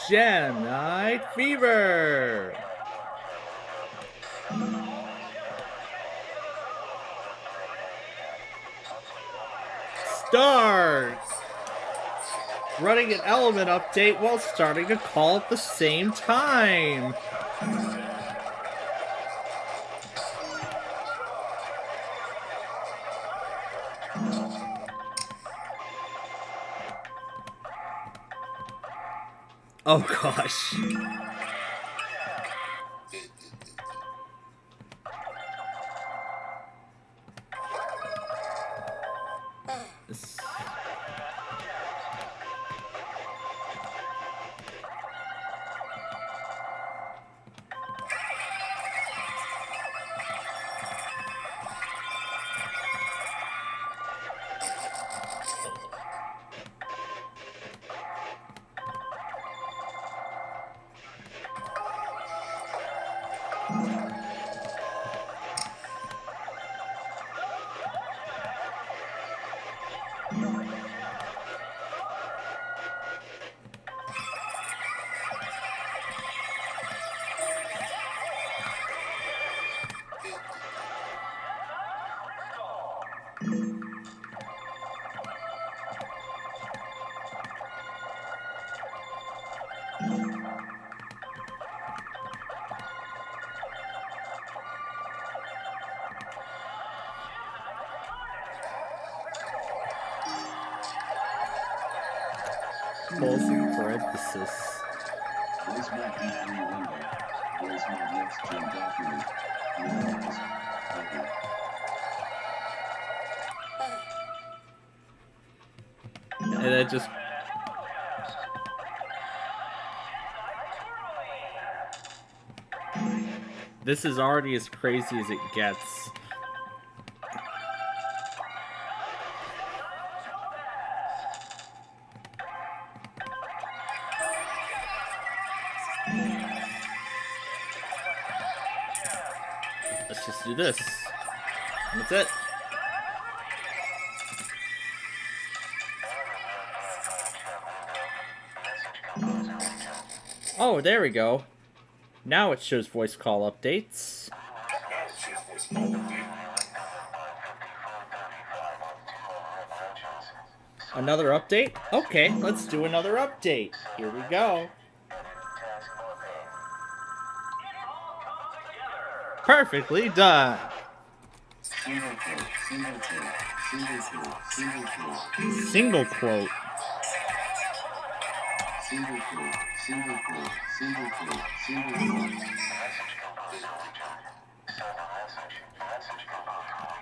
Speaker 1: Gem Night Fever. Start. Running an element update while starting a call at the same time. Oh gosh. Closing parenthesis.
Speaker 9: Voice mod D3 window. Voice mod next gen document. Minimize. Copy.
Speaker 1: And it just... This is already as crazy as it gets. Let's just do this. And that's it. Oh, there we go. Now it shows voice call updates. Another update? Okay, let's do another update. Here we go. Perfectly done. Single quote. Single quote.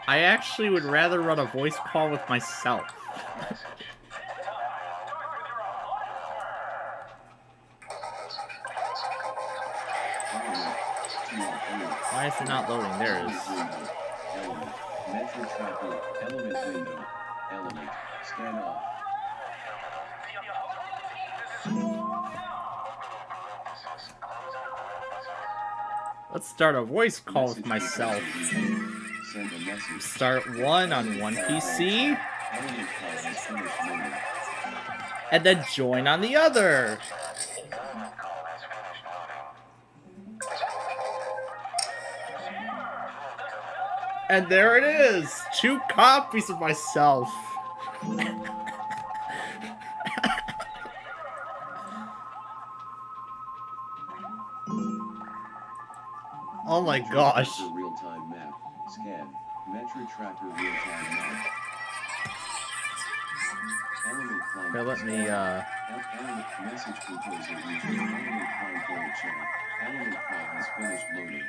Speaker 1: I actually would rather run a voice call with myself. Why is it not loading? There it is.
Speaker 9: Element. Metro tracker. Element window. Element. Scan off.
Speaker 1: Let's start a voice call with myself.
Speaker 9: Send a message.
Speaker 1: Start one on one PC,
Speaker 9: Element call has finished loading.
Speaker 1: and then join on the other. And there it is! 2 copies of myself. Oh my gosh.
Speaker 9: Real-time map. Scan. Metro tracker real-time map. Element client.
Speaker 1: Here, let me,
Speaker 9: Element message composer region. Element client goal chat. Element call has finished loading.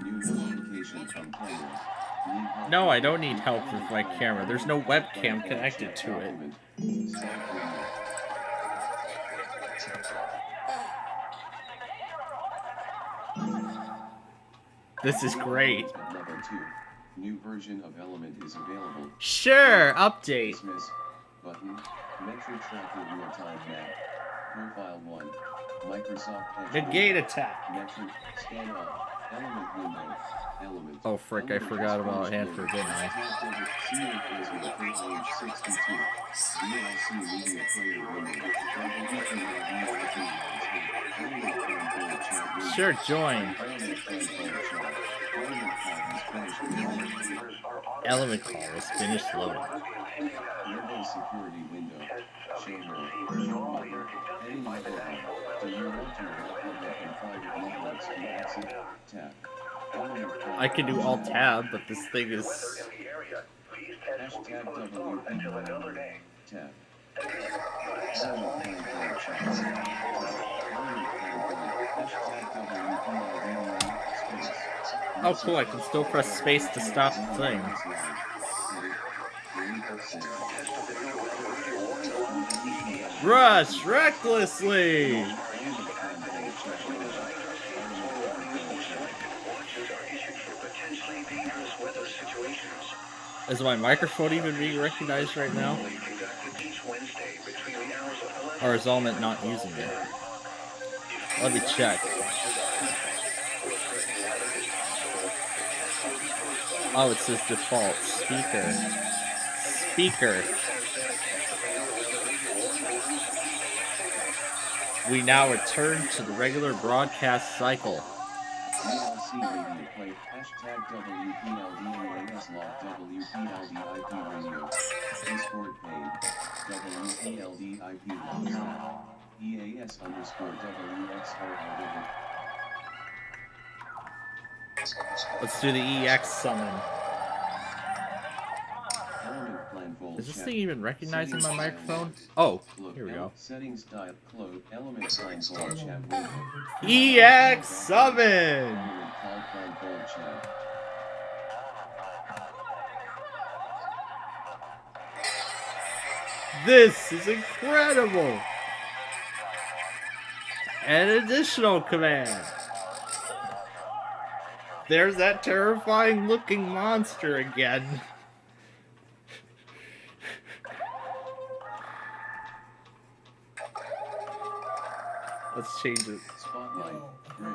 Speaker 9: New notification from camera. Need help
Speaker 1: No, I
Speaker 9: with
Speaker 1: don't need help with my camera. There's no webcam connected to it.
Speaker 9: Start video.
Speaker 1: This is great.
Speaker 9: Level 2. New version of Element is available.
Speaker 1: Sure, update.
Speaker 9: Dismiss. Button. Metro tracker real-time map. Profile 1. Microsoft Edge.
Speaker 1: Negate attack.
Speaker 9: Metro. Scan off. Element window. Element.
Speaker 1: Oh frick, I forgot about Hanford, didn't I?
Speaker 9: DLC media player window.
Speaker 1: Sure, join. Element call is finished loading.
Speaker 9: Windows security window. Show more. Heading level up. Do you want to work in private networks to exit? Tab.
Speaker 1: I can do alt tab, but this thing is.
Speaker 9: Hashtag WP. Tab.
Speaker 1: Oh cool, I can still press space to stop the thing. Rush recklessly! Is my microphone even being recognized right now? Or is Element not using it? Let me check. Oh, it says default. Speaker. Speaker. We now return to the regular broadcast cycle.
Speaker 9: DLC radio play. Hashtag WPLDNAS log WPLDIP radio. Discord paid. WPLDIP log. EAS underscore WXRR.
Speaker 1: Let's do the EX summon.
Speaker 9: Element plan full
Speaker 1: Is this
Speaker 9: chat.
Speaker 1: thing even recognizing my
Speaker 9: Settings
Speaker 1: microphone?
Speaker 9: dialog.
Speaker 1: Oh,
Speaker 9: Look,
Speaker 1: here we go.
Speaker 9: Settings dial close. Element plan full chat window.
Speaker 1: EX summon!
Speaker 9: Element call plan full chat.
Speaker 1: This is incredible! An additional command. There's that terrifying looking monster again. Let's change it.
Speaker 9: Spotlight.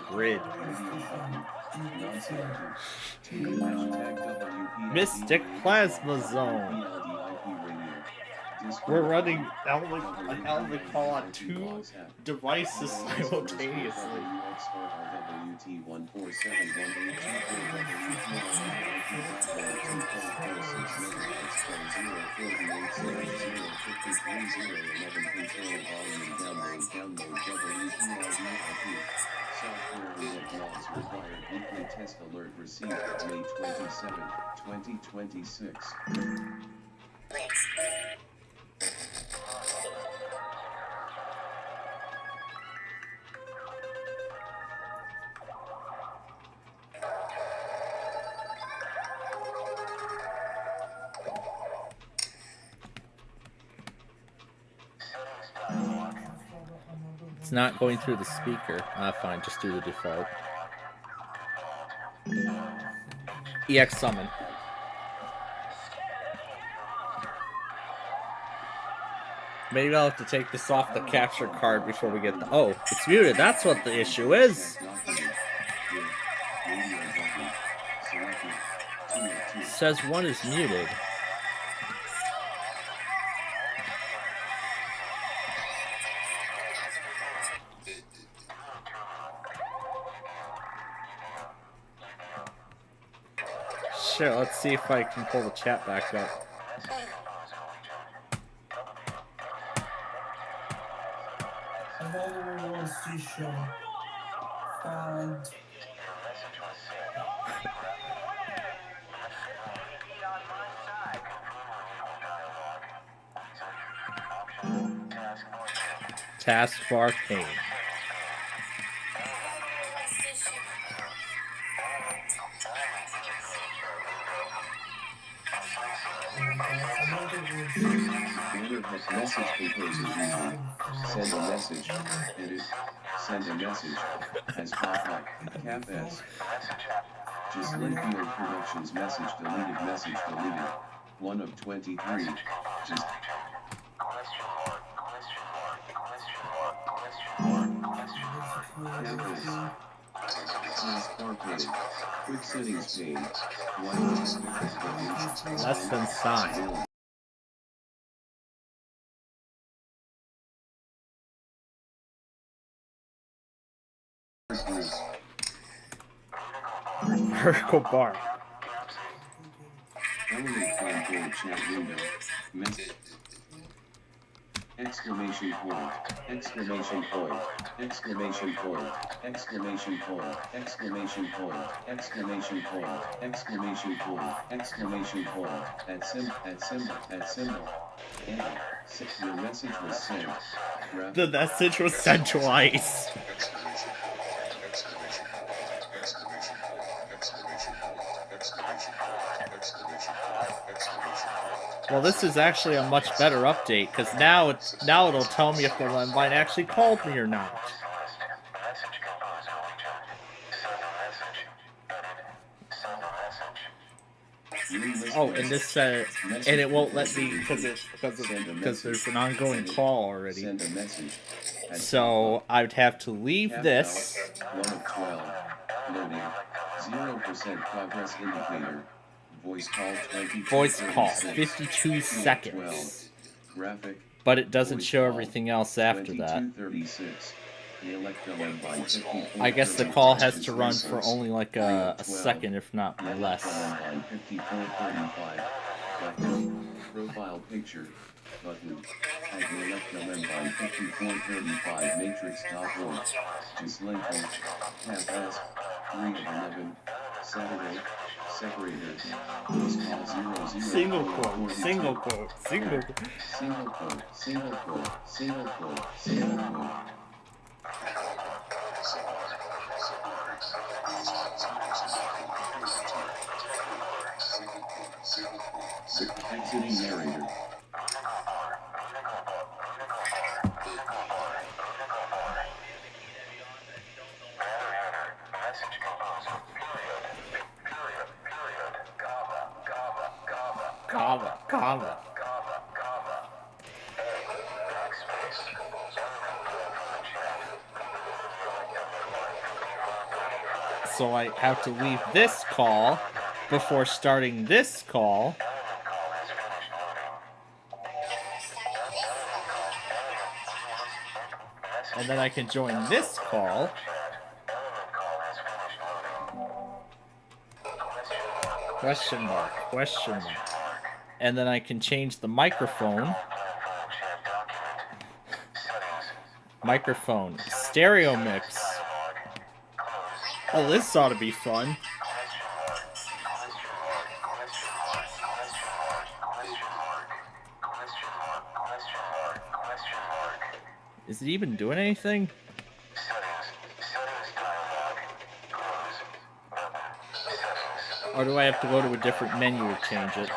Speaker 1: Grid.
Speaker 9: Hashtag
Speaker 1: Mystic Plasma Zone. We're running an Element call on 2 devices simultaneously.
Speaker 9: Required weekly test alert received May 27, 2026.
Speaker 1: It's not going through the speaker. Fine, just do the default. EX summon. Maybe I'll have to take this off the capture card before we get the... Oh, it's muted. That's what the issue is. It says one is muted. Sure, let's see if I can pull the chat back up.
Speaker 11: Another one show. Found.
Speaker 1: Taskbar pane.
Speaker 9: Message composer user. Send a message. Edit. Send a message. As pop-up. Cap S. Just Linfield Productions message deleted. Message deleted. 1 of 23. Just. Quick settings page.
Speaker 1: Less than sign. Vertical bar.
Speaker 9: Element control chat window. Message. Exclamation point. Exclamation point. Exclamation point. Exclamation point. Exclamation point. Exclamation point. Exclamation point. Exclamation point. At symbol. At symbol. At symbol. And your message was sent.
Speaker 1: The message was sent twice. Well, this is actually a much better update because now it'll tell me if the landline actually called me or not. Oh, and this and it won't let me because there's an ongoing call already. So I'd have to leave this.
Speaker 9: 1 of 12. Loading. 0% progress indicator. Voice call 22.
Speaker 1: Voice call 52 seconds.
Speaker 9: Graphic.
Speaker 1: But it doesn't show everything else after that.
Speaker 9: 2236.
Speaker 1: I guess the call has to run for only like a second, if not less.
Speaker 9: 5435. Profile picture. Button. At the electroline 5435 matrix.org. Just Lincoln. Cap S. 3 of 11. Saturday. Separators. Voice call 00.
Speaker 1: Single quote. Single quote. Single quote.
Speaker 9: Single quote. Single quote. Single quote. Single quote. Exiting narrator.
Speaker 1: Kava, kava. So I have to leave this call before starting this call. And then I can join this call. Question mark, question mark. And then I can change the microphone. Microphone, stereo mix. Oh, this ought to be fun. Is it even doing anything? Or do I have to go to a different menu to change it?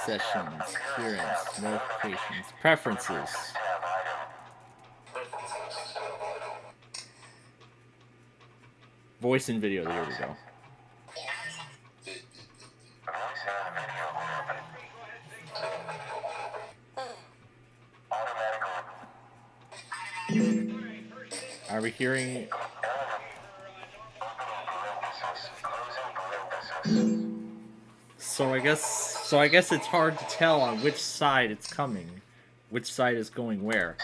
Speaker 1: sessions, appearance, notifications, preferences. Voice and video, there we go. Are we hearing? So I guess it's hard to tell on which side it's coming. Which side is going where.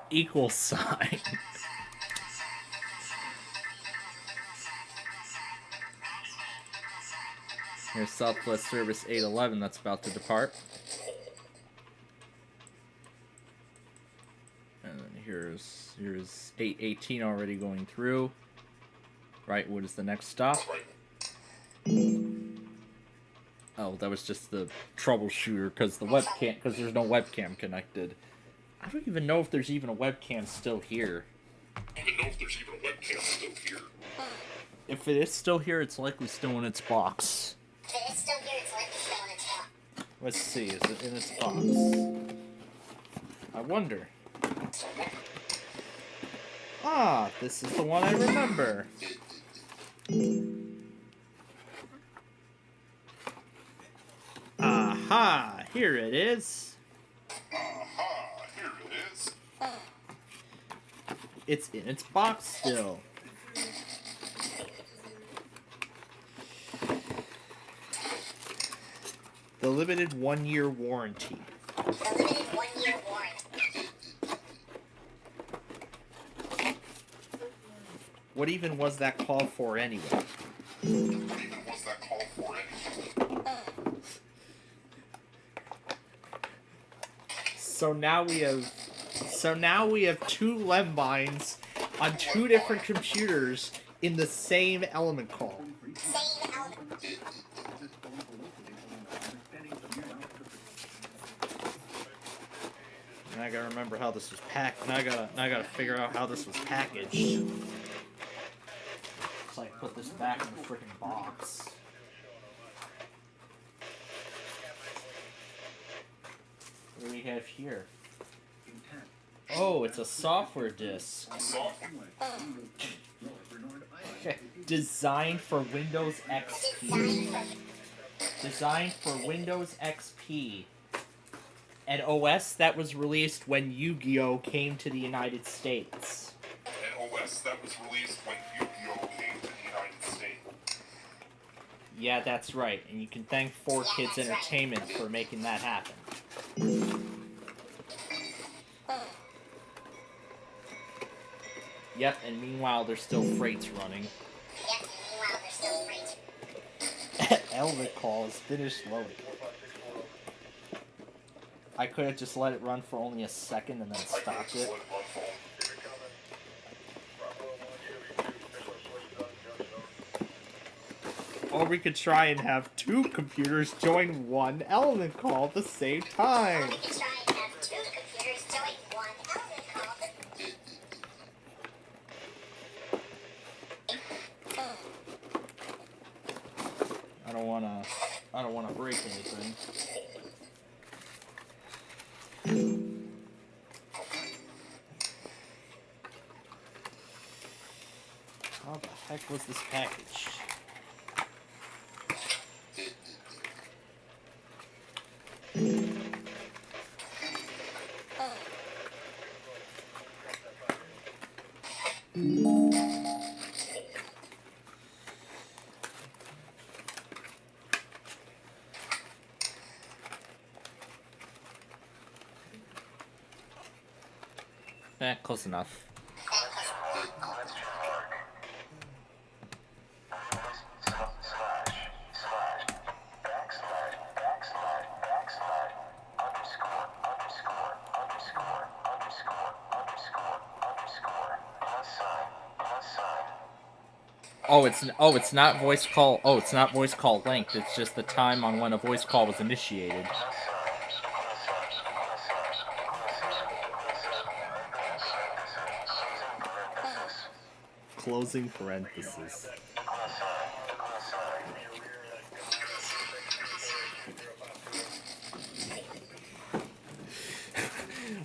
Speaker 1: Equal sign. Here's Southwest Service 811 that's about to depart. And then here's 818 already going through. Right, what is the next stop? Oh, that was just the troubleshooter because there's no webcam connected. I don't even know if there's even a webcam still here. If it is still here, it's likely still in its box.
Speaker 12: If it is still here, it's likely still in its box.
Speaker 1: Let's see, is it in its box? I wonder. Ah, this is the one I remember. Aha, here it is. It's in its box still. The limited 1-year warranty.
Speaker 12: The limited 1-year warranty.
Speaker 1: What even was that called for anyway? So now we have two Lembines on two different computers in the same element call.
Speaker 12: Same element.
Speaker 1: And I gotta remember how this was packed. Now I gotta figure out how this was packaged. So I put this back in the freaking box. What do we have here? Oh, it's a software disk. Designed for Windows XP. Designed for Windows XP. An OS that was released when Yu-Gi-Oh! Came to the United States.
Speaker 13: An OS that was released when Yu-Gi-Oh! Came to the United States.
Speaker 1: Yeah, that's right. And you can thank 4Kids Entertainment for making that happen. Yep, and meanwhile there's still freights running.
Speaker 12: Yep, and meanwhile there's still freights.
Speaker 1: Element call is finished loading. I could have just let it run for only a second and then stopped it. Or we could try and have two computers join one element call at the same time.
Speaker 12: Or we could try and have two computers join one element call.
Speaker 1: I don't wanna break anything. How the heck was this packaged? Close enough. it's not voice call. Oh, it's not voice call length. It's just the time on when a voice call was initiated. Closing parenthesis.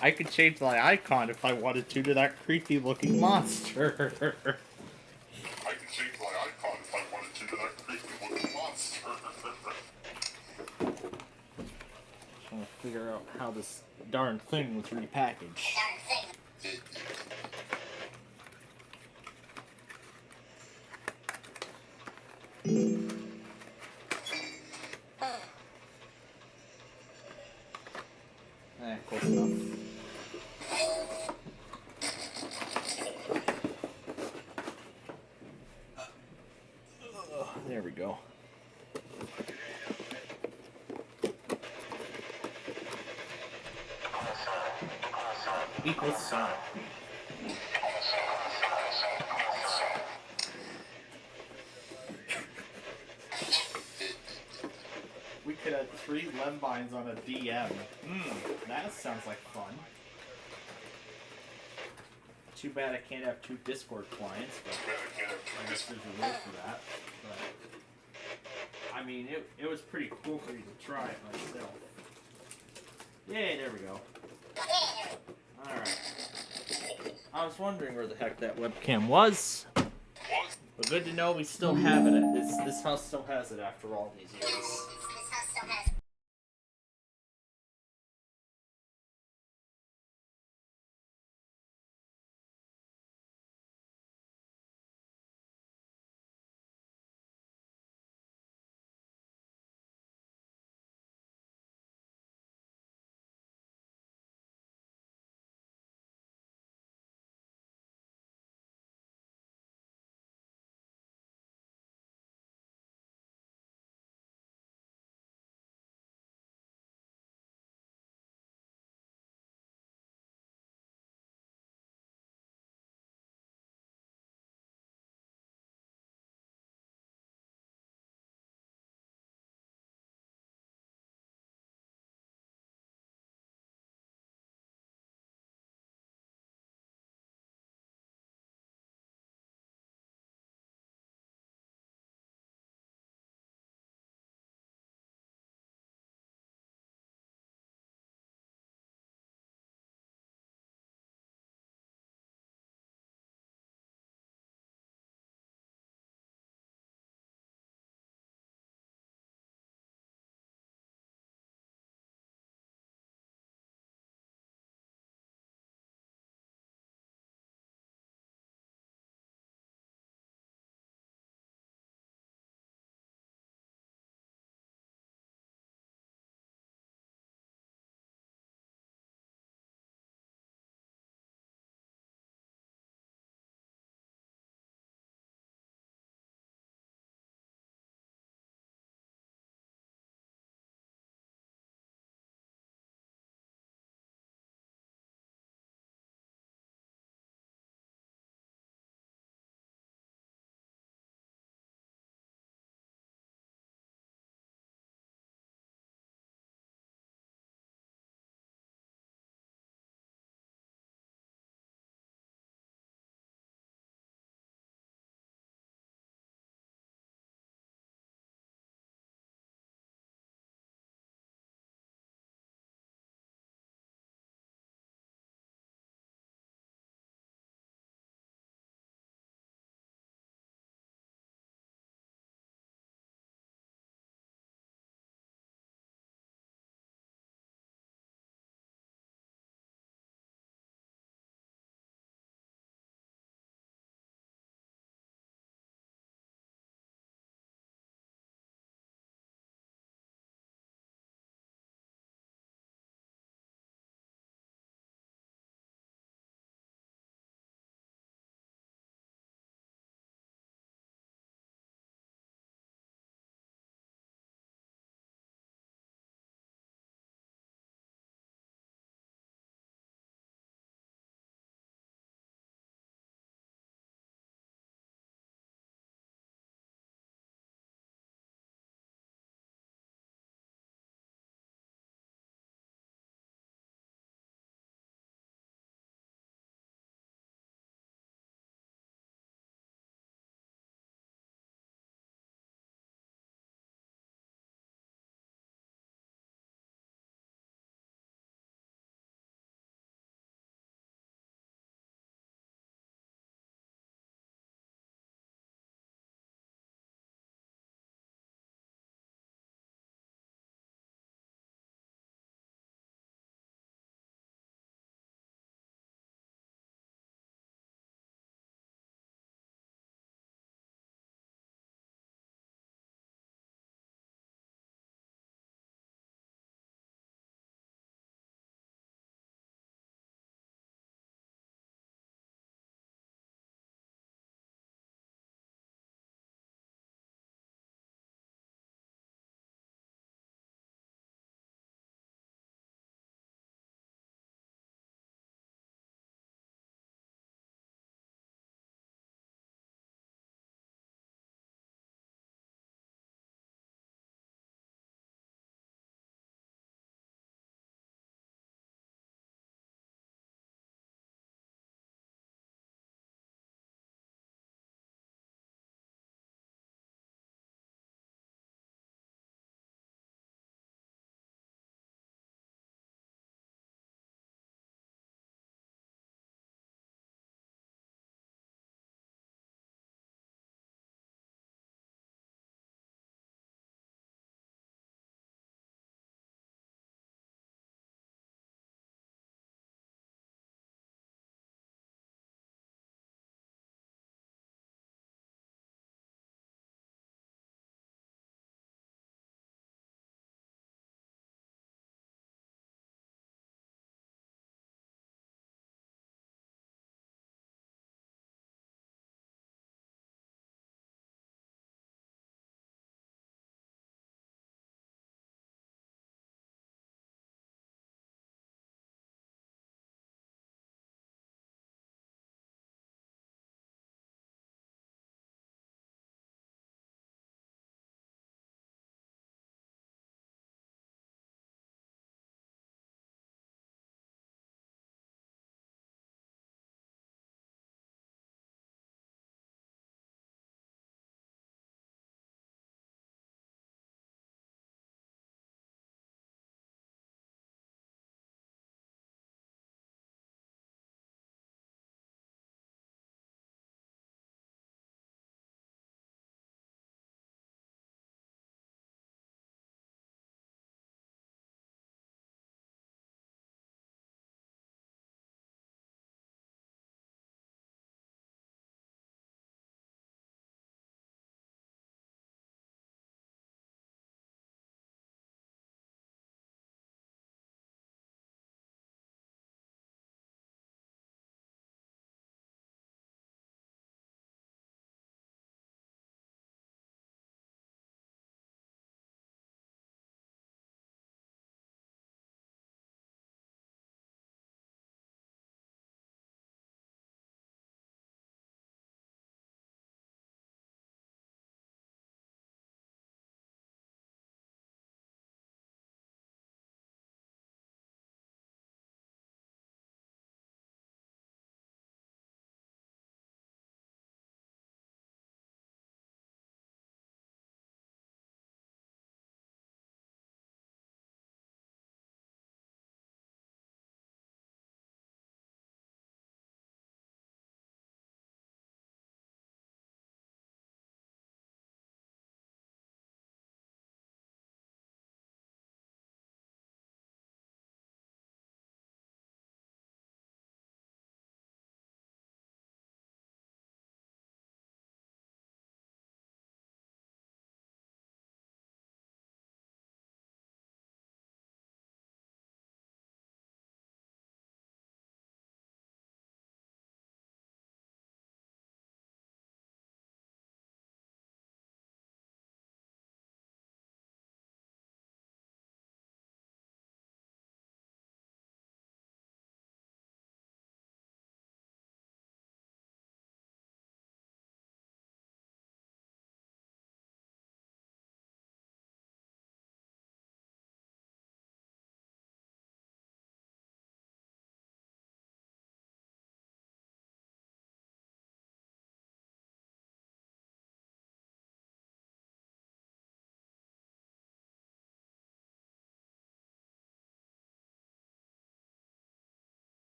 Speaker 1: I could change my icon if I wanted to that creepy looking monster.
Speaker 13: I can change my icon if I wanted to that creepy looking monster.
Speaker 1: Trying to figure out how this darn thing was repackaged. Close enough. There we go. Equals sign. We could have 3 Lembines on a DM. That sounds like fun. Too bad I can't have 2 Discord clients, but I guess there's a rule for that. But I mean, it was pretty cool for you to try it myself. Yay, there we go. Alright. I was wondering where the heck that webcam was. But good to know we still have it. This house still has it after all these years.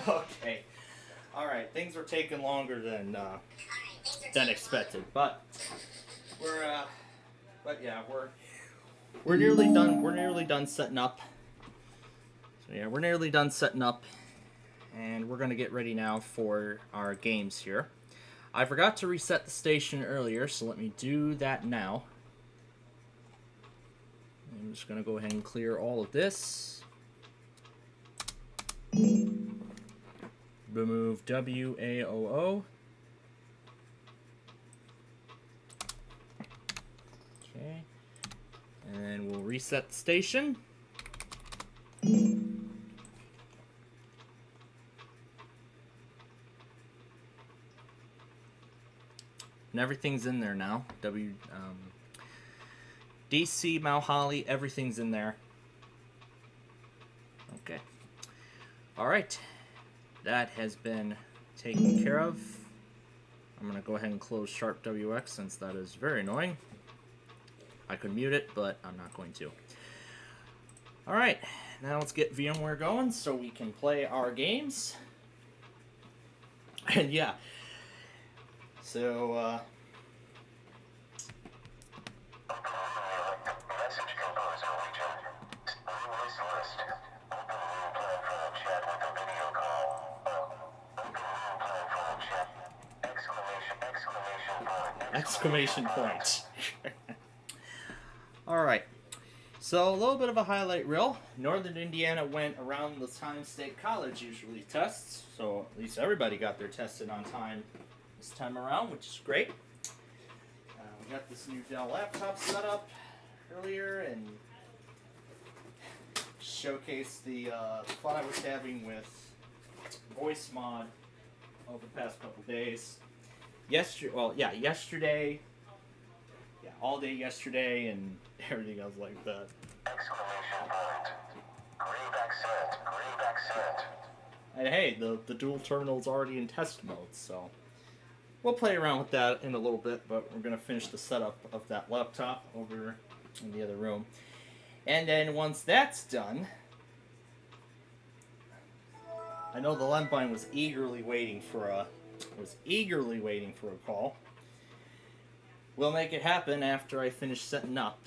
Speaker 1: Okay. All right. Things are taking longer than expected, but we're nearly done. We're nearly done setting up. So yeah, we're nearly done setting up, and we're gonna get ready now for our games here. I forgot to reset the station earlier, so let me do that now. I'm just gonna go ahead and clear all of this. Remove WAOO. Okay. And we'll reset the station. And everything's in there now. DC, Mount Holly, everything's in there. Okay. Alright. That has been taken care of. I'm going to go ahead and close Sharp WX since that is very annoying. I could mute it, but I'm not going to. Alright, now let's get VMware going so we can play our games. And yeah, so exclamation point. Alright, so a little bit of a highlight reel. Northern Indiana went around the time State College usually tests, so at least everybody got their tested on time this time around, which is great. We got this new Dell laptop set up earlier and showcased the fun I was having with voice mod over the past couple days. Yesterday, all day yesterday and everything else like that.
Speaker 7: Exclamation point. Grave accent.
Speaker 1: And hey, the dual terminal's already in test mode, so we'll play around with that in a little bit, but we're going to finish the setup of that laptop over in the other room. And then once that's done, I know the Lempine was eagerly waiting for a call. We'll make it happen after I finish setting up.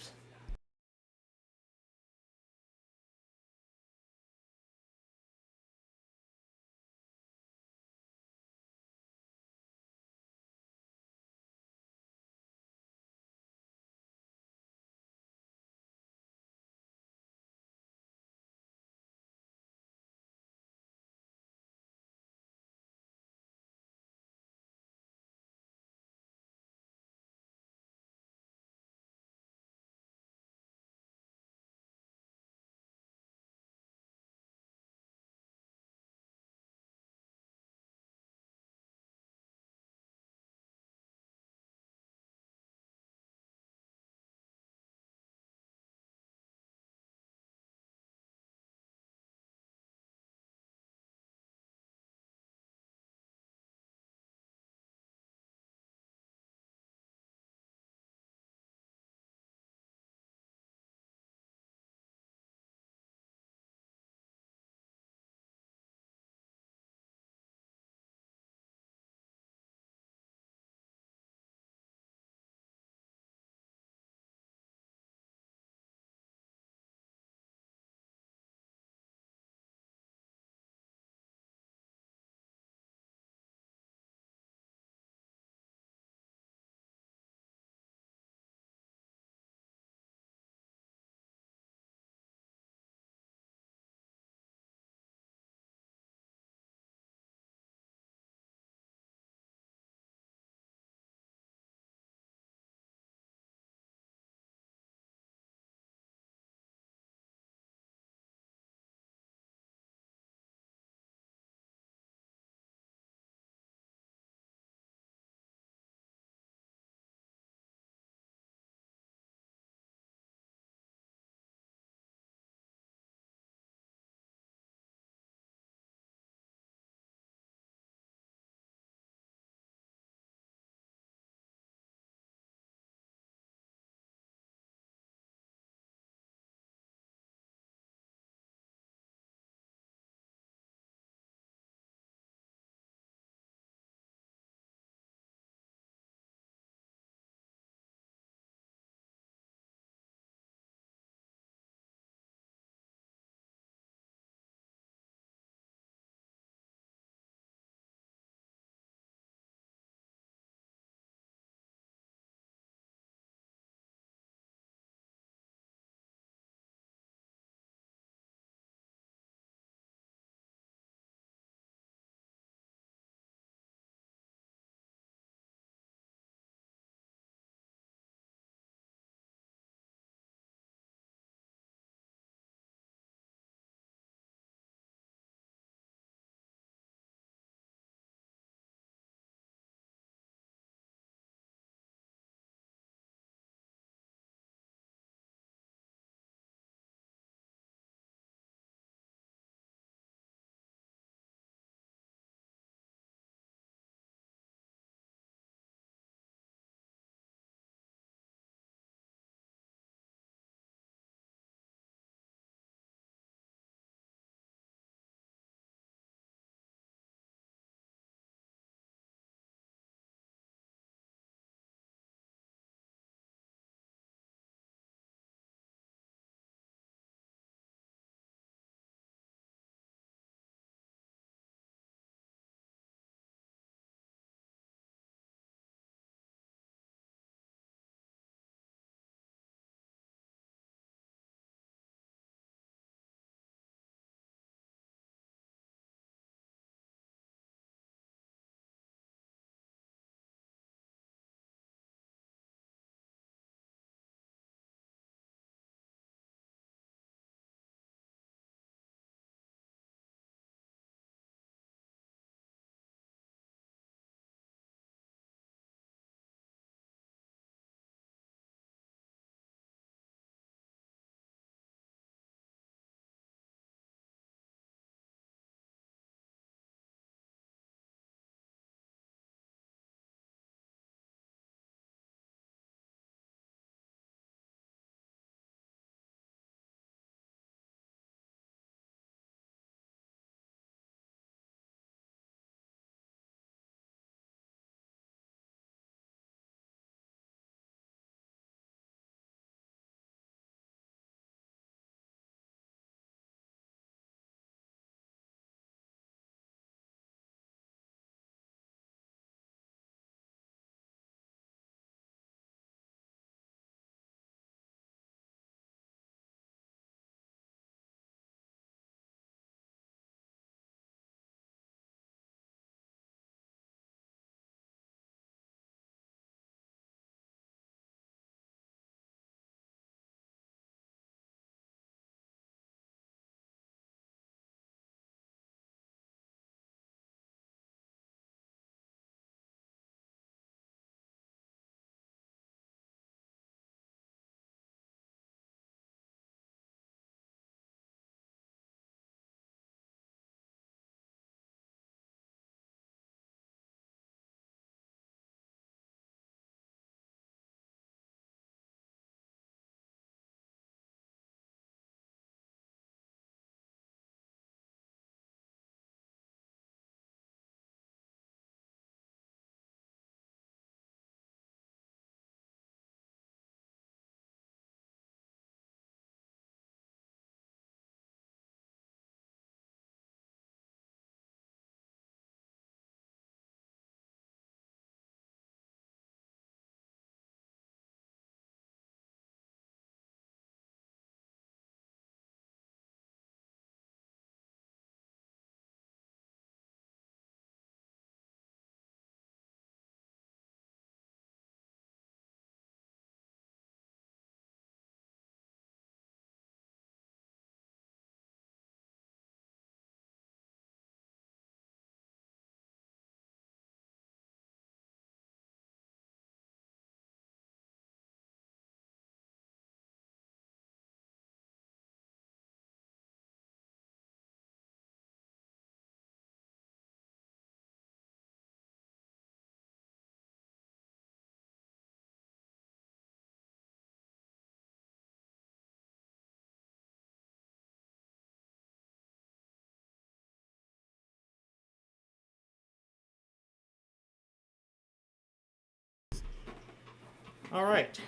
Speaker 1: All right.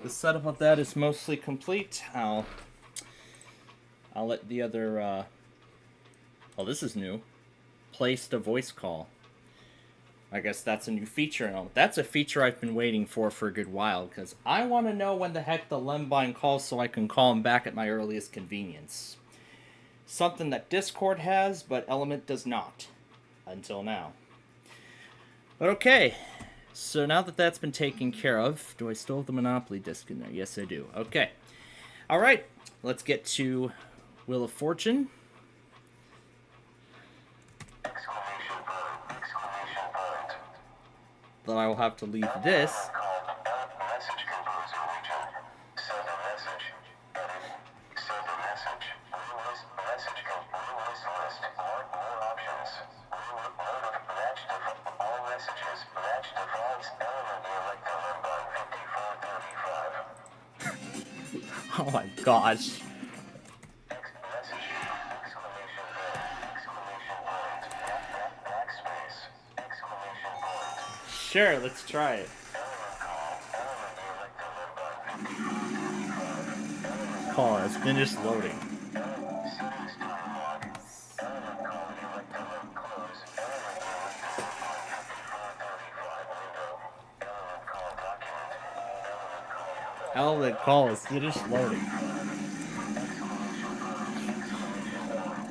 Speaker 1: The setup of that is mostly complete. I'll let the other. Oh, this is new. Placed a voice call. I guess that's a new feature. And that's a feature I've been waiting for a good while, because I want to know when the heck the Lembine calls so I can call him back at my earliest convenience. Something that Discord has, but Element does not. Until now. But okay. So now that that's been taken care of, do I still have the Monopoly disc in there? Yes, I do. Okay. Alright. Let's get to Wheel of Fortune. Though I will have to leave this. Oh my gosh. Sure, let's try it. Call has finished loading. Element call is finished loading.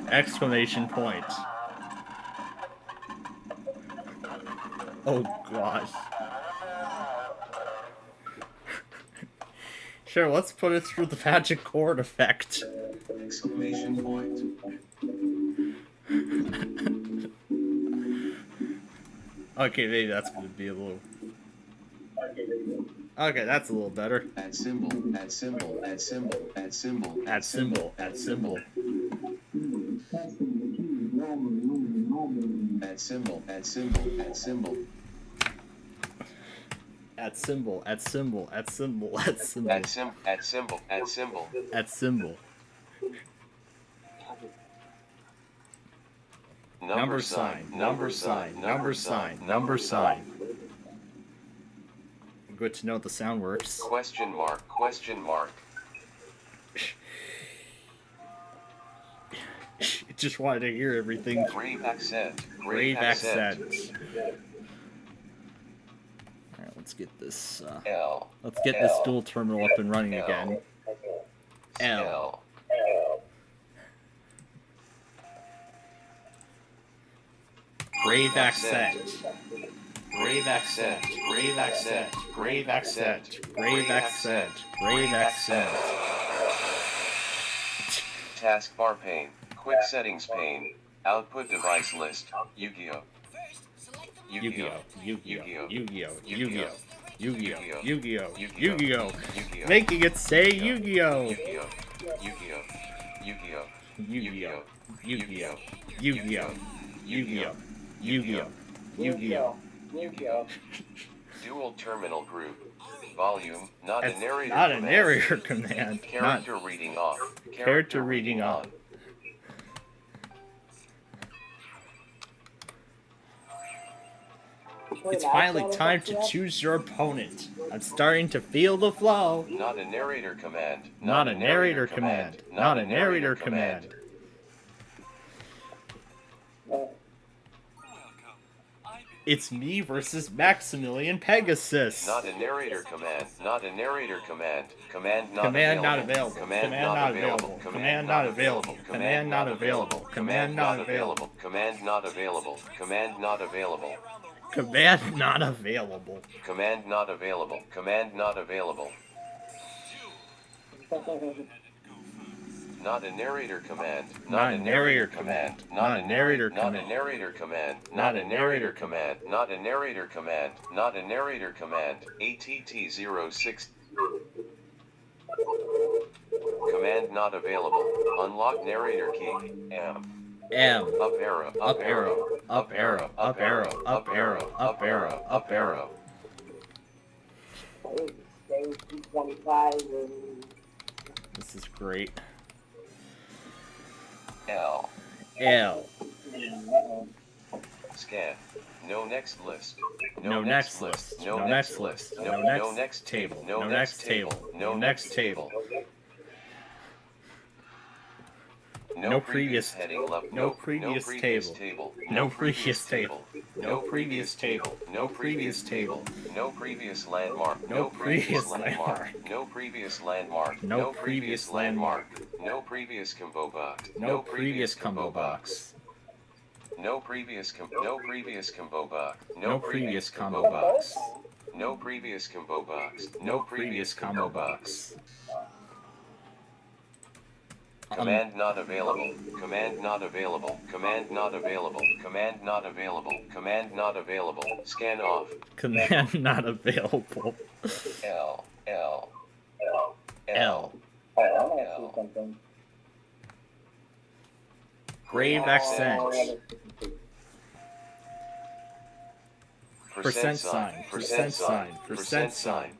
Speaker 1: Exclamation point. Oh gosh. Sure, let's put it through the magic chord effect.
Speaker 9: Exclamation point.
Speaker 1: Okay, maybe that's gonna be a little. Okay, that's a little better.
Speaker 9: Add symbol, add symbol, add symbol, add symbol,
Speaker 1: add symbol, add symbol.
Speaker 9: Add symbol, add symbol, add symbol.
Speaker 1: Add symbol, add symbol, add symbol, add symbol.
Speaker 9: Add symbol, add symbol, add symbol.
Speaker 1: Add symbol. Number sign, number sign, number sign, number sign. Good to know the sound works.
Speaker 9: Question mark, question mark.
Speaker 1: Just wanted to hear everything.
Speaker 9: Grave accent.
Speaker 1: Grave accent. Alright, let's get this
Speaker 9: L.
Speaker 1: Let's get this dual terminal up and running again. L. Grave accent. Grave accent. Grave accent. Grave accent. Grave accent. Grave accent.
Speaker 9: Taskbar pane. Quick settings pane. Output device list. Yu-Gi-Oh.
Speaker 1: Yu-Gi-Oh. Yu-Gi-Oh. Yu-Gi-Oh. Yu-Gi-Oh. Yu-Gi-Oh. Yu-Gi-Oh. Yu-Gi-Oh. Making it say Yu-Gi-Oh.
Speaker 9: Yu-Gi-Oh. Yu-Gi-Oh. Yu-Gi-Oh.
Speaker 1: Yu-Gi-Oh. Yu-Gi-Oh. Yu-Gi-Oh. Yu-Gi-Oh. Yu-Gi-Oh. Yu-Gi-Oh.
Speaker 2: Yu-Gi-Oh.
Speaker 9: Dual terminal group. Volume, not a narrator
Speaker 1: Not a
Speaker 9: command.
Speaker 1: narrator command.
Speaker 9: Character reading off.
Speaker 1: Character reading on. It's finally time to choose your opponent. I'm starting to feel the flow.
Speaker 9: Not a narrator command.
Speaker 1: Not a narrator command. Not a narrator command. It's me versus Maximilian Pegasus.
Speaker 9: Not a narrator command. Not a narrator command. Command not
Speaker 1: Command not
Speaker 9: available.
Speaker 1: available.
Speaker 9: Command not available.
Speaker 1: Command not available. Command not available. Command not available.
Speaker 9: Command not available. Command not available.
Speaker 1: Command not available.
Speaker 9: Command not available. Command not available. Not a narrator command. Not a narrator command. Not a narrator command. Not a narrator command. Not a narrator command. Not a narrator command. Not a narrator command. ATT06. Command not available. Unlock narrator key.
Speaker 1: M.
Speaker 9: Up arrow.
Speaker 1: Up arrow. Up arrow. Up arrow. Up arrow. Up arrow. Up arrow. This is great.
Speaker 9: L.
Speaker 1: L.
Speaker 7: Scan. No next list.
Speaker 1: No next list. No next list. No next table. No next table. No next table. No previous
Speaker 7: heading left.
Speaker 1: no previous table. No previous table. No previous table.
Speaker 7: No previous table. No previous landmark.
Speaker 1: No previous landmark.
Speaker 7: No previous landmark.
Speaker 1: No previous landmark.
Speaker 7: No previous combo box.
Speaker 1: No previous combo box.
Speaker 7: No previous combo box.
Speaker 1: No previous combo box.
Speaker 7: No previous combo box.
Speaker 1: No previous combo box.
Speaker 7: Command not available. Command not available. Command not available. Command not available. Command not available. Scan off.
Speaker 1: Command not available.
Speaker 7: L. L.
Speaker 1: L.
Speaker 7: L.
Speaker 1: Grave accent. Percent sign. Percent sign. Percent sign.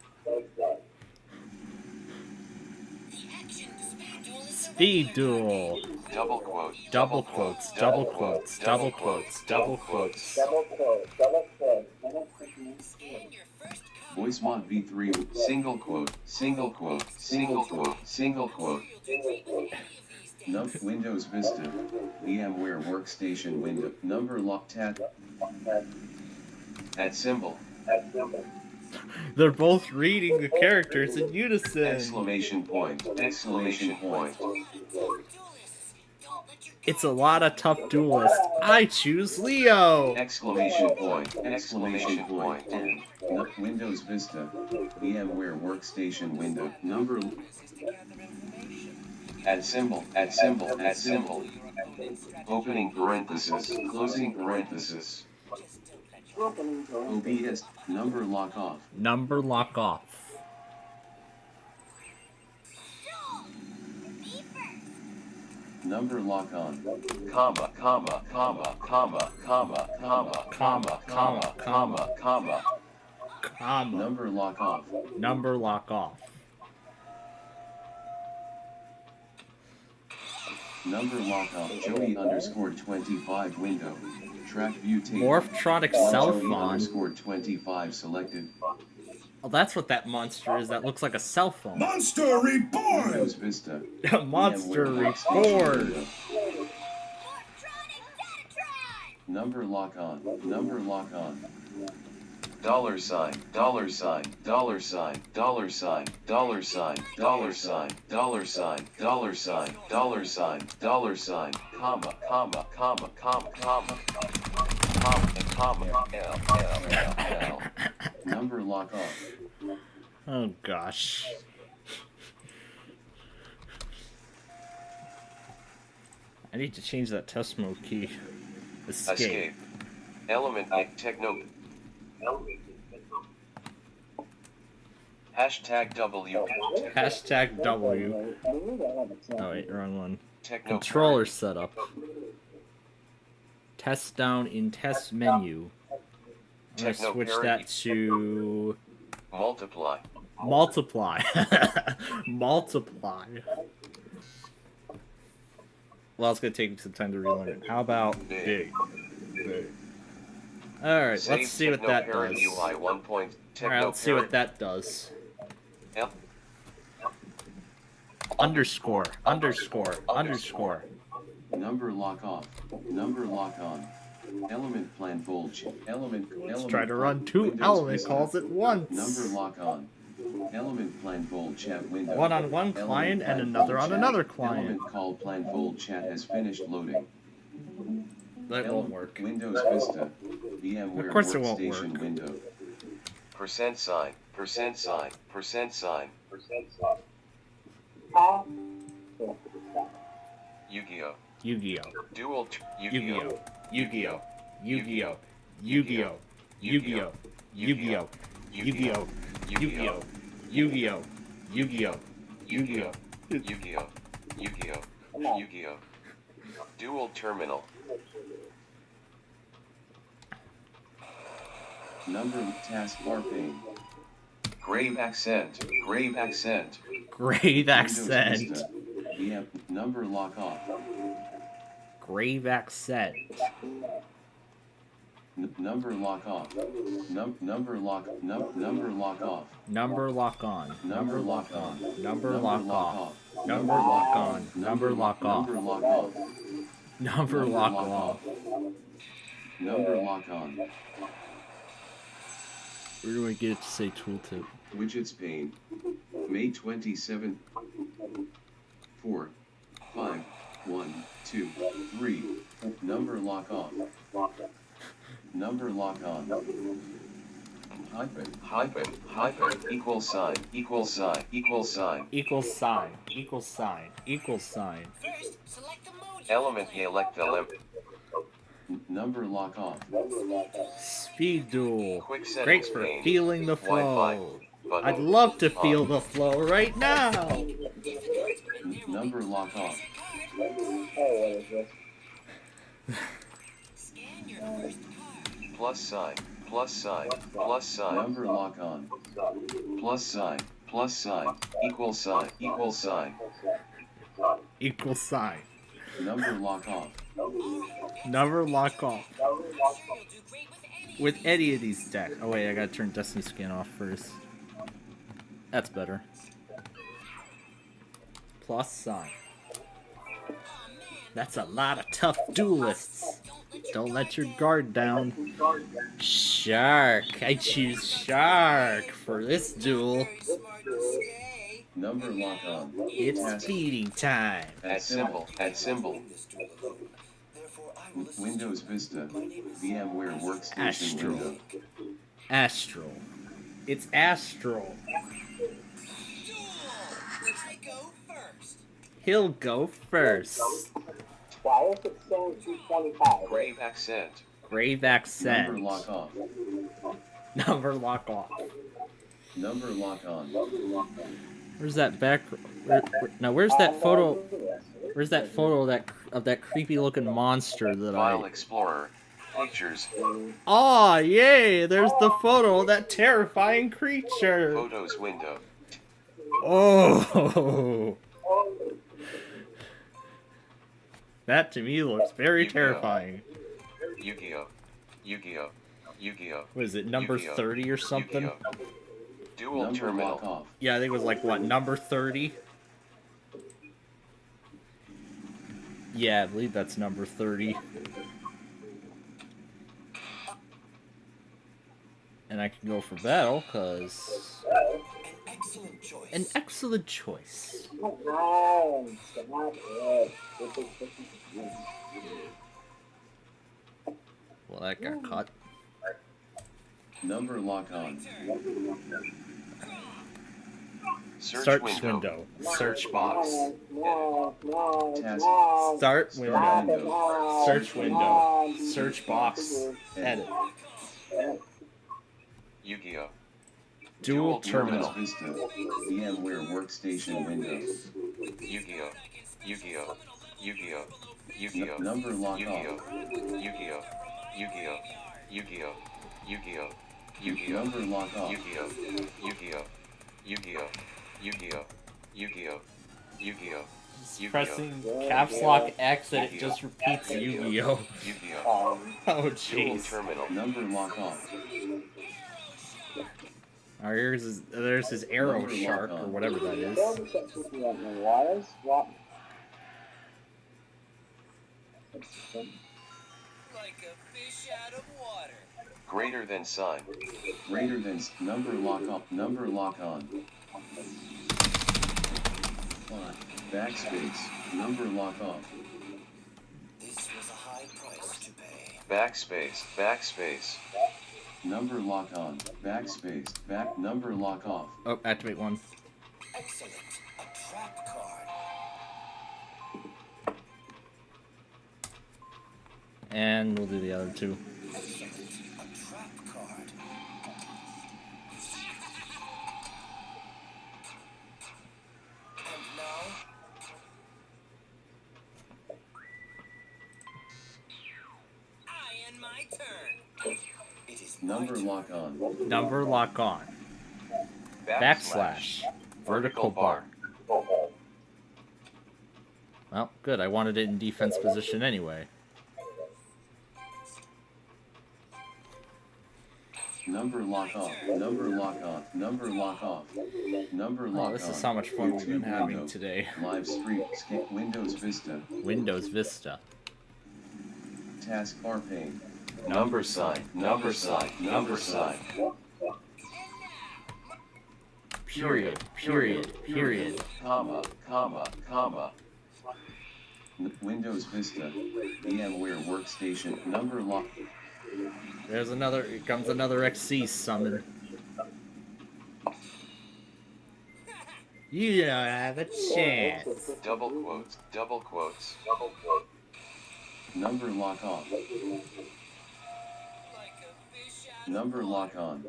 Speaker 1: Speed duel.
Speaker 7: Double quote.
Speaker 1: Double quotes. Double quotes. Double quotes. Double quotes.
Speaker 9: VoiceMod V3 single quote. Single quote. Single quote. Single quote. Windows Vista. VMware Workstation window. Number lock tab.
Speaker 7: At symbol.
Speaker 1: They're both reading the characters in unison.
Speaker 7: Exclamation point. Exclamation point.
Speaker 1: It's a lot of tough duelists. I choose Leo.
Speaker 7: Exclamation point. Exclamation point.
Speaker 9: Windows Vista. VMware Workstation window. Number.
Speaker 7: At symbol. At symbol. At symbol. Opening parenthesis. Closing parenthesis.
Speaker 9: OBS. Number lock off.
Speaker 1: Number lock off.
Speaker 9: Number lock on.
Speaker 7: Comma, comma, comma, comma, comma, comma, comma, comma, comma, comma.
Speaker 1: Comma.
Speaker 9: Number lock off.
Speaker 1: Number lock off.
Speaker 9: Number lock off. Joey _25 window. Track view table.
Speaker 1: Morphtronic cell
Speaker 9: Joey
Speaker 1: phone.
Speaker 9: _25 selected.
Speaker 1: Oh, that's what that monster is. That looks like a cell phone.
Speaker 11: Monster Reborn!
Speaker 9: Windows Vista.
Speaker 1: Monster
Speaker 9: VMware Workstation
Speaker 1: Reborn.
Speaker 9: window. Number lock on. Number lock on.
Speaker 7: Dollar sign, dollar sign, dollar sign, dollar sign, dollar sign, dollar sign, dollar sign, dollar sign, dollar sign, dollar sign, comma, comma, comma, comma, comma, comma, L, L, L, L.
Speaker 9: Number lock off.
Speaker 1: Oh gosh. I need to change that test mode key. Escape.
Speaker 7: Escape. Element techno. Hashtag W.
Speaker 1: Hashtag W. Oh wait, wrong one.
Speaker 7: Techno.
Speaker 1: Controller setup. Test down in test menu. I'm gonna
Speaker 7: Techno
Speaker 1: switch
Speaker 7: parity.
Speaker 1: that to
Speaker 7: Multiply.
Speaker 1: multiply. Multiply. Well, it's gonna take me some time to relearn it. How about big? Big. Alright,
Speaker 7: Save
Speaker 1: let's see what
Speaker 7: techno
Speaker 1: that
Speaker 7: parent
Speaker 1: does.
Speaker 7: UI 1.
Speaker 1: Alright,
Speaker 7: Techno
Speaker 1: let's see what
Speaker 7: parent.
Speaker 1: that does.
Speaker 7: L.
Speaker 1: Underscore, underscore, underscore.
Speaker 9: Number lock off. Number lock on. Element plan bulge. Element.
Speaker 1: Let's try to run two element calls at once.
Speaker 9: Number lock on. Element plan bold chat window.
Speaker 1: One on one
Speaker 9: Element
Speaker 1: client and
Speaker 9: plan
Speaker 1: another
Speaker 9: bold
Speaker 1: on
Speaker 9: chat.
Speaker 1: another client.
Speaker 9: Element call plan bold chat has finished loading.
Speaker 1: That won't work.
Speaker 9: Windows Vista. VMware
Speaker 1: Of course it won't
Speaker 9: Workstation
Speaker 1: work.
Speaker 9: window.
Speaker 7: Percent sign. Percent sign. Percent sign. Yu-Gi-Oh.
Speaker 1: Yu-Gi-Oh.
Speaker 7: Dual.
Speaker 1: Yu-Gi-Oh. Yu-Gi-Oh. Yu-Gi-Oh. Yu-Gi-Oh. Yu-Gi-Oh. Yu-Gi-Oh. Yu-Gi-Oh. Yu-Gi-Oh. Yu-Gi-Oh. Yu-Gi-Oh. Yu-Gi-Oh.
Speaker 7: Yu-Gi-Oh. Yu-Gi-Oh. Yu-Gi-Oh. Dual terminal.
Speaker 9: Number taskbar pane.
Speaker 7: Grave accent. Grave accent.
Speaker 1: Grave accent.
Speaker 9: Windows Vista. VM number lock off.
Speaker 1: Grave accent.
Speaker 9: Number lock off. Number lock off.
Speaker 1: Number lock on. Number lock on.
Speaker 9: Number lock on.
Speaker 1: Number lock off. Number lock on. Number lock off.
Speaker 9: Number lock off.
Speaker 1: Number lock off.
Speaker 9: Number lock on.
Speaker 1: Where do I get it to say tooltip?
Speaker 9: Widgets pane. May 27th. 4, 5, 1, 2, 3. Number lock off. Number lock on. Hyphen, equal sign, equal sign, equal sign.
Speaker 1: Equal sign, equal sign, equal sign.
Speaker 9: Element elect element. Number lock off.
Speaker 1: Speed duel.
Speaker 9: Quick settings
Speaker 1: Great for
Speaker 9: pane.
Speaker 1: feeling the
Speaker 9: Wi-Fi.
Speaker 1: flow.
Speaker 9: Button.
Speaker 1: I'd love to feel the flow right now.
Speaker 9: Number lock off. Plus sign, plus sign, plus sign. Number lock on. Plus sign, equal sign, equal sign.
Speaker 1: Equal sign.
Speaker 9: Number lock off.
Speaker 1: Never lock off. With any of these decks. Oh wait, I gotta turn Destiny Skin off first. That's better. Plus sign. That's a lot of tough duelists. Don't let your guard down. Shark. I choose Shark for this duel.
Speaker 9: Number lock on.
Speaker 1: It's feeding time.
Speaker 9: Add symbol, add symbol. Windows Vista. VMware Workstation
Speaker 1: Astral.
Speaker 9: window.
Speaker 1: Astral. It's Astral. He'll go first.
Speaker 2: Why is it saying 225?
Speaker 9: Grave accent.
Speaker 1: Grave accent.
Speaker 9: Number lock off.
Speaker 1: Number lock off.
Speaker 9: Number lock on.
Speaker 1: Where's that back? Now, where's that photo? Where's that photo of that creepy looking monster that
Speaker 9: File
Speaker 1: I?
Speaker 9: Explorer. Pictures.
Speaker 1: Aw, yay! There's the photo of that terrifying creature.
Speaker 9: Photos window.
Speaker 1: Oh. That to me looks very terrifying.
Speaker 9: Yu-Gi-Oh! Yu-Gi-Oh! Yu-Gi-Oh!
Speaker 1: What is it, number
Speaker 9: Yu-Gi-Oh!
Speaker 1: 30 or something?
Speaker 9: Yu-Gi-Oh! Dual Number terminal. lock off.
Speaker 1: Yeah, I think it was like, what, number 30? Yeah, I believe that's number 30. And I can go for battle, because... An excellent choice. Well, that got cut.
Speaker 9: Number lock on.
Speaker 1: Search window. Search box.
Speaker 9: Task.
Speaker 1: Start window. Search window. Search box. Edit.
Speaker 9: Yu-Gi-Oh!
Speaker 1: Dual terminal.
Speaker 9: Windows Vista. VMware Workstation window. Yu-Gi-Oh! Yu-Gi-Oh! Yu-Gi-Oh! Yu-Gi-Oh!
Speaker 6: Number lock
Speaker 9: Yu-Gi-Oh!
Speaker 6: off.
Speaker 9: Yu-Gi-Oh! Yu-Gi-Oh! Yu-Gi-Oh! Yu-Gi-Oh! Yu-Gi-Oh!
Speaker 6: Number lock off.
Speaker 9: Yu-Gi-Oh! Yu-Gi-Oh! Yu-Gi-Oh! Yu-Gi-Oh! Yu-Gi-Oh! Yu-Gi-Oh!
Speaker 1: Pressing caps lock X and it just repeats Yu-Gi-Oh!
Speaker 9: Yu-Gi-Oh!
Speaker 1: Oh
Speaker 9: Dual
Speaker 1: jeez.
Speaker 9: terminal.
Speaker 6: Number lock off.
Speaker 1: There's his arrow
Speaker 6: Number
Speaker 1: shark
Speaker 6: lock
Speaker 1: or
Speaker 6: on.
Speaker 1: whatever that is.
Speaker 9: Greater than sign.
Speaker 6: Greater than number lock off. Number lock on. Backspace. Number lock off.
Speaker 9: Backspace. Backspace.
Speaker 6: Number lock on. Backspace. Back. Number lock off.
Speaker 1: Oh, activate one.
Speaker 14: Excellent. A trap card.
Speaker 1: And we'll do the other two.
Speaker 14: Excellent. A trap card. And now, I end my turn. It is
Speaker 6: Number lock on.
Speaker 1: Number lock on. Backslash. Vertical bar. Well, good. I wanted it in defense position anyway.
Speaker 9: Number lock off. Number lock on. Number lock off. Number lock on.
Speaker 1: This is how much fun we've been
Speaker 9: YouTube
Speaker 1: having
Speaker 9: window.
Speaker 1: today.
Speaker 9: Live stream. Skip Windows Vista.
Speaker 1: Windows Vista.
Speaker 9: Taskbar pane.
Speaker 1: Number sign.
Speaker 9: Number sign. Number sign.
Speaker 1: Period. Period. Period.
Speaker 9: Comma. Comma. Comma. Windows Vista. VMware Workstation. Number lock.
Speaker 1: There's another. Here comes another XC summon. You don't have a chance.
Speaker 9: Double quotes. Double quotes. Double quotes. Number lock off. Number lock on.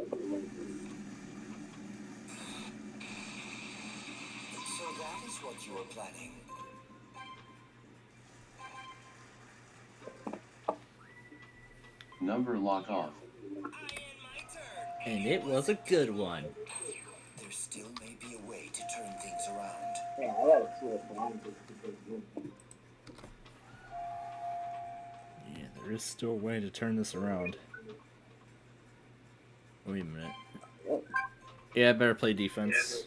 Speaker 14: So that is what you were planning.
Speaker 9: Number lock off.
Speaker 1: And it was a good one.
Speaker 14: There still may be a way to turn things around.
Speaker 2: Yeah, I gotta see what's going on.
Speaker 1: Yeah, there is still a way to turn this around. Wait a minute. Yeah, I better play defense.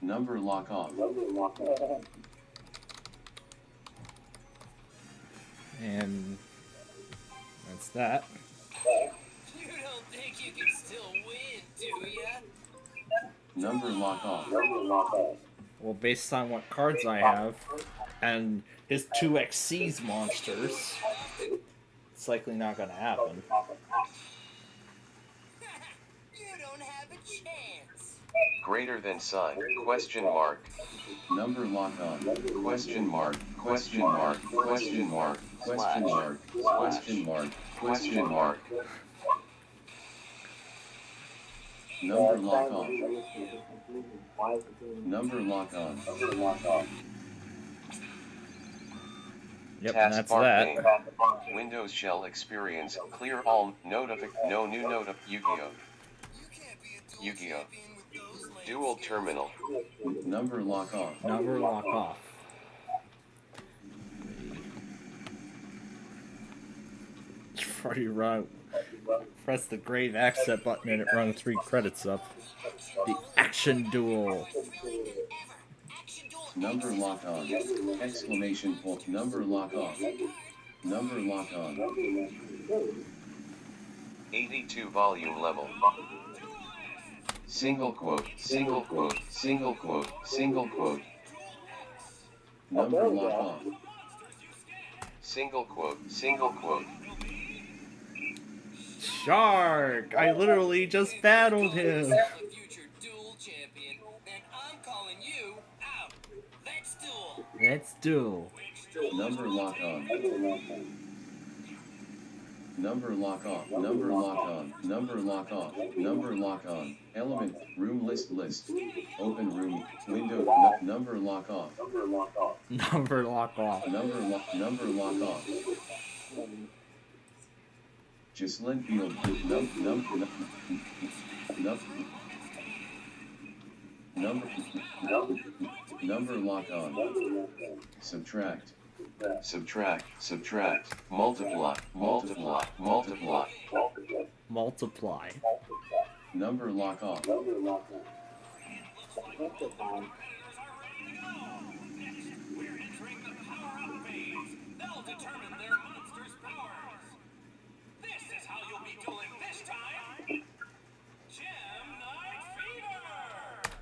Speaker 9: Number lock off.
Speaker 1: And that's that.
Speaker 14: You don't think you can still win, do ya?
Speaker 9: Number lock off.
Speaker 1: Well, based on what cards I have, and his 2XC's monsters, it's likely not gonna happen.
Speaker 14: You don't have a chance.
Speaker 9: Greater than sign. Question mark. Number lock on. Question mark. Question mark. Question mark. Question mark. Question mark. Question mark. Number lock on. Number lock on.
Speaker 1: Yep, and that's that.
Speaker 9: Taskbar. Windows Shell Experience. Clear all. No new notif. Yu-Gi-Oh. Yu-Gi-Oh. Dual terminal. Number lock off.
Speaker 1: Number lock off. Before you run, press the grave accent button and it runs 3 credits up. The action duel.
Speaker 9: Number lock on. Exclamation point. Number lock off. Number lock on. 82 volume level. Single quote, single quote, single quote, single quote. Number lock off. Single quote, single quote.
Speaker 1: Shark! I literally just battled him. Let's duel.
Speaker 9: Number lock on. Number lock off. Number lock on. Number lock off. Number lock on. Element. Room list. Open room. Window. Number lock off.
Speaker 1: Number lock off.
Speaker 9: Number lock off. Gislin Field. Number lock on. Subtract. Subtract. Multiply.
Speaker 1: Multiply.
Speaker 9: Number lock off.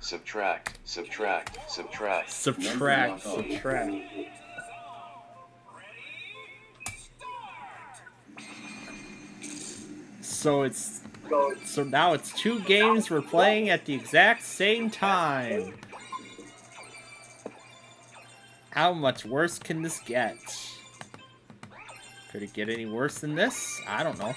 Speaker 9: Subtract.
Speaker 1: So now it's 2 games we're playing at the exact same time. How much worse can this get? Could it get any worse than this? I don't know.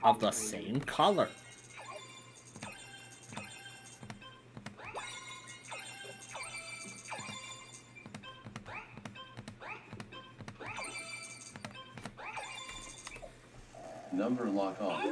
Speaker 1: Of the same color.
Speaker 9: Number lock off.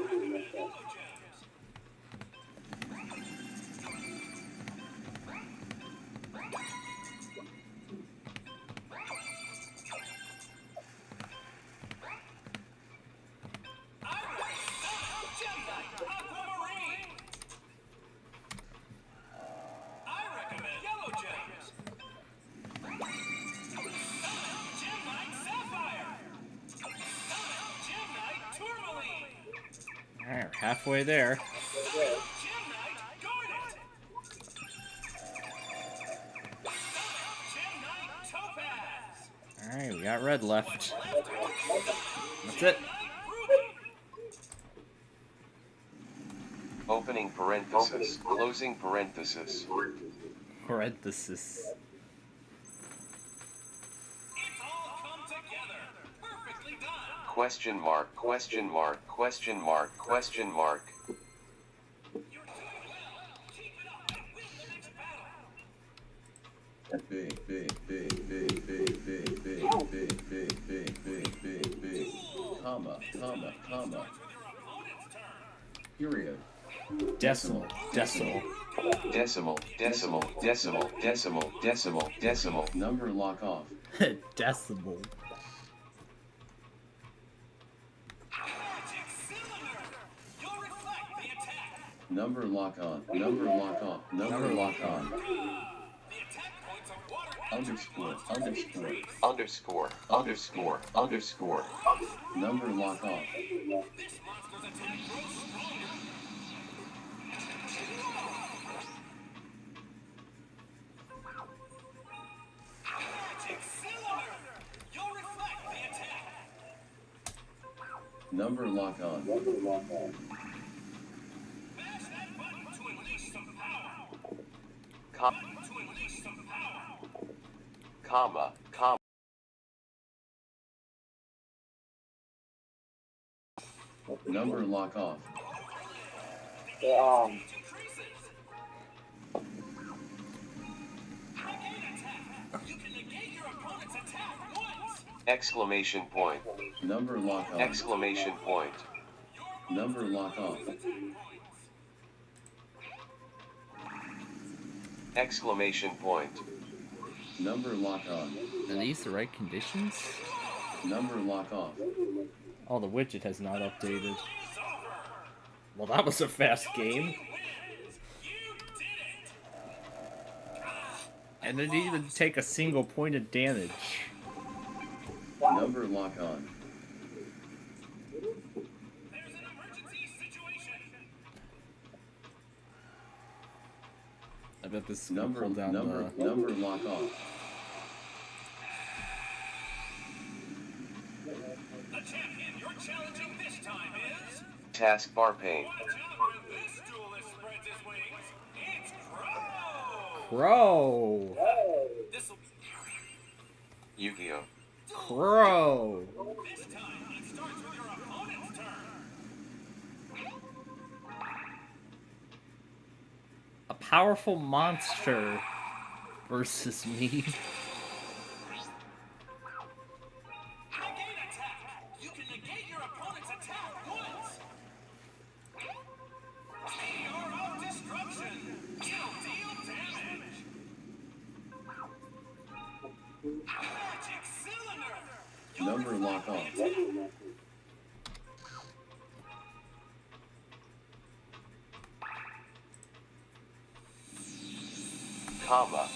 Speaker 1: halfway there. Alright, we got red left. That's it.
Speaker 9: Opening parenthesis, closing parenthesis.
Speaker 1: Parenthesis.
Speaker 9: Question mark, question mark, question mark, question mark. Comma, comma, comma. Period.
Speaker 1: Decimal.
Speaker 9: Decimal, decimal, decimal, decimal, decimal, decimal. Number lock off.
Speaker 1: Decimal.
Speaker 9: Number lock on. Number lock on. Number lock on. Underscore. Underscore. Underscore. Underscore. Underscore. Number lock off. Number lock on. Number lock on. Comma, comma. Number lock off. Exclamation point. Number lock off. Exclamation point. Number lock off. Exclamation point. Number lock on.
Speaker 1: Are these the right conditions?
Speaker 9: Number lock off.
Speaker 1: Oh, the widget has not updated. Well, that was a fast game. And it didn't even take a single point of damage.
Speaker 9: Number lock on.
Speaker 1: I bet this
Speaker 9: number
Speaker 1: pull down
Speaker 9: number lock off.
Speaker 14: The champion you're challenging this time is
Speaker 9: Taskbar pane.
Speaker 14: this duelist spreads his wings. It's Crow.
Speaker 1: Crow.
Speaker 14: This'll be
Speaker 9: Yu-Gi-Oh.
Speaker 1: Crow.
Speaker 14: this time it starts with your opponent's turn.
Speaker 1: A powerful monster versus me.
Speaker 14: Negate attack. You can negate your opponent's attack once. Meteor of destruction. It'll deal damage. Magic cylinder.
Speaker 9: Number lock off. Comma.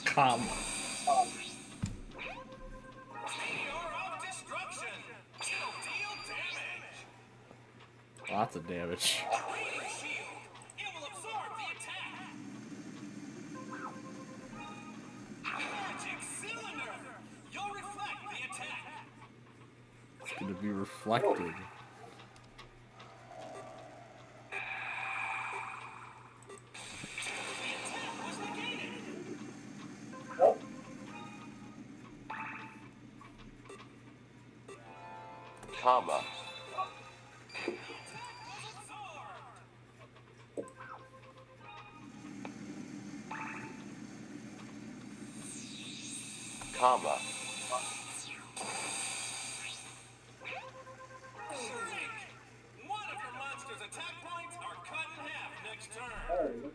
Speaker 1: Comma.
Speaker 14: Meteor of destruction. It'll deal damage.
Speaker 1: Lots of damage.
Speaker 14: Radiant shield. It will absorb the attack. Magic cylinder. You'll reflect the attack.
Speaker 1: It's gonna be reflected.
Speaker 9: Comma. Comma.
Speaker 14: One of your monster's attack points are cut in half next turn.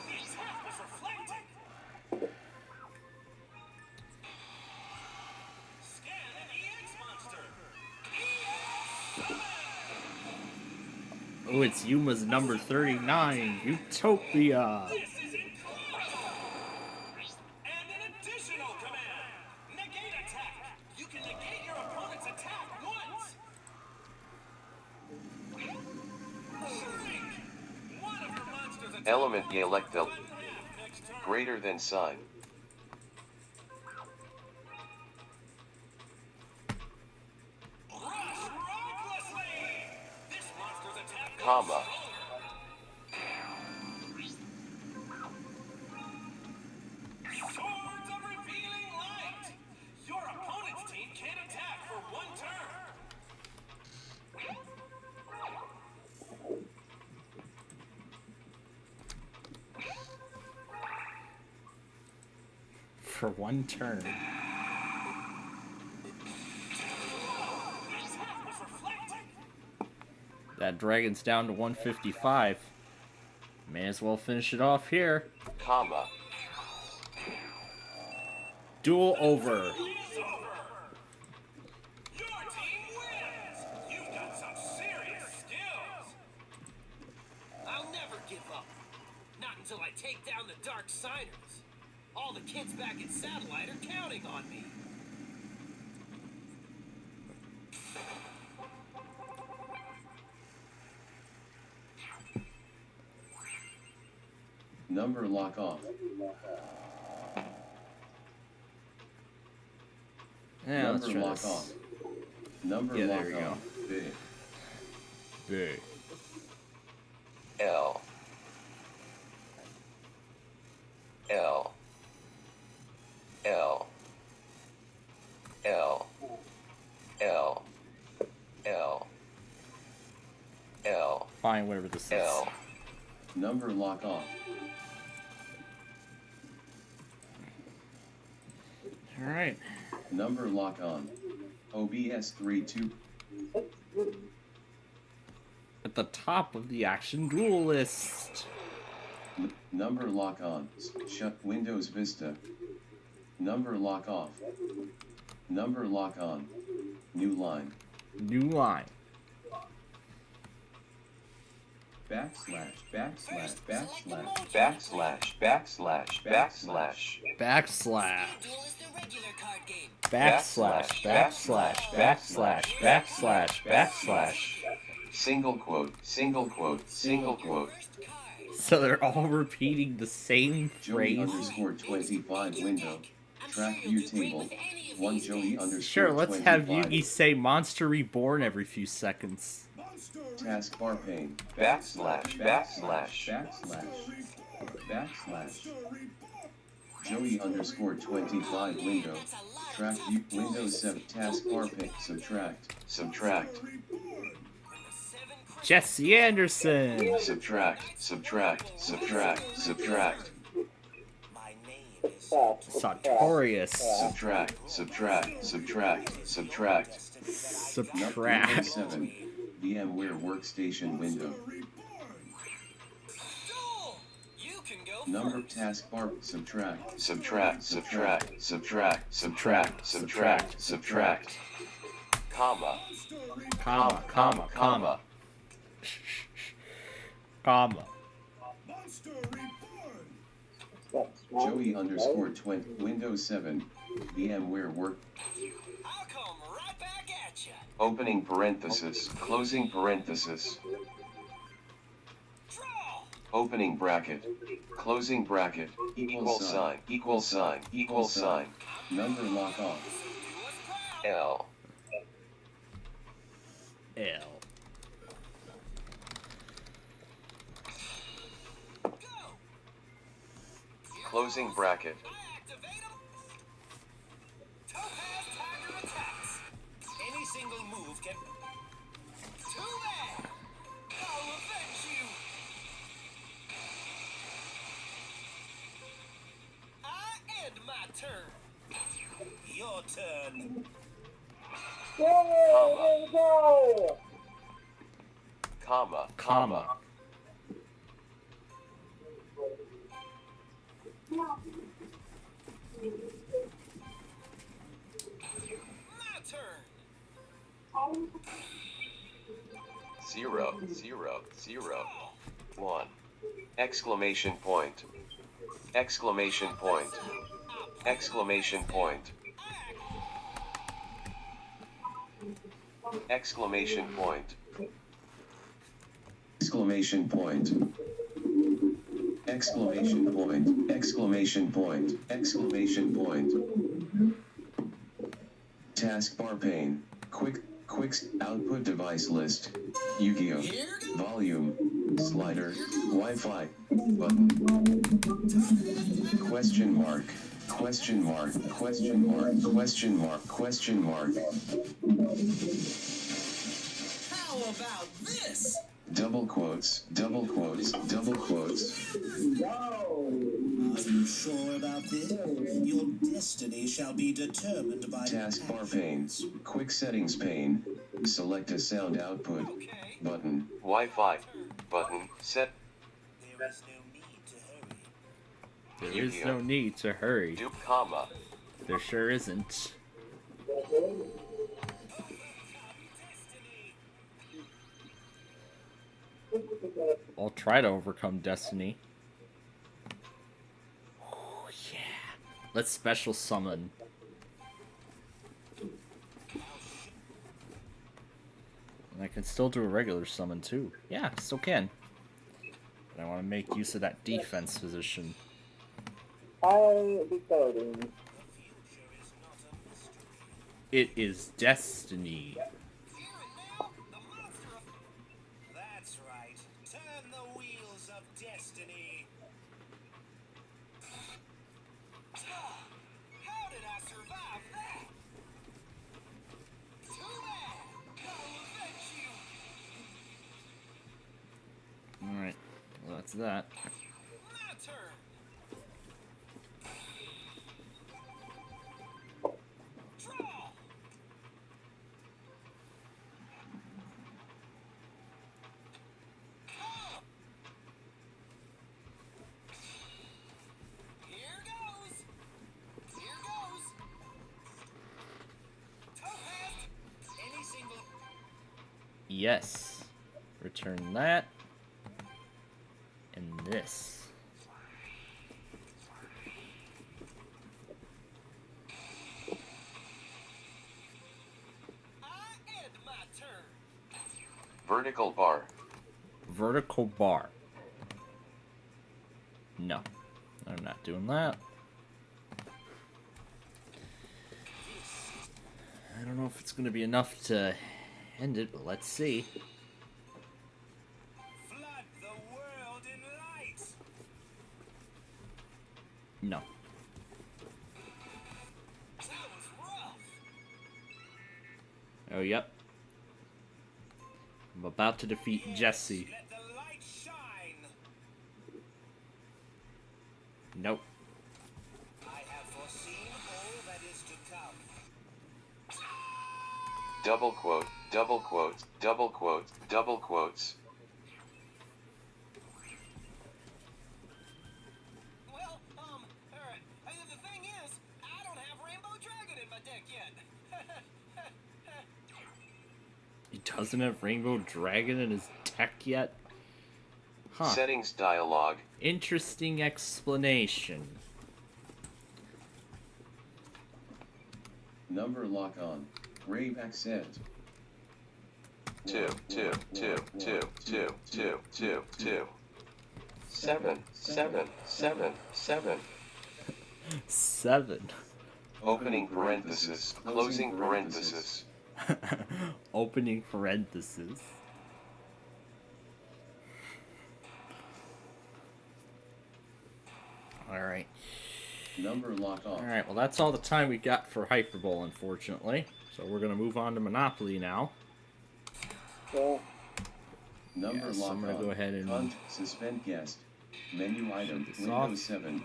Speaker 14: The attack was reflected. Scan an EX monster.
Speaker 1: Oh, it's Yuma's number 39, Utopia.
Speaker 9: Element dialectal. Greater than sign. Comma.
Speaker 14: Swords of revealing light. Your opponent's team can't attack for one turn.
Speaker 1: For one turn. That dragon's down to 155. May as well finish it off here.
Speaker 9: Comma.
Speaker 1: Duel over.
Speaker 14: I'll never give up. Not until I take down the Dark Siders. All the kids back at Satellite are counting on me.
Speaker 9: Number lock off.
Speaker 1: Yeah, let's
Speaker 9: Number
Speaker 1: try
Speaker 9: lock
Speaker 1: this.
Speaker 9: off. Number
Speaker 1: Yeah,
Speaker 9: lock
Speaker 1: there we go.
Speaker 9: off. B.
Speaker 1: B.
Speaker 9: L. L. L. L. L. L. L.
Speaker 1: Fine, whatever this is.
Speaker 9: L. Number lock off.
Speaker 1: Alright.
Speaker 9: Number lock on. OBS 32.
Speaker 1: At the top of the action duel list.
Speaker 9: Number lock on. Shut Windows Vista. Number lock off. Number lock on. New line.
Speaker 1: New line.
Speaker 9: Backslash, backslash, backslash, backslash, backslash, backslash.
Speaker 1: Backslash. Backslash, backslash, backslash, backslash, backslash.
Speaker 9: Single quote, single quote, single quote.
Speaker 1: So they're all repeating the same
Speaker 9: Joey
Speaker 1: phrase.
Speaker 9: underscore 25 window. Track view table. One Joey underscore
Speaker 1: Sure, let's have
Speaker 9: 25.
Speaker 1: Yugi say Monster Reborn every few seconds.
Speaker 9: Taskbar pane. Backslash, backslash, backslash, backslash. Joey underscore 25 window. Track view, Windows 7 taskbar pane. Subtract, subtract.
Speaker 1: Jesse Anderson.
Speaker 9: Subtract, subtract, subtract, subtract.
Speaker 1: Sartorius.
Speaker 9: Subtract, subtract, subtract, subtract.
Speaker 1: Subtract.
Speaker 9: 7. VMware Workstation window. Number taskbar. Subtract, subtract, subtract, subtract, subtract, subtract, subtract. Comma.
Speaker 1: Comma, comma, comma. Comma.
Speaker 9: Joey underscore 20. Windows 7. VMware Work. Opening parenthesis, closing parenthesis. Opening bracket, closing bracket, equal sign, equal sign, equal sign. Number lock off. L.
Speaker 1: L.
Speaker 9: Closing bracket.
Speaker 14: Any single move can. Too bad! I'll avenge you! I end my turn. Your turn.
Speaker 9: Comma, comma.
Speaker 14: My turn.
Speaker 9: 0, 0, 0, 1. Exclamation point. Exclamation point. Exclamation point. Exclamation point. Exclamation point. Exclamation point, exclamation point, exclamation point. Taskbar pane, quick output device list, Yu-Gi-Oh! Volume, slider, Wi-Fi, button. Question mark, question mark, question mark, question mark, question mark.
Speaker 14: How about this?
Speaker 9: Double quotes, double quotes, double quotes.
Speaker 14: Are you sure about this? Your destiny shall be determined by
Speaker 9: Taskbar pane, quick settings pane, select a sound output, button, Wi-Fi, button, set.
Speaker 14: There is no need to hurry.
Speaker 1: There is no need to hurry.
Speaker 9: Dupe comma.
Speaker 1: There sure isn't. I'll try to overcome destiny. Oh, yeah. Let's special summon. And I can still do a regular summon too. Yeah, still can. But I want to make use of that defense position.
Speaker 2: I'll be starting.
Speaker 1: It is destiny.
Speaker 14: That's right. Turn the wheels of destiny. How did I survive that? Too bad. I'll avenge you.
Speaker 1: Alright, well that's that.
Speaker 14: My turn. Draw. Here goes. Here goes. Topaz. Any single.
Speaker 1: Yes. Return that. And this.
Speaker 14: I end my turn.
Speaker 9: Vertical bar.
Speaker 1: Vertical bar. No. I'm not doing that. I don't know if it's going to be enough to end it, but let's see.
Speaker 14: Flood the world in light.
Speaker 1: No.
Speaker 14: That was rough.
Speaker 1: Oh, yep. I'm about to defeat Jesse.
Speaker 14: Let the light shine.
Speaker 1: Nope.
Speaker 14: I have foreseen all that is to come.
Speaker 9: Double quote, double quotes, double quotes, double quotes.
Speaker 14: Well, the thing is, I don't have Rainbow Dragon in my deck yet.
Speaker 1: He doesn't have Rainbow Dragon in his deck yet? Huh.
Speaker 9: Settings dialog.
Speaker 1: Interesting explanation.
Speaker 9: Number lock on. Rave accent. 2, 2, 2, 2, 2, 2, 2, 2. 7, 7, 7, 7.
Speaker 1: 7.
Speaker 9: Opening parenthesis, closing parenthesis.
Speaker 1: Opening parenthesis. Alright.
Speaker 9: Number lock on.
Speaker 1: Alright, well that's all the time we got for Hyperbole, unfortunately. So we're gonna move on to Monopoly now.
Speaker 9: Number
Speaker 1: Yes,
Speaker 9: lock
Speaker 1: I'm gonna
Speaker 9: on.
Speaker 1: go ahead and
Speaker 9: Hunt, suspend guest. Menu item,
Speaker 1: this
Speaker 9: Windows
Speaker 1: off.
Speaker 9: 7.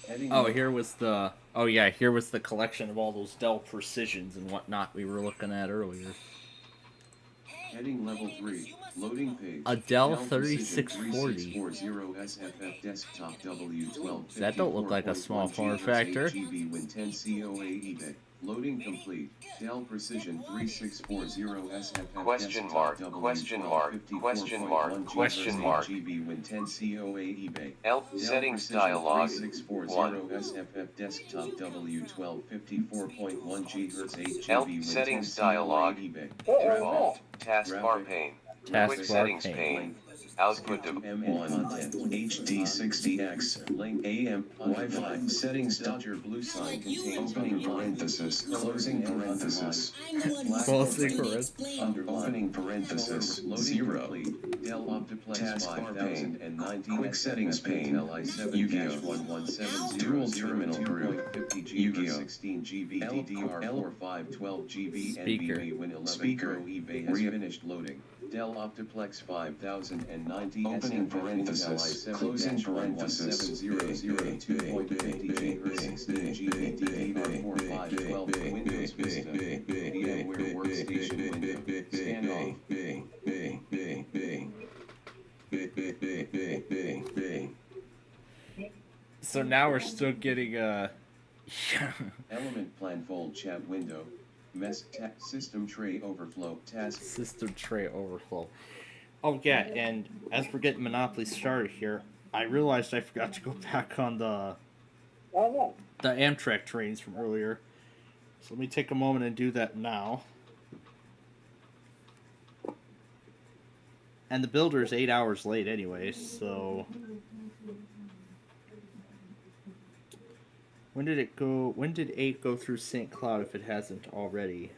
Speaker 9: Heading
Speaker 1: Oh, here was the... Oh yeah, here was the collection of all those Dell Precisions and whatnot we were looking at earlier.
Speaker 9: Heading level 3. Loading page.
Speaker 1: A Dell
Speaker 9: Precision
Speaker 1: 3640.
Speaker 9: 3640 SFF desktop W12.
Speaker 1: That don't look like a small form factor.
Speaker 9: GB Win 10 COA eBay. Loading complete. Dell Precision 3640 SFF
Speaker 7: Question mark, question mark, question mark, question mark.
Speaker 9: GB Win 10 COA eBay.
Speaker 7: L
Speaker 9: Dell
Speaker 7: settings
Speaker 9: Precision
Speaker 7: dialog.
Speaker 9: 3640 SFF desktop W12 54.1 GHz 8
Speaker 7: L
Speaker 9: GB Win 10
Speaker 7: settings
Speaker 9: COA
Speaker 7: dialog.
Speaker 9: eBay.
Speaker 7: Default. Taskbar
Speaker 9: Graphic.
Speaker 7: pane.
Speaker 1: Taskbar
Speaker 7: Quick settings
Speaker 1: pane.
Speaker 7: pane. Output of M1 content HD60X link AM Wi-Fi settings. Dodger blue sign contains opening parenthesis closing parenthesis
Speaker 1: Closing parenthesis.
Speaker 7: under opening parenthesis 0 Dell Optiplex taskbar pane and 90 quick settings pane Yu-Gi-Oh! Dual terminal group Yu-Gi-Oh! 16 GB DDR4 512 GB NVMe Win 11 Speaker eBay has finished loading. Dell Optiplex 5090 opening parenthesis closing parenthesis 0002.50 16 GB DDR4 512 Windows Vista VMware Workstation window stand off.
Speaker 1: So now we're still getting
Speaker 7: Element plan fold chat window. System tray overflow task.
Speaker 1: System tray overflow. Oh yeah, and as we're getting Monopoly started here, I realized I forgot to go back on the Amtrak trains from earlier. So let me take a moment and do that now. And the builder is 8 hours late anyway, so... When did it go? When did 8 go through St. Cloud if it hasn't already?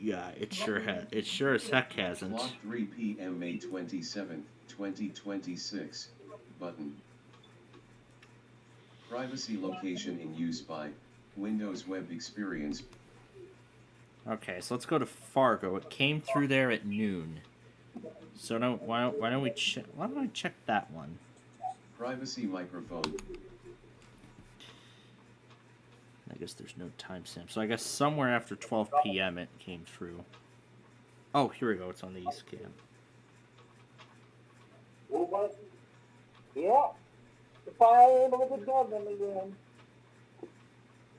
Speaker 1: Yeah, it sure has. It sure as heck hasn't.
Speaker 7: Clock 3 p.m. May 27th, 2026. Button. Privacy location in use by Windows Web Experience.
Speaker 1: Okay, so let's go to Fargo. It came through there at noon. So why don't we check? Why don't I check that one?
Speaker 7: Privacy microphone.
Speaker 1: I guess there's no timestamp. So I guess somewhere after 12 p.m. it came through. Oh, here we go. It's on the East Cam.
Speaker 15: Yeah. If I am able to tell them again.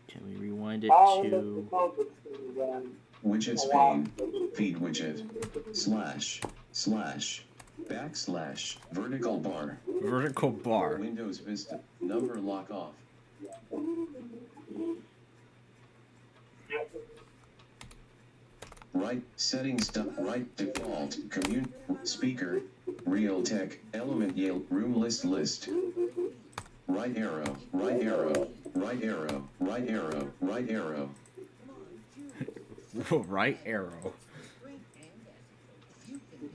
Speaker 1: Can we rewind it to...
Speaker 7: Widgets pane. Feed widget. / vertical bar.
Speaker 1: Vertical bar.
Speaker 7: Windows Vista. Number lock off. Right settings. Right default. Speaker. Realtek. Element Yale. Room list. Right arrow. Right arrow. Right arrow. Right arrow. Right arrow.
Speaker 1: Right arrow.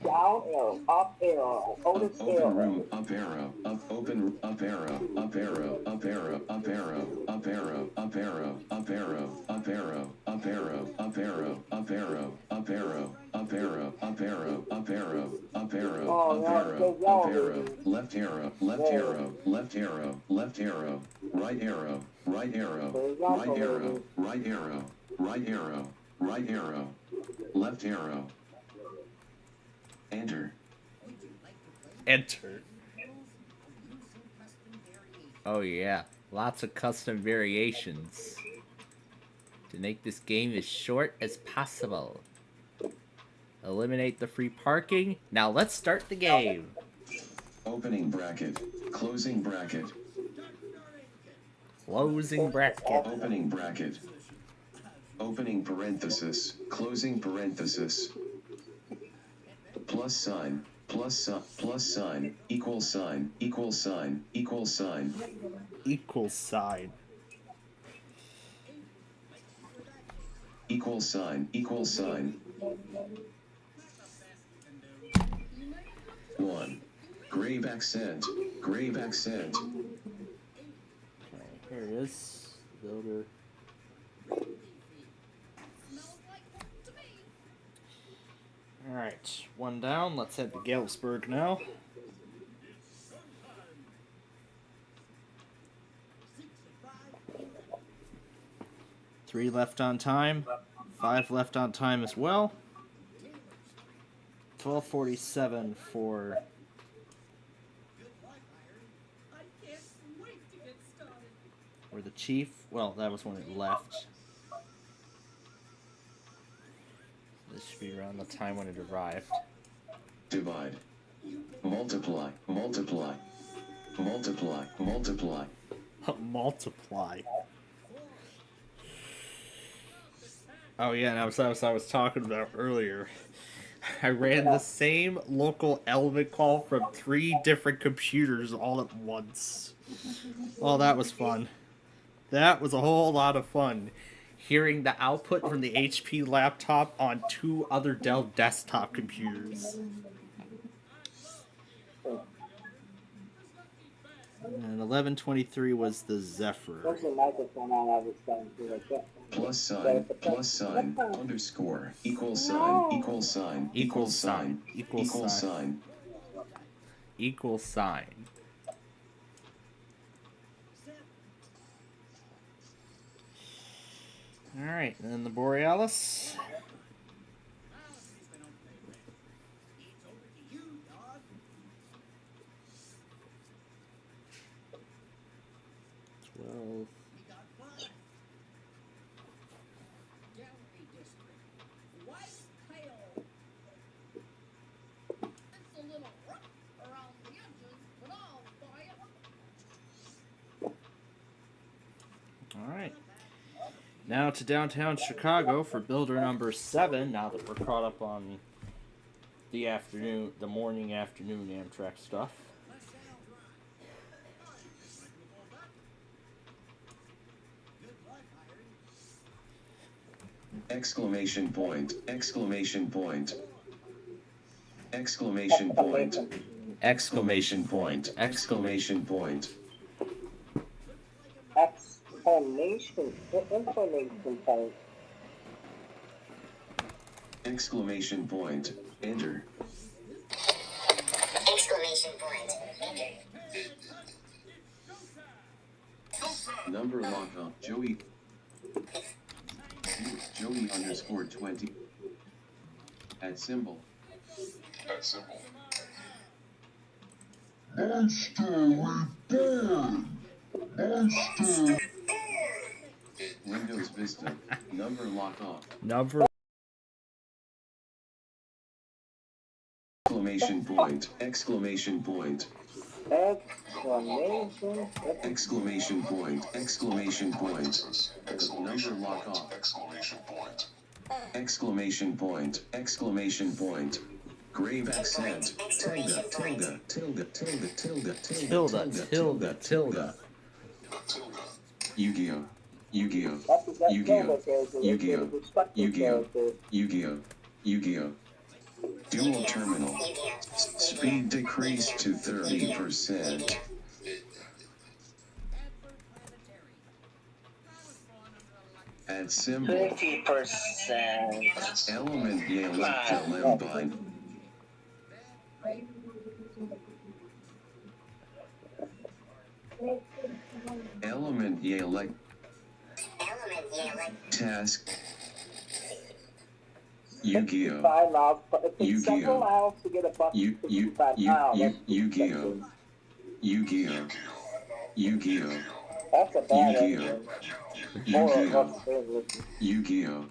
Speaker 15: Down arrow, up arrow, open
Speaker 7: room, up arrow, up open, up arrow, up arrow, up arrow, up arrow, up arrow, up arrow, up arrow, up arrow, up arrow, up arrow, up arrow, up arrow, up arrow, up arrow, up arrow, up arrow, up arrow, up arrow, left arrow, left arrow, left arrow, left arrow, right arrow, right arrow, right arrow, right arrow, right arrow, right arrow, left arrow. Enter.
Speaker 1: Enter. Oh yeah, lots of custom variations to make this game as short as possible. Eliminate the free parking. Now let's start the game.
Speaker 7: Opening bracket. Closing bracket.
Speaker 1: Closing bracket.
Speaker 7: Opening bracket. Opening parenthesis. Closing parenthesis. Plus sign, plus sign, equal sign, equal sign, equal sign.
Speaker 1: Equal sign.
Speaker 7: Equal sign, equal sign. 1. Grave accent, grave accent.
Speaker 1: Okay, here it is. Builder. Alright, one down. Let's head to Galesburg now. Three left on time. 5 left on time as well. 12:47 for... Or the Chief. Well, that was when it left. This should be around the time when it arrived.
Speaker 7: Divide. Multiply. Multiply. Multiply. Multiply.
Speaker 1: Multiply. Oh yeah, and as I was talking about earlier, I ran the same local Elvin call from 3 different computers all at once. Oh, that was fun. That was a whole lot of fun. Hearing the output from the HP laptop on 2 other Dell desktop computers. And 1123 was the Zephyr.
Speaker 15: What's the microphone on all this time?
Speaker 9: +, underscore, equal sign, equal sign, equal sign, equal sign.
Speaker 1: Equal sign. Alright, and then the Borealis. Well, alright. Now to downtown Chicago for builder number 7, now that we're caught up on the morning, afternoon Amtrak stuff.
Speaker 9: Exclamation point, exclamation point. Exclamation point. Exclamation point. Exclamation point.
Speaker 15: Exclamation point.
Speaker 9: Exclamation point. Enter.
Speaker 12: Exclamation point. Enter.
Speaker 9: Number lock up. Joey underscore 20. At symbol.
Speaker 13: At symbol.
Speaker 9: Windows Vista. Number lock off.
Speaker 1: Number.
Speaker 9: Exclamation point. Exclamation point. Exclamation point. Exclamation point. Number lock off.
Speaker 13: Exclamation point.
Speaker 9: Exclamation point. Exclamation point. Grave accent. Tilde. Tilde. Tilde. Tilde. Tilde.
Speaker 1: Tilde. Tilde. Tilde.
Speaker 9: Yu-Gi-Oh! Yu-Gi-Oh! Yu-Gi-Oh! Yu-Gi-Oh! Yu-Gi-Oh! Yu-Gi-Oh! Yu-Gi-Oh! Dual terminal. Speed decreased to 30%. Add symbol.
Speaker 15: 50%.
Speaker 9: Element Electrolembine. Element Elect. Task. Yu-Gi-Oh! Yu-Gi-Oh! Yu-Gi-Oh! Yu-Gi-Oh! Yu-Gi-Oh!
Speaker 15: That's a bad
Speaker 9: Yu-Gi-Oh! Yu-Gi-Oh! Yu-Gi-Oh!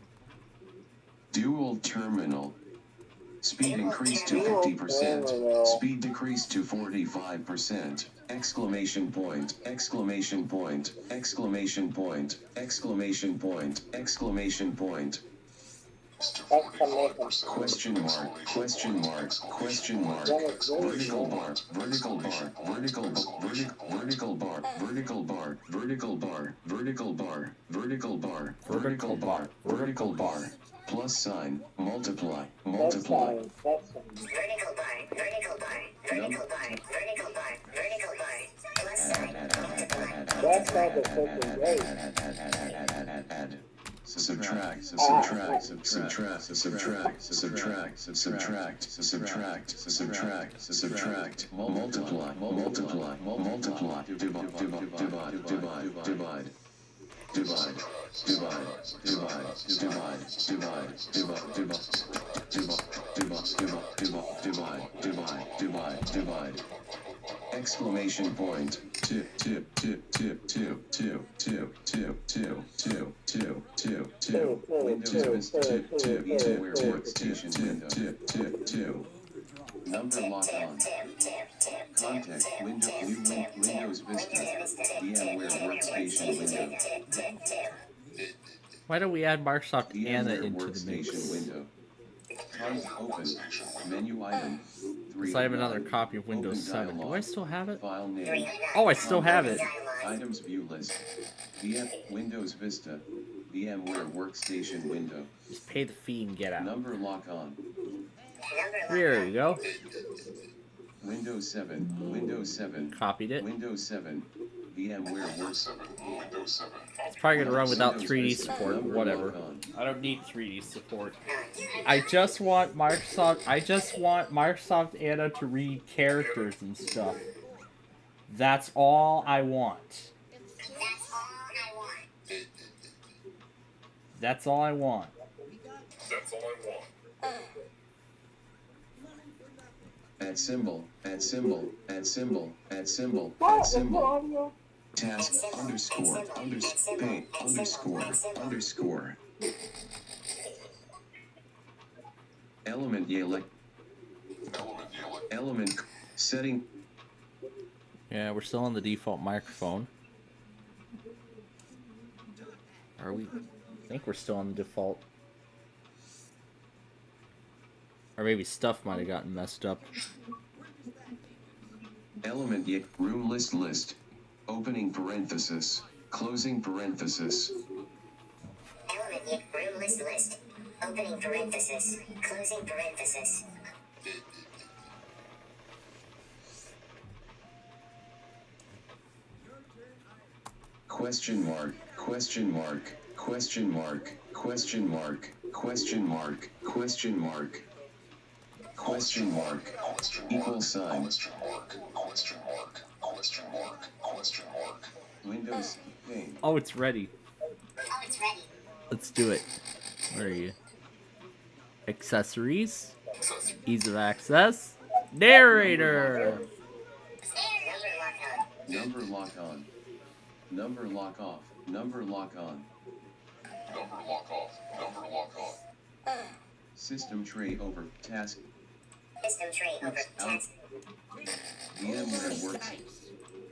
Speaker 9: Dual terminal. Speed increased to 50%. Speed decreased to 45%. Exclamation point. Exclamation point. Exclamation point. Exclamation point. Exclamation point. Question mark, question mark, question mark, vertical bar, vertical bar, vertical bar, vertical bar, vertical bar, vertical bar, vertical bar, vertical bar, vertical bar, vertical bar, plus sign, multiply, multiply.
Speaker 12: Vertical bar, vertical bar, vertical bar, vertical bar, vertical bar, plus sign,
Speaker 9: Add. Subtract, subtract, subtract, subtract, subtract, subtract, subtract, subtract, subtract, multiply, multiply, multiply, divide, divide, divide, divide, divide. Divide, divide, divide, divide, divide, divide, divide, divide, divide, divide. Exclamation point. Tip, tip, tip, tip, tip, tip, tip, tip, tip, tip, tip, tip, tip. Windows tip, tip, tip, workstation tip, tip, tip, tip. Number lock on. Contact window, Windows Vista. VMware workstation window.
Speaker 1: Why don't we add Microsoft Anna
Speaker 9: VMware
Speaker 1: into the mix?
Speaker 9: Workstation window. Hard open. Menu item.
Speaker 1: Because I have another
Speaker 9: 3
Speaker 1: copy of Windows 7. Do I still have it?
Speaker 9: File name.
Speaker 1: Oh, I still have it.
Speaker 9: Items view list. Windows Vista. VMware Workstation window.
Speaker 1: Just pay the fee and get out.
Speaker 9: Number lock on.
Speaker 1: There you go.
Speaker 9: Windows 7. Windows 7.
Speaker 1: Copied it.
Speaker 9: Windows 7. VMware Works.
Speaker 13: Windows 7.
Speaker 1: It's probably gonna run without
Speaker 9: Windows
Speaker 1: 3D
Speaker 9: Vista.
Speaker 1: support.
Speaker 9: Number
Speaker 1: Whatever.
Speaker 9: lock on.
Speaker 1: I don't need 3D support. I just want Microsoft Anna to read characters and stuff. That's all I want. That's all I want.
Speaker 13: That's all I want.
Speaker 9: Add symbol. Add symbol. Add symbol. Add symbol. Add symbol. Task underscore underscore underscore. Element element setting.
Speaker 1: Yeah, we're still on the default microphone. Are we? I think we're still on the default. Or maybe stuff might have gotten messed up.
Speaker 9: Element room list. Opening parenthesis. Closing parenthesis.
Speaker 12: Element room list. Opening parenthesis. Closing parenthesis.
Speaker 9: Question mark. Question mark. Question mark. Question mark. Question mark. Question mark. Question mark. Equal sign.
Speaker 13: Question mark. Question mark. Question mark. Question mark.
Speaker 9: Windows pane.
Speaker 1: Oh, it's ready.
Speaker 12: Oh, it's ready.
Speaker 1: Let's do it. Where are you? Accessories. Ease of access. Narrator.
Speaker 9: Number lock on. Number lock off. Number lock on.
Speaker 13: Number lock off. Number lock on.
Speaker 9: System tray over task.
Speaker 12: System tray over task.
Speaker 9: VMware works.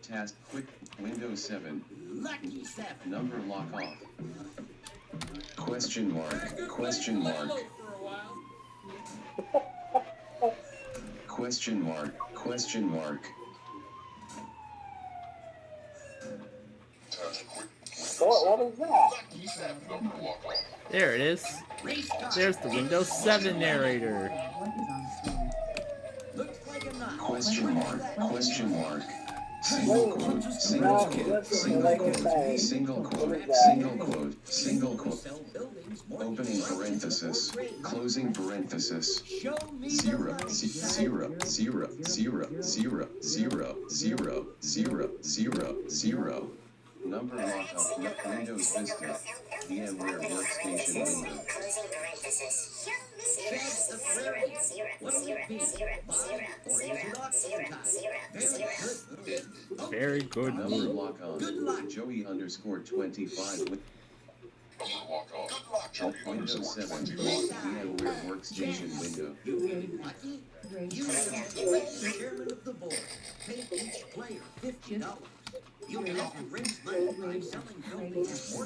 Speaker 9: Task quick. Windows 7.
Speaker 14: Lucky 7.
Speaker 9: Number lock off. Question mark. Question mark. Question mark. Question mark.
Speaker 15: What is that?
Speaker 1: There it is. There's the Windows 7 narrator.
Speaker 9: Question mark. Question mark. Single quote. Single quote. Single quote. Single quote. Single quote. Single quote. Opening parenthesis. Closing parenthesis. 0 0 0 0 0 0 0 0 0 0. Number lock up. Windows Vista. VMware Workstation window.
Speaker 12: Closing parenthesis.
Speaker 1: Very good.
Speaker 9: Number lock on. Joey underscore 25 with Windows 7. VMware Workstation window.
Speaker 14: You get lucky. You have to elect the chairman of the board. Pay each player $50. You can also raise money by selling tokens or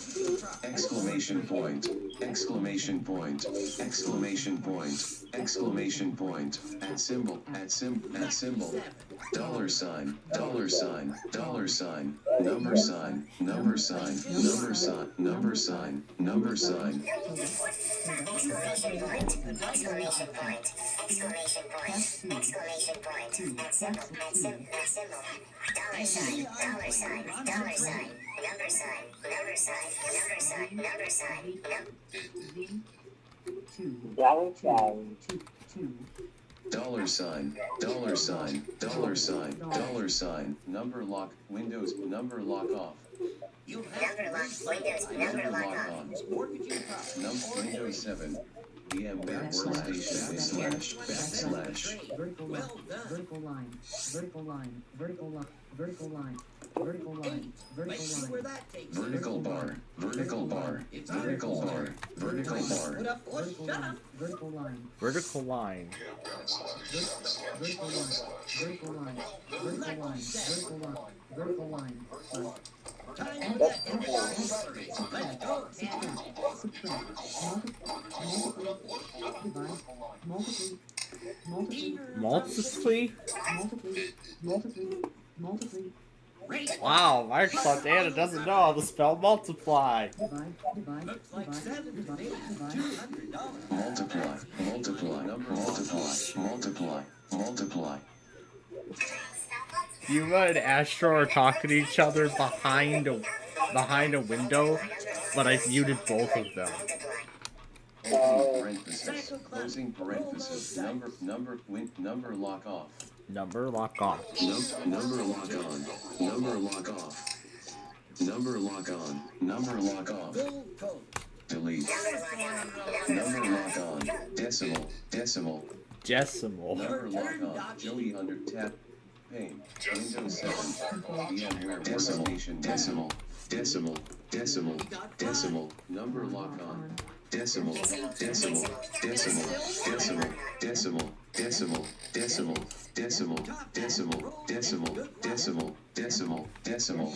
Speaker 9: Exclamation point. Exclamation point. Exclamation point. Exclamation point. At symbol. At symbol. Dollar sign. Dollar sign. Dollar sign. Number sign. Number sign. Number sign. Number sign. Number sign.
Speaker 12: Exclamation point. Exclamation point. Exclamation point. Exclamation point. At symbol. At symbol. At symbol. Dollar sign. Dollar sign. Dollar sign. Number sign. Number sign. Number sign. Number sign.
Speaker 15: Dollar sign.
Speaker 9: Dollar sign. Dollar sign. Dollar sign. Dollar sign. Number lock. Windows. Number lock off.
Speaker 12: Number lock. Windows. Number lock on.
Speaker 9: Windows 7. VMware Workstation //.
Speaker 8: Vertical line, vertical line, vertical line, vertical line, vertical line.
Speaker 14: Vertical line. Vertical
Speaker 9: Let's see
Speaker 14: line.
Speaker 9: where that takes us. Vertical bar. Vertical bar. Vertical bar. Vertical bar.
Speaker 14: Put up or shut up. Vertical line.
Speaker 1: Vertical line.
Speaker 14: Vertical line. Vertical line. Vertical line. Vertical line. Vertical line.
Speaker 9: Time for that accelerate. Let's go.
Speaker 5: Subtract. Multiply.
Speaker 1: Wow, Microsoft Anna doesn't know how to spell multiply.
Speaker 9: Looks like 7 to 8, $200. Multiply. Multiply. Number multiply. Multiply. Multiply.
Speaker 1: You and Astro are talking to each other behind a window, but I've muted both of them.
Speaker 9: Closing parenthesis. Number lock off.
Speaker 1: Number lock off.
Speaker 9: Number lock on. Number lock off. Number lock on. Number lock off. Delete. Number lock on. Decimal. Decimal.
Speaker 1: Decimal.
Speaker 9: Number lock on. Joey under tap. Pane. Windows 7. VMware Workstation. Decimal. Decimal. Decimal. Decimal. Number lock on. Decimal. Decimal. Decimal. Decimal. Decimal. Decimal. Decimal. Decimal. Decimal. Decimal. Decimal. Decimal. Decimal.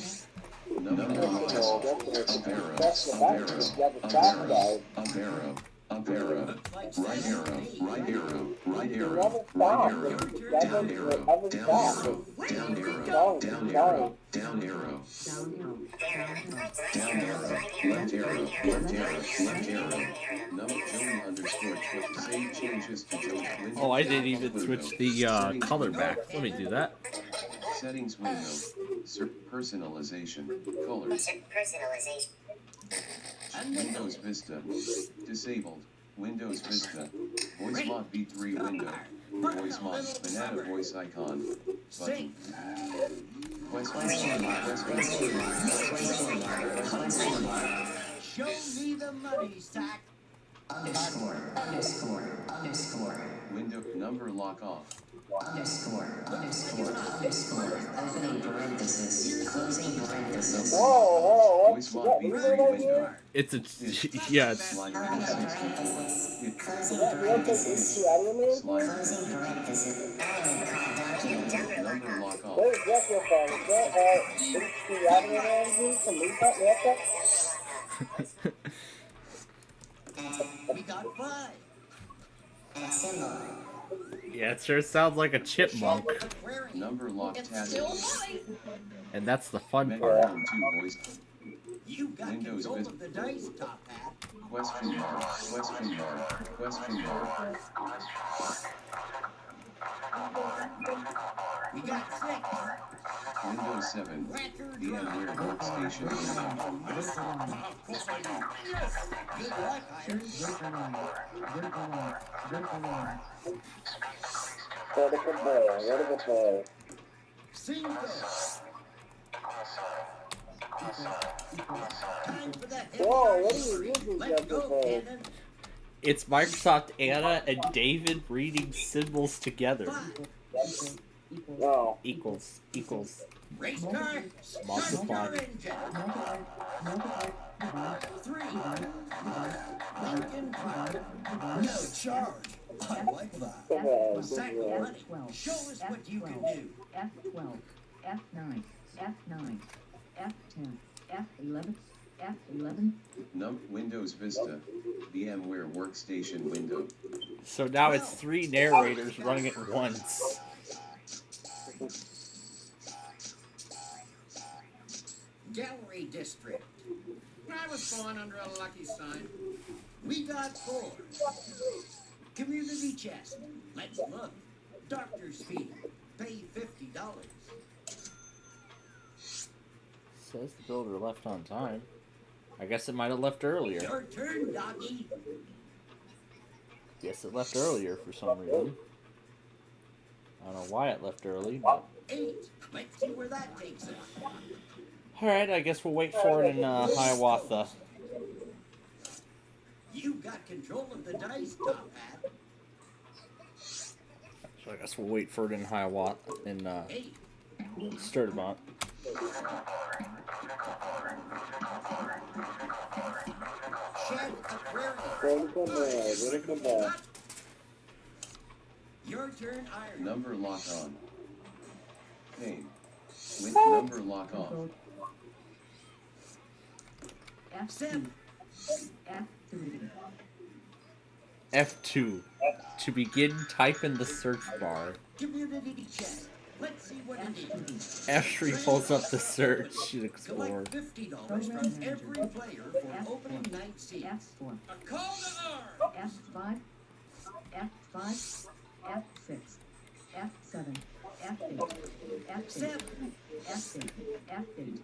Speaker 9: Number lock on. Up arrow. Up arrow. Up arrow. Up arrow. Up arrow, right arrow, right arrow, right arrow, right arrow, down arrow, down arrow, down arrow, down arrow, down arrow, down arrow, left arrow, left arrow, left arrow. Number Joey underscore Twitch. Save changes to Joey.
Speaker 1: Oh, I didn't even switch the color back. Let me do that.
Speaker 9: Settings window. Personalization. Colors.
Speaker 12: Personalization.
Speaker 9: Windows Vista. Disabled. Windows Vista. Voice mod V3 window. Voice mod. Banana voice icon. Button.
Speaker 14: Show me the money sack.
Speaker 8: Underscore.
Speaker 9: Window number lock off.
Speaker 8: Underscore. Opening parenthesis. Closing parenthesis.
Speaker 9: Voice mod V3 window.
Speaker 1: It's a yeah. It's,
Speaker 8: Closing parenthesis. Closing parenthesis.
Speaker 9: Number lock off.
Speaker 15: Where's your phone? Is the admin manager to leave that laptop?
Speaker 14: We got 5.
Speaker 1: yeah, it sure sounds like a chipmunk.
Speaker 9: Number lock task.
Speaker 1: And that's the fun part.
Speaker 9: Metro 2 voice.
Speaker 14: You got
Speaker 9: Windows
Speaker 14: control
Speaker 9: Vista.
Speaker 14: of the dice, Top Hat.
Speaker 9: Question mark. Question mark. Question mark.
Speaker 14: We got 6.
Speaker 9: Windows 7. VMware Workstation window.
Speaker 14: Good luck, Iron.
Speaker 15: Vertical boy.
Speaker 14: Single. Time for that heavy
Speaker 15: Whoa, what are you
Speaker 14: artillery.
Speaker 15: using,
Speaker 14: Let's
Speaker 15: Jumper
Speaker 14: go,
Speaker 15: Boy?
Speaker 14: Cannon.
Speaker 1: It's Microsoft Anna and David reading symbols together.
Speaker 15: No.
Speaker 1: Equals.
Speaker 14: Race car. Start
Speaker 1: Multiply.
Speaker 14: your engine. 3. Lincoln Park. No charge. I like that. Sack of money. Show us what you can do.
Speaker 5: F12, F9, F9, F10, F11, F11.
Speaker 9: Windows Vista. VMware Workstation window.
Speaker 1: So now it's 3 narrators running at once.
Speaker 14: Gallery District.
Speaker 16: I was born under a lucky sign.
Speaker 14: We got 4. Community chest. Let's look. Doctor's fee. Pay $50.
Speaker 1: Says the builder left on time. I guess it might have left earlier.
Speaker 14: Your turn, doggy.
Speaker 1: Yes, it left earlier for some reason. I don't know why it left early, but...
Speaker 14: 8. Let's see where that takes us.
Speaker 1: Alright, I guess we'll wait for it in Hiawatha.
Speaker 14: You got control of the dice, Top Hat.
Speaker 1: So I guess we'll wait for it in Hiawatha, in
Speaker 14: 8.
Speaker 1: Sturdivant.
Speaker 14: Shed Aquarium.
Speaker 15: Vertical bar.
Speaker 14: Your turn, Iron.
Speaker 9: Number lock on. Pain. With number lock on.
Speaker 14: F7.
Speaker 8: F3.
Speaker 1: F2. To begin, type in the search bar.
Speaker 14: Community check. Let's see what it is.
Speaker 1: F3 pulls up the search and explore.
Speaker 14: Collect $50 from every player for opening night seats.
Speaker 8: F4.
Speaker 11: A call to arms.
Speaker 8: F5. F5. F6. F7. F8. F8. F8. F8.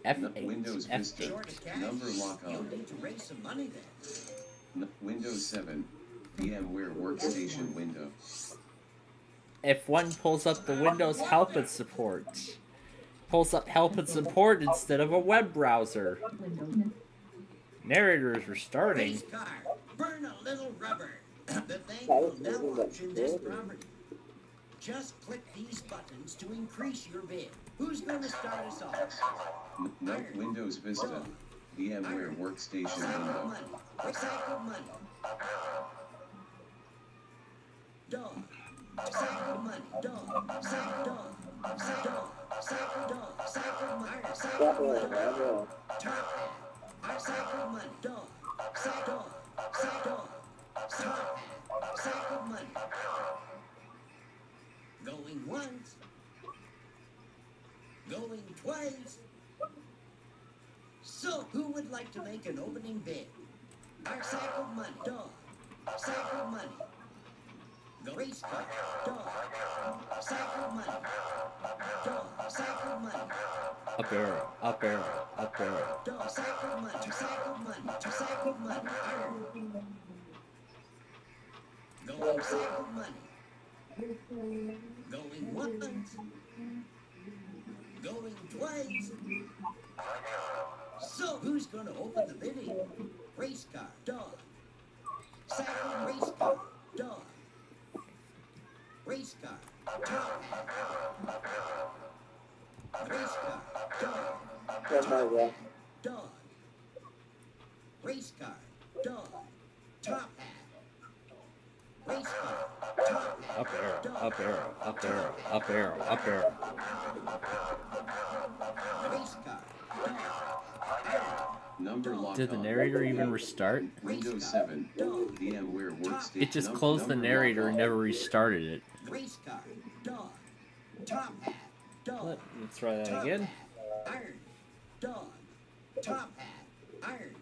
Speaker 1: F8.
Speaker 9: Windows
Speaker 1: F8.
Speaker 9: Vista.
Speaker 14: Short of cash?
Speaker 9: Number lock
Speaker 14: You'll
Speaker 9: on.
Speaker 14: need to raise some money then.
Speaker 9: Windows 7. VMware Workstation window.
Speaker 1: F1 pulls up the Windows Help and Support. Pulls up Help and Support instead of a web browser.
Speaker 8: Windows.
Speaker 1: Narrator is restarting.
Speaker 14: Race car. Burn a little rubber. The thing will now auction this property. Just click these buttons to increase your bid. Who's going to start us off?
Speaker 9: No, Windows Vista. VMware Workstation
Speaker 14: Recycle
Speaker 9: window.
Speaker 14: money. Recycle money. Dog. Recycle money. Dog. Recycle dog. Recycle dog. Recycle dog. Recycle money. Recycle money. Top hat. Recycle money. Dog. Recycle dog. Recycle dog. Top hat. Recycle money. Going once. Going twice. So, who would like to make an opening bid? Recycle money. Dog. Recycle money. Go race car. Dog. Recycle money. Dog. Recycle money.
Speaker 1: Up arrow. Up arrow. Up arrow.
Speaker 14: Dog. Recycle money. Recycle money. Recycle money. Iron. Going recycle money. Going once. Going twice. So, who's going to open the bidding? Race car. Dog. Cycle race car. Dog. Race car. Top hat. Race car. Dog. Top hat. Dog. Race car. Dog. Top hat. Race car. Top hat.
Speaker 1: Up arrow. Up arrow. Up arrow. Up arrow. Up arrow.
Speaker 14: Race car.
Speaker 9: Number lock
Speaker 1: Did the
Speaker 9: on.
Speaker 1: narrator even restart?
Speaker 9: Windows 7. VMware Workstation.
Speaker 1: It just closed the
Speaker 9: number
Speaker 1: narrator
Speaker 9: lock
Speaker 1: and
Speaker 9: on.
Speaker 1: never restarted it.
Speaker 14: Race car. Dog. Top hat. Dog.
Speaker 1: Let's try that
Speaker 14: Top
Speaker 1: again.
Speaker 14: hat. Iron. Dog. Top hat. Iron.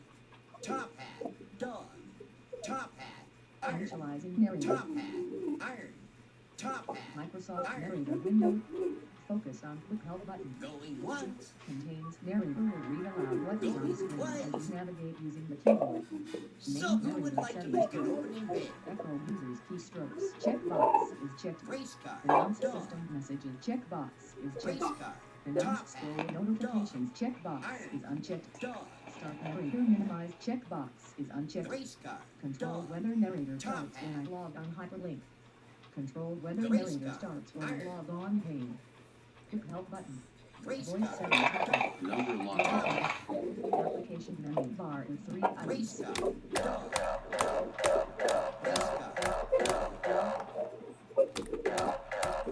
Speaker 14: Top hat. Dog. Top hat. Iron.
Speaker 8: Initializing narrator.
Speaker 14: Top hat. Iron. Top hat.
Speaker 8: Microsoft
Speaker 14: Iron.
Speaker 8: Narrator window. Focus on quick help button.
Speaker 14: Going once.
Speaker 8: Contains narrator. Read aloud what's on
Speaker 14: Going
Speaker 8: screen and
Speaker 14: twice.
Speaker 8: navigate using the keyboard.
Speaker 14: So,
Speaker 8: Main
Speaker 14: who would
Speaker 8: narrator
Speaker 14: like to
Speaker 8: settings.
Speaker 14: make an opening bid?
Speaker 8: Echo users keystrokes. Checkbox is checked.
Speaker 14: Race car.
Speaker 8: Announce
Speaker 14: Dog.
Speaker 8: system messages. Checkbox is
Speaker 14: Race
Speaker 8: checked.
Speaker 14: car.
Speaker 8: Announce
Speaker 14: Top
Speaker 8: scroll
Speaker 14: hat.
Speaker 8: notifications. Checkbox
Speaker 14: Iron.
Speaker 8: is unchecked.
Speaker 14: Dog.
Speaker 8: Start narrator minimize. Checkbox is unchecked.
Speaker 14: Race car.
Speaker 8: Control
Speaker 14: Dog.
Speaker 8: whether narrator
Speaker 14: Top
Speaker 8: starts when I
Speaker 14: hat.
Speaker 8: log on hyperlink. Control whether
Speaker 14: The race
Speaker 8: narrator
Speaker 14: car.
Speaker 8: starts when I
Speaker 14: Iron.
Speaker 8: log on page. Quick help button.
Speaker 14: Race
Speaker 8: Voice
Speaker 14: car.
Speaker 8: settings button.
Speaker 9: Number lock on.
Speaker 8: Application menu bar in 3
Speaker 14: Race
Speaker 8: items.
Speaker 14: car. Dog. Race car.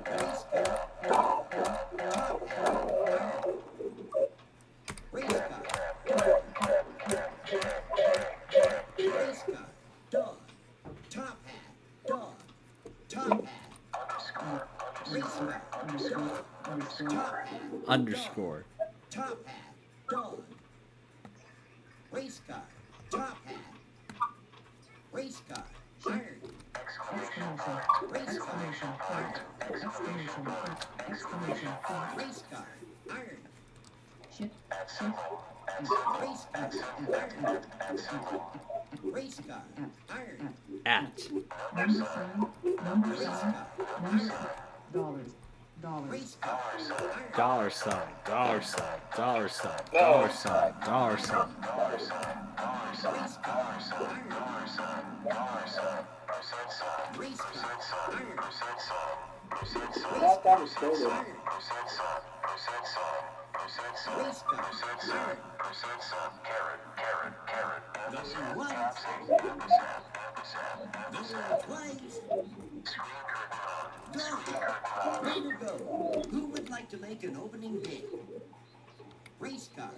Speaker 14: Race car. Top hat. Iron. Race car. Race car. Dog. Top hat. Dog. Top hat. Race car. Dog. Top hat.
Speaker 1: Underscore.
Speaker 14: Top hat. Dog. Race car. Top hat. Race car. Iron.
Speaker 8: Exclamation.
Speaker 14: Race car.
Speaker 8: Exclamation point. Exclamation point. Exclamation point.
Speaker 14: Race car. Iron.
Speaker 8: Shift. Shift.
Speaker 14: Race car. Iron. Race car. Iron.
Speaker 1: At.
Speaker 8: Number sign. Number
Speaker 14: Race
Speaker 8: sign.
Speaker 14: car.
Speaker 8: Number sign. Dollars. Dollars.
Speaker 14: Race car. Iron.
Speaker 1: Dollar sign. Dollar sign. Dollar sign. Dollar sign. Dollar sign.
Speaker 14: Race car. Iron. Race car. Iron.
Speaker 15: Last time we stole it.
Speaker 14: Iron. Race car. Iron. Going once. Going twice. Dog. Way to go. Who would like to make an opening bid? Race car.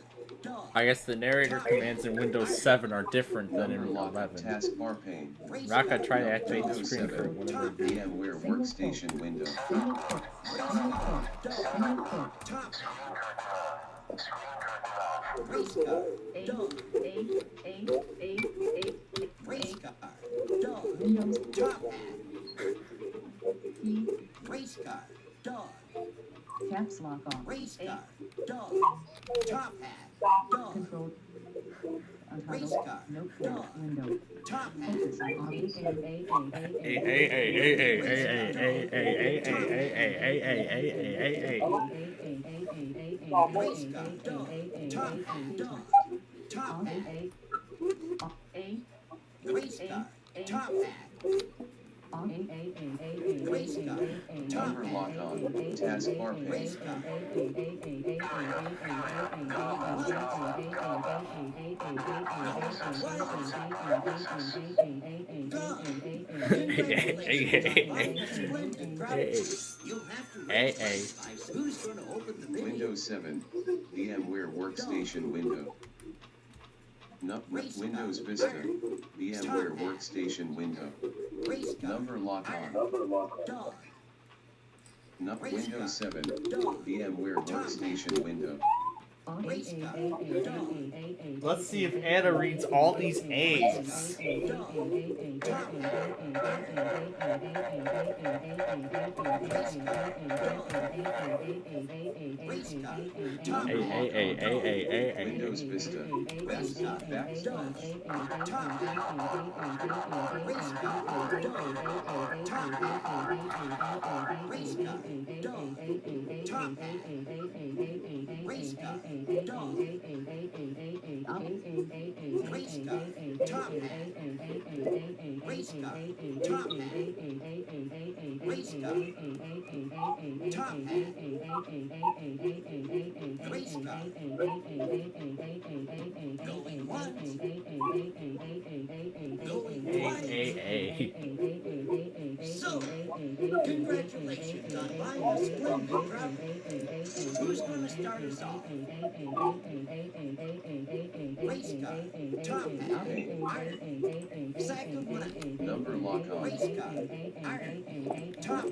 Speaker 14: Dog.
Speaker 1: I guess the narrator commands in Windows 7 are different than in
Speaker 9: Number lock
Speaker 1: 11.
Speaker 9: taskbar pane.
Speaker 1: Raka, try to activate the
Speaker 9: Windows
Speaker 1: screen for
Speaker 9: 7.
Speaker 1: whatever it is.
Speaker 9: VMware workstation window.
Speaker 14: Race car. Dog. Race car. Dog. Top hat. Race car. Dog.
Speaker 8: Caps lock on.
Speaker 14: Race car. Dog. Top hat. Dog.
Speaker 8: Control.
Speaker 14: Race
Speaker 8: Untitled.
Speaker 14: car.
Speaker 8: Note for window.
Speaker 14: Top
Speaker 8: Focus on
Speaker 14: hat. Race car. Dog. Top hat. Dog. Top hat. Race car. Top hat. Race car. Top
Speaker 9: Number lock on. Taskbar pane.
Speaker 14: Race car. Who's going to open the video?
Speaker 9: Windows 7. VMware workstation window. Windows Vista. VMware workstation window. Number lock on.
Speaker 14: Dog.
Speaker 9: Windows 7. VMware workstation window.
Speaker 14: Race car. Dog.
Speaker 1: Let's see if Anna reads all these A's.
Speaker 9: Windows Vista.
Speaker 14: So, congratulations on buying a splendid property. Who's going to start us off? Race car. Top hat. Iron. Sack of money.
Speaker 9: Number lock on.
Speaker 14: Race car. Iron. Top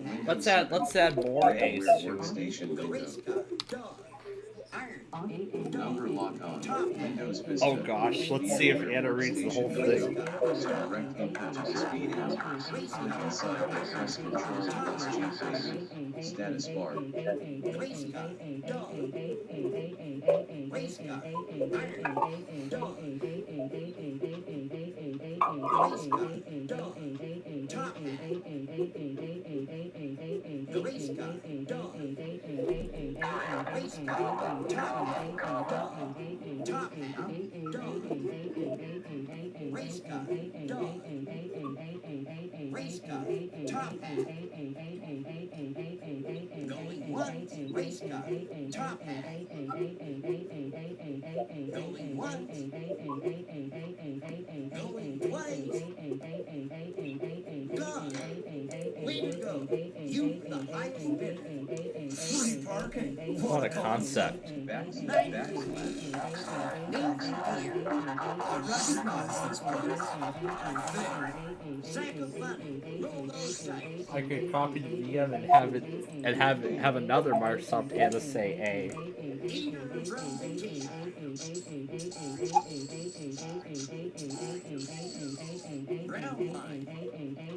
Speaker 14: hat.
Speaker 1: Let's add more A's
Speaker 9: VMware
Speaker 1: to it.
Speaker 9: workstation window.
Speaker 14: Race car. Dog. Iron.
Speaker 9: Number lock on. Windows Vista.
Speaker 1: Oh gosh, let's see if Anna reads the whole thing.
Speaker 9: Direct input to the speed enter. Click inside the press control plus G button. Status bar.
Speaker 14: Race car. Dog. Race car. Iron. Dog. Race car. Dog. Top hat. The race car. Dog. Race car. Top hat. Dog. Top hat. Dog. Race car. Dog. Race car. Top hat. Going once. Race car. Top hat. Going once. Going twice. Gone. Way to go. You the highest bidder. Free parking.
Speaker 1: What a concept. I could copy the VM and have another Microsoft Anna say A.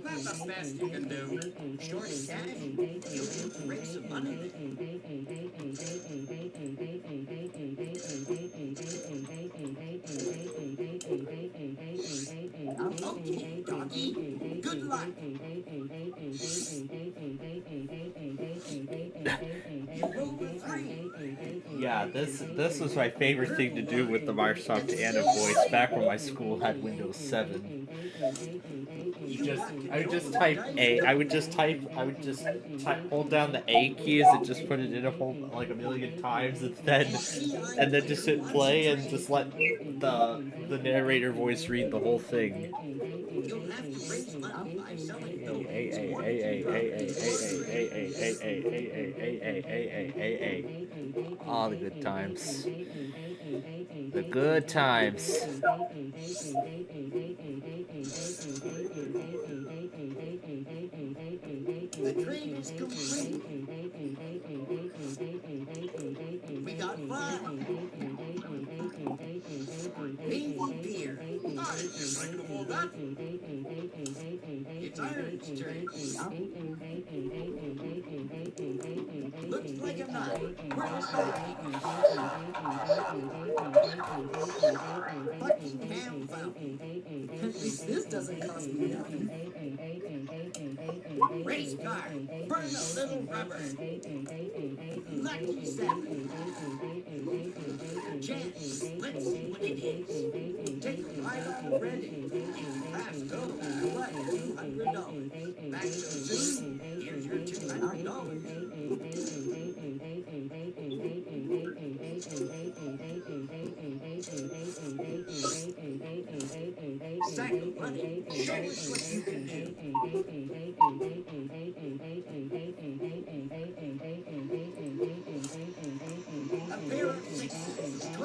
Speaker 16: That's the best you can do.
Speaker 14: Short stash. Looking to raise some money. Okay, doggy. Good luck. You rolled a 3.
Speaker 1: Yeah, this was my favorite thing to do with the Microsoft Anna voice back when my school had Windows 7. I would just type A. I would just hold down the A keys and just put it in a whole like a million times, and then just hit play and just let the narrator voice read the whole thing.
Speaker 14: You'll have to raise money by selling those.
Speaker 1: All the good times. The good times.
Speaker 14: The trade is complete. We got 5. Maple beer. It's drinkable that. It's Iron's turn. Looks like a knot. Where's Buckingham Fountain. At least this doesn't cost me nothing. Race car. Burn a little rubber. Lucky 7. Chance. Let's see what it is. Take a bite already. Pass go. Collect $200. Back so soon. Here's your $200. Sack of money. Show us what you can do. A pair of 6s. 12.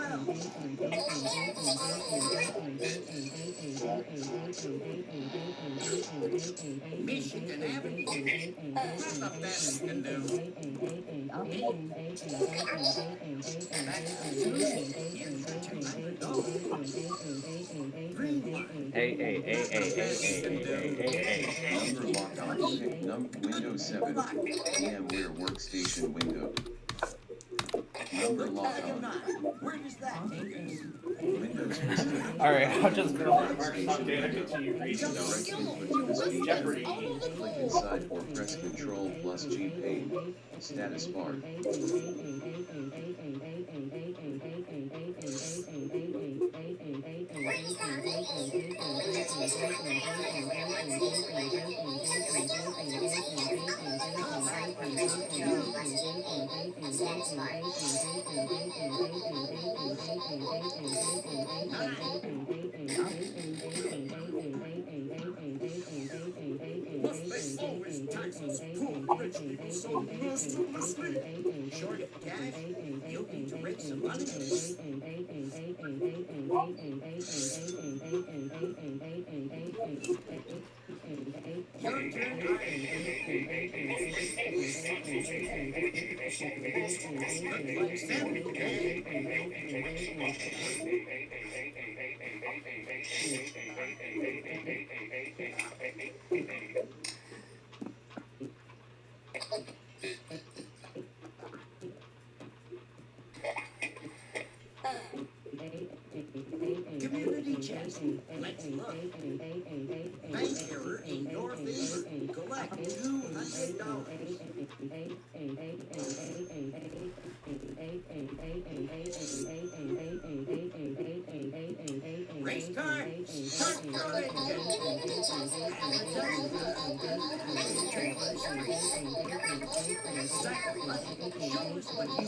Speaker 14: Michigan Avenue. That's the best you can do. Back so soon. Here's your $200. Green one.
Speaker 9: Number lock on Windows 7. VMware Workstation window. Number lock on.
Speaker 14: Where does that take us?
Speaker 9: Windows Vista.
Speaker 1: Alright, I'll just go on Microsoft Data continue reading the Jeopardy.
Speaker 9: Click inside or press Control plus G pane. Status bar.
Speaker 14: Short of cash, you'll need to raise some money. Your turn. Community chest. Let's look. Bank error in your favor. Collect $200. Race car. Start your engine. Show us what you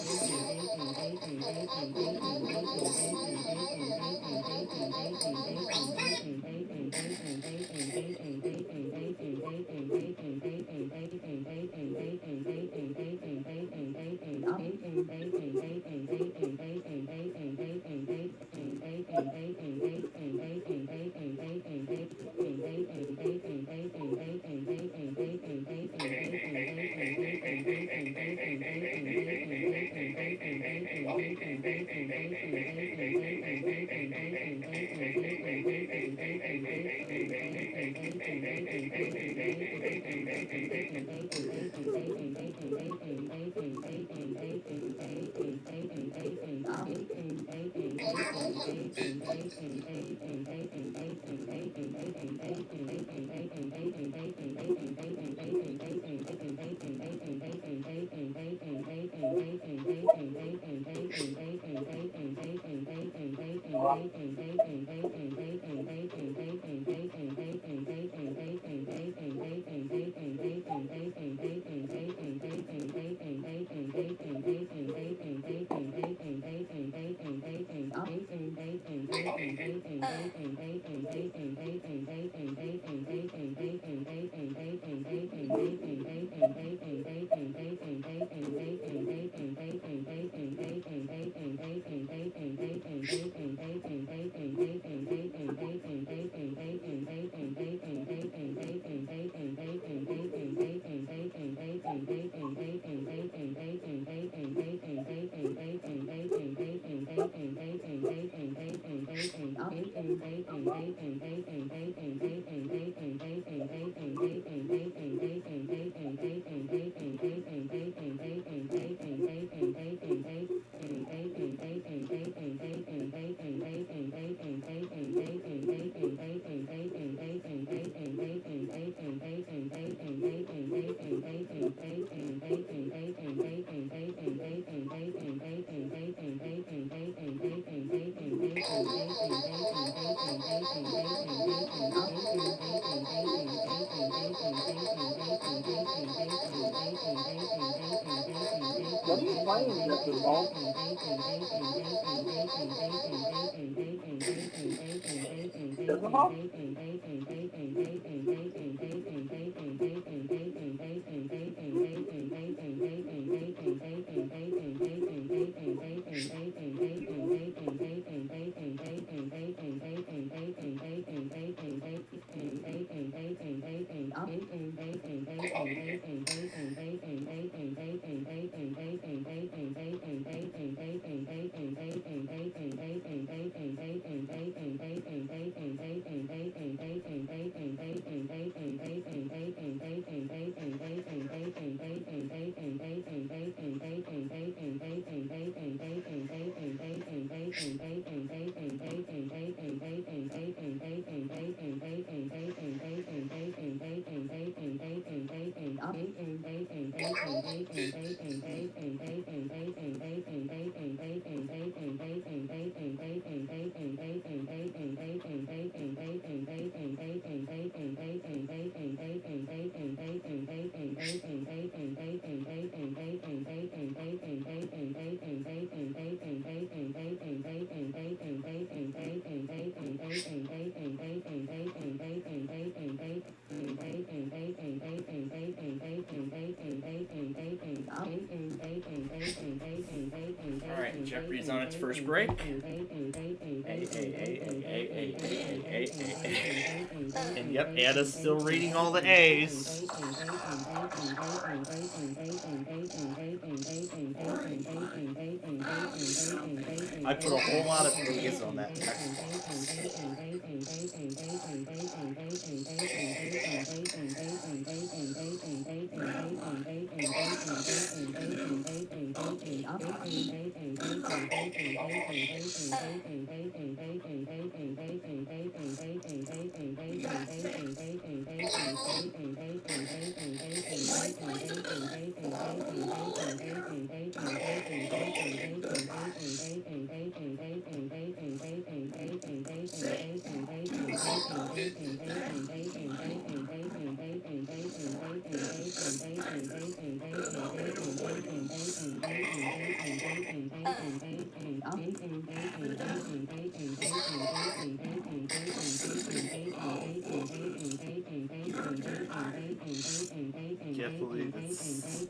Speaker 15: What are you playing, Mr. Paul? Mr. Paul?
Speaker 1: Alright, Jeopardy's on its first break. And yep, Anna's still reading all the A's. I put a whole lot of A's on that text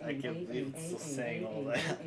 Speaker 1: I can't believe it's still saying all that.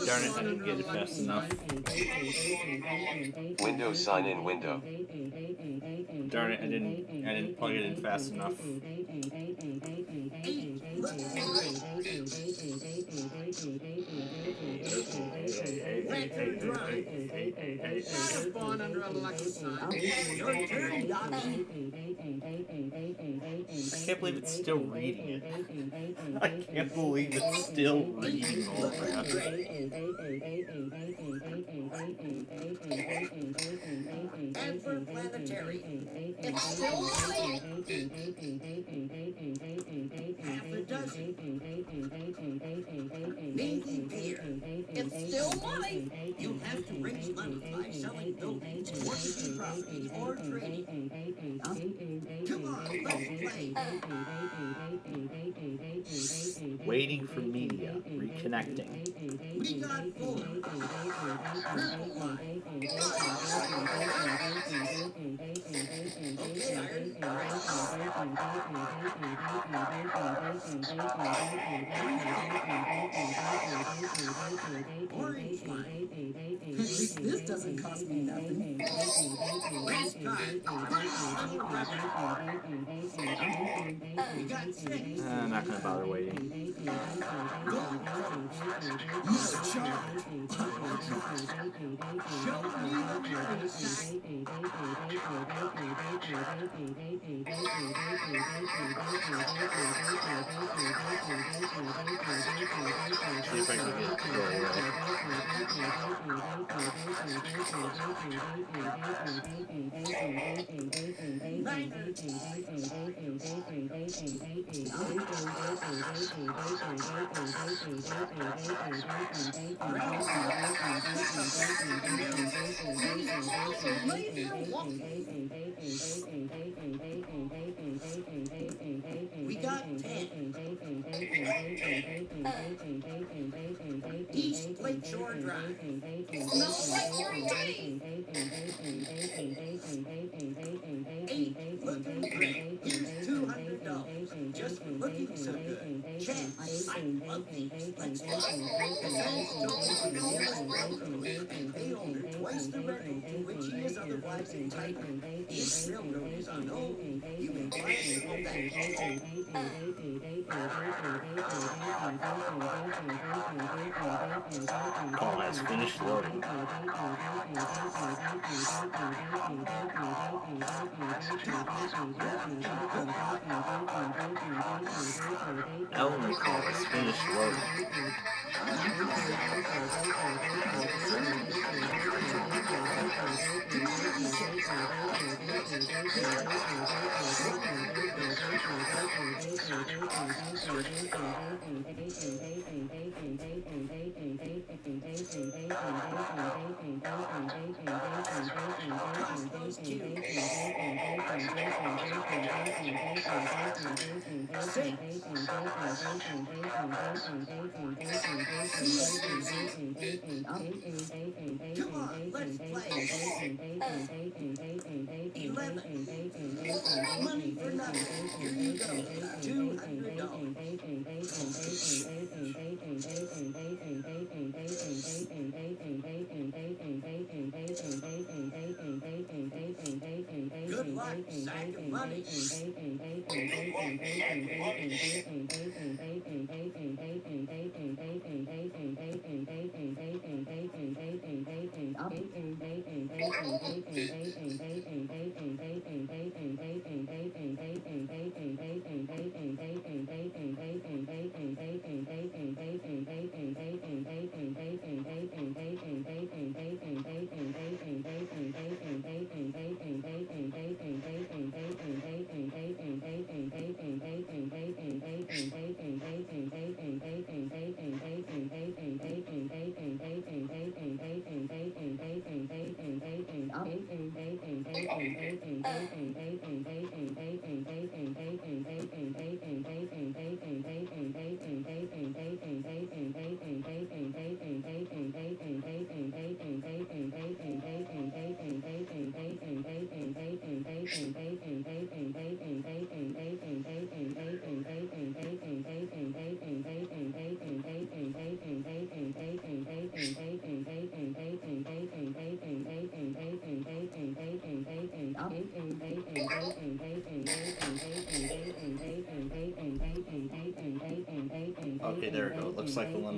Speaker 1: Darn it, I didn't get it fast enough.
Speaker 9: Windows sign in window.
Speaker 1: Darn it, I didn't plug it in fast enough.
Speaker 16: Spawn under Alexa's sign. Your turn, Dottie.
Speaker 1: I can't believe it's still reading it. I can't believe it's still reading all that.
Speaker 14: And for planetary, it's still money. Half a dozen. Maybe beer. It's still money. You have to raise money by selling buildings, working property, or trading. Come on, let's play.
Speaker 1: Waiting for media, reconnecting.
Speaker 14: We got four. Triple one. Okay, Iron. Orange line.
Speaker 16: This doesn't cost me nothing.
Speaker 14: Last card. We got six.
Speaker 1: I'm not gonna bother waiting.
Speaker 14: Gold. No charge. Show me the money sack.
Speaker 1: See if I can get it to go away.
Speaker 14: We got 10. East Lakeshore Drive. Smells like spring. 8 looking great. Here's $200. Just for looking so good. Chance, I love these. Let's go. The Sandstone and they owner twice the record to which he is otherwise entitled. If railroad is unknown, you can buy it all back.
Speaker 1: Call has finished loading. Elmer call has finished loading.
Speaker 14: Come on, let's play. 11. Money for nothing. Here you go. $200. Good luck, sack of money.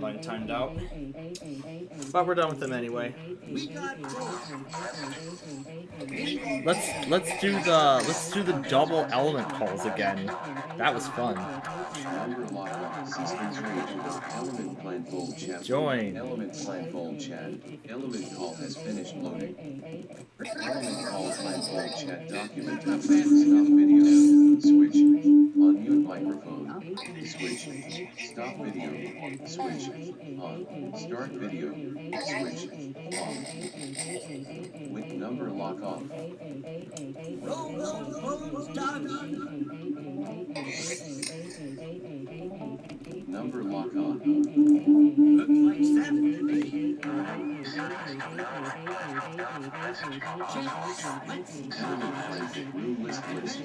Speaker 1: line timed out. But we're done with them anyway.
Speaker 14: We got
Speaker 1: Let's do the double element calls again. That was fun.
Speaker 9: Number lock off. Systems range. Element blindfold chat.
Speaker 1: Join.
Speaker 9: Element blindfold chat. Element call has finished loading. Element call blindfold chat document. Stop video. Switch. Unmute microphone. Switch. Stop video. Switch. On. Start video. Switch. Off. With number lock off. Number lock on.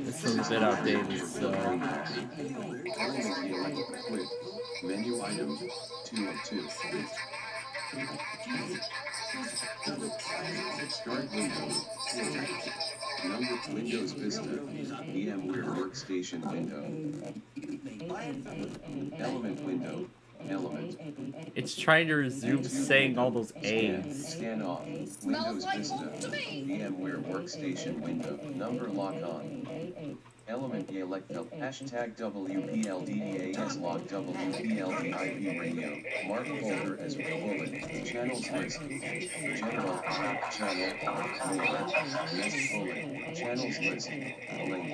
Speaker 1: This one's a bit outdated, so.
Speaker 9: Quit. Menu item 2 of 2. Start Windows. Number Windows Vista. VMware Workstation window. Element window. Element.
Speaker 1: It's trying to resume saying all those A's.
Speaker 9: Scan off. Windows Vista. VMware Workstation window. Number lock on. Element elect hashtag WPLDEAS log WPLDIP radio. Mark folder as bullet. Channels list. General. Channel. Next bullet. Channels list. Link.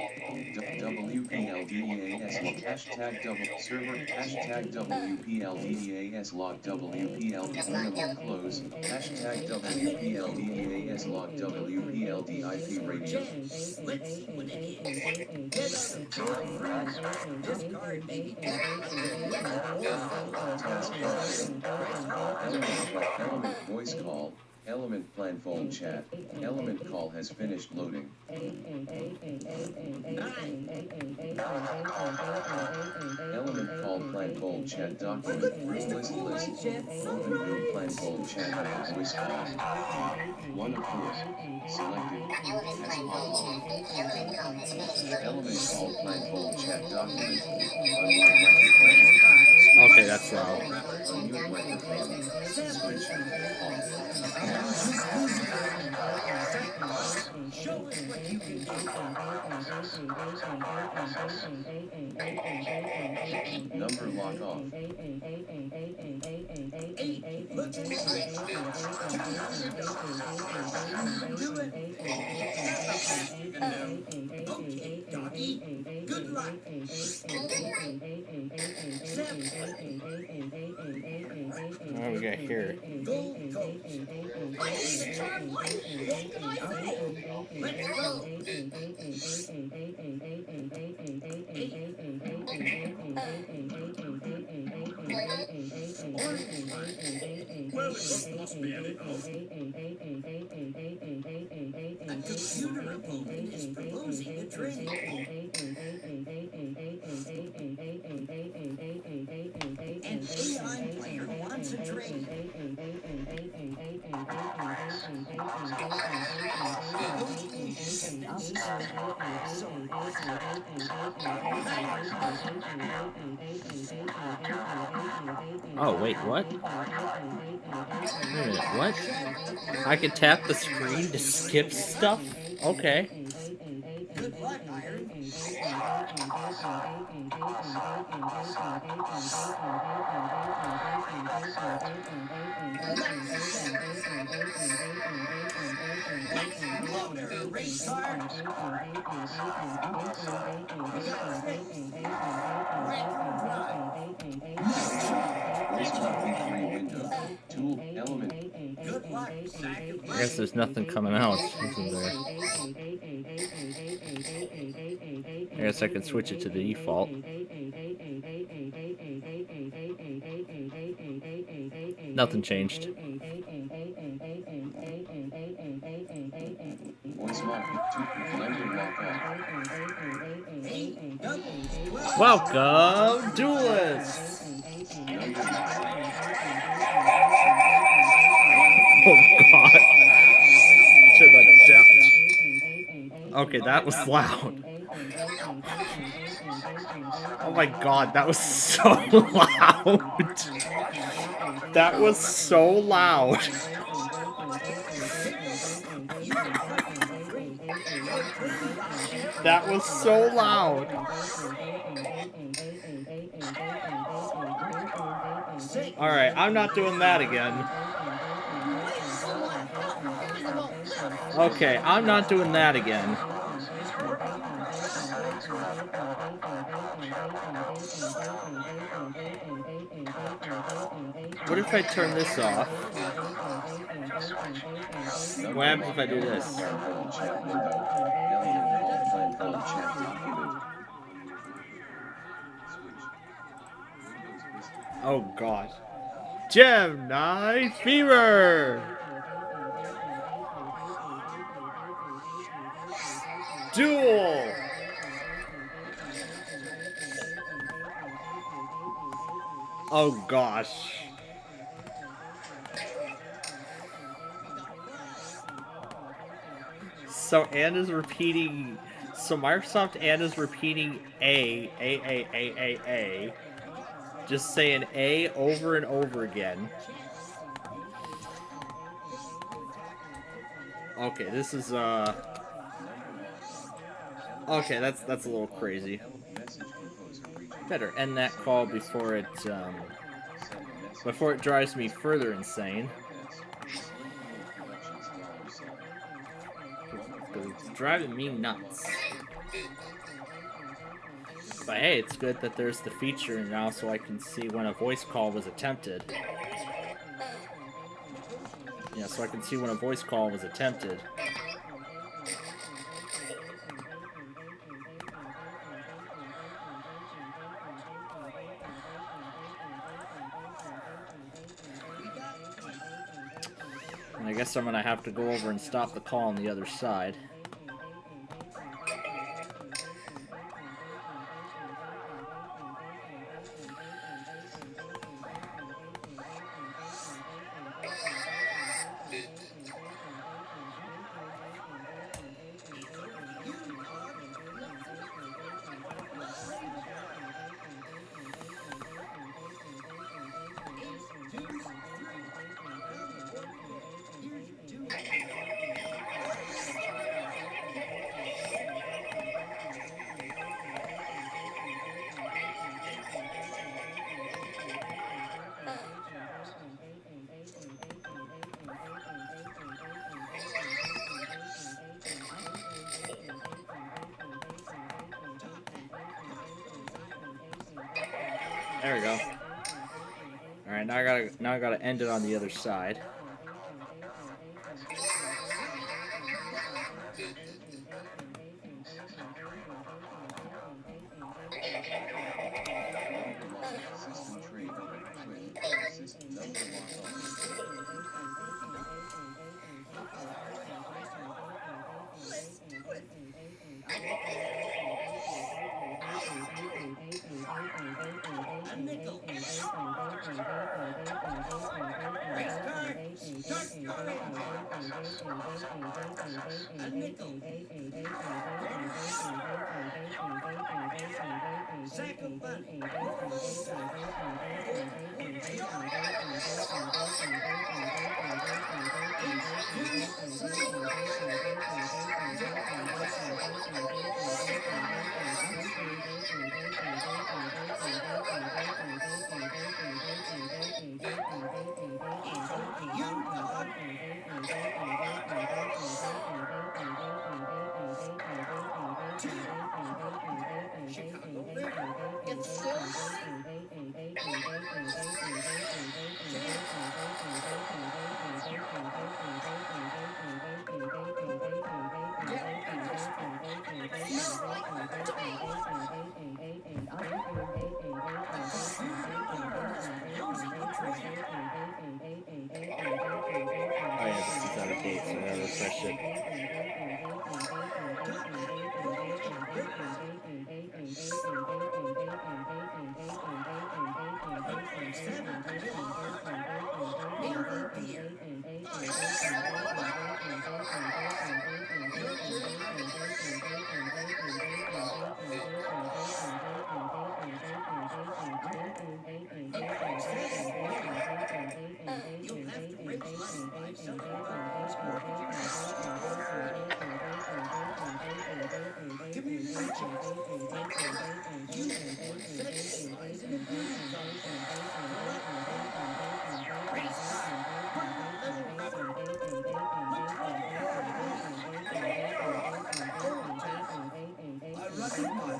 Speaker 9: WPLDEAS log hashtag server hashtag WPLDEAS log WPLD close hashtag WPLDEAS log WPLDIP radio. Element voice call. Element blindfold chat. Element call has finished loading. Element call blindfold chat document. Room list. Open room blindfold chat voice call. 1 of 4. Selected. As follows. Element call blindfold chat document. Unmute microphone.
Speaker 1: Okay, that's loud.
Speaker 9: Unmute microphone. Switch. Off.
Speaker 14: Show us what you can do.
Speaker 9: Number lock off.
Speaker 14: Looks great. Do it. Okay, doggy. Good luck.
Speaker 1: What do we got here?
Speaker 14: Gold Coast. Let's go. Well, it's supposed to be at it. A computer opponent is proposing a trade. An AI player wants a trade.
Speaker 1: Oh, wait, what? Wait a minute, what? I can tap the screen to skip stuff? Okay.
Speaker 14: Good luck, Iron. Loader, race car.
Speaker 9: Tool element.
Speaker 14: Good luck,
Speaker 1: I guess there's nothing coming out, isn't there? I guess I could switch it to the default. Nothing changed.
Speaker 9: Voice lock. Number lock off.
Speaker 1: Welcome, duelists! Oh god. Turn that down. Okay, that was loud. Oh my god, that was so loud. That was so loud. That was so loud. Alright, I'm not doing that again. Okay, I'm not doing that again. What if I turn this off? What happens if I do this? Oh god. Gemini Fever! Duel! Oh gosh. So Anna's repeating. So Microsoft Anna's repeating A. Just saying A over and over again. Okay, this is okay, that's a little crazy. Better end that call before it drives me further insane. It's driving me nuts. But hey, it's good that there's the feature now so I can see when a voice call was attempted. Yeah, so I can see when a voice call was attempted. And I guess I'm gonna have to go over and stop the call on the other side. There we go. Alright, now I gotta end it on the other side. Oh yeah, this is out of date, so I gotta refresh it.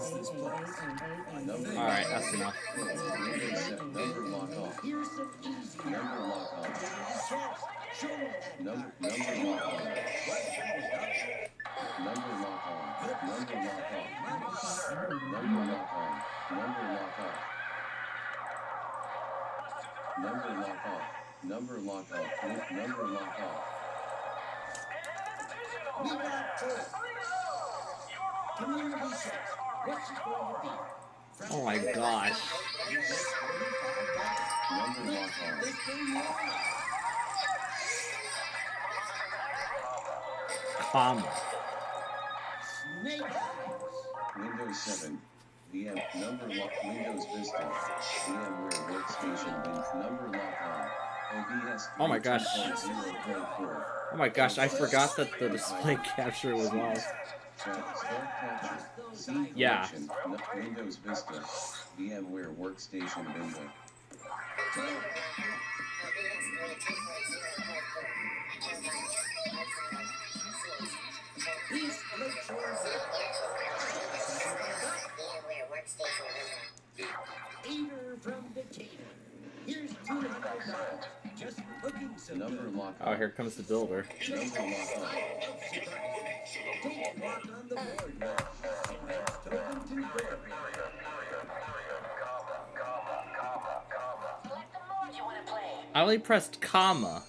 Speaker 14: against this place.
Speaker 1: Alright, that's enough.
Speaker 9: Windows set number lock off.
Speaker 14: Here's some easy
Speaker 9: Number lock off.
Speaker 14: checks. Show me that
Speaker 9: Number
Speaker 14: card.
Speaker 9: lock off.
Speaker 14: What's that about?
Speaker 9: Number lock on. Number lock off. Number lock on. Number lock off. Number lock off. Number lock off. Number lock off.
Speaker 14: We got four. Community checks. What's it going to be?
Speaker 1: Oh my gosh.
Speaker 9: Number lock on.
Speaker 14: This game won.
Speaker 1: Comma.
Speaker 14: Snake eyes.
Speaker 9: Windows 7. VM. Number lock. Windows Vista. VMware Workstation. Number lock on. OBS.
Speaker 1: Oh my gosh.
Speaker 9: 3.0.4.
Speaker 1: Oh my gosh, I forgot that the display capture was off. Yeah.
Speaker 9: Windows Vista. VMware Workstation Window.
Speaker 14: Please make sure Eater from Decatur. Here's $200. Just looking so
Speaker 9: Number lock
Speaker 1: Oh, here comes the builder.
Speaker 9: Number lock on.
Speaker 14: Take a walk on the board now. That's token to board.
Speaker 1: I only pressed comma.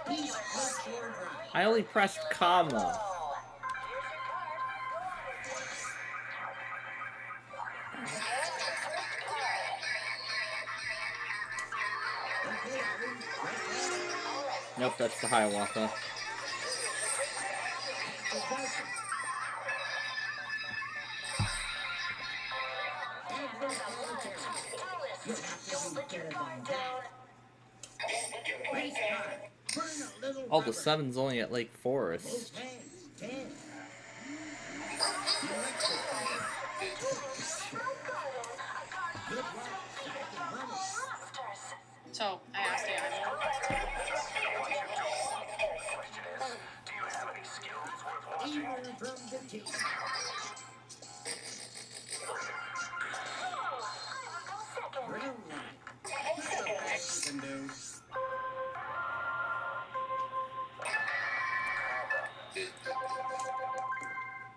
Speaker 14: Please make your drive.
Speaker 1: I only pressed comma.
Speaker 14: Okay, Alvin, press that.
Speaker 1: Nope, that's the Hiawatha. Oh, the 7's only at Lake Forest.
Speaker 17: So, I asked you.
Speaker 14: Eater from Decatur. Brown line. That's the best you can do.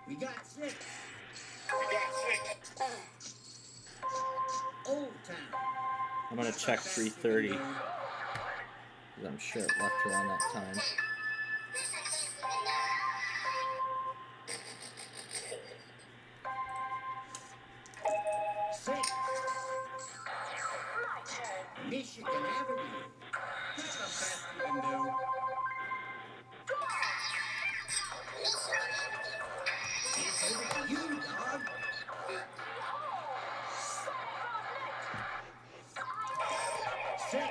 Speaker 14: We got six. Old Town.
Speaker 1: I'm gonna check 3:30. Because I'm sure it left around that time.
Speaker 14: Six. Michigan Avenue. That's the best you can do. It's over to you, dog. Six.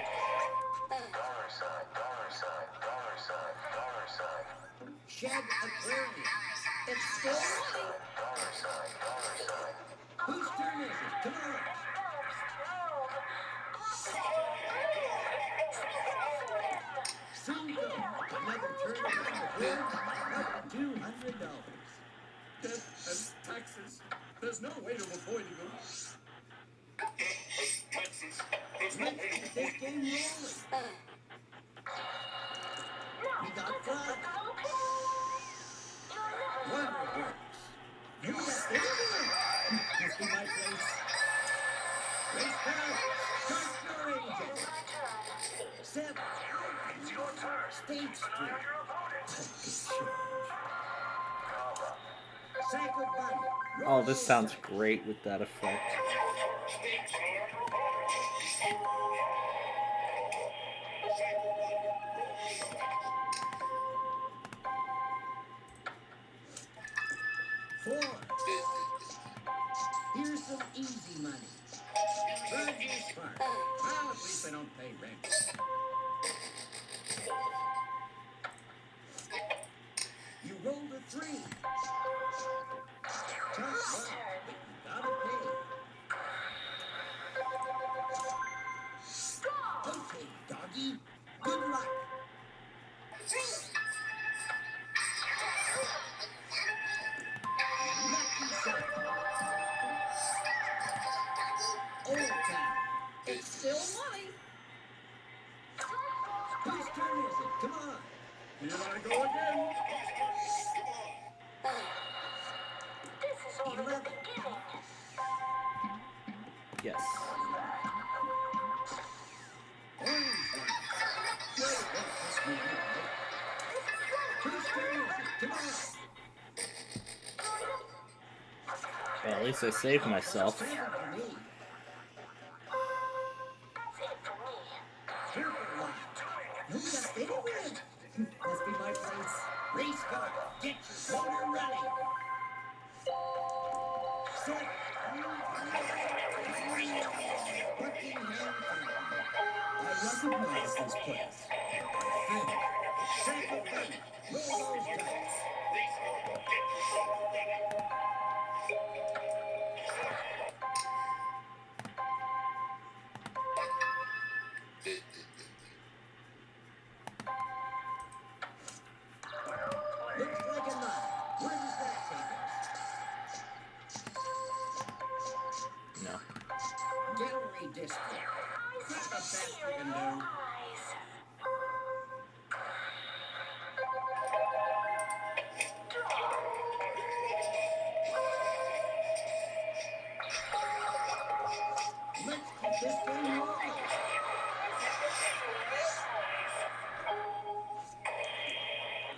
Speaker 14: Shag Aquarium. It's still Whose turn is it? Come on. Cinco. Another turn around the board. Up to $200.
Speaker 11: Death and taxes. There's no way to avoid them.
Speaker 14: Let's get this game rolling. We got five. Waterworks. You got it. Must be my place. Race car. Start your engine. 7. It's your turn. State Street. Sack of money.
Speaker 1: Oh, this sounds great with that effect.
Speaker 14: Four. Here's some easy money. Rogers Park. Well, at least they don't pay rent. You rolled a 3. Tough luck, but you gotta pay. Okay, doggy. Good luck. Lucky 7. Come on. Here I go again.
Speaker 12: This is only the beginning.
Speaker 1: Yes.
Speaker 14: Orange one. Wait, that's me. Whose turn is it? Come on.
Speaker 1: Well, at least I saved myself.
Speaker 14: That's it for me. Purple line. No, that's anywhere. Must be my place. Race car, get your motor running. Set. Buckingham. I recognize this place. Think. Cycle running. Roll those dice. Looks like a nut. Where does that take us?
Speaker 1: No.
Speaker 14: Gallery district. Not the best we can do. Let's keep this game rolling.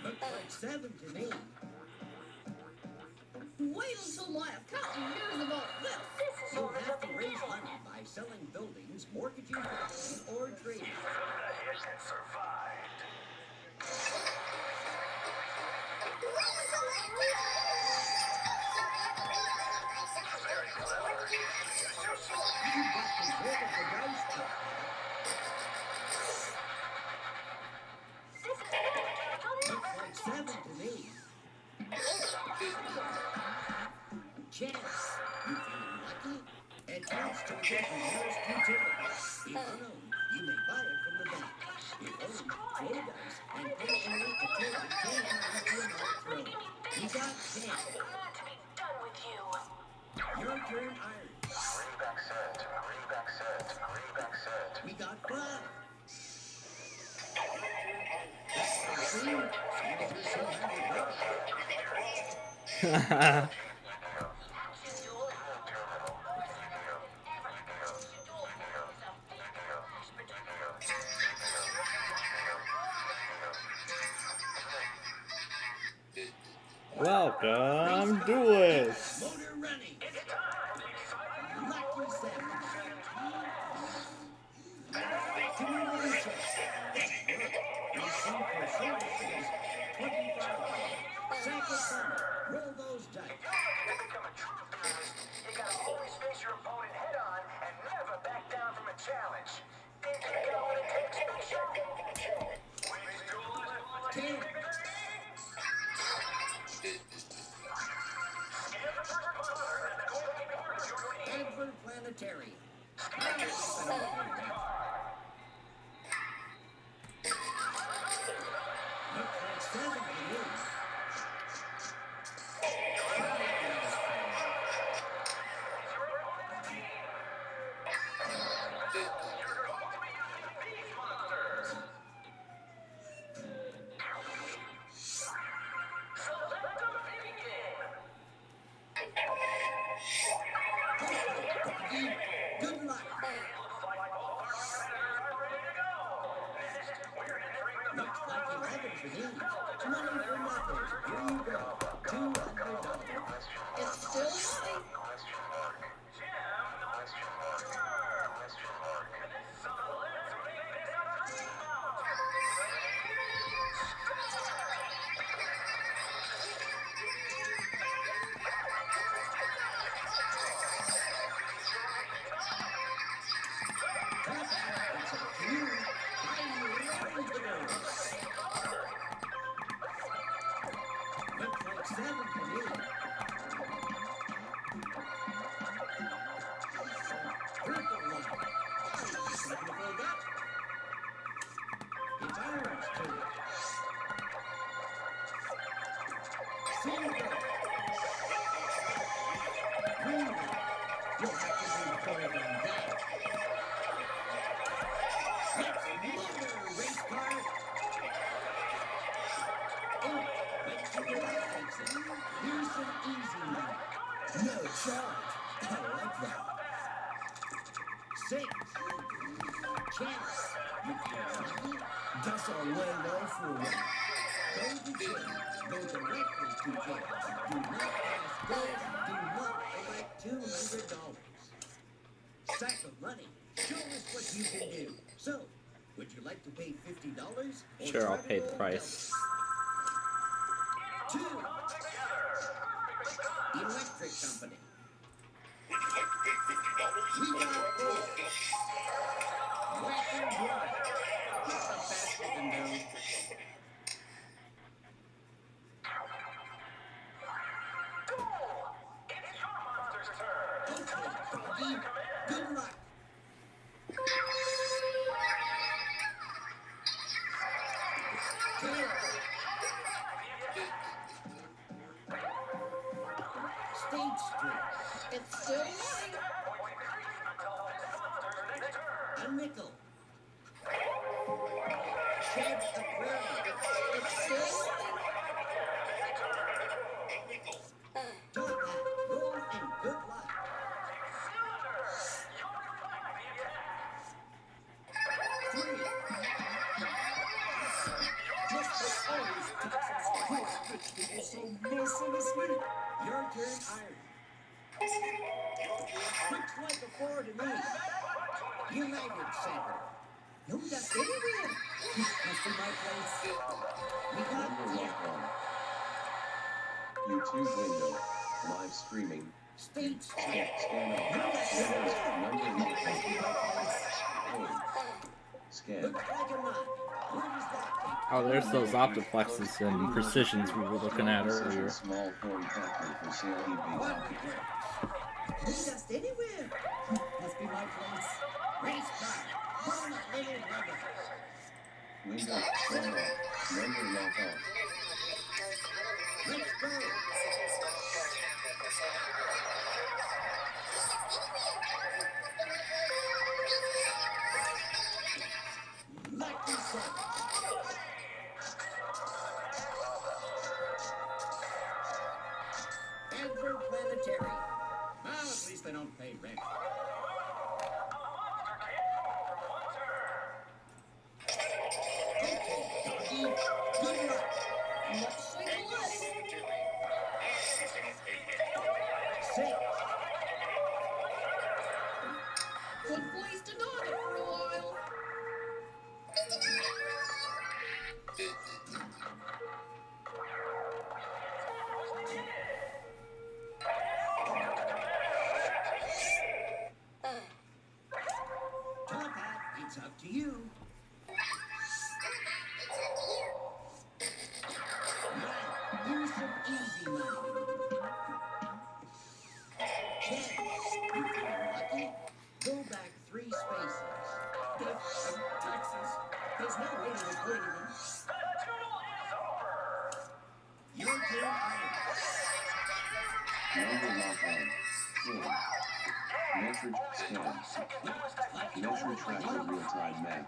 Speaker 14: Looks like 7 to me. Wait until I have counting years of all this. You'll have to raise money by selling buildings, mortgaging property, or trading. You got control of the dice chart. Looks like 7 to me. Chance. You feeling lucky? Advance to the nearest utility. If unowned, you may buy it from the bank. If owned, throw dice and pay only a total of 10 times the amount thrown. You got 10. Your turn, Iron. We got 5. That's 13.
Speaker 1: Welcome, duelists.
Speaker 14: Motor running. Lucky 7. Communication. Receive for services. 25. Cycle thunder. Roll those dice.
Speaker 7: To become a true duelist, you gotta always face your opponent head on and never back down from a challenge. Think you got what it takes, big shot?
Speaker 14: 10. Advert Planetarium. Looks like 7 to me. Good luck. Looks like 11 for me. Money for nothing. Here you go. $200. It's still money. It's up to you. I'm ready to go. Looks like 7 to me. That's our way low for a while. Go to jail. Go directly to jail. Do not ask this. Do not collect $200. Sack of money. Show us what you can do. So, would you like to pay $50? Or
Speaker 1: Sure, I'll
Speaker 14: try to
Speaker 1: pay the
Speaker 14: roll
Speaker 1: price.
Speaker 14: Two. Electric company. We got four. Wet and dry. What's the best we can do? Okay, doggy. Good luck. Tail. State Street. It's still money. A nickel. Shed's Aquarium. It's still money. Top hat, roll and good luck. Three. Just always Texas. People so mercilessly. Your turn, Iron. Looks like a 4 to me. United Center. No dust anywhere. Must be my place. We got
Speaker 9: Number
Speaker 14: 10.
Speaker 9: YouTube window. Live streaming.
Speaker 14: State
Speaker 9: Scan
Speaker 14: Street.
Speaker 9: off.
Speaker 14: No dust
Speaker 9: Windows.
Speaker 14: anywhere.
Speaker 9: Number
Speaker 14: Must be my place.
Speaker 9: home. Scan.
Speaker 14: Looks like a nut. Where does that take?
Speaker 1: Oh, there's those optiplexes and precisions we were looking at earlier.
Speaker 9: Small form factor for sale EV.
Speaker 14: No dust anywhere. Must be my place. Race car. Run that little rubber.
Speaker 9: Window. Scan off. Number lock off.
Speaker 14: Let's go. Lucky son. Edward Planetary. Well, at least they don't pay rent. Okay, doggy. Good luck. Let's say less. Six. Good place to knock it for a while. Top hat, it's up to you. Now, here's some easy money. Chance, if you're lucky, go back 3 spaces. If Texas, there's no way to avoid them. Your turn, Iron.
Speaker 9: Number lock on. Scan. Metric scan. Metro tracker real-time map.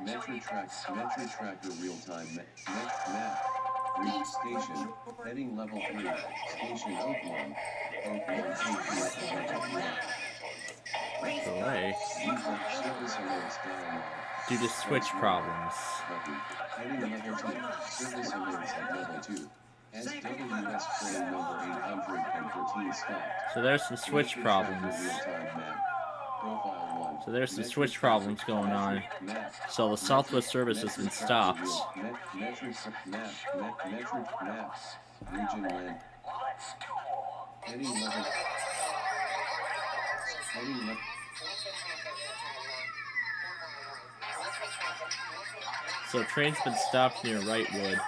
Speaker 9: Metro tracker real-time map. Reach station. Heading level 3. Station Oaklawn.
Speaker 1: Delay
Speaker 9: Service alerts down.
Speaker 1: due to switch problems.
Speaker 9: Heading level 2. Service alerts at level 2. SWS train number 814 stopped.
Speaker 1: So there's some switch problems. So there's some switch problems going on. So the Southwest service has been stopped.
Speaker 9: Metric maps. Region land. Heading level.
Speaker 1: So train's been stopped near Wrightwood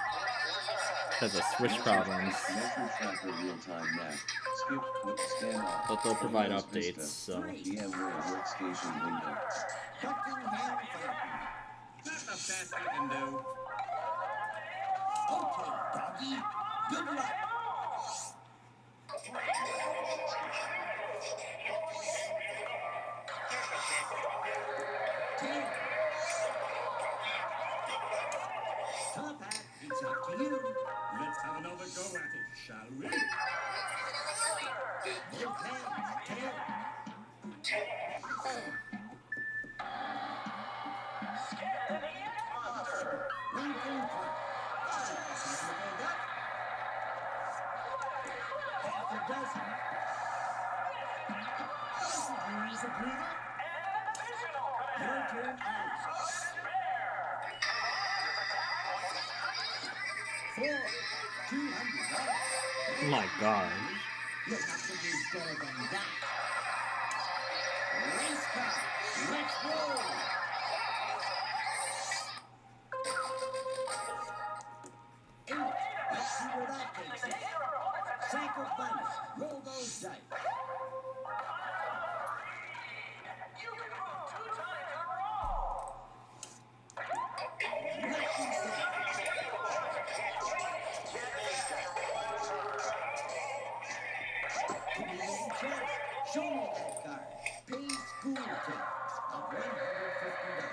Speaker 1: because of switch problems.
Speaker 9: Metro tracker real-time map. Skip. Scan off.
Speaker 1: But they'll provide
Speaker 9: Windows
Speaker 1: updates,
Speaker 9: Vista.
Speaker 1: so.
Speaker 9: VMware workstation window.
Speaker 14: Buckingham Fountain. That's the best I can do. Okay, doggy. Good luck. Ten. Top hat, it's up to you. Let's have another go at it, shall we? Both hands, 10. Franklin Park. Half a dozen. Here's a breather. Your turn, Ice. 4, $200.
Speaker 1: My God.
Speaker 14: Look up to these score than that. Race car, let's go. Let's see where that takes us. Sack of bunnies, roll those dice. Show me that card. Pay school tax of $150.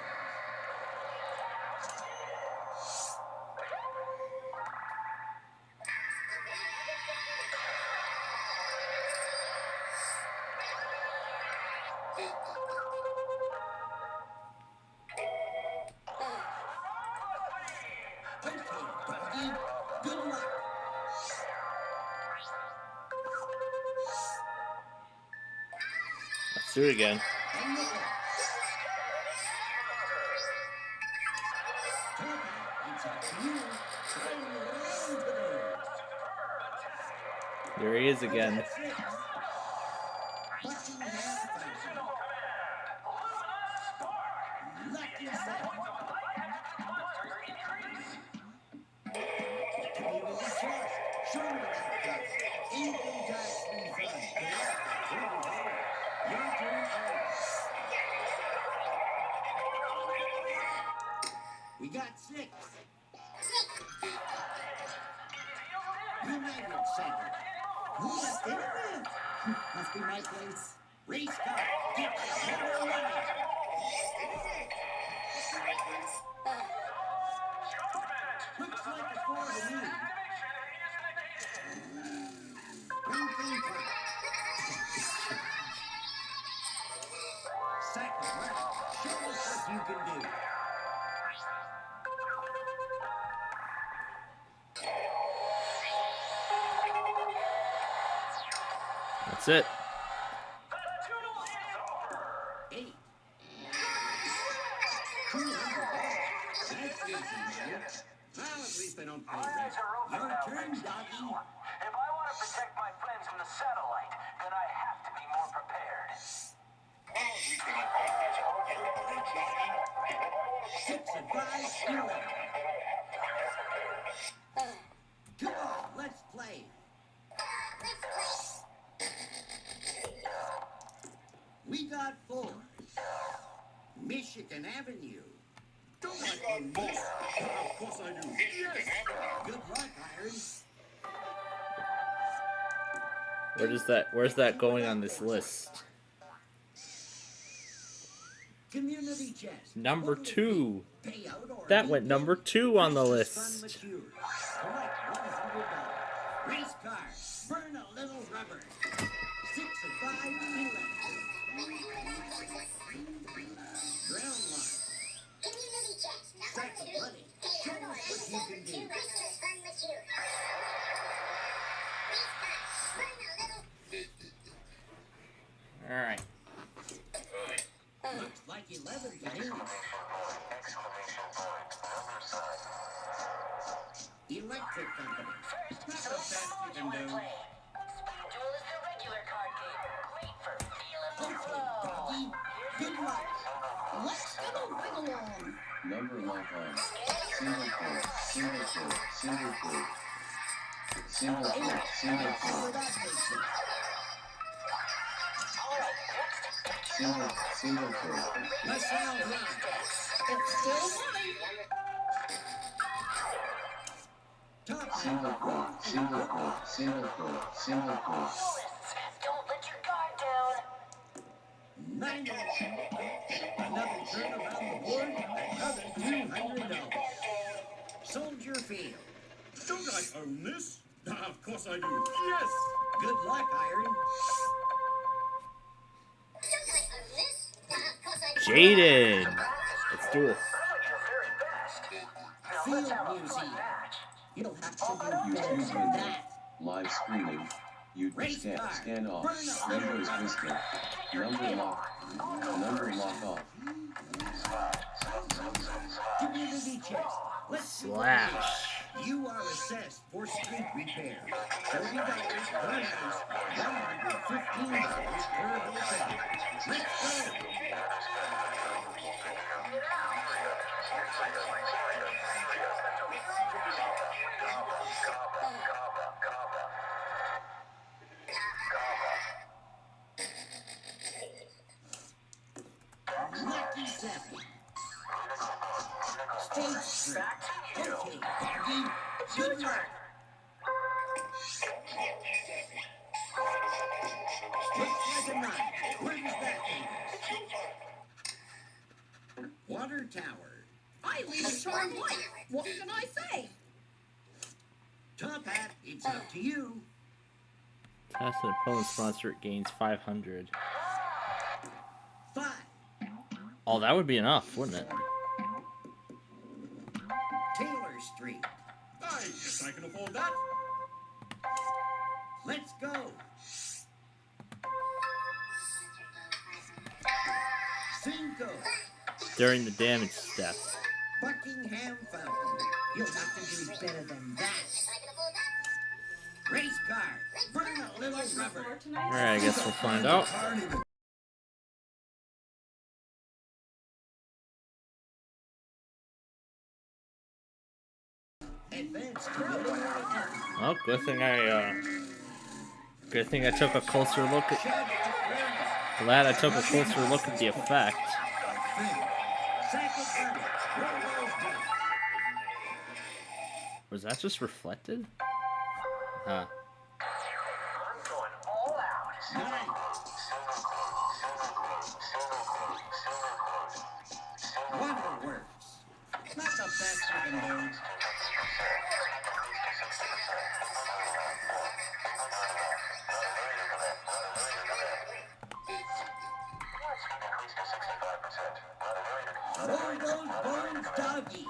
Speaker 14: Okay, doggy. Good luck.
Speaker 1: Let's do it again.
Speaker 14: And look out. It's up to you. Turn around today.
Speaker 1: There he is again.
Speaker 14: Lucky seven. Community trust. Show me that card. Income tax refund. $20. Your turn, Iris. We got 6. United Center. Who's in it? Must be my place. Race car. Get the motor running. Looks like a 4 to me. Franklin Park. Sack of money. Show us what you can do.
Speaker 1: That's it.
Speaker 14: 8. $200. That's easy, man. Well, at least they don't pay rent. Your turn, doggy.
Speaker 7: If I want to protect my friends from the satellite, then I have to be more prepared.
Speaker 14: 6 and 5, 11. Come on, let's play. We got 4. Michigan Avenue. Don't let me miss. Of course I do. Yes. Good luck, Iron.
Speaker 1: Where's that going on this list?
Speaker 14: Community chest.
Speaker 1: Number 2.
Speaker 14: Payout or
Speaker 1: That went number 2 on the list.
Speaker 14: Collect $100. Race car. Burn a little rubber. 6 and 5, 11. Ground line. Sack of money. Show us what you can do.
Speaker 1: All right.
Speaker 14: Looks like 11 to me. Electric company. Not the best you can do.
Speaker 7: Speed Duel is the regular card game. Great for feeling the
Speaker 14: Okay,
Speaker 7: flow.
Speaker 14: doggy. Good luck. Let's get a wiggle on.
Speaker 9: Number lock on. Single code. Single code. Single code. Single code. Single
Speaker 14: Let's see where
Speaker 9: code.
Speaker 14: that takes us.
Speaker 9: Single code.
Speaker 14: Let's sound right. It's still money. Top
Speaker 9: Single code. Single code. Single code. Single code.
Speaker 7: Don't let your guard down.
Speaker 14: 9. Another turn around the board. Another $200. Soldier Field. Don't I own this? Of course I do. Yes. Good luck, Iron.
Speaker 1: Jaden. Let's do it.
Speaker 7: You're very fast. Now
Speaker 14: Field Museum. You'll have to do
Speaker 9: Use
Speaker 14: better
Speaker 9: use
Speaker 14: than
Speaker 9: window.
Speaker 14: that.
Speaker 9: Live streaming. You
Speaker 14: Race
Speaker 9: scan
Speaker 14: car.
Speaker 9: scan off.
Speaker 14: Burn up.
Speaker 9: Windows Vista. Number lock. Number lock off.
Speaker 14: Community chest. Let's see what
Speaker 1: Slash.
Speaker 14: it is. You are assessed for street repair. $30 per house, $115 per hotel. Let's go. Lucky 7. State Street. Okay, doggy. Your turn. Looks like a 9. Where does that take us? Water tower.
Speaker 18: I lead a charmed life. What can I say?
Speaker 14: Top hat, it's up to you.
Speaker 1: Test an opponent sponsor, it gains 500.
Speaker 14: 5.
Speaker 1: Oh, that would be enough, wouldn't it?
Speaker 14: Taylor Street.
Speaker 11: I guess I can afford that.
Speaker 14: Let's go. Cinco.
Speaker 1: During the damage step.
Speaker 14: Buckingham Fountain. You'll have to do better than that. Race car. Burn a little rubber.
Speaker 1: Alright, I guess we'll find out.
Speaker 14: Advance to level F.
Speaker 1: Oh, good thing I took a closer look at. Glad I took a closer look at the effect. Was that just reflected? Huh.
Speaker 14: Waterworks. Not the best you can do. There goes Bones Doggy.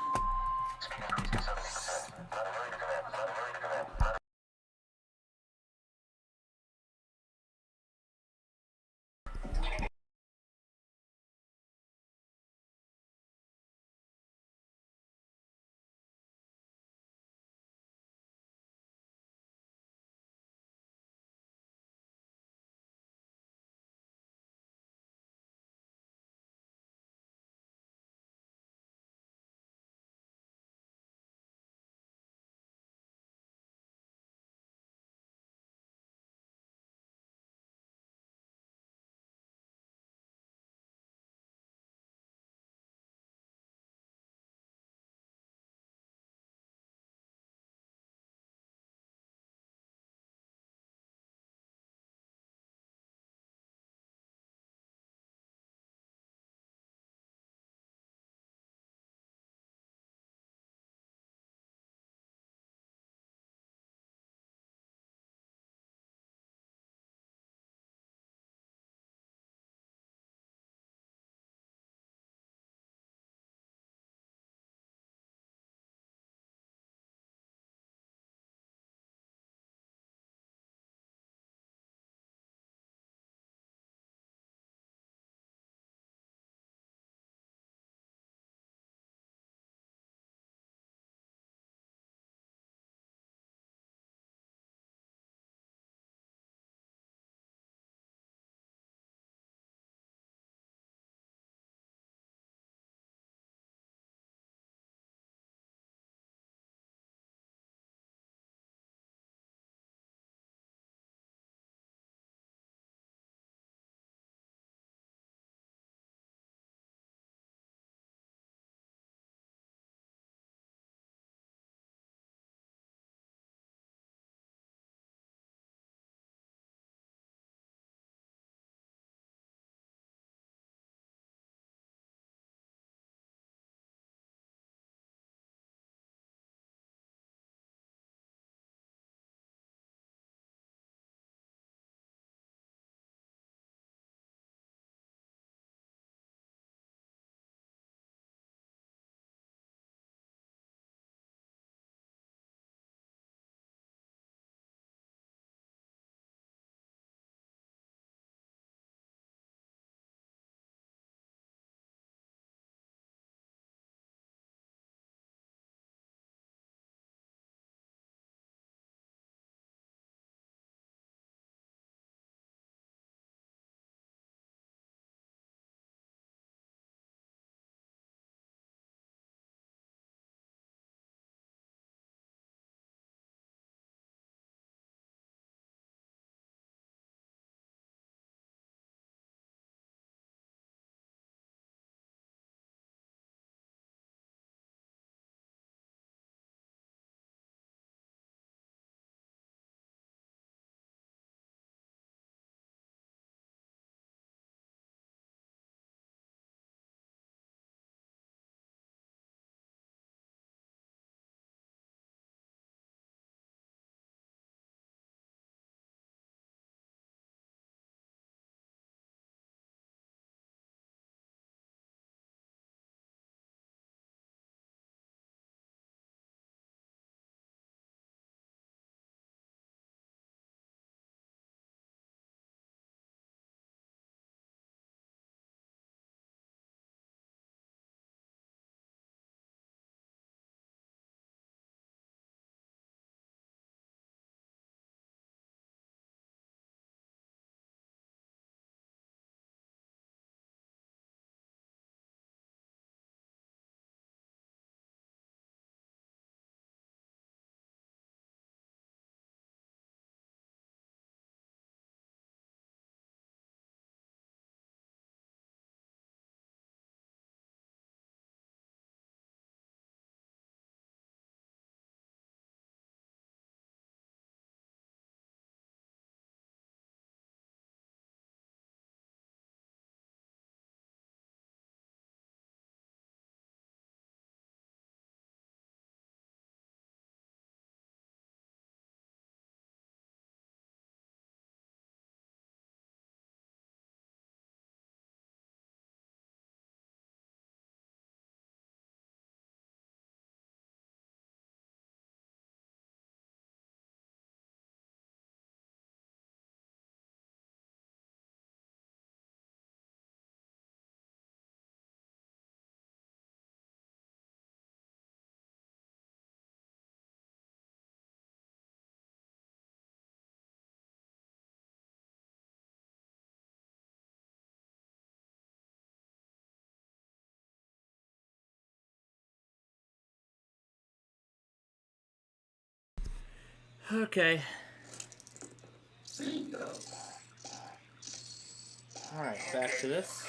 Speaker 1: Okay. Alright, back to this.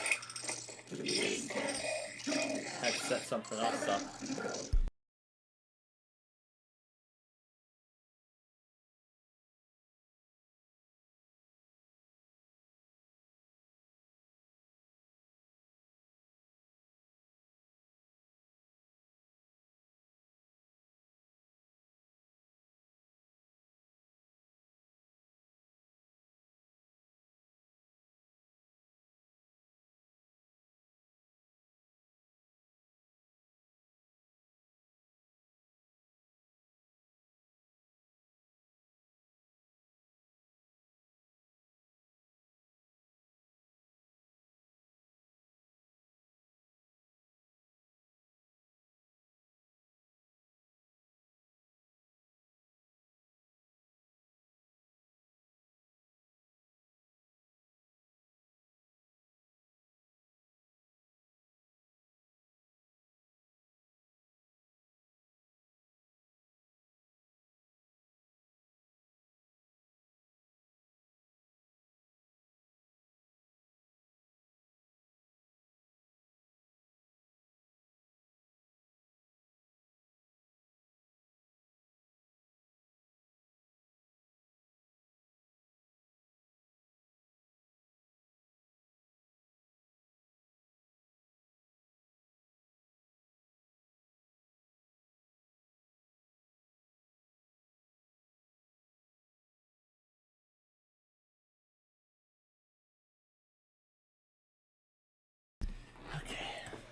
Speaker 1: Had to set something else up.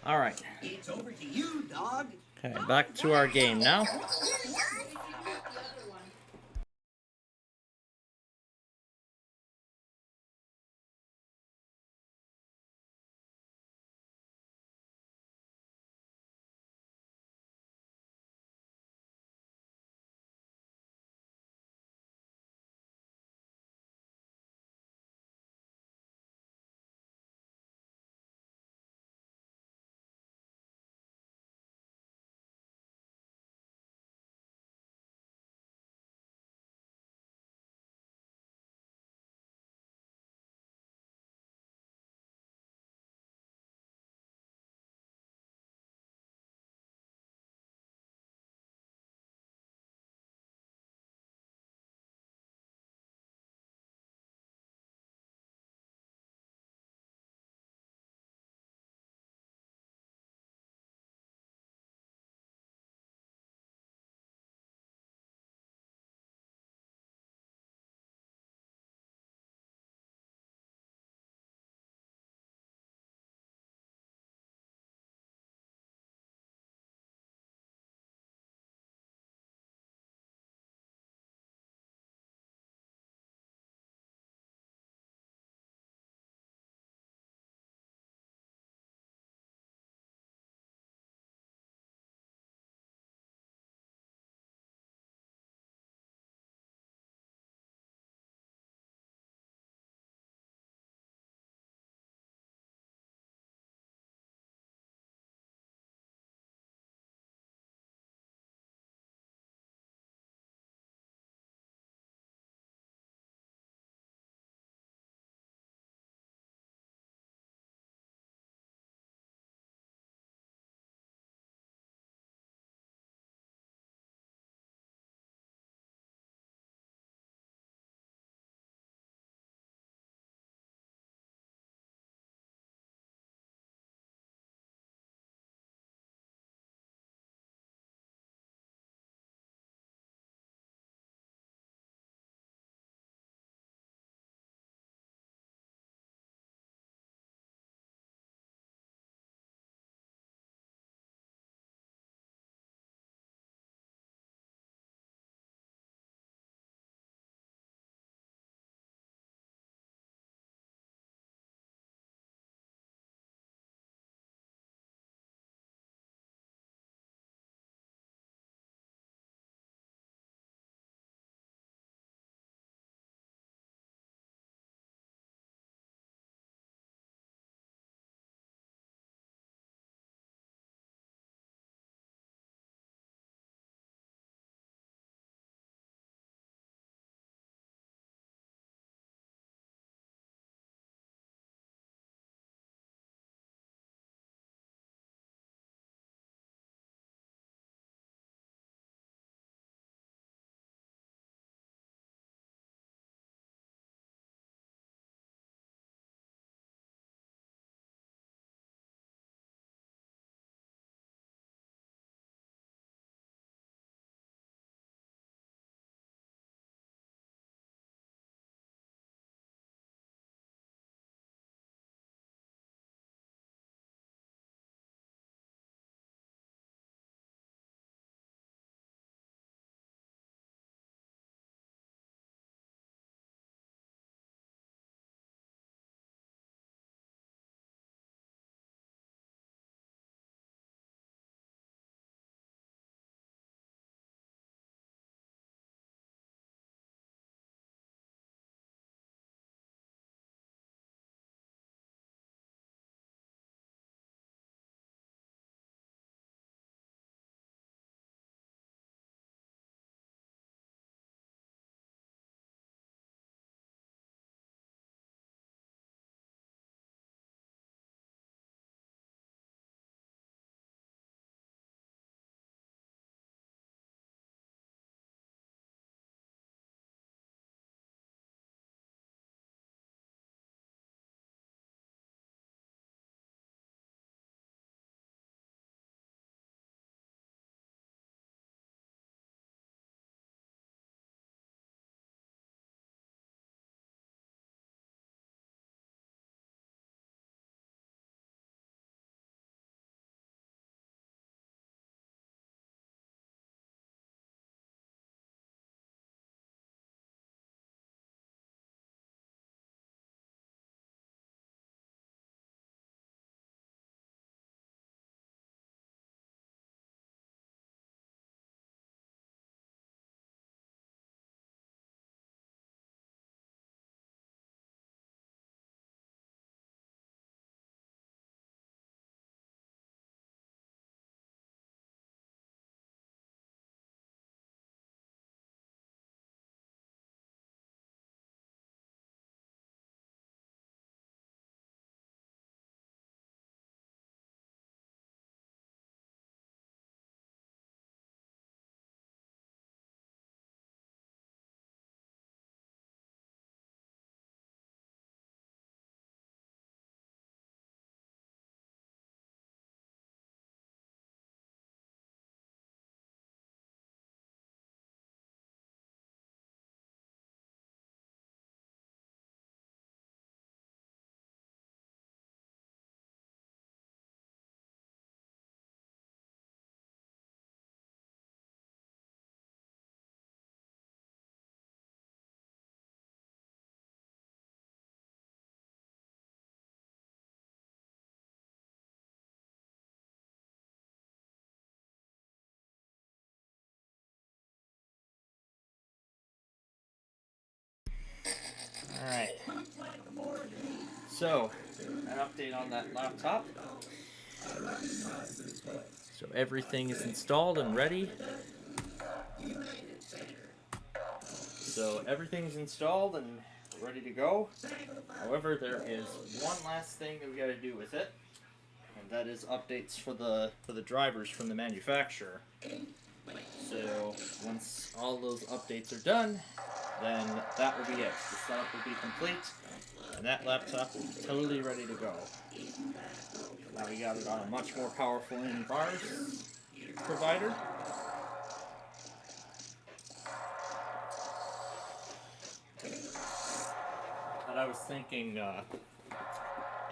Speaker 1: Alright.
Speaker 14: It's over to you, dog.
Speaker 1: Okay, back to our game now. Alright. So, an update on that laptop. So everything is installed and ready. So everything's installed and ready to go. However, there is one last thing that we got to do with it, and that is updates for the drivers from the manufacturer. So once all those updates are done, then that will be it. The setup will be complete, and that laptop will be totally ready to go. Now we got it on a much more powerful antivirus provider. And I was thinking,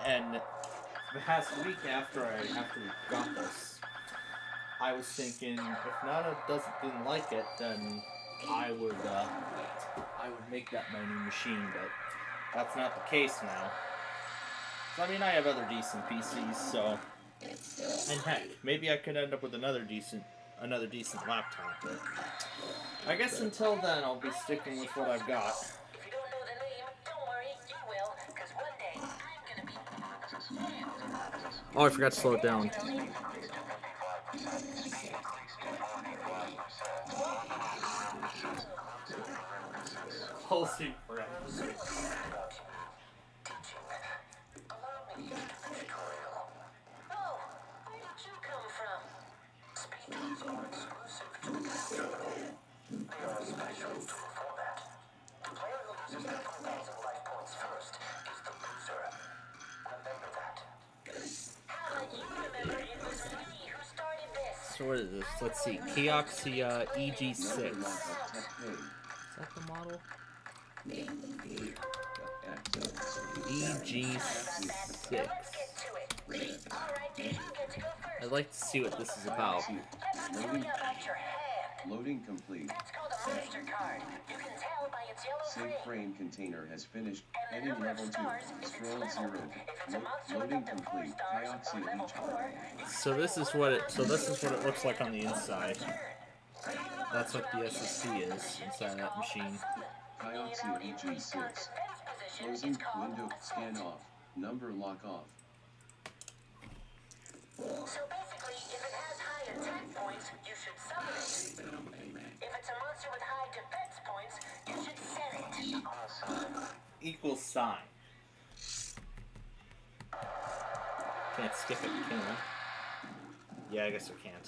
Speaker 1: and the past week after we got this, I was thinking if Nana didn't like it, then I would make that my new machine, but that's not the case now. So, I mean, I have other decent PCs, so, and heck, maybe I could end up with another decent laptop. But I guess until then, I'll be sticking with what I've got. Oh, I forgot to slow it down. Pulsing friends. So what is this? Let's see. Kioxia EG6. Is that the model? EG6. I'd like to see what this is about.
Speaker 9: Loading complete. Safe frame container has finished. Heading level 2. Scroll 0. Loading complete. Kioxia EG.
Speaker 1: So this is what it looks like on the inside. That's what the SSD is inside that machine.
Speaker 9: Kioxia EG6. Closing window. Scan off. Number lock off.
Speaker 12: So basically, if it has high attack points, you should summon it. If it's a monster with high defense points, you should set it.
Speaker 1: Equals sign. Can't skip it, can I? Yeah, I guess I can't.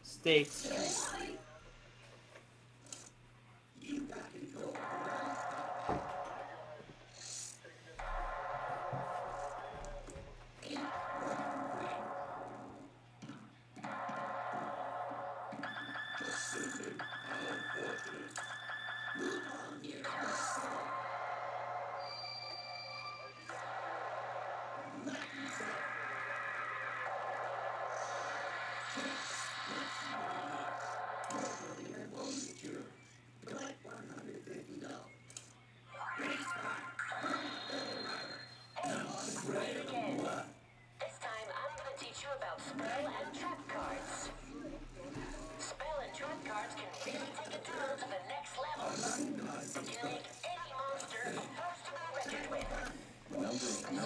Speaker 1: State Street.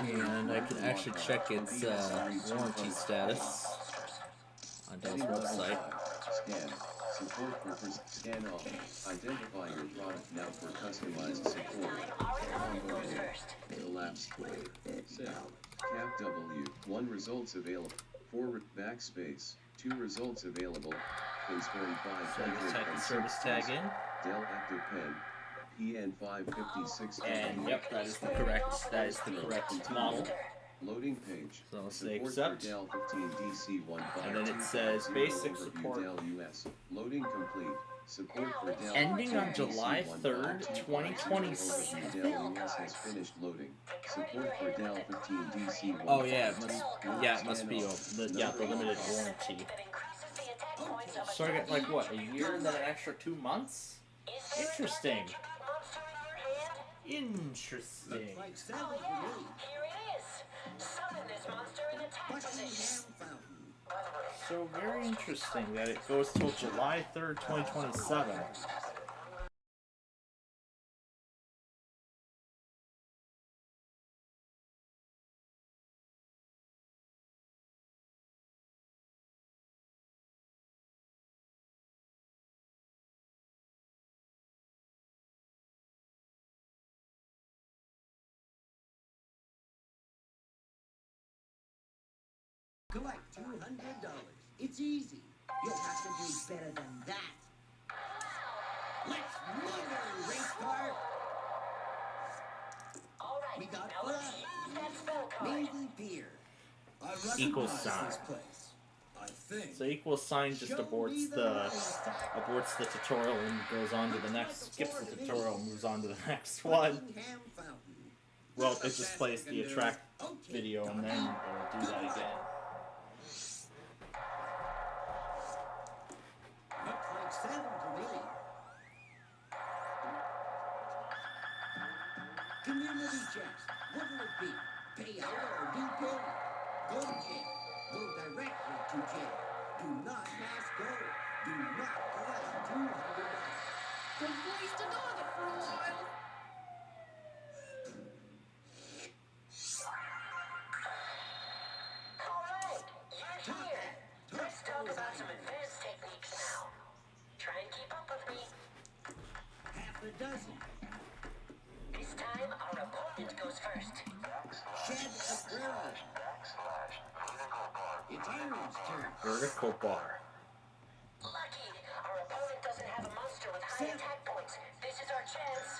Speaker 1: And I can actually check its warranty status on Dell's website.
Speaker 9: Scan. Support purpose. Scan all. Identify your product now for customized support. Collapse. Save. Cap W. 1 results available. Forward backspace. 2 results available. Pins 45.
Speaker 1: So just type the service tag in.
Speaker 9: Dell Active Pen. PN556.
Speaker 1: And yep, that is the correct model.
Speaker 9: Loading page.
Speaker 1: So I'll say accept.
Speaker 9: Dell 15 DC1.
Speaker 1: And then it says basic support.
Speaker 9: Dell US. Loading complete. Support for Dell.
Speaker 1: Ending on July 3rd, 2026.
Speaker 9: Dell US has finished loading. Support for Dell 15 DC1.
Speaker 1: Oh yeah, it must be the limited warranty. So I get like what, a year and then an extra 2 months? Interesting. Interesting.
Speaker 12: Here it is. Summon this monster in attack position.
Speaker 1: So very interesting that it goes till July 3rd, 2027.
Speaker 14: Collect $200. It's easy. You'll have to do better than that. Let's mother, race car. We got fun. Navy Pier.
Speaker 11: I
Speaker 1: Equal
Speaker 11: recognize
Speaker 1: sign.
Speaker 11: this place. I think.
Speaker 1: So equal sign just aborts the tutorial and goes on to the next, skips the tutorial and moves on to the next one.
Speaker 14: Buckingham Fountain.
Speaker 1: Well, it just plays the attract video and then it'll do that again.
Speaker 14: Looks like 7 to me. Community chest. What'll it be? Pay out or be paid? Go to jail. Go directly to jail. Do not mass go. Do not collect $200.
Speaker 18: Good place to dog it for a while.
Speaker 12: Alright, you're here. Let's talk about some advanced techniques now. Try and keep up with me.
Speaker 14: Half a dozen.
Speaker 12: This time, our opponent goes first.
Speaker 14: Shed a throw. It's Aaron's turn.
Speaker 1: Vertical bar.
Speaker 12: Lucky, our opponent doesn't have a monster with high attack points. This is our chance.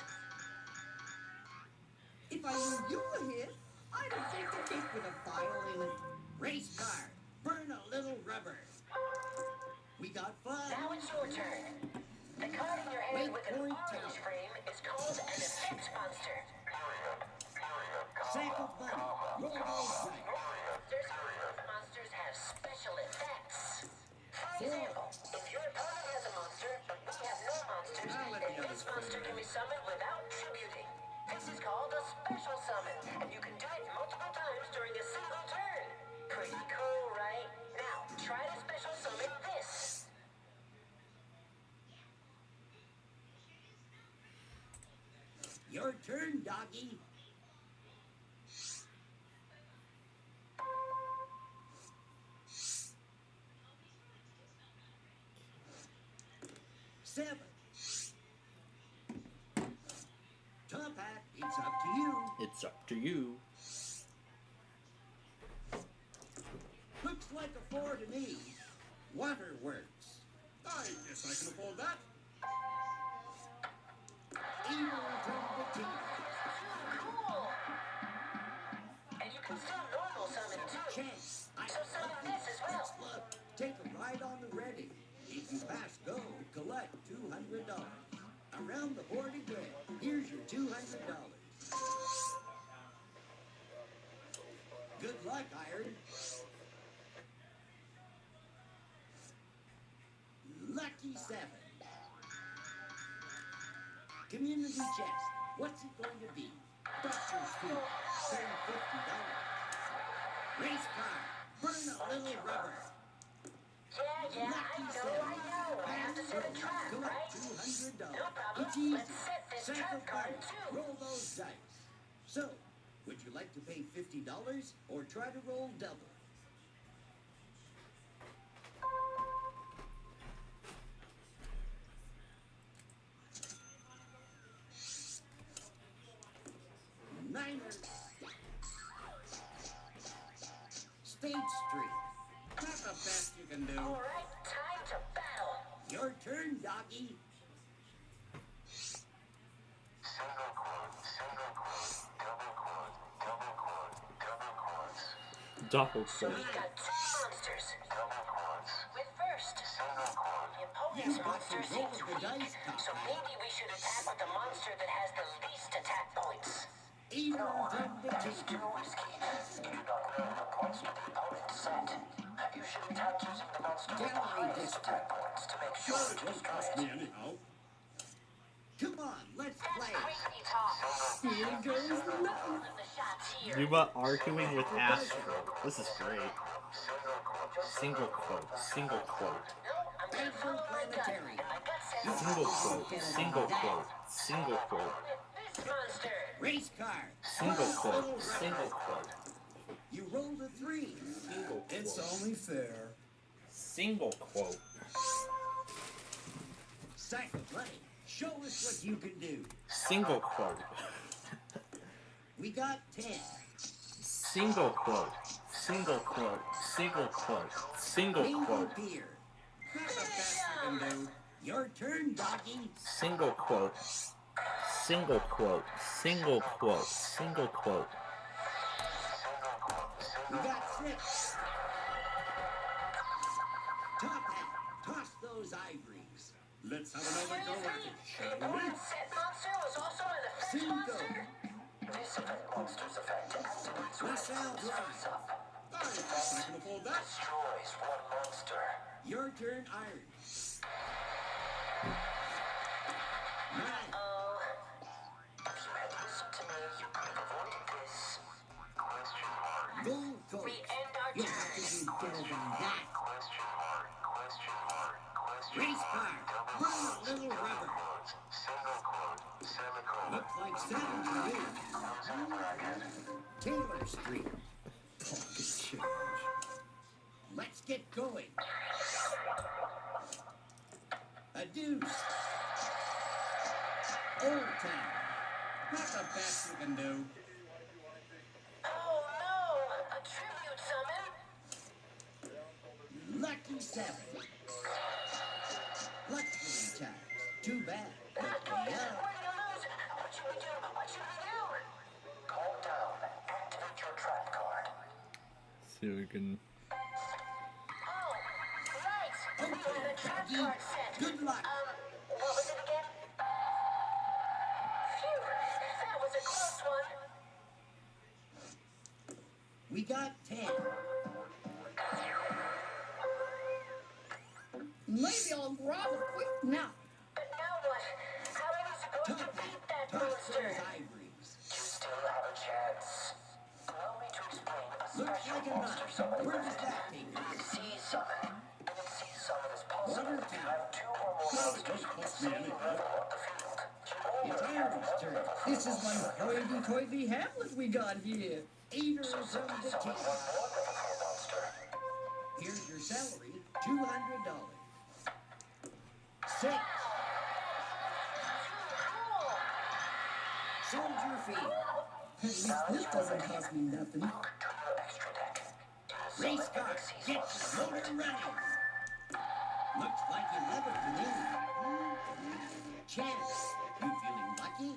Speaker 14: If I knew you were here, I'd have taken a date with a file in it. Race car. Burn a little rubber. We got fun.
Speaker 12: Now it's your turn. The card in your hand with an orange frame is called an effects monster.
Speaker 14: Sack of money. Roll those dice.
Speaker 12: Monsters have special effects. For example, if your opponent has a monster, but we have no monsters, then this monster can be summoned without tributing. This is called a special summon, and you can do it multiple times during a single turn. Pretty cool, right? Now, try to special summon this.
Speaker 14: Your turn, doggy. Seven. Top hat, it's up to you.
Speaker 1: It's up to you.
Speaker 14: Looks like a 4 to me. Waterworks.
Speaker 11: I guess I can afford that.
Speaker 14: Evil from the team.
Speaker 12: Cool. And you can still normal summon too.
Speaker 14: Chance.
Speaker 12: So summon this as well.
Speaker 14: Look, take a ride on the ready. If you pass go, collect $200. Around the board again. Here's your $200. Good luck, Iron. Lucky 7. Community chest. What's it going to be? Doctor's fee. Spend $50. Race car. Burn a little rubber.
Speaker 12: Yeah, I know. I have to set a trap,
Speaker 14: Collect
Speaker 12: right?
Speaker 14: $200.
Speaker 12: No problem.
Speaker 14: It's easy.
Speaker 12: Let's set this
Speaker 14: Sack
Speaker 12: trap
Speaker 14: of
Speaker 12: card
Speaker 14: money.
Speaker 12: too.
Speaker 14: Roll those dice. So, would you like to pay $50 or try to roll double? Niners. State Street. Not the best you can do.
Speaker 12: All right, time to battle.
Speaker 14: Your turn, doggy.
Speaker 7: Single quote, double quote, double quote, double quotes.
Speaker 1: Double
Speaker 12: So
Speaker 1: quote.
Speaker 12: we got two monsters.
Speaker 7: Double quotes.
Speaker 12: With first,
Speaker 7: Single quote.
Speaker 12: the opponent's
Speaker 14: You got
Speaker 12: monster
Speaker 14: to roll
Speaker 12: seems
Speaker 14: the
Speaker 12: weak,
Speaker 14: dice,
Speaker 12: so maybe we should attack with the monster that has the least attack points.
Speaker 14: Evil from the
Speaker 12: That is
Speaker 14: team.
Speaker 12: too risky. You do not know the points that the opponent set. You should attack using the monster with the
Speaker 14: Gallery
Speaker 12: highest
Speaker 14: district.
Speaker 12: attack points to make sure
Speaker 11: Sure,
Speaker 12: to
Speaker 11: it won't
Speaker 12: destroy
Speaker 11: cost
Speaker 12: it.
Speaker 11: me anyhow.
Speaker 14: Come on, let's
Speaker 12: That's
Speaker 14: play.
Speaker 12: crazy talk.
Speaker 18: Here goes nothing.
Speaker 12: All of the shots here.
Speaker 1: Yuba arguing with Astro. This is great. Single quote. Single quote.
Speaker 12: No, I'm gonna follow my gut,
Speaker 14: Planetary.
Speaker 12: and my gut says
Speaker 1: Single quote. Single quote. Single quote.
Speaker 12: this monster.
Speaker 14: Race car.
Speaker 1: Single quote. Single quote.
Speaker 14: You rolled a 3.
Speaker 1: Single
Speaker 11: It's
Speaker 1: quote.
Speaker 11: only fair.
Speaker 1: Single quote.
Speaker 14: Sack of money. Show us what you can do.
Speaker 1: Single quote.
Speaker 14: We got 10.
Speaker 1: Single quote. Single quote. Single quote. Single
Speaker 14: Bingo
Speaker 1: quote.
Speaker 14: beer. That's the best you can do. Your turn, doggy.
Speaker 1: Single quote. Single quote. Single quote. Single quote.
Speaker 14: We got 6. Top hat, toss those ivories. Let's have another go at it, shall we?
Speaker 12: Monster was also an effect
Speaker 14: 5.
Speaker 12: monster. This effect monster's effect activates when
Speaker 14: Let's
Speaker 12: it
Speaker 14: out
Speaker 12: shows up.
Speaker 14: I can afford that.
Speaker 12: Destroys one monster.
Speaker 14: Your turn, Iron. 9.
Speaker 12: Oh. If you had listened to me, you could have avoided this.
Speaker 14: Gold coat.
Speaker 12: We end our
Speaker 14: You'll have to do better than that. Race car. Burn a little rubber. Looks like Saturn to me. Taylor Street. Pocket change. Let's get going. A deuce. Old Town. Not the best you can do.
Speaker 12: Oh no! A tribute summon?
Speaker 14: Lucky 7. Lucky times. Too bad. But we are.
Speaker 12: What should we do? What should we do? Calm down. Activate your trap card.
Speaker 1: See if we can.
Speaker 12: Oh, right. We
Speaker 14: Okay,
Speaker 12: had a trap
Speaker 14: doggy.
Speaker 12: card set.
Speaker 14: Good luck.
Speaker 12: What was it again? Phew, that was a close one.
Speaker 14: We got 10.
Speaker 18: Maybe I'll grab a quick nap.
Speaker 12: But now what? How are we supposed to beat that
Speaker 14: Toss
Speaker 12: monster?
Speaker 14: those ivories.
Speaker 12: You still have a chance. Allow me to explain a
Speaker 14: Looks
Speaker 12: special
Speaker 14: like a
Speaker 12: monster
Speaker 14: knife.
Speaker 12: summon.
Speaker 14: Where does that take us?
Speaker 12: Sea summon. An sea summon is possible if you
Speaker 14: Watertown.
Speaker 12: have 2 or more monsters with the same level on the field.
Speaker 14: It's Iron's turn.
Speaker 18: This is one hoity-toity Hamlet we got here.
Speaker 14: Eaters of the
Speaker 12: Summon
Speaker 14: king.
Speaker 12: one more Liverpool monster.
Speaker 14: Here's your salary, $200. 6. Soldier fee.
Speaker 18: At least this doesn't cost me nothing.
Speaker 12: To your extra deck.
Speaker 14: Race car, get the motor running. Looks like 11 to me. Chance, you feeling lucky?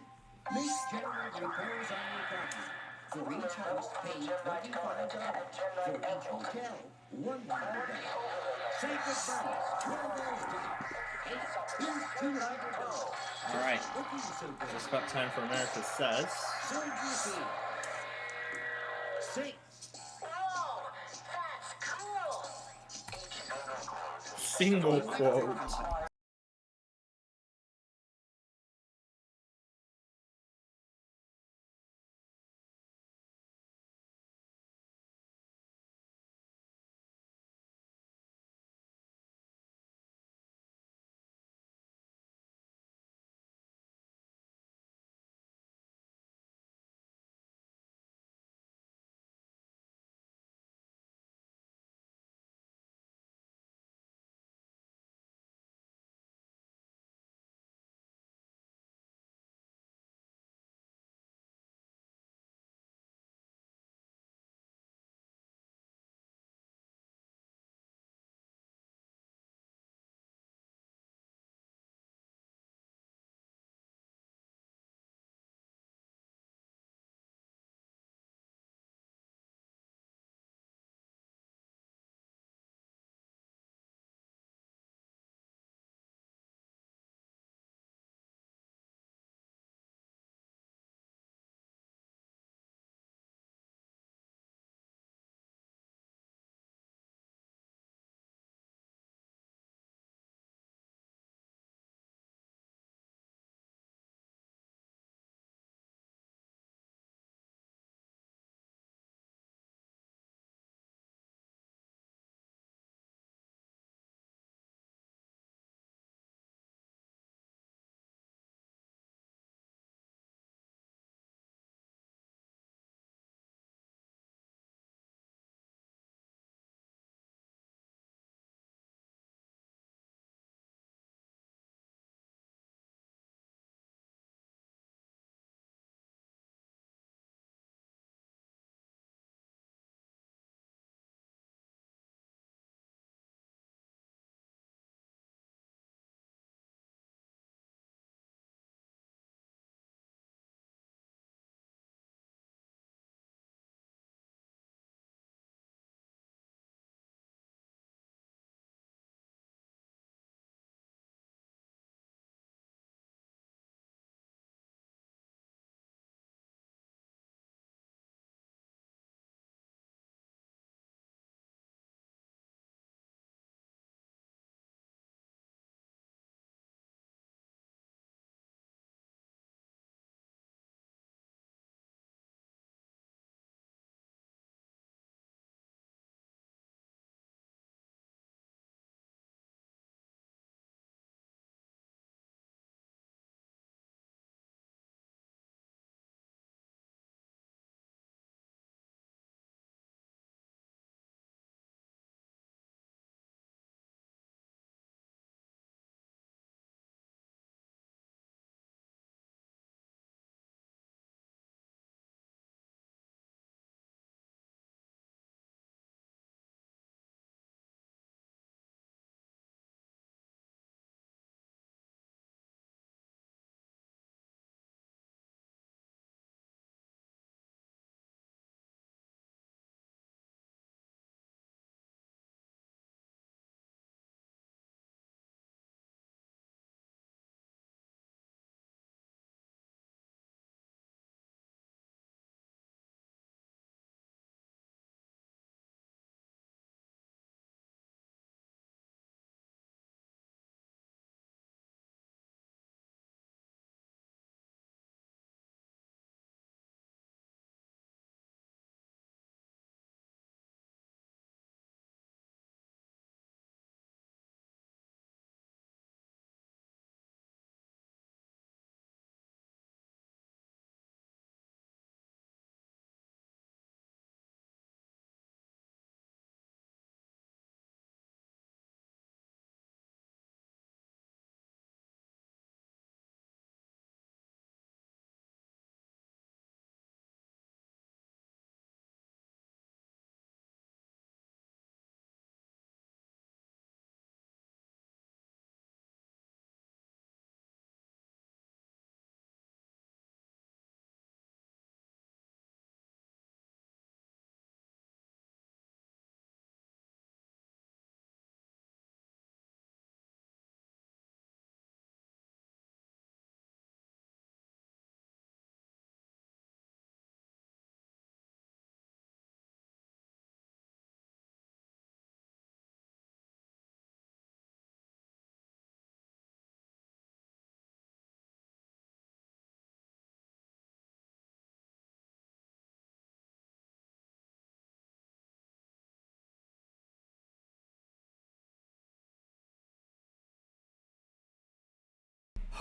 Speaker 14: Make general repairs on your property. For each house, pay $25. For each hotel, $100. Sacred Bunnies, what are those dogs? 8. Here's $200.
Speaker 1: All right.
Speaker 14: Looking so good.
Speaker 1: Just about time for America Says.
Speaker 14: Soldier fee. 6.
Speaker 12: Whoa! That's cool!
Speaker 1: Single quote.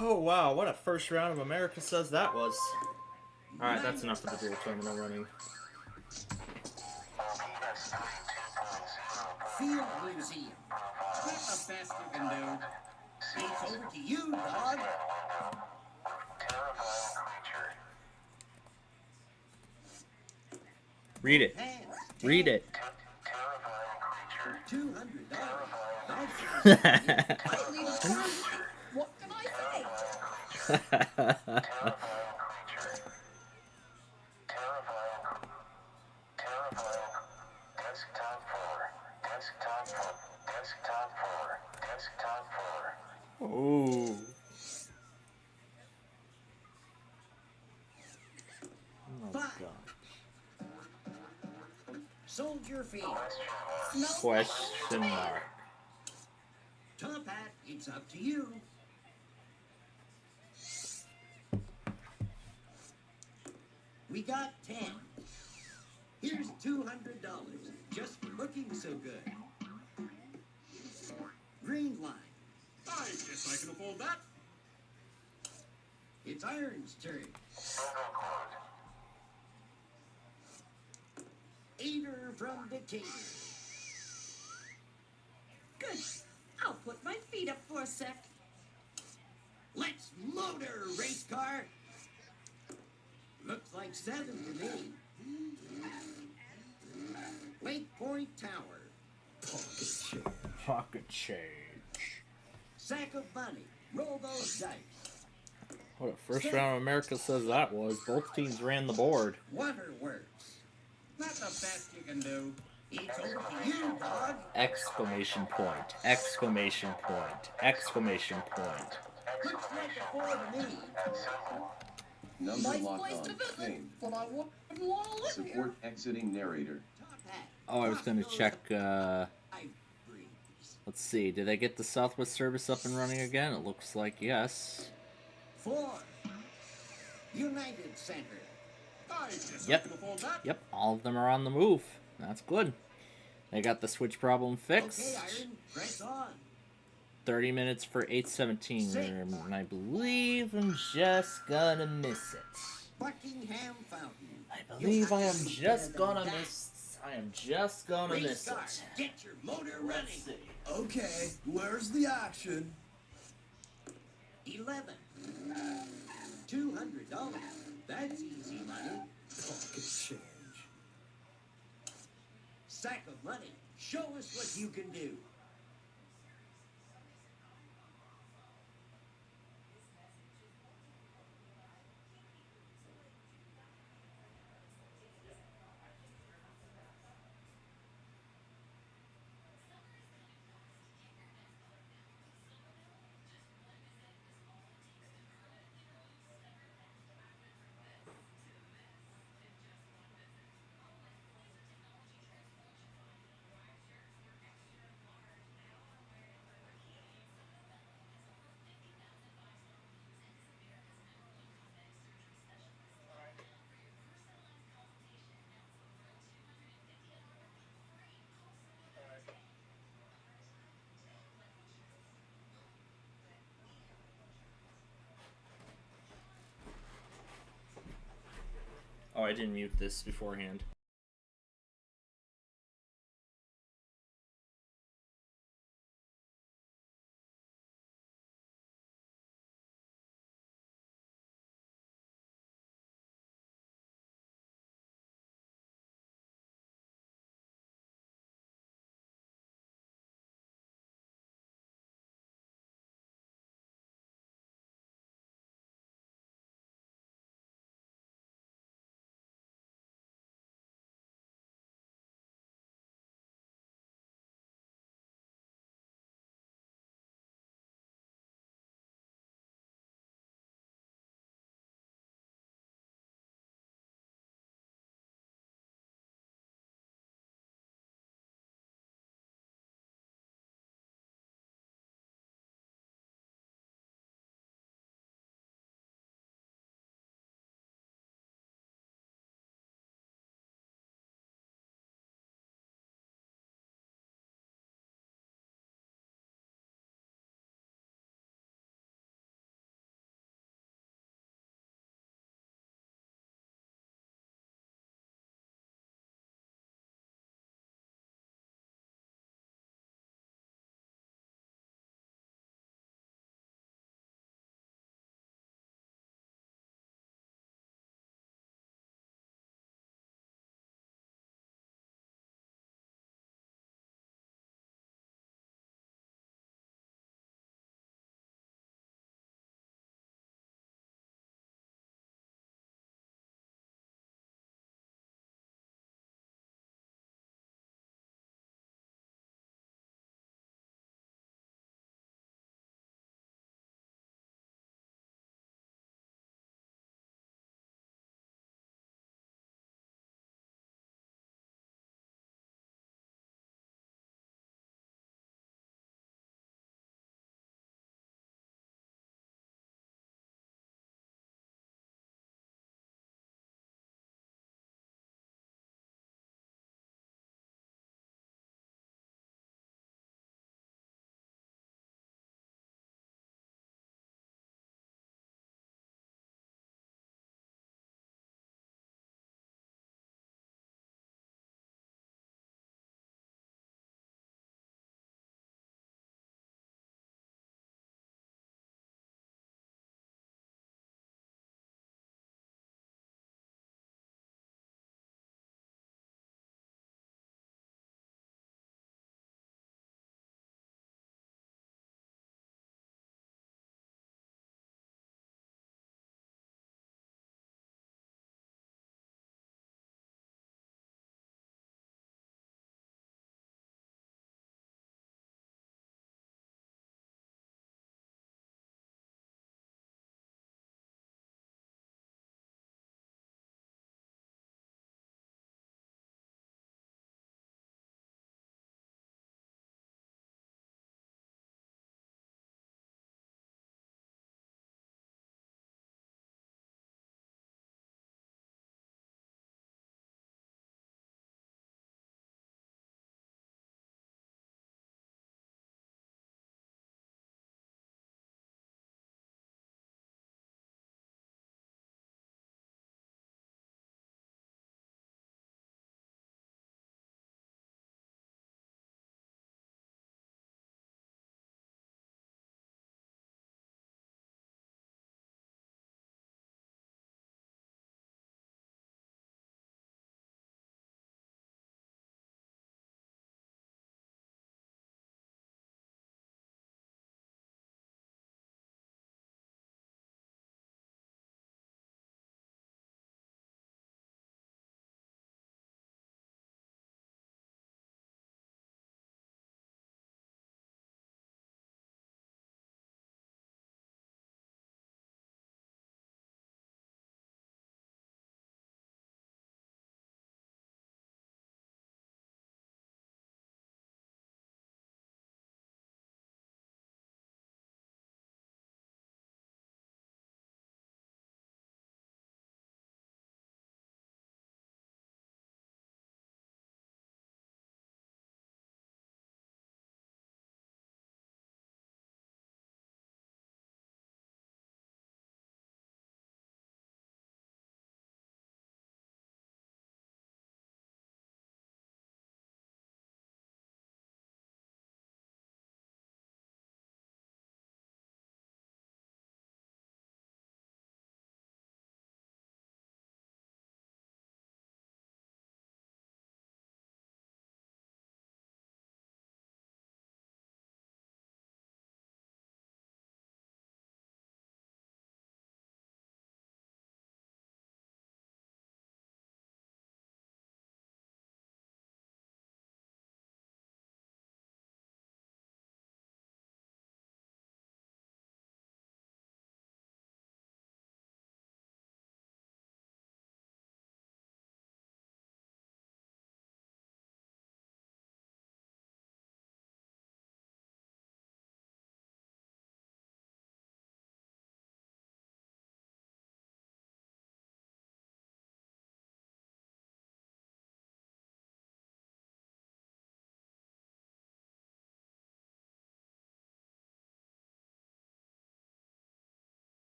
Speaker 1: Oh wow, what a first round of America Says that was. Alright, that's enough of the dual terminal running.
Speaker 14: Field Museum. What's the best you can do? It's over to you, dog.
Speaker 1: Read it. Read it.
Speaker 14: $200.
Speaker 18: What can I say?
Speaker 1: Oh. Oh
Speaker 14: Five.
Speaker 1: god.
Speaker 14: Soldier Field.
Speaker 1: Question mark.
Speaker 14: Top Hat, it's up to you. We got 10. Here's $200 just for looking so good. Green Line. I guess I can afford that. It's Iron's turn. Eater from Decatur.
Speaker 18: Good. I'll put my feet up for a sec.
Speaker 14: Let's motor, race car. Looks like 7 to me. Lake Point Tower. Pocket change.
Speaker 1: Pocket change.
Speaker 14: Sack of money. Roll those dice.
Speaker 1: What a first round of America Says that was. Both teams ran the board.
Speaker 14: Waterworks. That's the best you can do. It's over to you, dog.
Speaker 1: Exclamation point. Exclamation point. Exclamation point.
Speaker 14: Looks like a 4 to me.
Speaker 9: Number
Speaker 18: Nice
Speaker 9: lock
Speaker 18: place to
Speaker 9: on.
Speaker 18: visit,
Speaker 9: Name.
Speaker 18: but I wouldn't want to live here.
Speaker 9: Support exiting narrator.
Speaker 14: Top Hat.
Speaker 1: Oh, I was gonna check,
Speaker 14: I breeze.
Speaker 1: let's see. Did I get the Southwest service up and running again? It looks like yes.
Speaker 14: 4. United Center. I guess I
Speaker 1: Yep.
Speaker 14: can afford that.
Speaker 1: Yep, all of them are on the move. That's good. They got the switch problem fixed.
Speaker 14: Okay, Iron, press on.
Speaker 1: 30 minutes for 817, and I believe I'm just gonna miss it.
Speaker 14: Buckingham Fountain.
Speaker 1: I believe I am just gonna miss. I am just gonna
Speaker 14: Race
Speaker 1: miss
Speaker 14: car,
Speaker 1: it.
Speaker 14: get your motor running.
Speaker 11: Okay, where's the action?
Speaker 14: 11. $200. That's easy money.
Speaker 11: Pocket change.
Speaker 14: Sack of money. Show us what you can do.
Speaker 1: Oh, I didn't mute this beforehand.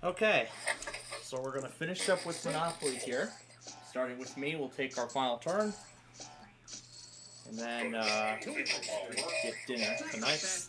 Speaker 1: Okay, so we're gonna finish up with Monopoly here. Starting with me, we'll take our final turn. And then, get dinner tonight.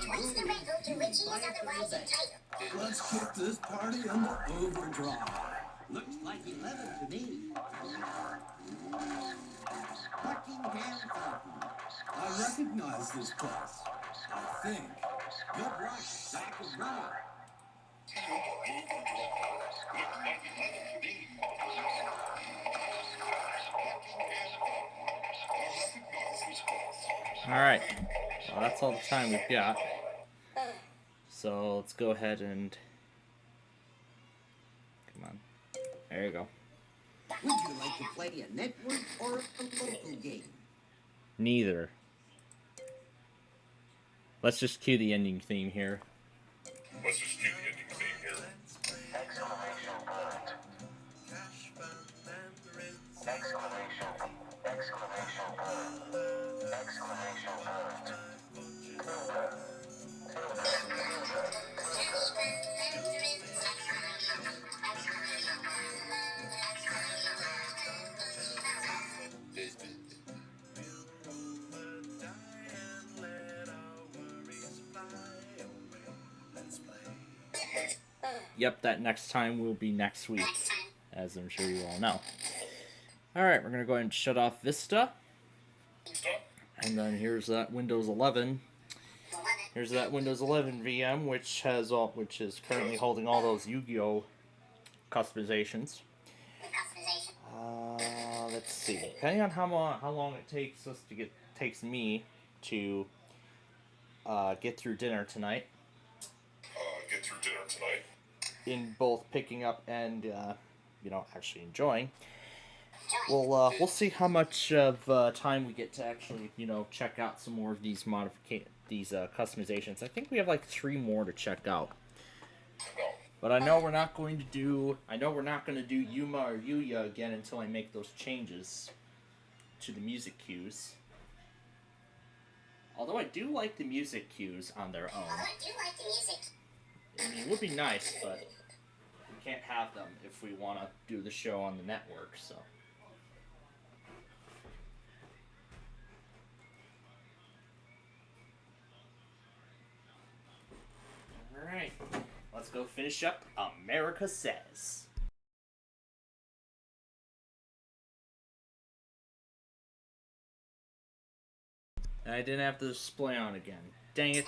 Speaker 14: What's the rainbow to which he is otherwise entitled?
Speaker 11: Let's kick this party into overdrive. Looks like 11 to me. 14 can fountain. I recognize this place. I think. Good luck, sack of running.
Speaker 1: Alright, well, that's all the time we've got. So let's go ahead and... Come on. There you go.
Speaker 18: Would you like to play a network or a local game?
Speaker 1: Neither. Let's just cue the ending theme here.
Speaker 13: Let's just do the ending theme here.
Speaker 7: Exclamation point. Exclamation. Exclamation point. Exclamation point.
Speaker 1: Yep, that next time will be next week, as I'm sure you all know. Alright, we're going to go ahead and shut off Vista. And then here's that Windows 11. Here's that Windows 11 VM, which is currently holding all those Yu-Gi-Oh! Customizations. Let's see. Depending on how long it takes me to get through dinner tonight. In both picking up and actually enjoying. We'll see how much of time we get to actually check out some more of these customizations. I think we have like 3 more to check out. But I know we're not going to do Yuma or Yuya again until I make those changes to the music cues. Although I do like the music cues on their own. I mean, it would be nice, but we can't have them if we want to do the show on the network, so. Alright, let's go finish up America Says. I didn't have the display on again. Dang it.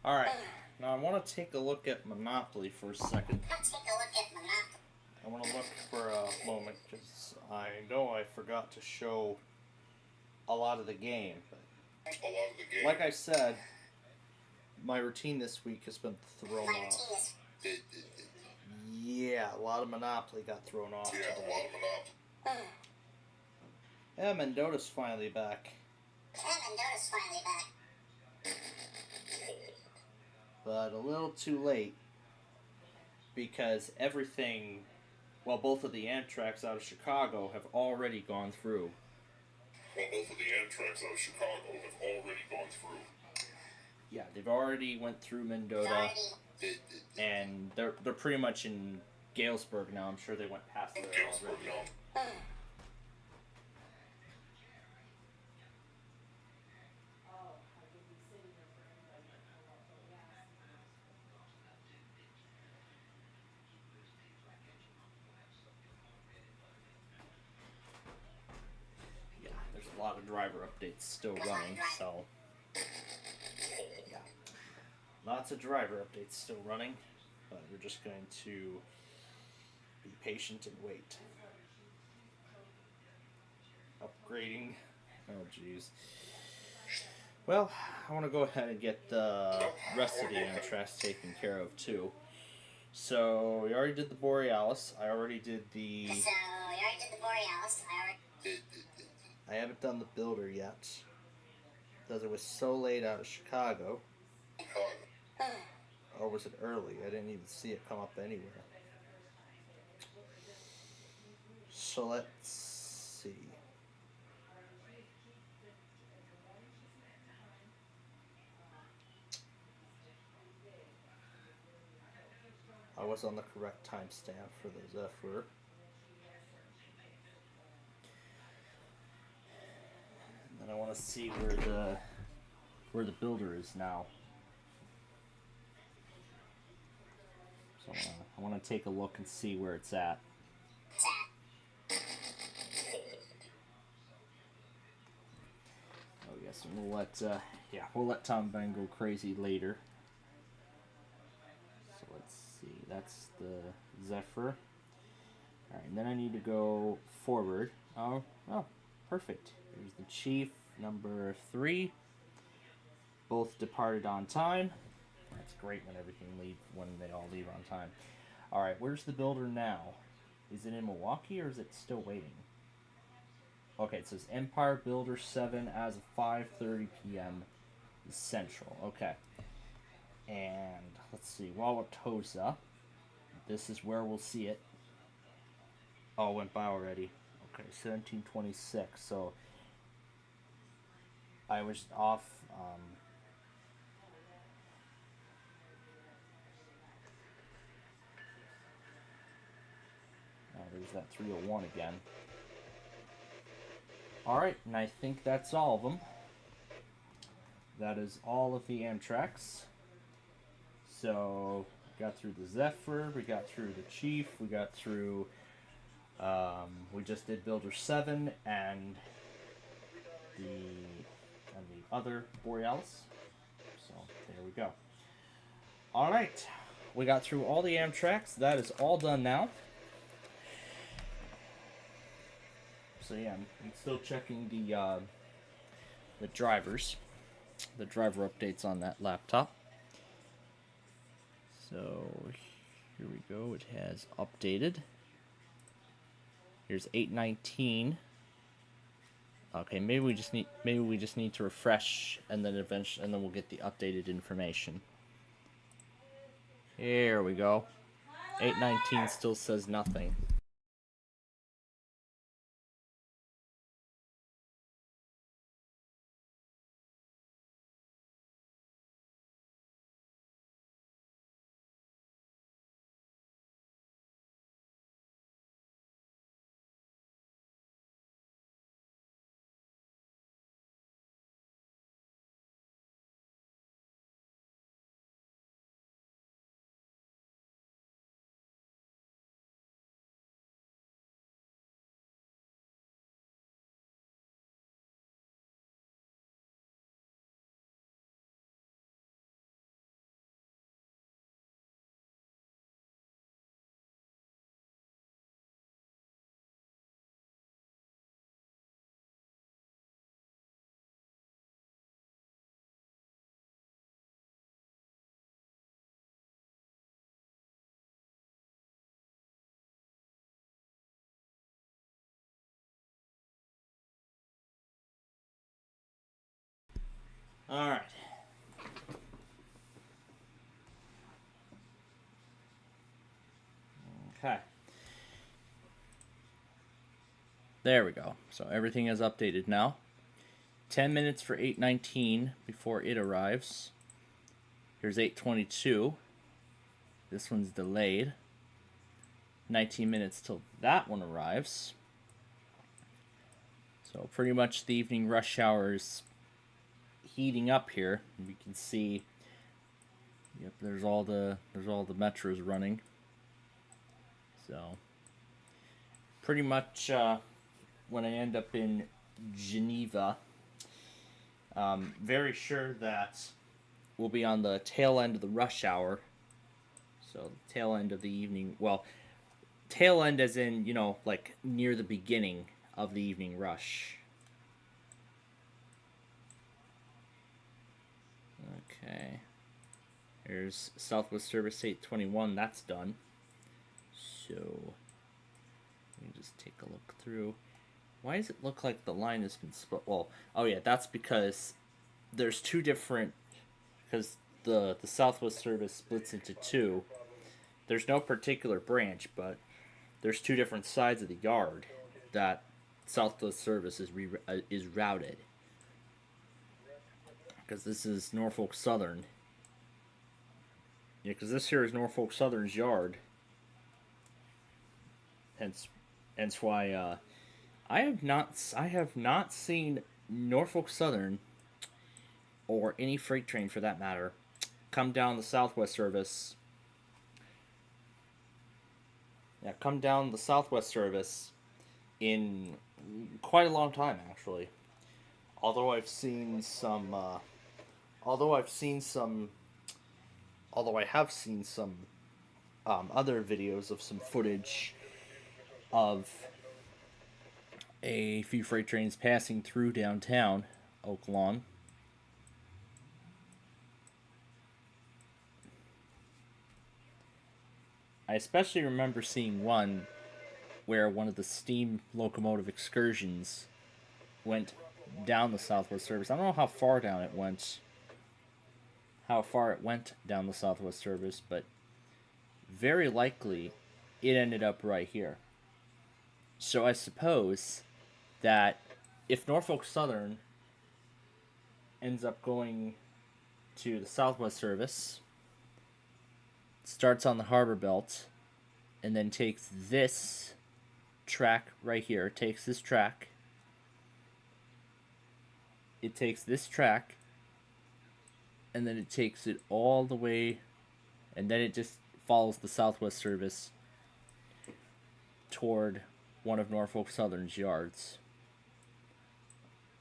Speaker 1: Alright, now I want to take a look at Monopoly for a second.
Speaker 12: Let's take a look at Monopoly.
Speaker 1: I want to look for a moment because I know I forgot to show a lot of the game.
Speaker 13: A lot of the game.
Speaker 1: Like I said, my routine this week has been thrown off. Yeah, a lot of Monopoly got thrown off
Speaker 13: Yeah,
Speaker 1: today.
Speaker 13: a lot of Monopoly.
Speaker 1: Yeah, Mendota's finally back.
Speaker 12: Mendota's finally back.
Speaker 1: But a little too late because everything, well, both of the Amtrak's out of Chicago have already gone through.
Speaker 13: Well, both of the Amtrak's out of Chicago have already gone through.
Speaker 1: Yeah, they've already went through Mendota, and they're pretty much in Galesburg now. I'm sure they went past there already. Yeah, there's a lot of driver updates still running, so yeah, lots of driver updates still running, but we're just going to be patient and wait. Upgrading. Oh, jeez. Well, I want to go ahead and get the rest of the Amtrak taken care of, too. So, we already did the Borealis. I already did the... I haven't done the Builder yet. Because it was so late out of Chicago. Or was it early? I didn't even see it come up anywhere. So, let's see. I was on the correct timestamp for the Zephyr. And then I want to see where the Builder is now. So I want to take a look and see where it's at. Oh yes, and we'll let Tom Ben go crazy later. So let's see, that's the Zephyr. Alright, and then I need to go forward. Oh, perfect. Here's the Chief, number 3. Both departed on time. That's great when they all leave on time. Alright, where's the Builder now? Is it in Milwaukee or is it still waiting? Okay, it says Empire Builder 7 as of 5:30 p.m. Central. Okay. And let's see, Wauwatosa. This is where we'll see it. Oh, it went by already. Okay, 1726. So I was off. There's that 301 again. Alright, and I think that's all of them. That is all of the Amtrak's. So, we got through the Zephyr, we got through the Chief, we got through, we just did Builder 7 and the other Borealis. So, there we go. Alright, we got through all the Amtrak's. That is all done now. So yeah, I'm still checking the drivers, the driver updates on that laptop. So here we go. It has updated. Here's 8:19. Okay, maybe we just need to refresh, and then we'll get the updated information. Here we go. 8:19 still says nothing. All right. Okay. There we go. So everything is updated now. 10 minutes for 8:19 before it arrives. Here's 8:22. This one's delayed. 19 minutes till that one arrives. So pretty much the evening rush hour is heating up here. We can see. Yep, there's all the metros running. So pretty much when I end up in Geneva, very sure that we'll be on the tail end of the rush hour. So the tail end of the evening. Well, tail end as in, you know, like near the beginning of the evening rush. Okay. Here's Southwest Service 821. That's done. So let me just take a look through. Why does it look like the line has been split? Well, oh yeah, that's because there's two different, because the Southwest Service splits into two. There's no particular branch, but there's two different sides of the yard that Southwest Service is routed. Because this is Norfolk Southern. Yeah, because this here is Norfolk Southern's yard. Hence why I have not seen Norfolk Southern, or any freight train for that matter, come down the Southwest Service. Yeah, come down the Southwest Service in quite a long time, actually. Although I have seen some other videos of some footage of a few freight trains passing through downtown Oak Lawn. I especially remember seeing one where one of the steam locomotive excursions went down the Southwest Service. I don't know how far down it went. How far it went down the Southwest Service, but very likely it ended up right here. So I suppose that if Norfolk Southern ends up going to the Southwest Service, starts on the Harbor Belt, and then takes this track right here, takes this track, it takes this track, and then it takes it all the way, and then it just follows the Southwest Service toward one of Norfolk Southern's yards.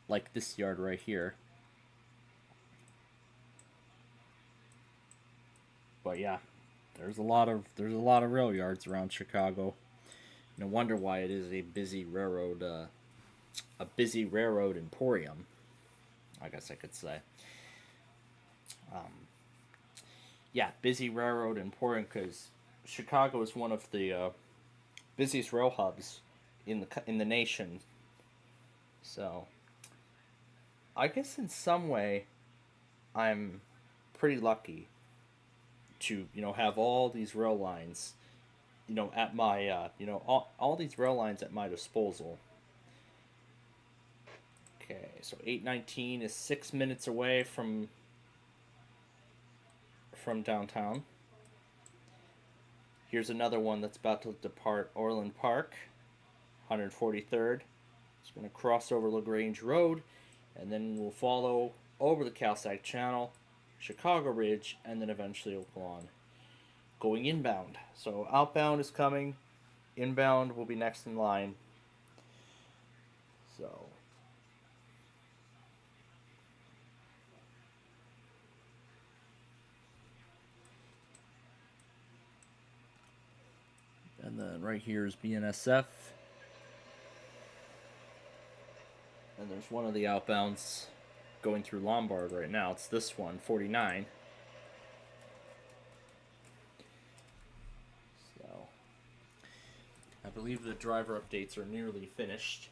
Speaker 1: Like this yard right here. But yeah, there's a lot of rail yards around Chicago. No wonder why it is a busy railroad emporium, I guess I could say. Yeah, busy railroad emporium, because Chicago is one of the busiest rail hubs in the nation. So I guess in some way I'm pretty lucky to, you know, have all these rail lines, you know, at my all these rail lines at my disposal. Okay, so 8:19 is 6 minutes away from downtown. Here's another one that's about to depart Orland Park, 143rd. It's going to cross over LaGrange Road, and then we'll follow over the Calsac Channel, Chicago Ridge, and then eventually Oak Lawn, going inbound. So outbound is coming, inbound will be next in line. So and then right here is BNSF. And there's one of the outbounds going through Lombard right now. It's this one, 49. So I believe the driver updates are nearly finished.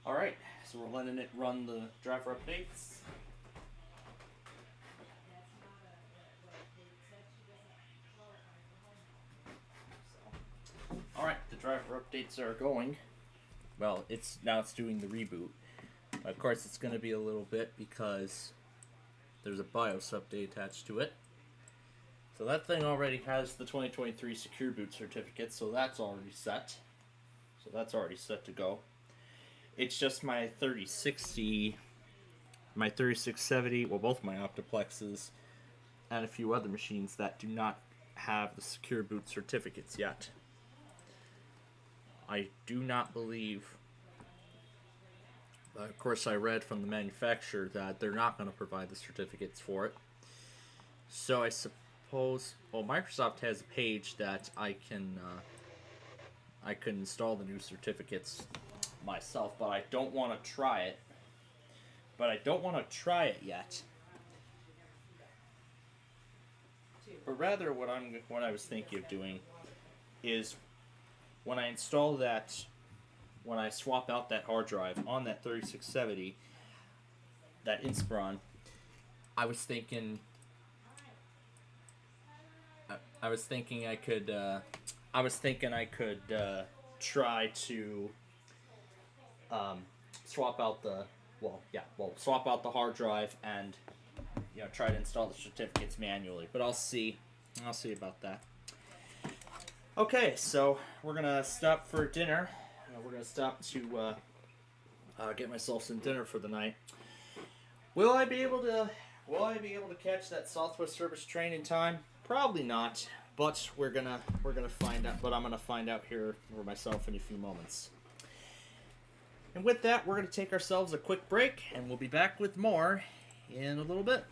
Speaker 1: Alright, so we're letting it run the driver updates. Alright, the driver updates are going. Well, it's doing the reboot. Of course, it's going to be a little bit because there's a BIOS update attached to it. So that thing already has the 2023 Secure Boot certificate, so that's already set. So that's already set to go. It's just my 3060, my 3670, well, both my Optiplexes, and a few other machines that do not have the Secure Boot certificates yet. I do not believe, of course I read from the manufacturer that they're not going to provide the certificates for it. So I suppose, well, Microsoft has a page that I can install the new certificates myself, but I don't want to try it. Yet. But rather, what I was thinking of doing is when I install that, when I swap out that hard drive on that 3670, that Inspiron, I was thinking I could try to swap out the hard drive and try to install the certificates manually. But I'll see about that. Okay, so we're gonna stop for dinner. We're gonna stop to get myself some dinner for the night. Will I be able to catch that Southwest Service train in time? Probably not, but we're gonna find out. But I'm gonna find out here for myself in a few moments. And with that, we're gonna take ourselves a quick break, and we'll be back with more in a little bit.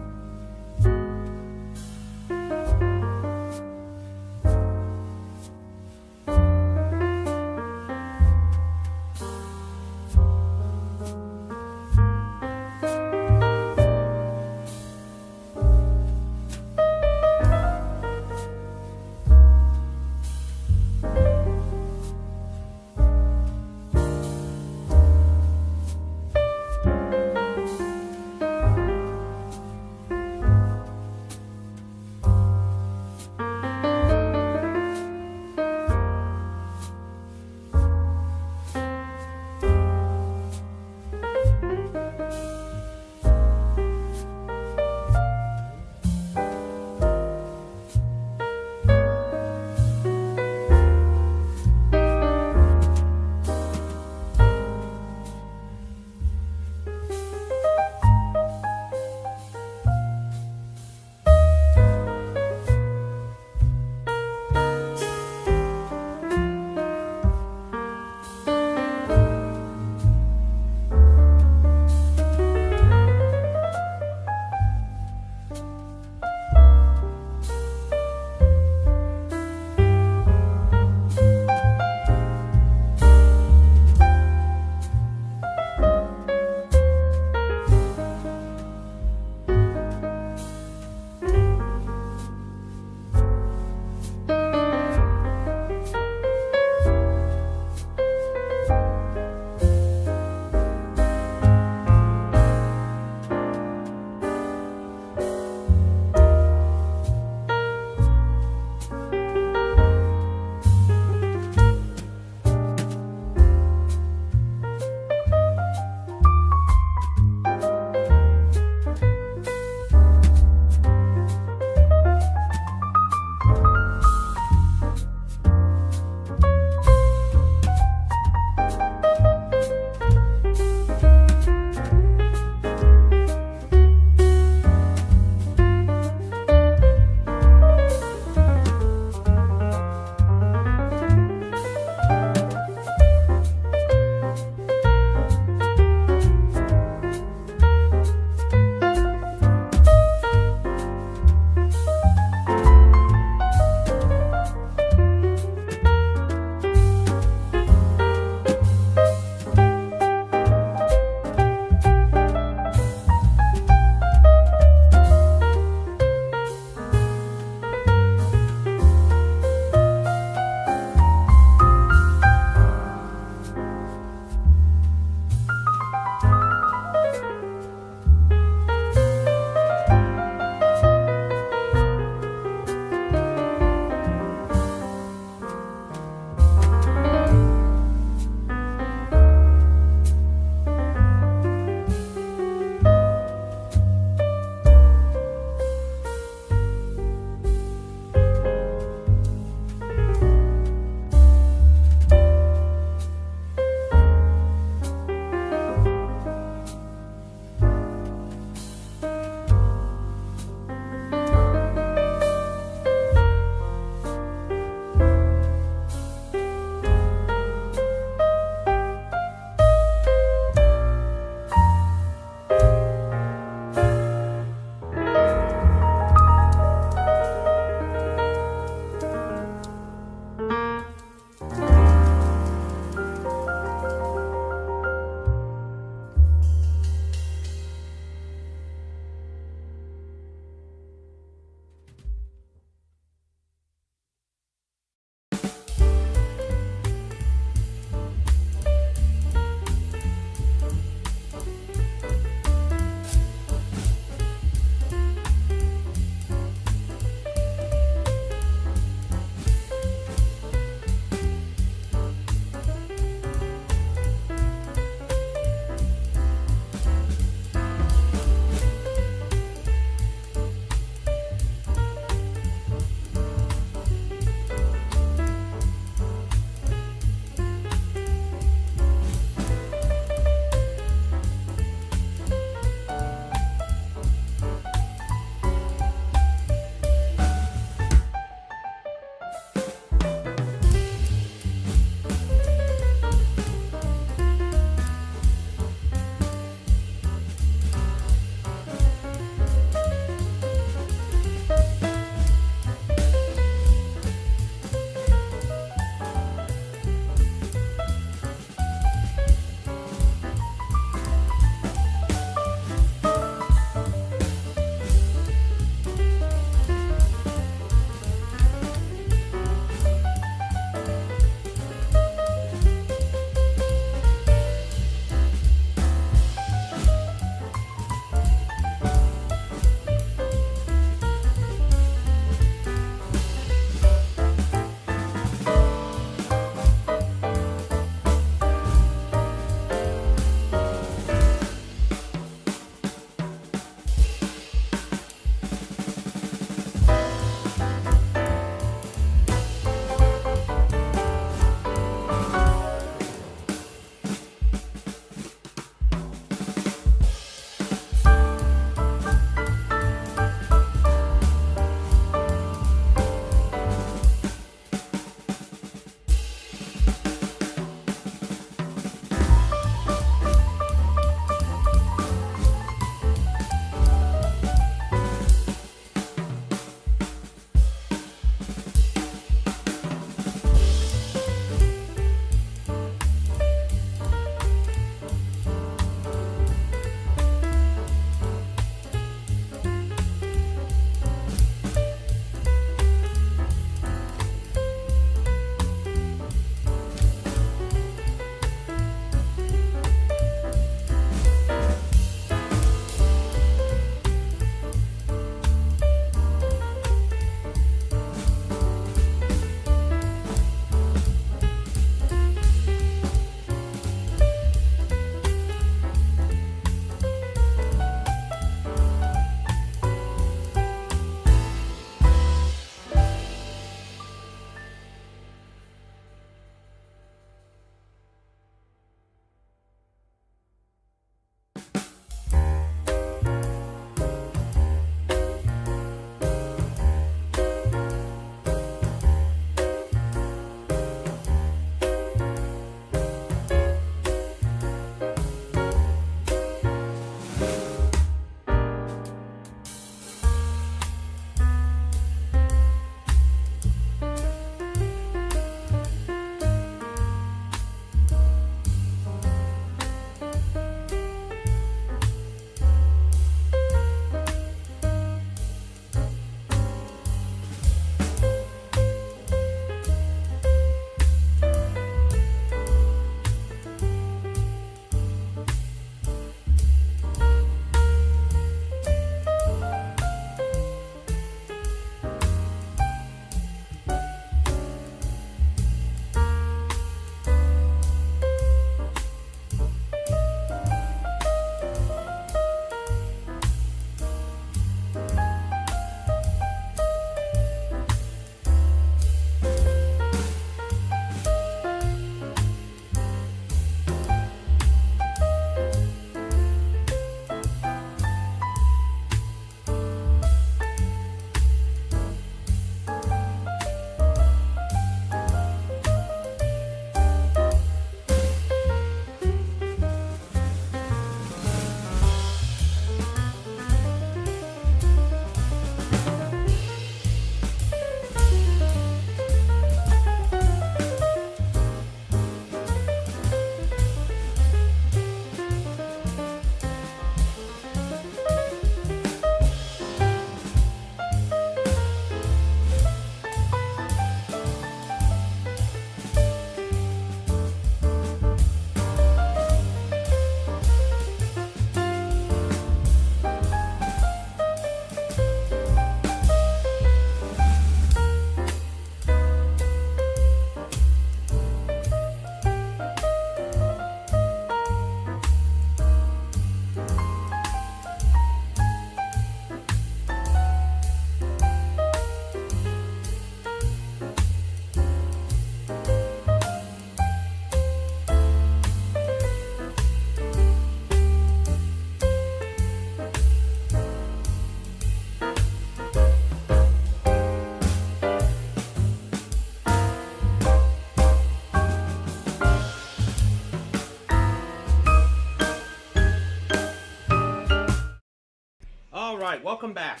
Speaker 1: welcome back.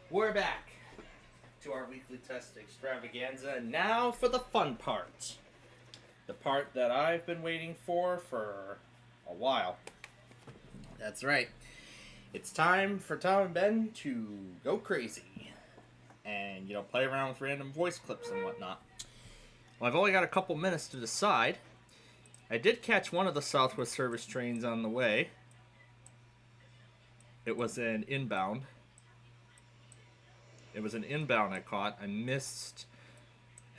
Speaker 1: We're back to our weekly test extravaganza, and now for the fun part. The part that I've been waiting for a while. That's right. It's time for Tom and Ben to go crazy and, play around with random voice clips and whatnot. Well, I've only got a couple minutes to decide. I did catch one of the Southwest Service trains on the way. It was an inbound. I caught. I missed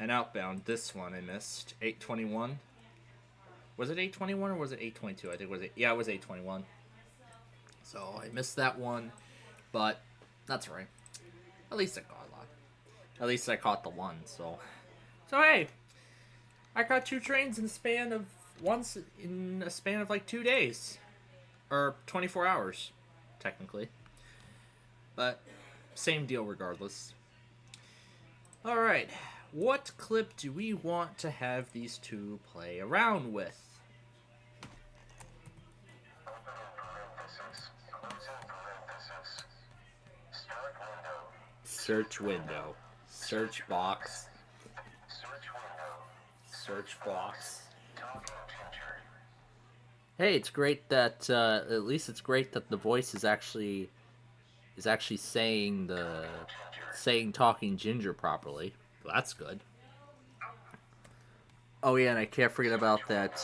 Speaker 1: an outbound. This one I missed. 821. Was it 821 or was it 822? I think it was 8. Yeah, it was 821. So I missed that one, but that's right. At least I caught a lot. At least I caught the one. So hey, I caught 2 trains in the span of like 2 days, or 24 hours, technically. But same deal regardless. All right, what clip do we want to have these two play around with? Search window. Search box. Search box. Hey, it's great that at least it's great that the voice is actually saying talking ginger properly. Well, that's good. Oh yeah, and I can't forget about that.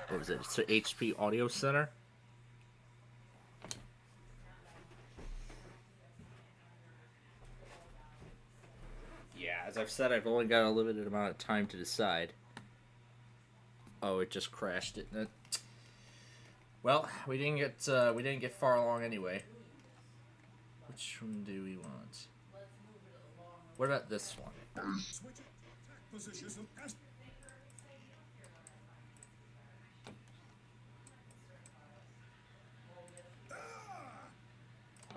Speaker 1: What was it? It's HP Audio Center. Yeah, as I've said, I've only got a limited amount of time to decide. Oh, it just crashed, didn't it? Well, we didn't get far along anyway. Which one do we want? What about this one?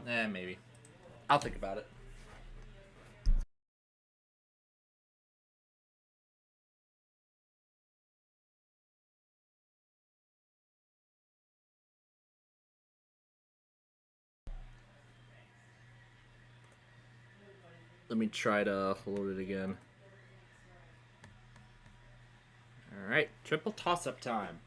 Speaker 1: Maybe. I'll think about it. Let me try to load it again. Alright, triple toss-up time.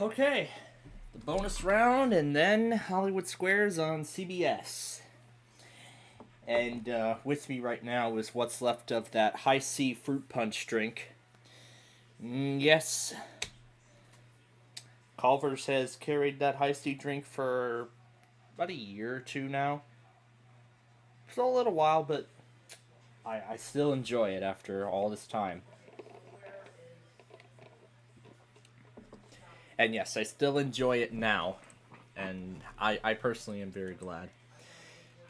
Speaker 1: Okay, the bonus round, and then Hollywood Squares on CBS. And with me right now is what's left of that High C fruit punch drink. Yes, Culver's has carried that High C drink for about a year or two now. For a little while, but I still enjoy it after all this time. And yes, I still enjoy it now. And I personally am very glad.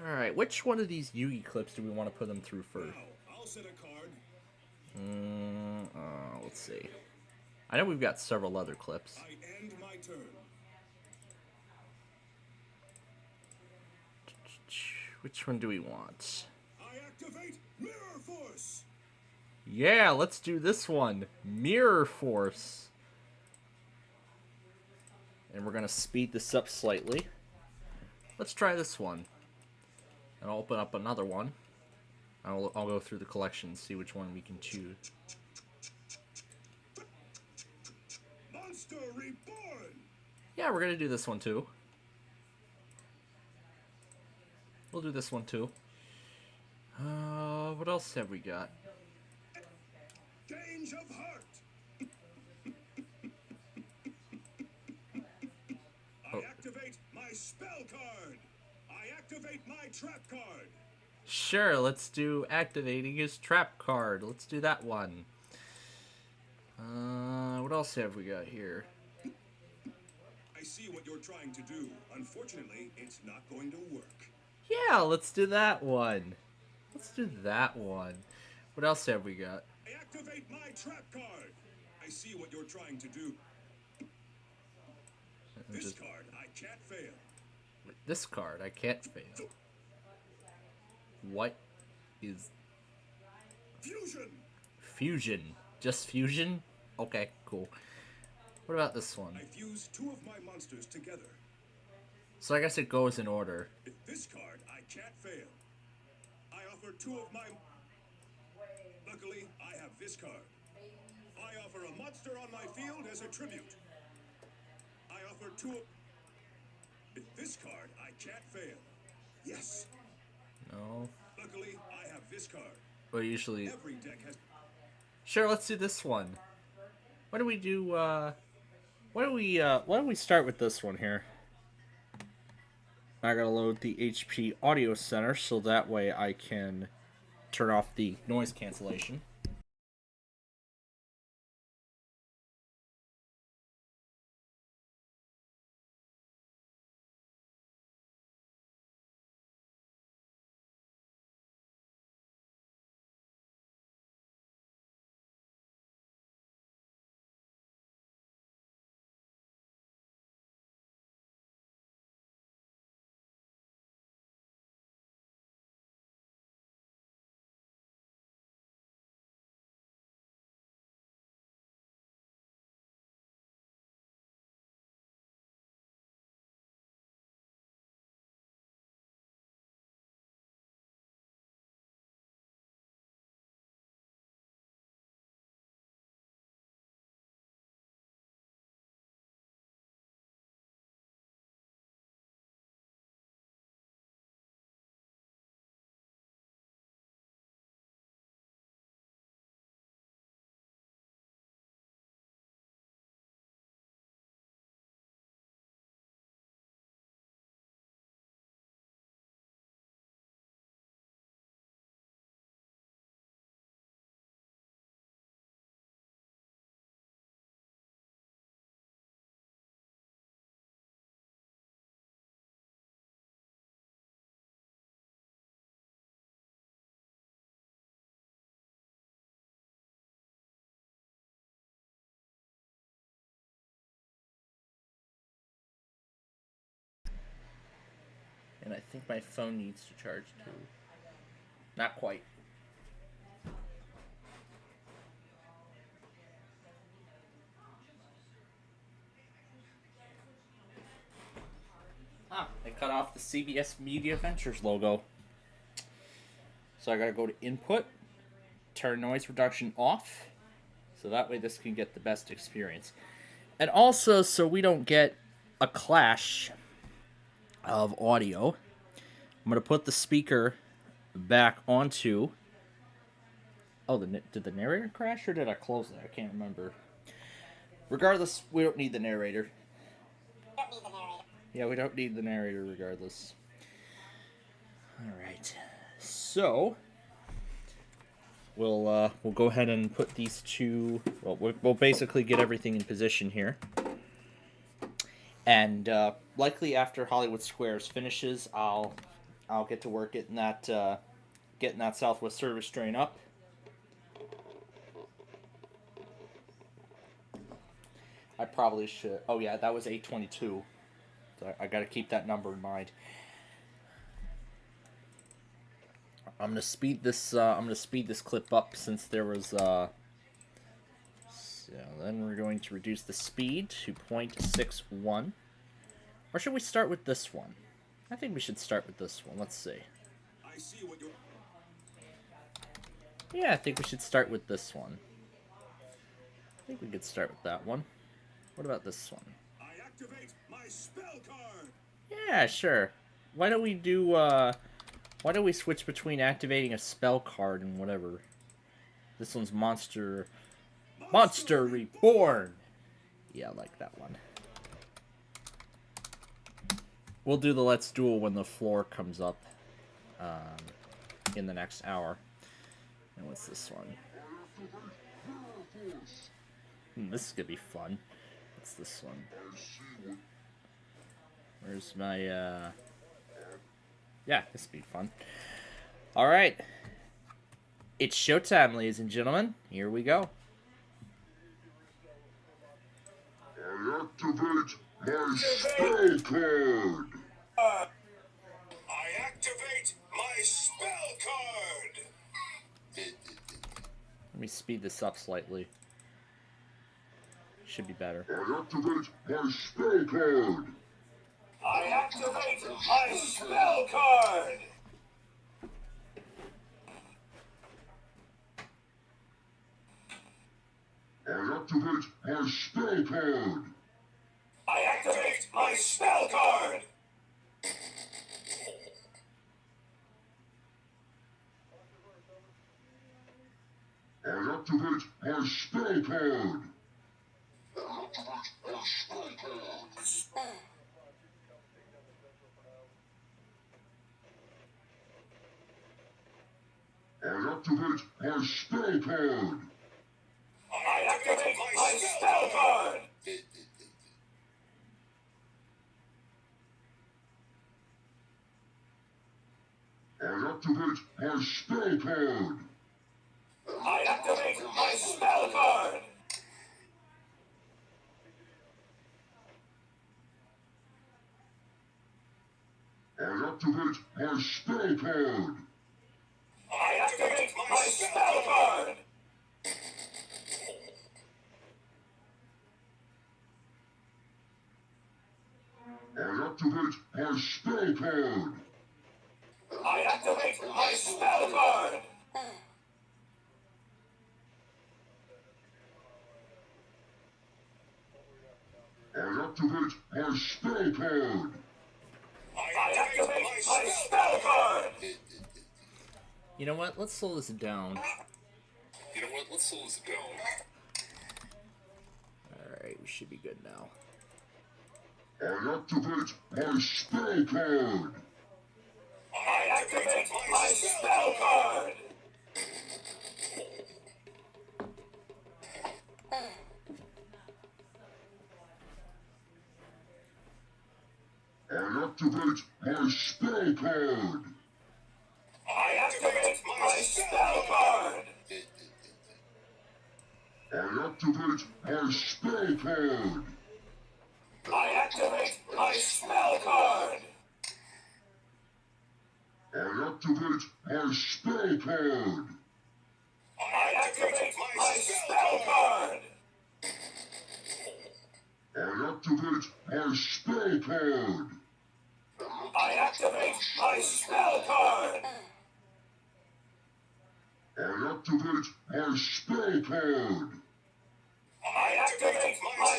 Speaker 1: Alright, which one of these Yugi clips do we want to put them through first?
Speaker 13: I'll set a card.
Speaker 1: Let's see. I know we've got several other clips.
Speaker 13: I end my turn.
Speaker 1: Which one do we want?
Speaker 13: I activate Mirror Force.
Speaker 1: Yeah, let's do this one. Mirror Force. And we're going to speed this up slightly. Let's try this one. And I'll open up another one. I'll go through the collection and see which one we can choose.
Speaker 13: Monster Reborn.
Speaker 1: Yeah, we're going to do this one too. We'll do this one too. What else have we got?
Speaker 13: Change of Heart. I activate my spell card. I activate my trap card.
Speaker 1: Sure, let's do activating his trap card. Let's do that one. What else have we got here?
Speaker 13: I see what you're trying to do. Unfortunately, it's not going to work.
Speaker 1: Yeah, let's do that one. Let's do that one. What else have we got?
Speaker 13: I activate my trap card. I see what you're trying to do. This card, I can't fail.
Speaker 1: This card, I can't fail. What is...
Speaker 13: Fusion!
Speaker 1: Fusion. Just fusion? Okay, cool. What about this one?
Speaker 13: I fuse two of my monsters together.
Speaker 1: So I guess it goes in order.
Speaker 13: With this card, I can't fail. I offer two of my... Luckily, I have this card. I offer a monster on my field as a tribute. I offer two of... With this card, I can't fail. Yes.
Speaker 1: No.
Speaker 13: Luckily, I have this card.
Speaker 1: Well, usually...
Speaker 13: Every deck has...
Speaker 1: Sure, let's do this one. Why don't we do, why don't we start with this one here? I gotta load the HP Audio Center so that way I can turn off the noise cancellation. And I think my phone needs to charge too. Not quite. Ah, I cut off the CBS Media Ventures logo. So I gotta go to Input, turn noise reduction off, so that way this can get the best experience. And also, so we don't get a clash of audio, I'm going to put the speaker back onto... Oh, did the narrator crash or did I close it? I can't remember. Regardless, we don't need the narrator. Yeah, we don't need the narrator regardless. Alright. So, we'll go ahead and put these two... Well, we'll basically get everything in position here. And likely after Hollywood Squares finishes, I'll get to work getting that Southwest service drain up. I probably should. Oh yeah, that was 822. So I got to keep that number in mind. I'm gonna speed this. I'm gonna speed this clip up since there was. So then we're going to reduce the speed to 0.61. Or should we start with this one? I think we should start with this one. Let's see.
Speaker 13: I see what you're...
Speaker 1: Yeah, I think we should start with this one. I think we could start with that one. What about this one?
Speaker 13: I activate my spell card.
Speaker 1: Yeah, sure. Why don't we do, why don't we switch between activating a spell card and whatever? This one's Monster Reborn! Yeah, I like that one. We'll do the Let's Duel when the floor comes up, in the next hour. And what's this one? This is gonna be fun. What's this one? Where's my, Yeah, this will be fun. Alright. It's showtime, ladies and gentlemen. Here we go.
Speaker 13: I activate my spell card. I activate my spell card.
Speaker 1: Let me speed this up slightly. Should be better.
Speaker 13: I activate my spell card. I activate my spell card. I activate my spell card. I activate my spell card. I activate my spell card. I activate my spell card. I activate my spell card. I activate my spell card. I activate my spell card. I activate my spell card. I activate my spell card. I activate my spell card. I activate my spell card. I activate my spell card. I activate my spell card.
Speaker 1: You know what? Let's slow this down. Alright, we should be good now.
Speaker 13: I activate my spell card. I activate my spell card. I activate my spell card. I activate my spell card. I activate my spell card. I activate my spell card. I activate my spell card. I activate my spell card. I activate my spell card. I activate my spell card. I activate my spell card. I activate my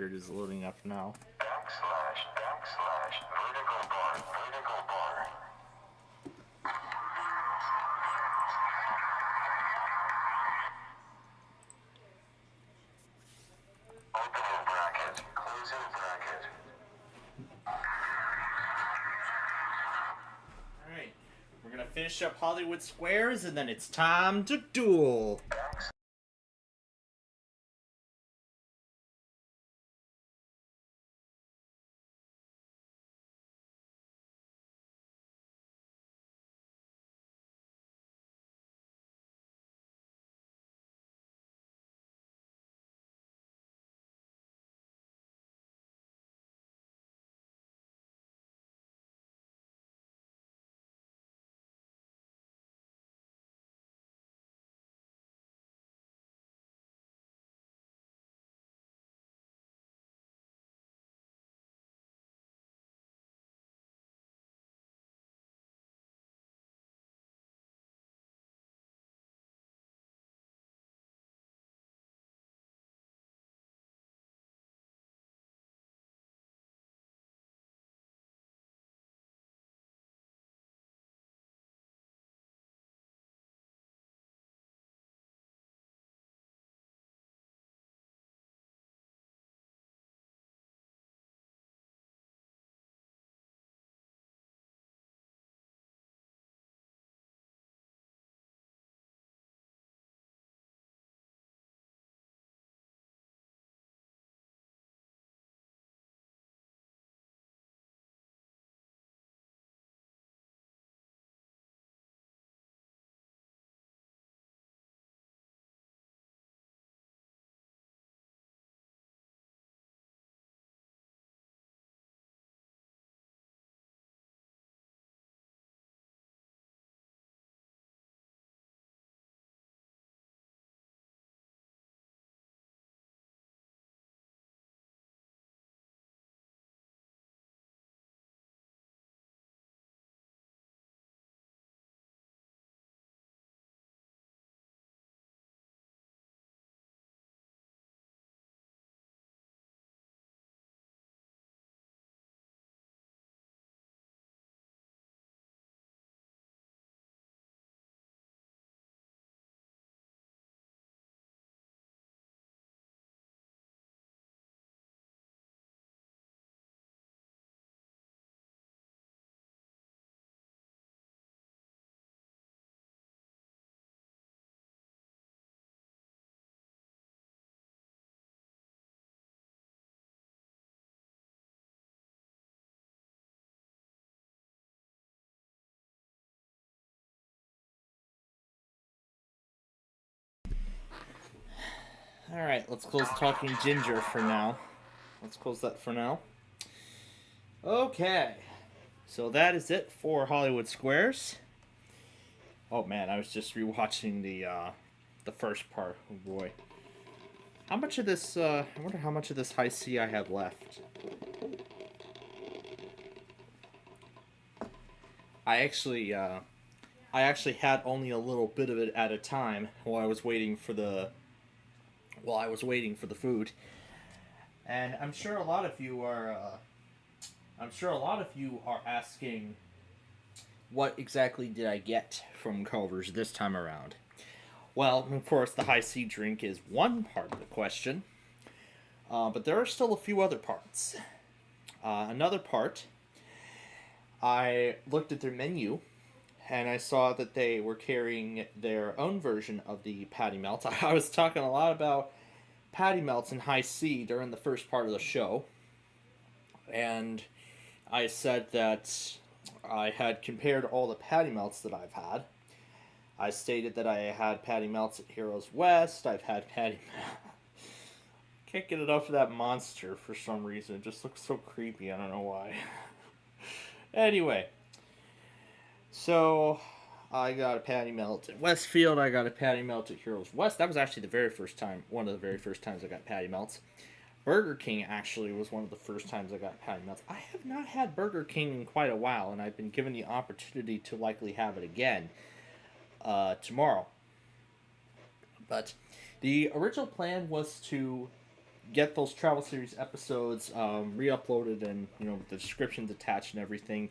Speaker 1: It is loading up now.
Speaker 7: Vertical bar. Opening bracket, closing bracket.
Speaker 1: Alright, we're gonna finish up Hollywood Squares, and then it's time to duel. Alright, let's close Talking Ginger for now. Let's close that for now. Okay. So that is it for Hollywood Squares. Oh man, I was just rewatching the first part. Oh boy. How much of this, I wonder how much of this high C I have left. I actually had only a little bit of it at a time while I was waiting for the food. And I'm sure a lot of you are asking, what exactly did I get from Culver's this time around? Well, of course, the high C drink is one part of the question, but there are still a few other parts. Another part, I looked at their menu, and I saw that they were carrying their own version of the Patty Melts. I was talking a lot about Patty Melts in high C during the first part of the show, and I said that I had compared all the Patty Melts that I've had. I stated that I had Patty Melts at Heroes West. I've had Patty... Can't get enough of that monster for some reason. It just looks so creepy. I don't know why. Anyway. So, I got a Patty Melt at Westfield. I got a Patty Melt at Heroes West. That was actually the very first time, one of the very first times I got Patty Melts. Burger King actually was one of the first times I got Patty Melts. I have not had Burger King in quite a while, and I've been given the opportunity to likely have it again tomorrow. But the original plan was to get those Travel Series episodes re-uploaded and, with the descriptions attached and everything.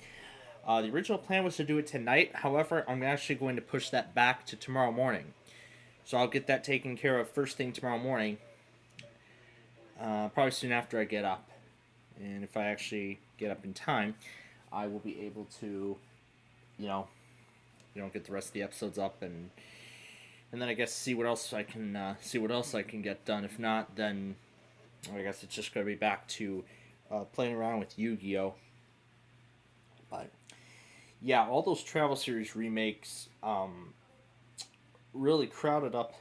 Speaker 1: The original plan was to do it tonight. However, I'm actually going to push that back to tomorrow morning. So I'll get that taken care of first thing tomorrow morning. Probably soon after I get up. And if I actually get up in time, I will be able to, get the rest of the episodes up and then I guess see what else I can get done. If not, then I guess it's just going to be back to playing around with Yu-Gi-Oh. But yeah, all those Travel Series remakes really crowded up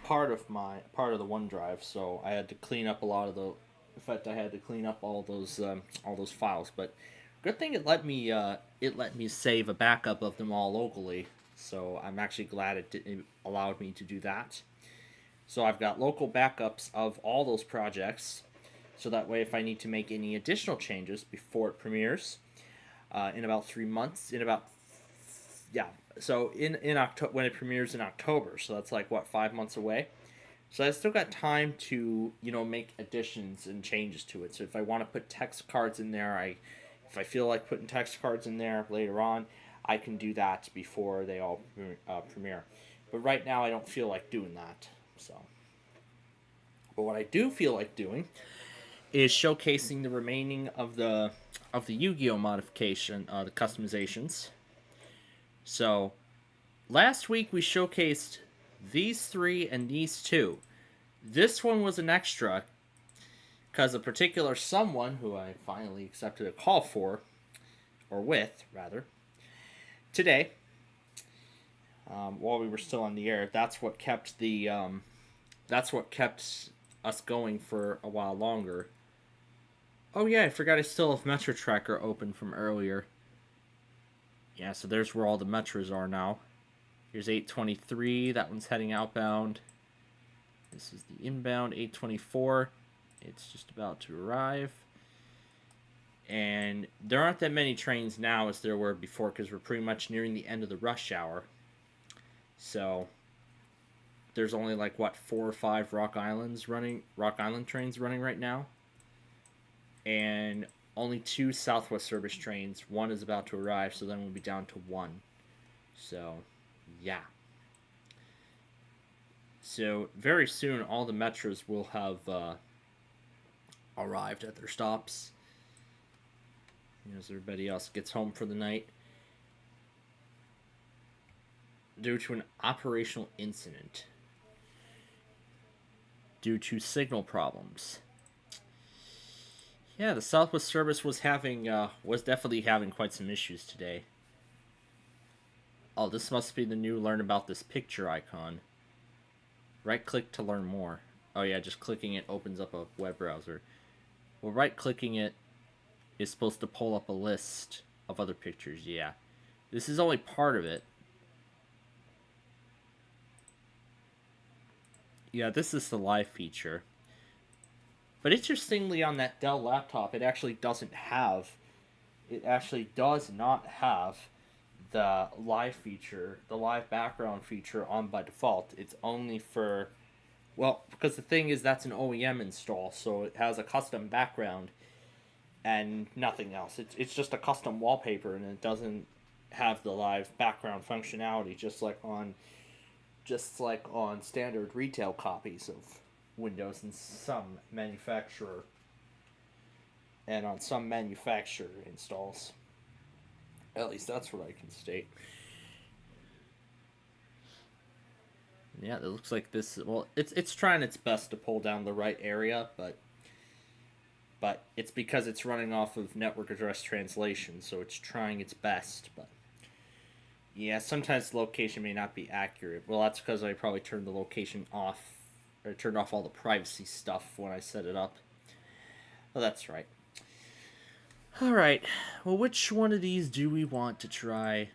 Speaker 1: part of the OneDrive, so I had to clean up a lot of the. In fact, I had to clean up all those files. But good thing it let me save a backup of them all locally. So I'm actually glad it allowed me to do that. So I've got local backups of all those projects. So that way, if I need to make any additional changes before it premieres, in about 3 months, so in October, when it premieres in October, so that's like 5 months away. So I still got time to make additions and changes to it. So if I want to put text cards in there, if I feel like putting text cards in there later on, I can do that before they all premiere. But right now, I don't feel like doing that. So, but what I do feel like doing is showcasing the remaining of the Yu-Gi-Oh modification, the customizations. So, last week we showcased these 3 and these 2. This one was an extra because a particular someone who I finally accepted a call for, or with, rather, today, while we were still on the air. That's what kept us going for a while longer. Oh yeah, I forgot I still have Metro Tracker open from earlier. Yeah, so there's where all the Metros are now. Here's 823, that one's heading outbound. This is the inbound 824. It's just about to arrive. And there aren't that many trains now as there were before because we're pretty much nearing the end of the rush hour. So there's only 4 or 5 Rock Island trains running right now. And only 2 Southwest Service trains. One is about to arrive, so then we'll be down to 1. So, yeah. So, very soon, all the Metros will have arrived at their stops. As everybody else gets home for the night. Due to an operational incident. Due to signal problems. Yeah, the Southwest Service was definitely having quite some issues today. Oh, this must be the new learn about this picture icon. Right-click to learn more. Oh yeah, just clicking it opens up a web browser. Well, right-clicking it is supposed to pull up a list of other pictures, yeah. This is only part of it. Yeah, this is the live feature. But interestingly, on that Dell laptop, it actually does not have the live feature, the live background feature on by default. It's only for, because the thing is that's an OEM install, so it has a custom background and nothing else. It's just a custom wallpaper, and it doesn't have the live background functionality, just like on standard retail copies of Windows and some manufacturer installs. At least that's what I can state. Yeah, it looks like this. Well, it's trying its best to pull down the right area, but it's because it's running off of network address translation, so it's trying its best. But yeah, sometimes the location may not be accurate. Well, that's because I probably turned the location off. I turned off all the privacy stuff when I set it up. Well, that's right. Alright, well, which one of these do we want to try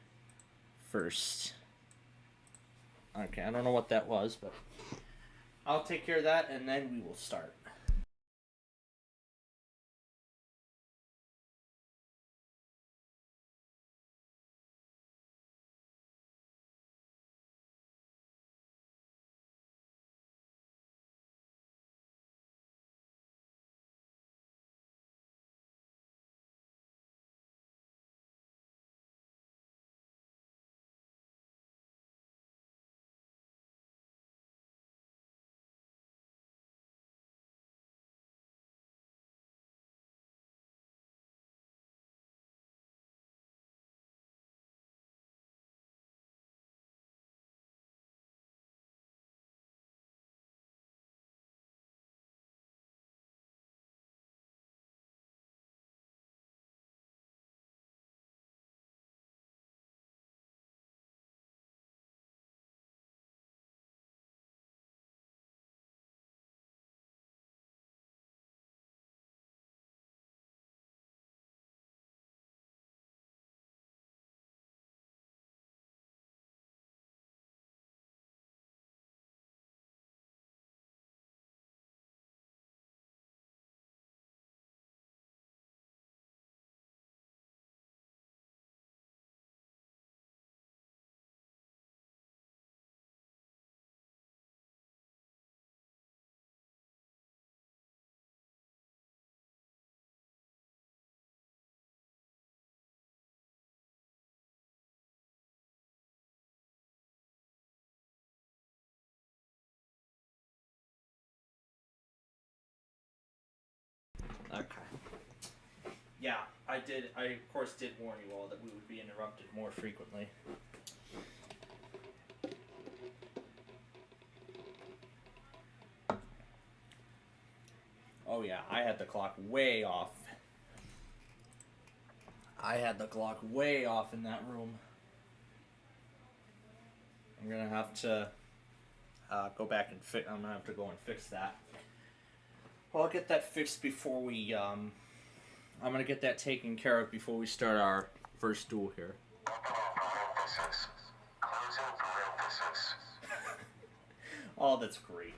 Speaker 1: first? Okay, I don't know what that was, but I'll take care of that, and then we will start. Okay. Yeah, I of course did warn you all that we would be interrupted more frequently. Oh yeah, I had the clock way off. I had the clock way off in that room. I'm gonna have to go back and I'm gonna have to go and fix that. Well, I'll get that fixed before we. I'm gonna get that taken care of before we start our first duel here. Oh, that's great.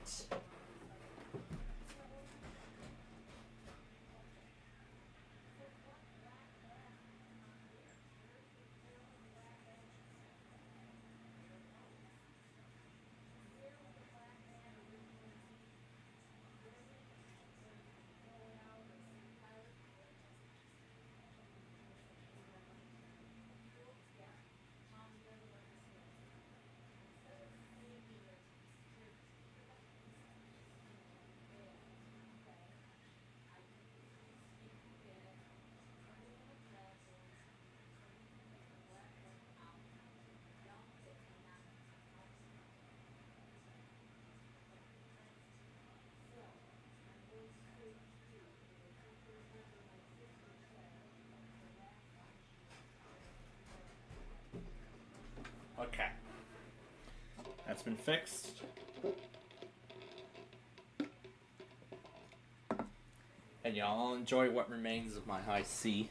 Speaker 1: Okay. That's been fixed. And y'all enjoy what remains of my high C.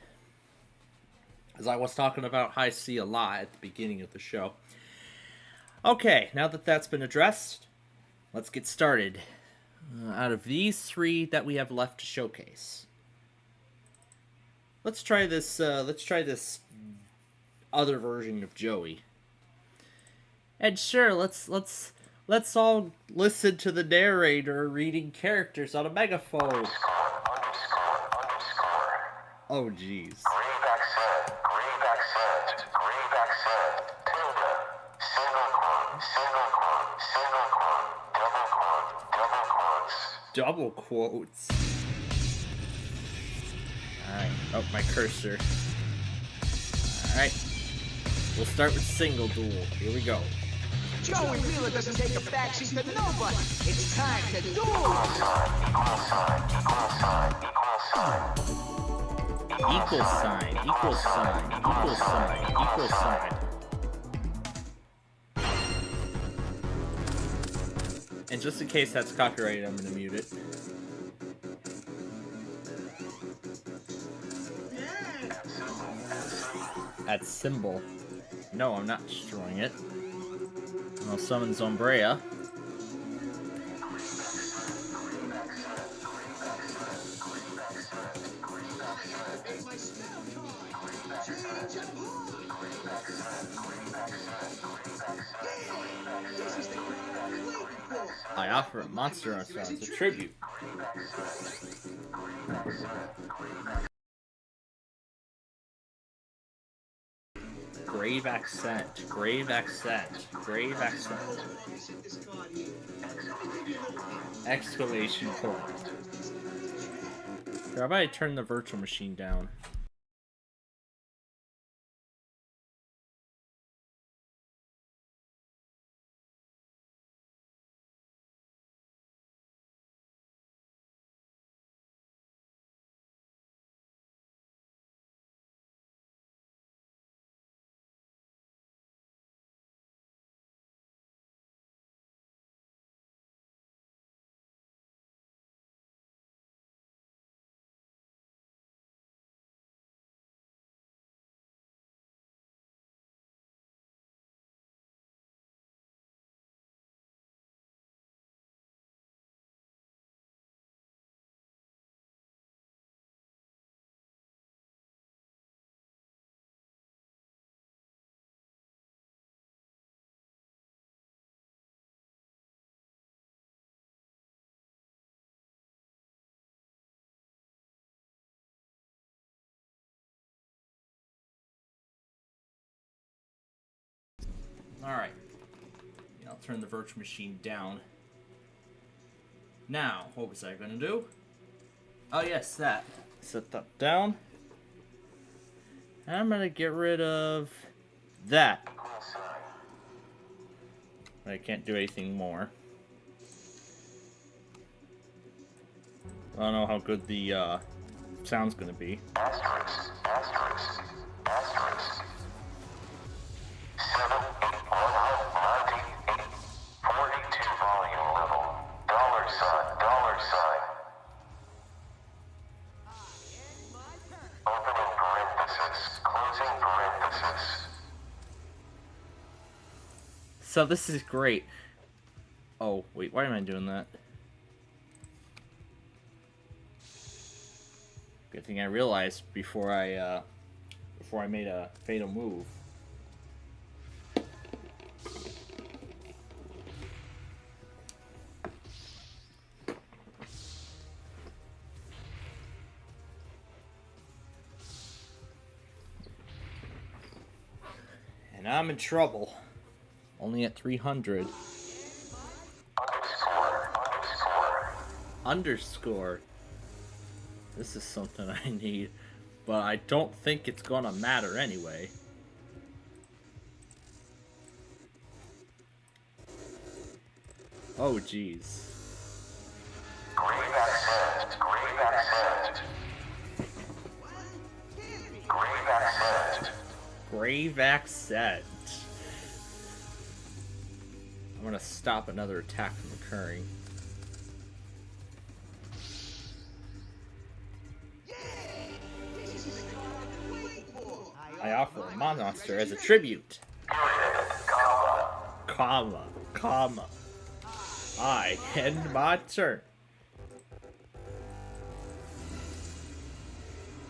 Speaker 1: As I was talking about high C a lot at the beginning of the show. Okay, now that that's been addressed, let's get started. Out of these three that we have left to showcase, let's try this other version of Joey. And sure, let's all listen to the narrator reading characters on a megaphone. Oh jeez. Double quotes. Alright. Oh, my cursor. Alright. We'll start with single duel. Here we go.
Speaker 14: Joey Wheeler doesn't take a backseat to nobody. It's time to duel.
Speaker 1: Equal sign, equal sign, equal sign, equal sign. And just in case that's copyrighted, I'm gonna mute it. At symbol. No, I'm not destroying it. I'll summon Zombrea. I offer a monster art as a tribute. Grave accent, grave accent, grave accent. Exclamation point. How about I turn the virtual machine down? Alright. I'll turn the virtual machine down. Now, what was I going to do? Oh yes, that. Set that down. And I'm gonna get rid of that. I can't do anything more. I don't know how good the sound's gonna be.
Speaker 7: Asterisk, asterisk, asterisk. 78198 42 volume level. Dollar sign, dollar sign. Opening parenthesis, closing parenthesis.
Speaker 1: So this is great. Oh, wait, why am I doing that? Good thing I realized before I made a fatal move. And I'm in trouble. Only at 300. Underscore. This is something I need, but I don't think it's gonna matter anyway. Oh, jeez.
Speaker 7: Grave accent, grave accent. Grave accent.
Speaker 1: Grave accent. I'm gonna stop another attack from occurring. I offer a monster as a tribute. Comma. I end my turn.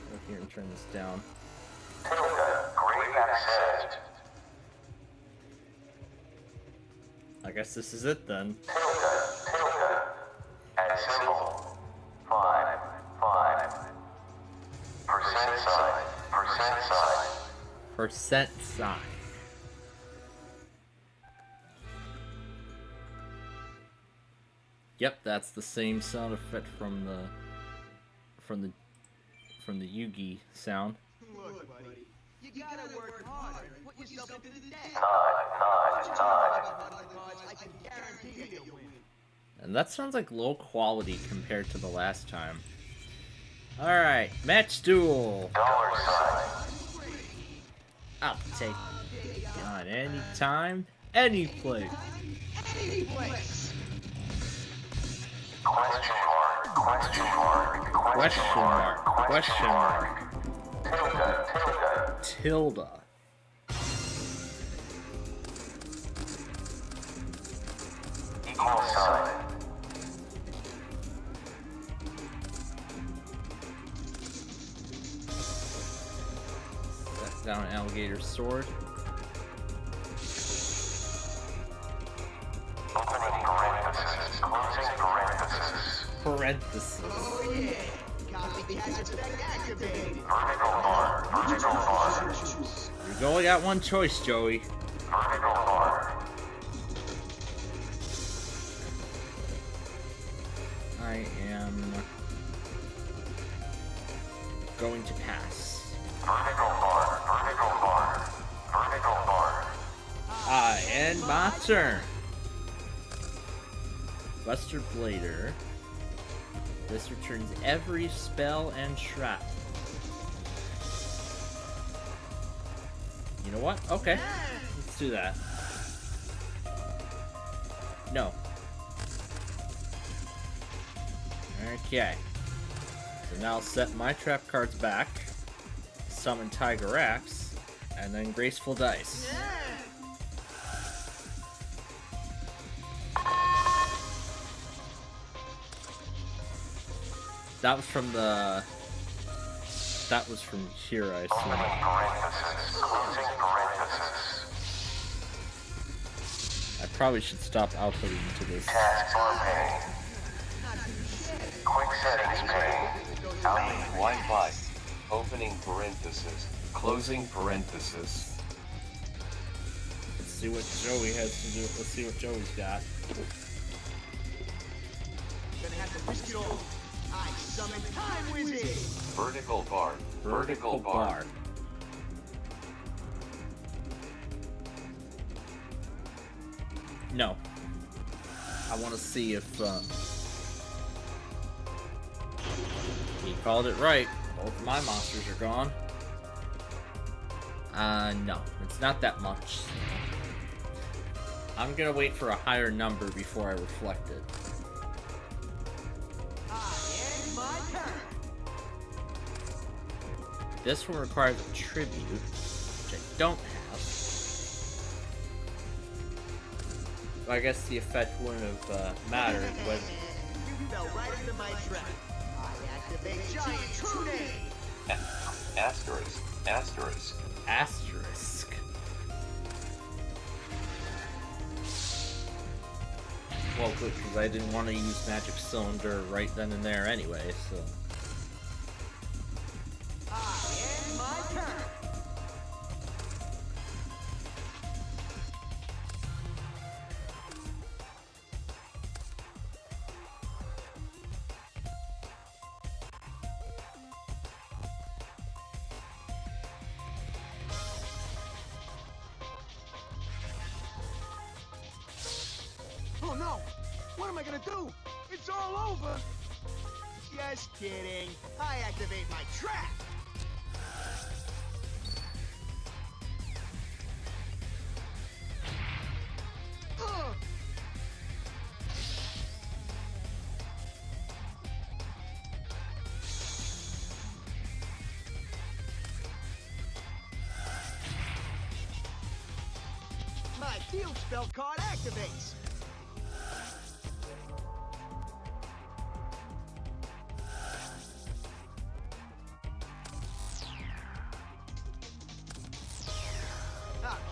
Speaker 1: Go here and turn this down.
Speaker 7: Grave accent.
Speaker 1: I guess this is it then.
Speaker 7: At symbol. 5, 5. Percent sign, percent sign.
Speaker 1: Percent sign. Yep, that's the same sound effect from the Yugi sound.
Speaker 14: Look, buddy, you gotta work harder. Put yourself into the day. I can guarantee you'll win.
Speaker 1: And that sounds like low quality compared to the last time. Alright, match duel. I'll take it on any time, any place.
Speaker 7: Question mark, question mark,
Speaker 1: Question mark, question mark. Tilde.
Speaker 7: Equal sign.
Speaker 1: Set down alligator sword.
Speaker 7: Opening parenthesis, closing parenthesis.
Speaker 1: Parenthesis.
Speaker 14: Oh yeah, copy gadget activated.
Speaker 7: Vertical bar, vertical bar.
Speaker 1: You've only got one choice, Joey.
Speaker 7: Vertical bar.
Speaker 1: I am going to pass.
Speaker 7: Vertical bar, vertical bar, vertical bar.
Speaker 1: I end my turn. Buster Blader. This returns every spell and trap. You know what? Okay. Let's do that. No. Okay. So now I'll set my trap cards back, summon Tigerax, and then Graceful Dice. That was from the... That was from here, I assume.
Speaker 7: Opening parenthesis, closing parenthesis.
Speaker 1: I probably should stop outputting into this.
Speaker 7: Taskbar pane. Quick settings pane.
Speaker 19: Wi-Fi. Opening parenthesis. Closing parenthesis.
Speaker 1: Let's see what Joey has to do. Let's see what Joey's got.
Speaker 14: Gonna have to risk it all. I summon Time Wizard!
Speaker 19: Vertical bar. Vertical bar.
Speaker 1: No. I want to see if, he called it right. Both of my monsters are gone. No. It's not that much. I'm gonna wait for a higher number before I reflect it.
Speaker 14: My turn!
Speaker 1: This one requires a tribute, which I don't have. But I guess the effect wouldn't have mattered, but...
Speaker 14: You fell right into my trap. I activate Giant True Name!
Speaker 19: Asterisk. Asterisk.
Speaker 1: Asterisk. Well, good, because I didn't want to use Magic Cylinder right then and there anyway, so...
Speaker 14: My turn! Oh no! What am I gonna do? It's all over! Just kidding. I activate my trap! Ugh. My field spell card activates!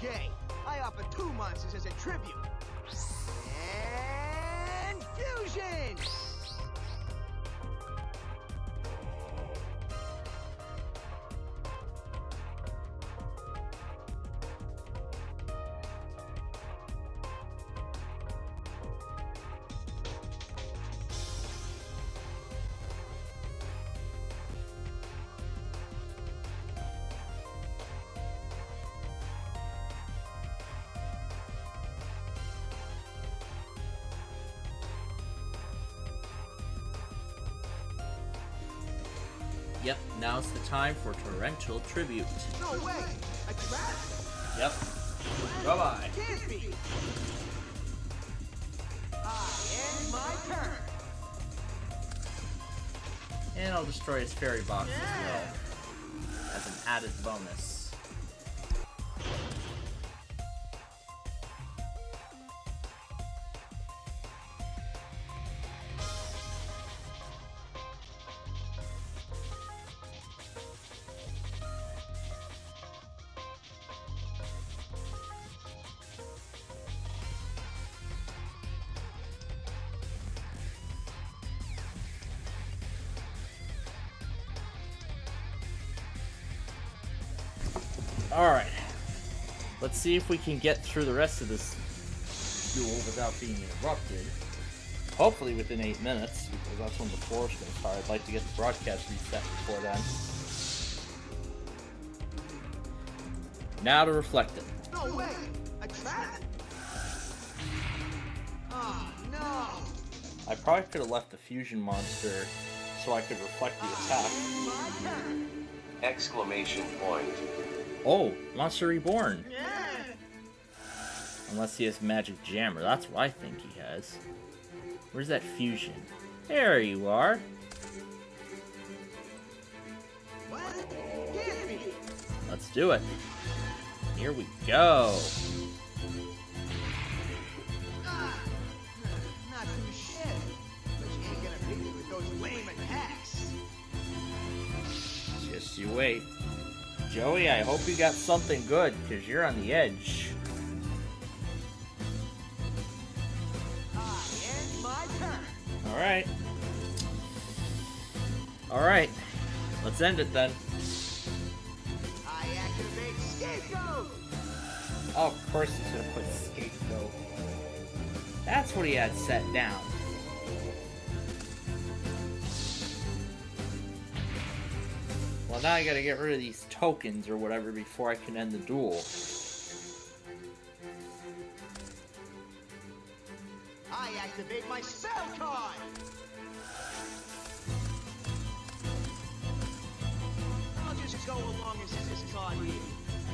Speaker 14: Okay, I offer 2 monsters as a tribute. And fusion!
Speaker 1: Yep, now's the time for Torrential Tribute.
Speaker 14: No way! A trap?
Speaker 1: Yep. Bye-bye.
Speaker 14: Can't be! I end my turn!
Speaker 1: And I'll destroy his fairy box as well, as an added bonus. Alright. Let's see if we can get through the rest of this duel without being interrupted. Hopefully within 8 minutes, because that's when the floor's going to start. I'd like to get the broadcast reset before then. Now to reflect it.
Speaker 14: No way! A trap? Oh no!
Speaker 1: I probably could have left the fusion monster so I could reflect the attack.
Speaker 19: Exclamation point.
Speaker 1: Oh, Monster Reborn. Unless he has Magic Jammer. That's what I think he has. Where's that fusion? There you are. Let's do it. Here we go.
Speaker 14: Not too shit. But you ain't gonna beat me with those lame attacks.
Speaker 1: Just you wait. Joey, I hope you got something good, because you're on the edge. Alright. Alright. Let's end it then.
Speaker 14: I activate Scapegoat!
Speaker 1: Oh, of course he's gonna put Scapegoat. That's what he had set down. Well, now I gotta get rid of these tokens or whatever before I can end the duel.
Speaker 14: I activate my spell card! I'll just go along and see this card here.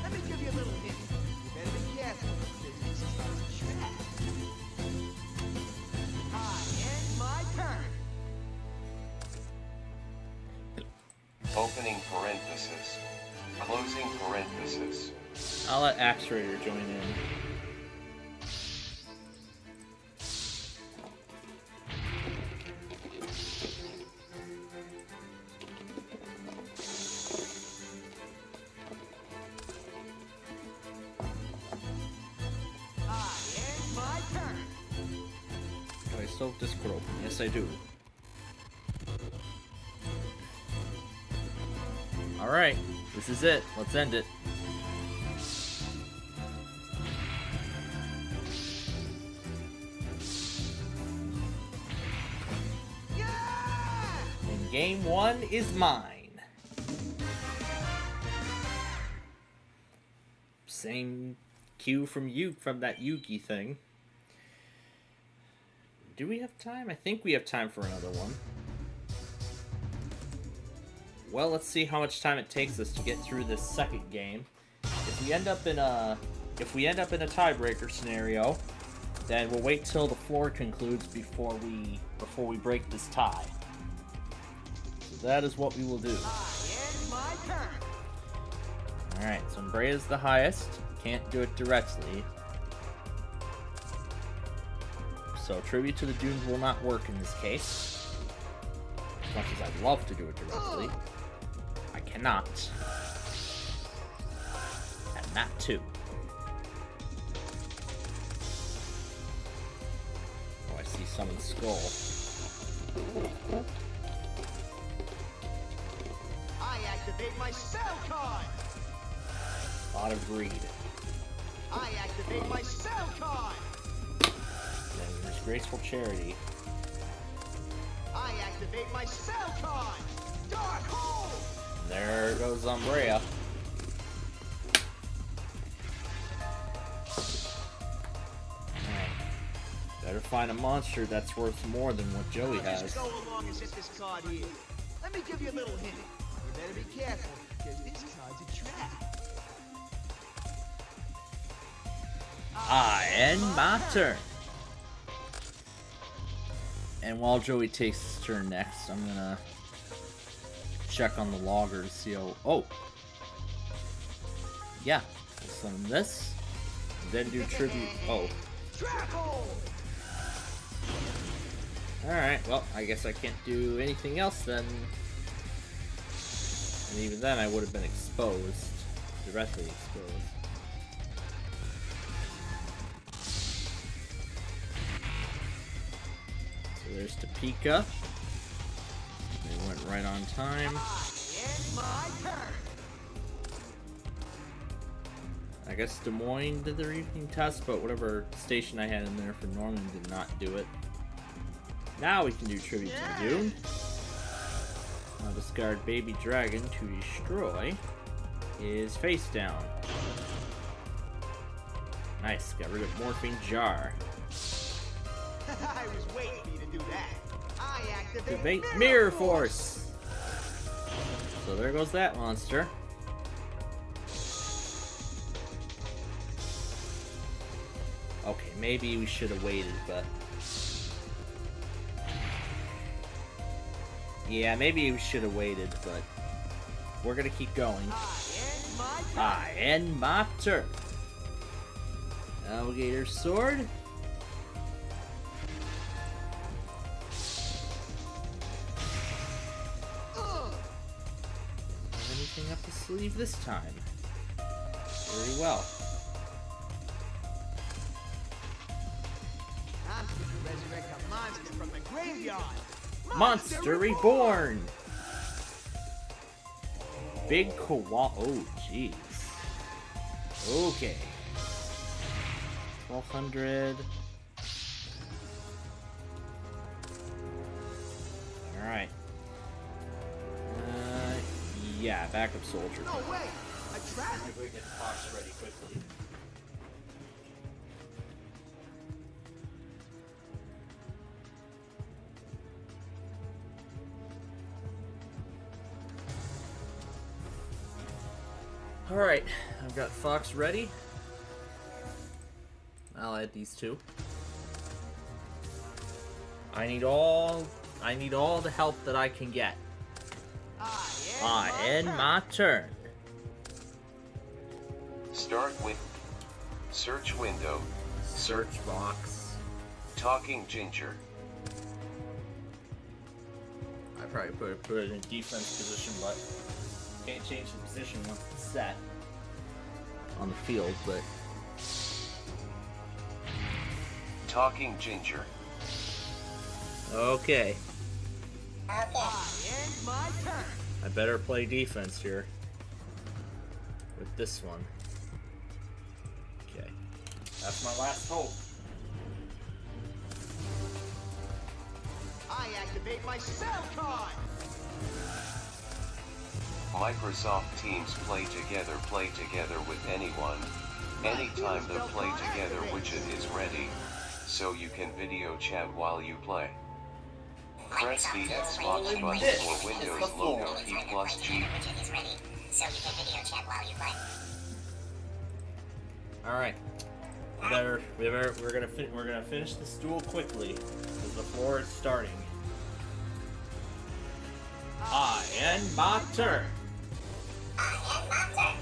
Speaker 14: Let me give you a little hint. You better be careful, because this is not a trap. I end my turn.
Speaker 19: Opening parenthesis. Closing parenthesis.
Speaker 1: I'll let Axe Raider join in. Do I still have Discord open? Yes, I do. Alright, this is it. Let's end it. And game 1 is mine. Same cue from that Yugi thing. Do we have time? I think we have time for another one. Well, let's see how much time it takes us to get through this second game. If we end up in a tiebreaker scenario, then we'll wait till the floor concludes before we break this tie. So that is what we will do. Alright, so Mbrea's the highest. Can't do it directly. So Tribute to the Dunes will not work in this case. As much as I'd love to do it directly. I cannot. And that too. Oh, I see Summon Skull.
Speaker 14: I activate my spell card!
Speaker 1: A lot of greed.
Speaker 14: I activate my spell card!
Speaker 1: And there's Graceful Charity.
Speaker 14: I activate my spell card! Dark Hole!
Speaker 1: There goes Umbrea. Better find a monster that's worth more than what Joey has.
Speaker 14: Just go along and set this card here. Let me give you a little hint. You better be careful, because this card's a trap.
Speaker 1: And my turn. And while Joey takes his turn next, I'm gonna check on the logger to see how. Oh! Yeah. We'll summon this. Then do tribute. Oh. Alright, well, I guess I can't do anything else then. And even then, I would have been exposed. Directly exposed. So there's Topeka. They went right on time. I guess Des Moines did their evening test, but whatever station I had in there for Norman did not do it. Now we can do Tribute to the Dune. I'll discard Baby Dragon to destroy his face down. Nice, got rid of Morphine Jar.
Speaker 14: I was waiting for you to do that. I
Speaker 1: Activate Mirror Force! So there goes that monster. Okay, maybe we should have waited, but... Yeah, maybe we should have waited, but... We're gonna keep going. I end my turn. Alligator Sword. Anything up the sleeve this time? Very well.
Speaker 14: I'm going to resurrect a monster from the graveyard.
Speaker 1: Monster Reborn! Big Koala. Oh, jeez. Okay. 1200. Alright. Yeah, backup soldier.
Speaker 14: No way! A trap?
Speaker 1: I'm going to get Fox ready quickly. Alright, I've got Fox ready. I'll add these two. I need all the help that I can get. I end my turn.
Speaker 19: Start with search window.
Speaker 1: Search box.
Speaker 19: Talking Ginger.
Speaker 1: I probably put it in defense position, but can't change the position once it's set on the field, but
Speaker 19: Talking Ginger.
Speaker 1: okay.
Speaker 14: It's my turn.
Speaker 1: I better play defense here with this one. Okay. That's my last hope.
Speaker 14: I activate my spell card.
Speaker 19: Microsoft Teams play together with anyone. Anytime the play together widget is ready, so you can video chat while you play. Press the Xbox button for Windows logo key plus G.
Speaker 1: All right. We're gonna finish this duel quickly because the floor is starting. I end my turn. I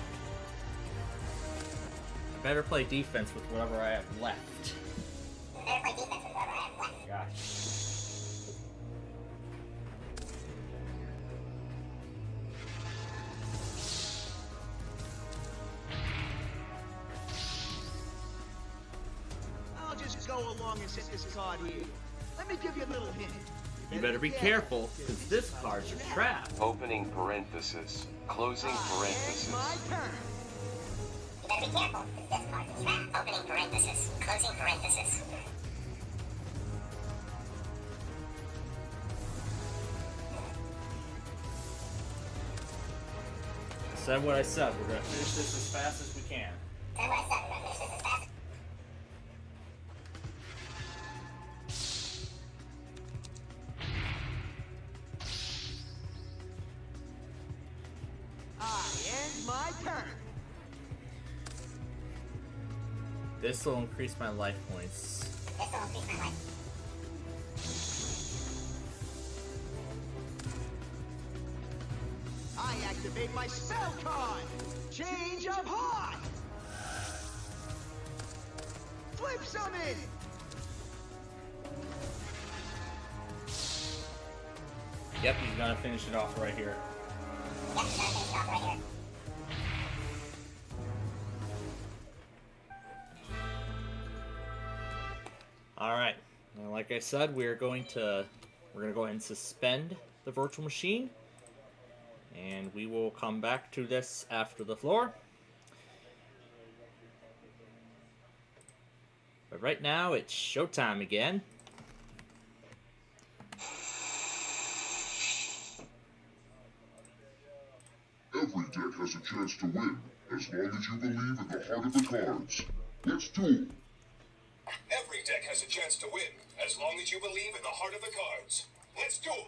Speaker 1: better play defense with whatever I have left. Gosh.
Speaker 14: I'll just go along and set this card here. Let me give you a little hint.
Speaker 1: You better be careful, because this card's a trap.
Speaker 19: Opening parenthesis. Closing parenthesis.
Speaker 14: My turn.
Speaker 12: You better be careful. This card's a trap. Opening parenthesis. Closing parenthesis.
Speaker 1: I said what I said. We're gonna finish this as fast as we can.
Speaker 12: Said what I said. We're gonna finish this as fast.
Speaker 14: My turn.
Speaker 1: This will increase my life points.
Speaker 12: This will increase my life.
Speaker 14: I activate my spell card. Change of heart. Flip summon.
Speaker 1: Yep, he's gonna finish it off right here.
Speaker 12: Yep, he's gonna finish it off right here.
Speaker 1: Alright, and like I said, we're gonna go ahead and suspend the virtual machine, and we will come back to this after the floor. But right now, it's showtime again.
Speaker 20: Every deck has a chance to win, as long as you believe in the heart of the cards. Let's duel!
Speaker 13: Every deck has a chance to win, as long as you believe in the heart of the cards. Let's duel!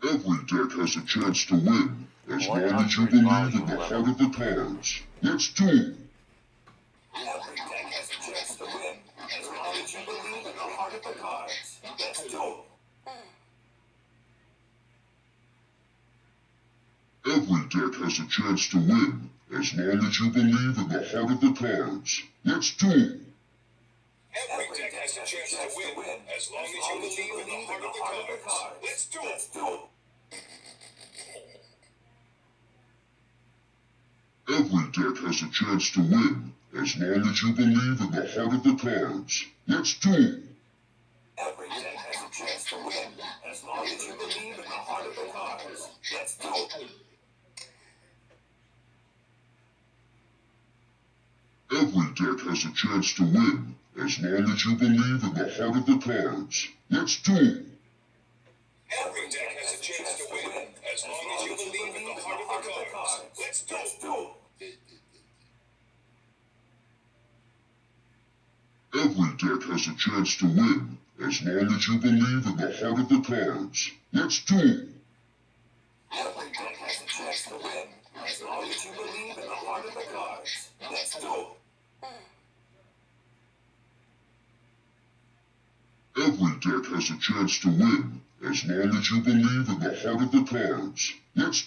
Speaker 20: Every deck has a chance to win, as long as you believe in the heart of the cards. Let's duel!
Speaker 13: Every deck has a chance to win, as long as you believe in the heart of the cards. Let's duel!
Speaker 20: Every deck has a chance to win, as long as you believe in the heart of the cards. Let's duel!
Speaker 13: Every deck has a chance to win, as long as you believe in the heart of the cards. Let's duel!
Speaker 20: Every deck has a chance to win, as long as you believe in the heart of the cards. Let's duel!
Speaker 13: Every deck has a chance to win, as long as you believe in the heart of the cards. Let's duel!
Speaker 20: Every deck has a chance to win, as long as you believe in the heart of the cards. Let's duel!
Speaker 13: Every deck has a chance to win, as long as you believe in the heart of the cards. Let's do it.
Speaker 20: Every deck has a chance to win, as long as you believe in the heart of the cards. Let's duel!
Speaker 13: Every deck has a chance to win, as long as you believe in the heart of the cards. Let's duel.
Speaker 20: Every deck has a chance to win, as long as you believe in the heart of the cards. Let's duel!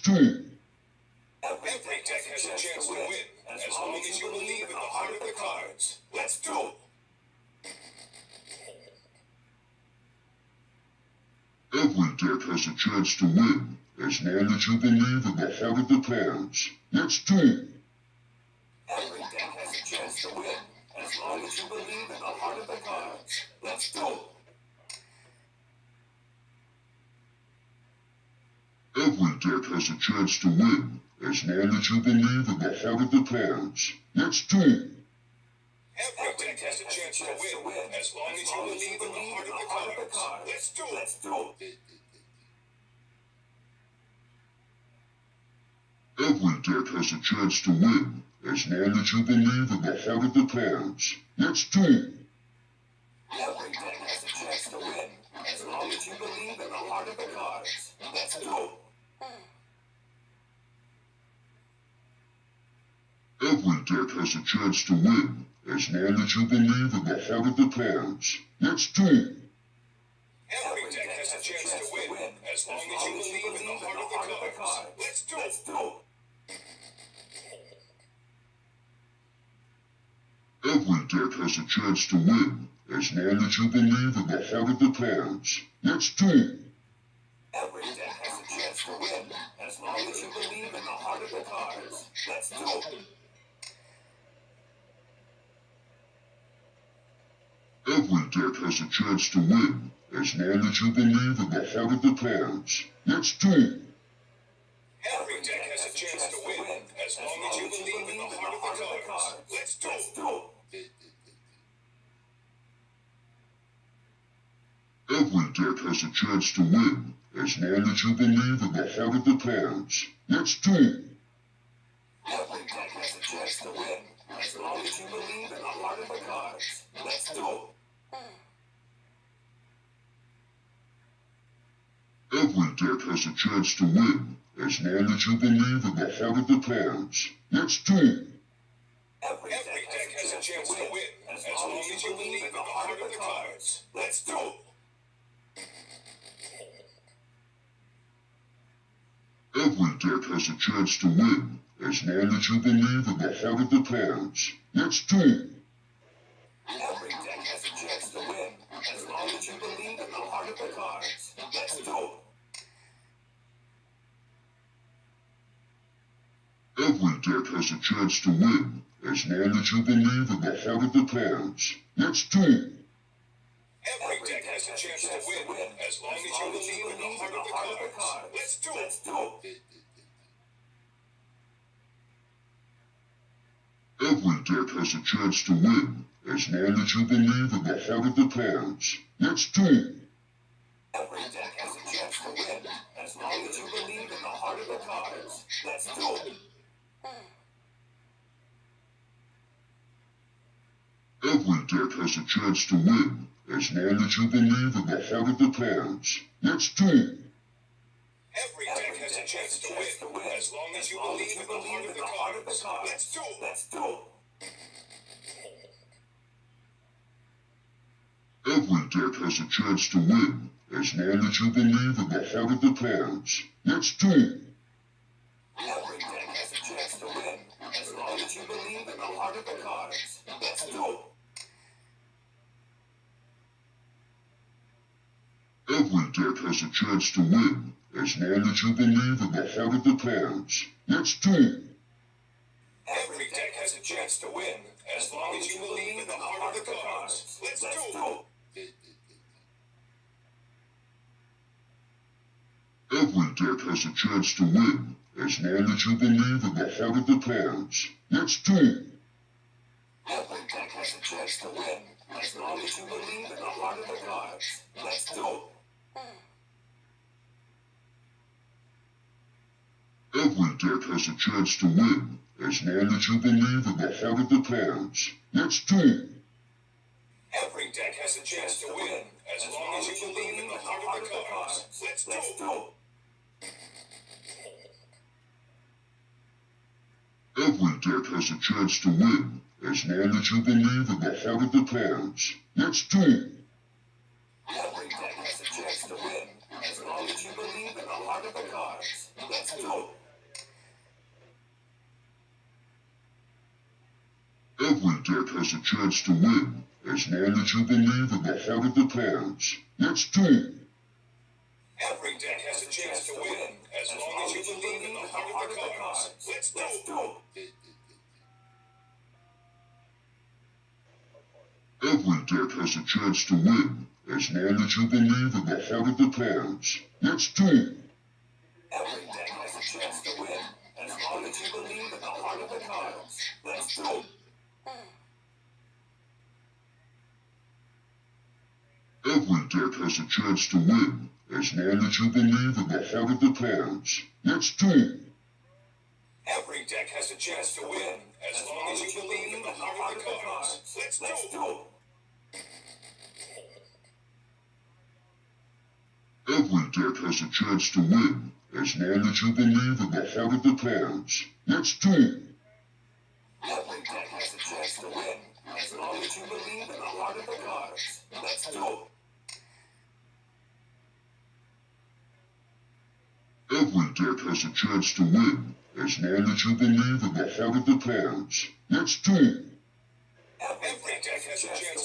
Speaker 13: Every deck has a chance to win, as long as you believe in the heart of the cards. Let's duel.
Speaker 20: Every deck has a chance to win, as long as you believe in the heart of the cards. Let's duel!
Speaker 13: Every deck has a chance to win, as long as you believe in the heart of the cards. Let's duel.
Speaker 20: Every deck has a chance to win, as long as you believe in the heart of the cards. Let's duel!
Speaker 13: Every deck has a chance to win, as long as you believe in the heart of the cards. Let's duel. Let's duel.
Speaker 20: Every deck has a chance to win, as long as you believe in the heart of the cards. Let's duel!
Speaker 13: Every deck has a chance to win, as long as you believe in the heart of the cards. Let's duel.
Speaker 20: Every deck has a chance to win, as long as you believe in the heart of the cards. Let's duel!
Speaker 13: Every deck has a chance to win, as long as you believe in the heart of the cards. Let's duel. Let's duel.
Speaker 20: Every deck has a chance to win, as long as you believe in the heart of the cards. Let's duel!
Speaker 13: Every deck has a chance to win, as long as you believe in the heart of the cards. Let's duel.
Speaker 20: Every deck has a chance to win, as long as you believe in the heart of the cards. Let's duel!
Speaker 13: Every deck has a chance to win, as long as you believe in the heart of the cards. Let's duel.
Speaker 20: Every deck has a chance to win, as long as you believe in the heart of the cards. Let's duel!
Speaker 13: Every deck has a chance to win, as long as you believe in the heart of the cards. Let's duel.
Speaker 20: Every deck has a chance to win, as long as you believe in the heart of the cards. Let's duel!
Speaker 13: Every deck has a chance to win, as long as you believe in the heart of the cards. Let's duel.
Speaker 20: Every deck has a chance to win, as long as you believe in the heart of the cards. Let's duel!
Speaker 13: Every deck has a chance to win, as long as you believe in the heart of the cards. Let's duel.
Speaker 20: Every deck has a chance to win, as long as you believe in the heart of the cards. Let's duel!
Speaker 13: Every deck has a chance to win, as long as you believe in the heart of the cards. Let's duel.
Speaker 20: Every deck has a chance to win, as long as you believe in the heart of the cards. Let's duel!
Speaker 13: Every deck has a chance to win, as long as you believe in the heart of the cards. Let's duel.
Speaker 20: Every deck has a chance to win, as long as you believe in the heart of the cards. Let's duel!
Speaker 13: Every deck has a chance to win, as long as you believe in the heart of the cards. Let's duel. Let's duel.
Speaker 20: Every deck has a chance to win, as long as you believe in the heart of the cards. Let's duel!
Speaker 13: Every deck has a chance to win, as long as you believe in the heart of the cards. Let's duel.
Speaker 20: Every deck has a chance to win, as long as you believe in the heart of the cards. Let's duel!
Speaker 13: Every deck has a chance to win, as long as you believe in the heart of the cards. Let's duel.
Speaker 20: Every deck has a chance to win, as long as you believe in the heart of the cards. Let's duel!
Speaker 13: Every deck has a chance to win, as long as you believe in the heart of the cards. Let's duel.
Speaker 20: Every deck has a chance to win, as long as you believe in the heart of the cards. Let's duel!
Speaker 13: Every deck has a chance to win, as long as you believe in the heart of the cards. Let's duel!
Speaker 20: Every deck has a chance to win, as long as you believe in the heart of the cards. Let's duel!
Speaker 13: Every deck has a chance to win, as long as you believe in the heart of the cards. Let's duel!
Speaker 20: Every deck has a chance to win, as long as you believe in the heart of the cards. Let's duel!
Speaker 13: Every deck has a chance to win, as long as you believe in the heart of the cards. Let's duel!
Speaker 20: Every deck has a chance to win, as long as you believe in the heart of the cards. Let's duel!
Speaker 13: Every deck has a chance to win, as long as you believe in the heart of the cards. Let's duel!
Speaker 20: Every deck has a chance to win, as long as you believe in the heart of the cards. Let's duel!
Speaker 13: Every deck has a chance to win, as long as you believe in the heart of the cards. Let's duel!
Speaker 20: Every deck has a chance to win, as long as you believe in the heart of the cards. Let's duel!
Speaker 13: Every deck has a chance to win, as long as you believe in the heart of the cards. Let's duel!
Speaker 20: Every deck has a chance to win, as long as you believe in the heart of the cards. Let's duel!
Speaker 13: Every deck has a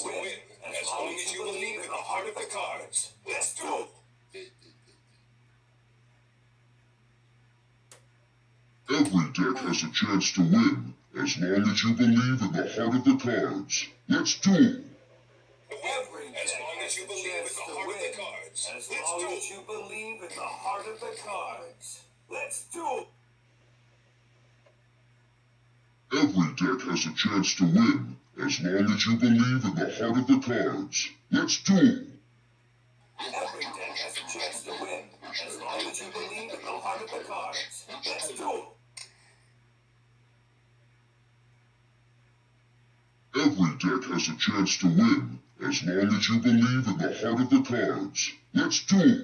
Speaker 13: chance to win, as long as you believe in the heart of the cards. Let's duel!
Speaker 20: Every deck has a chance to win, as long as you believe in the heart of the cards. Let's duel!
Speaker 13: Every deck has a chance to win, as long as you believe in the heart of the cards. Let's duel!
Speaker 20: Every deck has a chance to win, as long as you believe in the heart of the cards. Let's duel!
Speaker 13: Every deck has a chance to win, as long as you believe in the heart of the cards. Let's duel!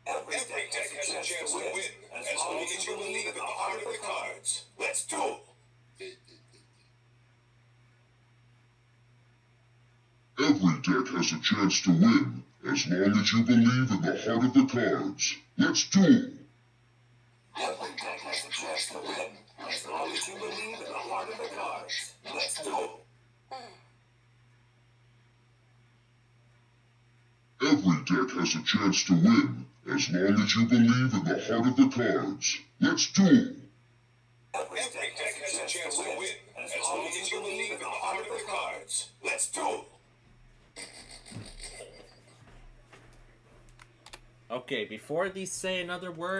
Speaker 20: Every deck has a chance to win, as long as you believe in the heart of the cards. Let's duel!
Speaker 13: Every deck has a chance to win, as long as you believe in the heart of the cards. Let's duel!
Speaker 20: Every deck has a chance to win, as long as you believe in the heart of the cards. Let's duel!
Speaker 13: Every deck has a chance to win, as long as you believe in the heart of the cards. Let's duel!
Speaker 20: Every deck has a chance to win, as long as you believe in the heart of the cards. Let's duel!
Speaker 13: Every deck has a chance to win, as long as you believe in the heart of the cards. Let's duel!
Speaker 1: Okay, before these say another word,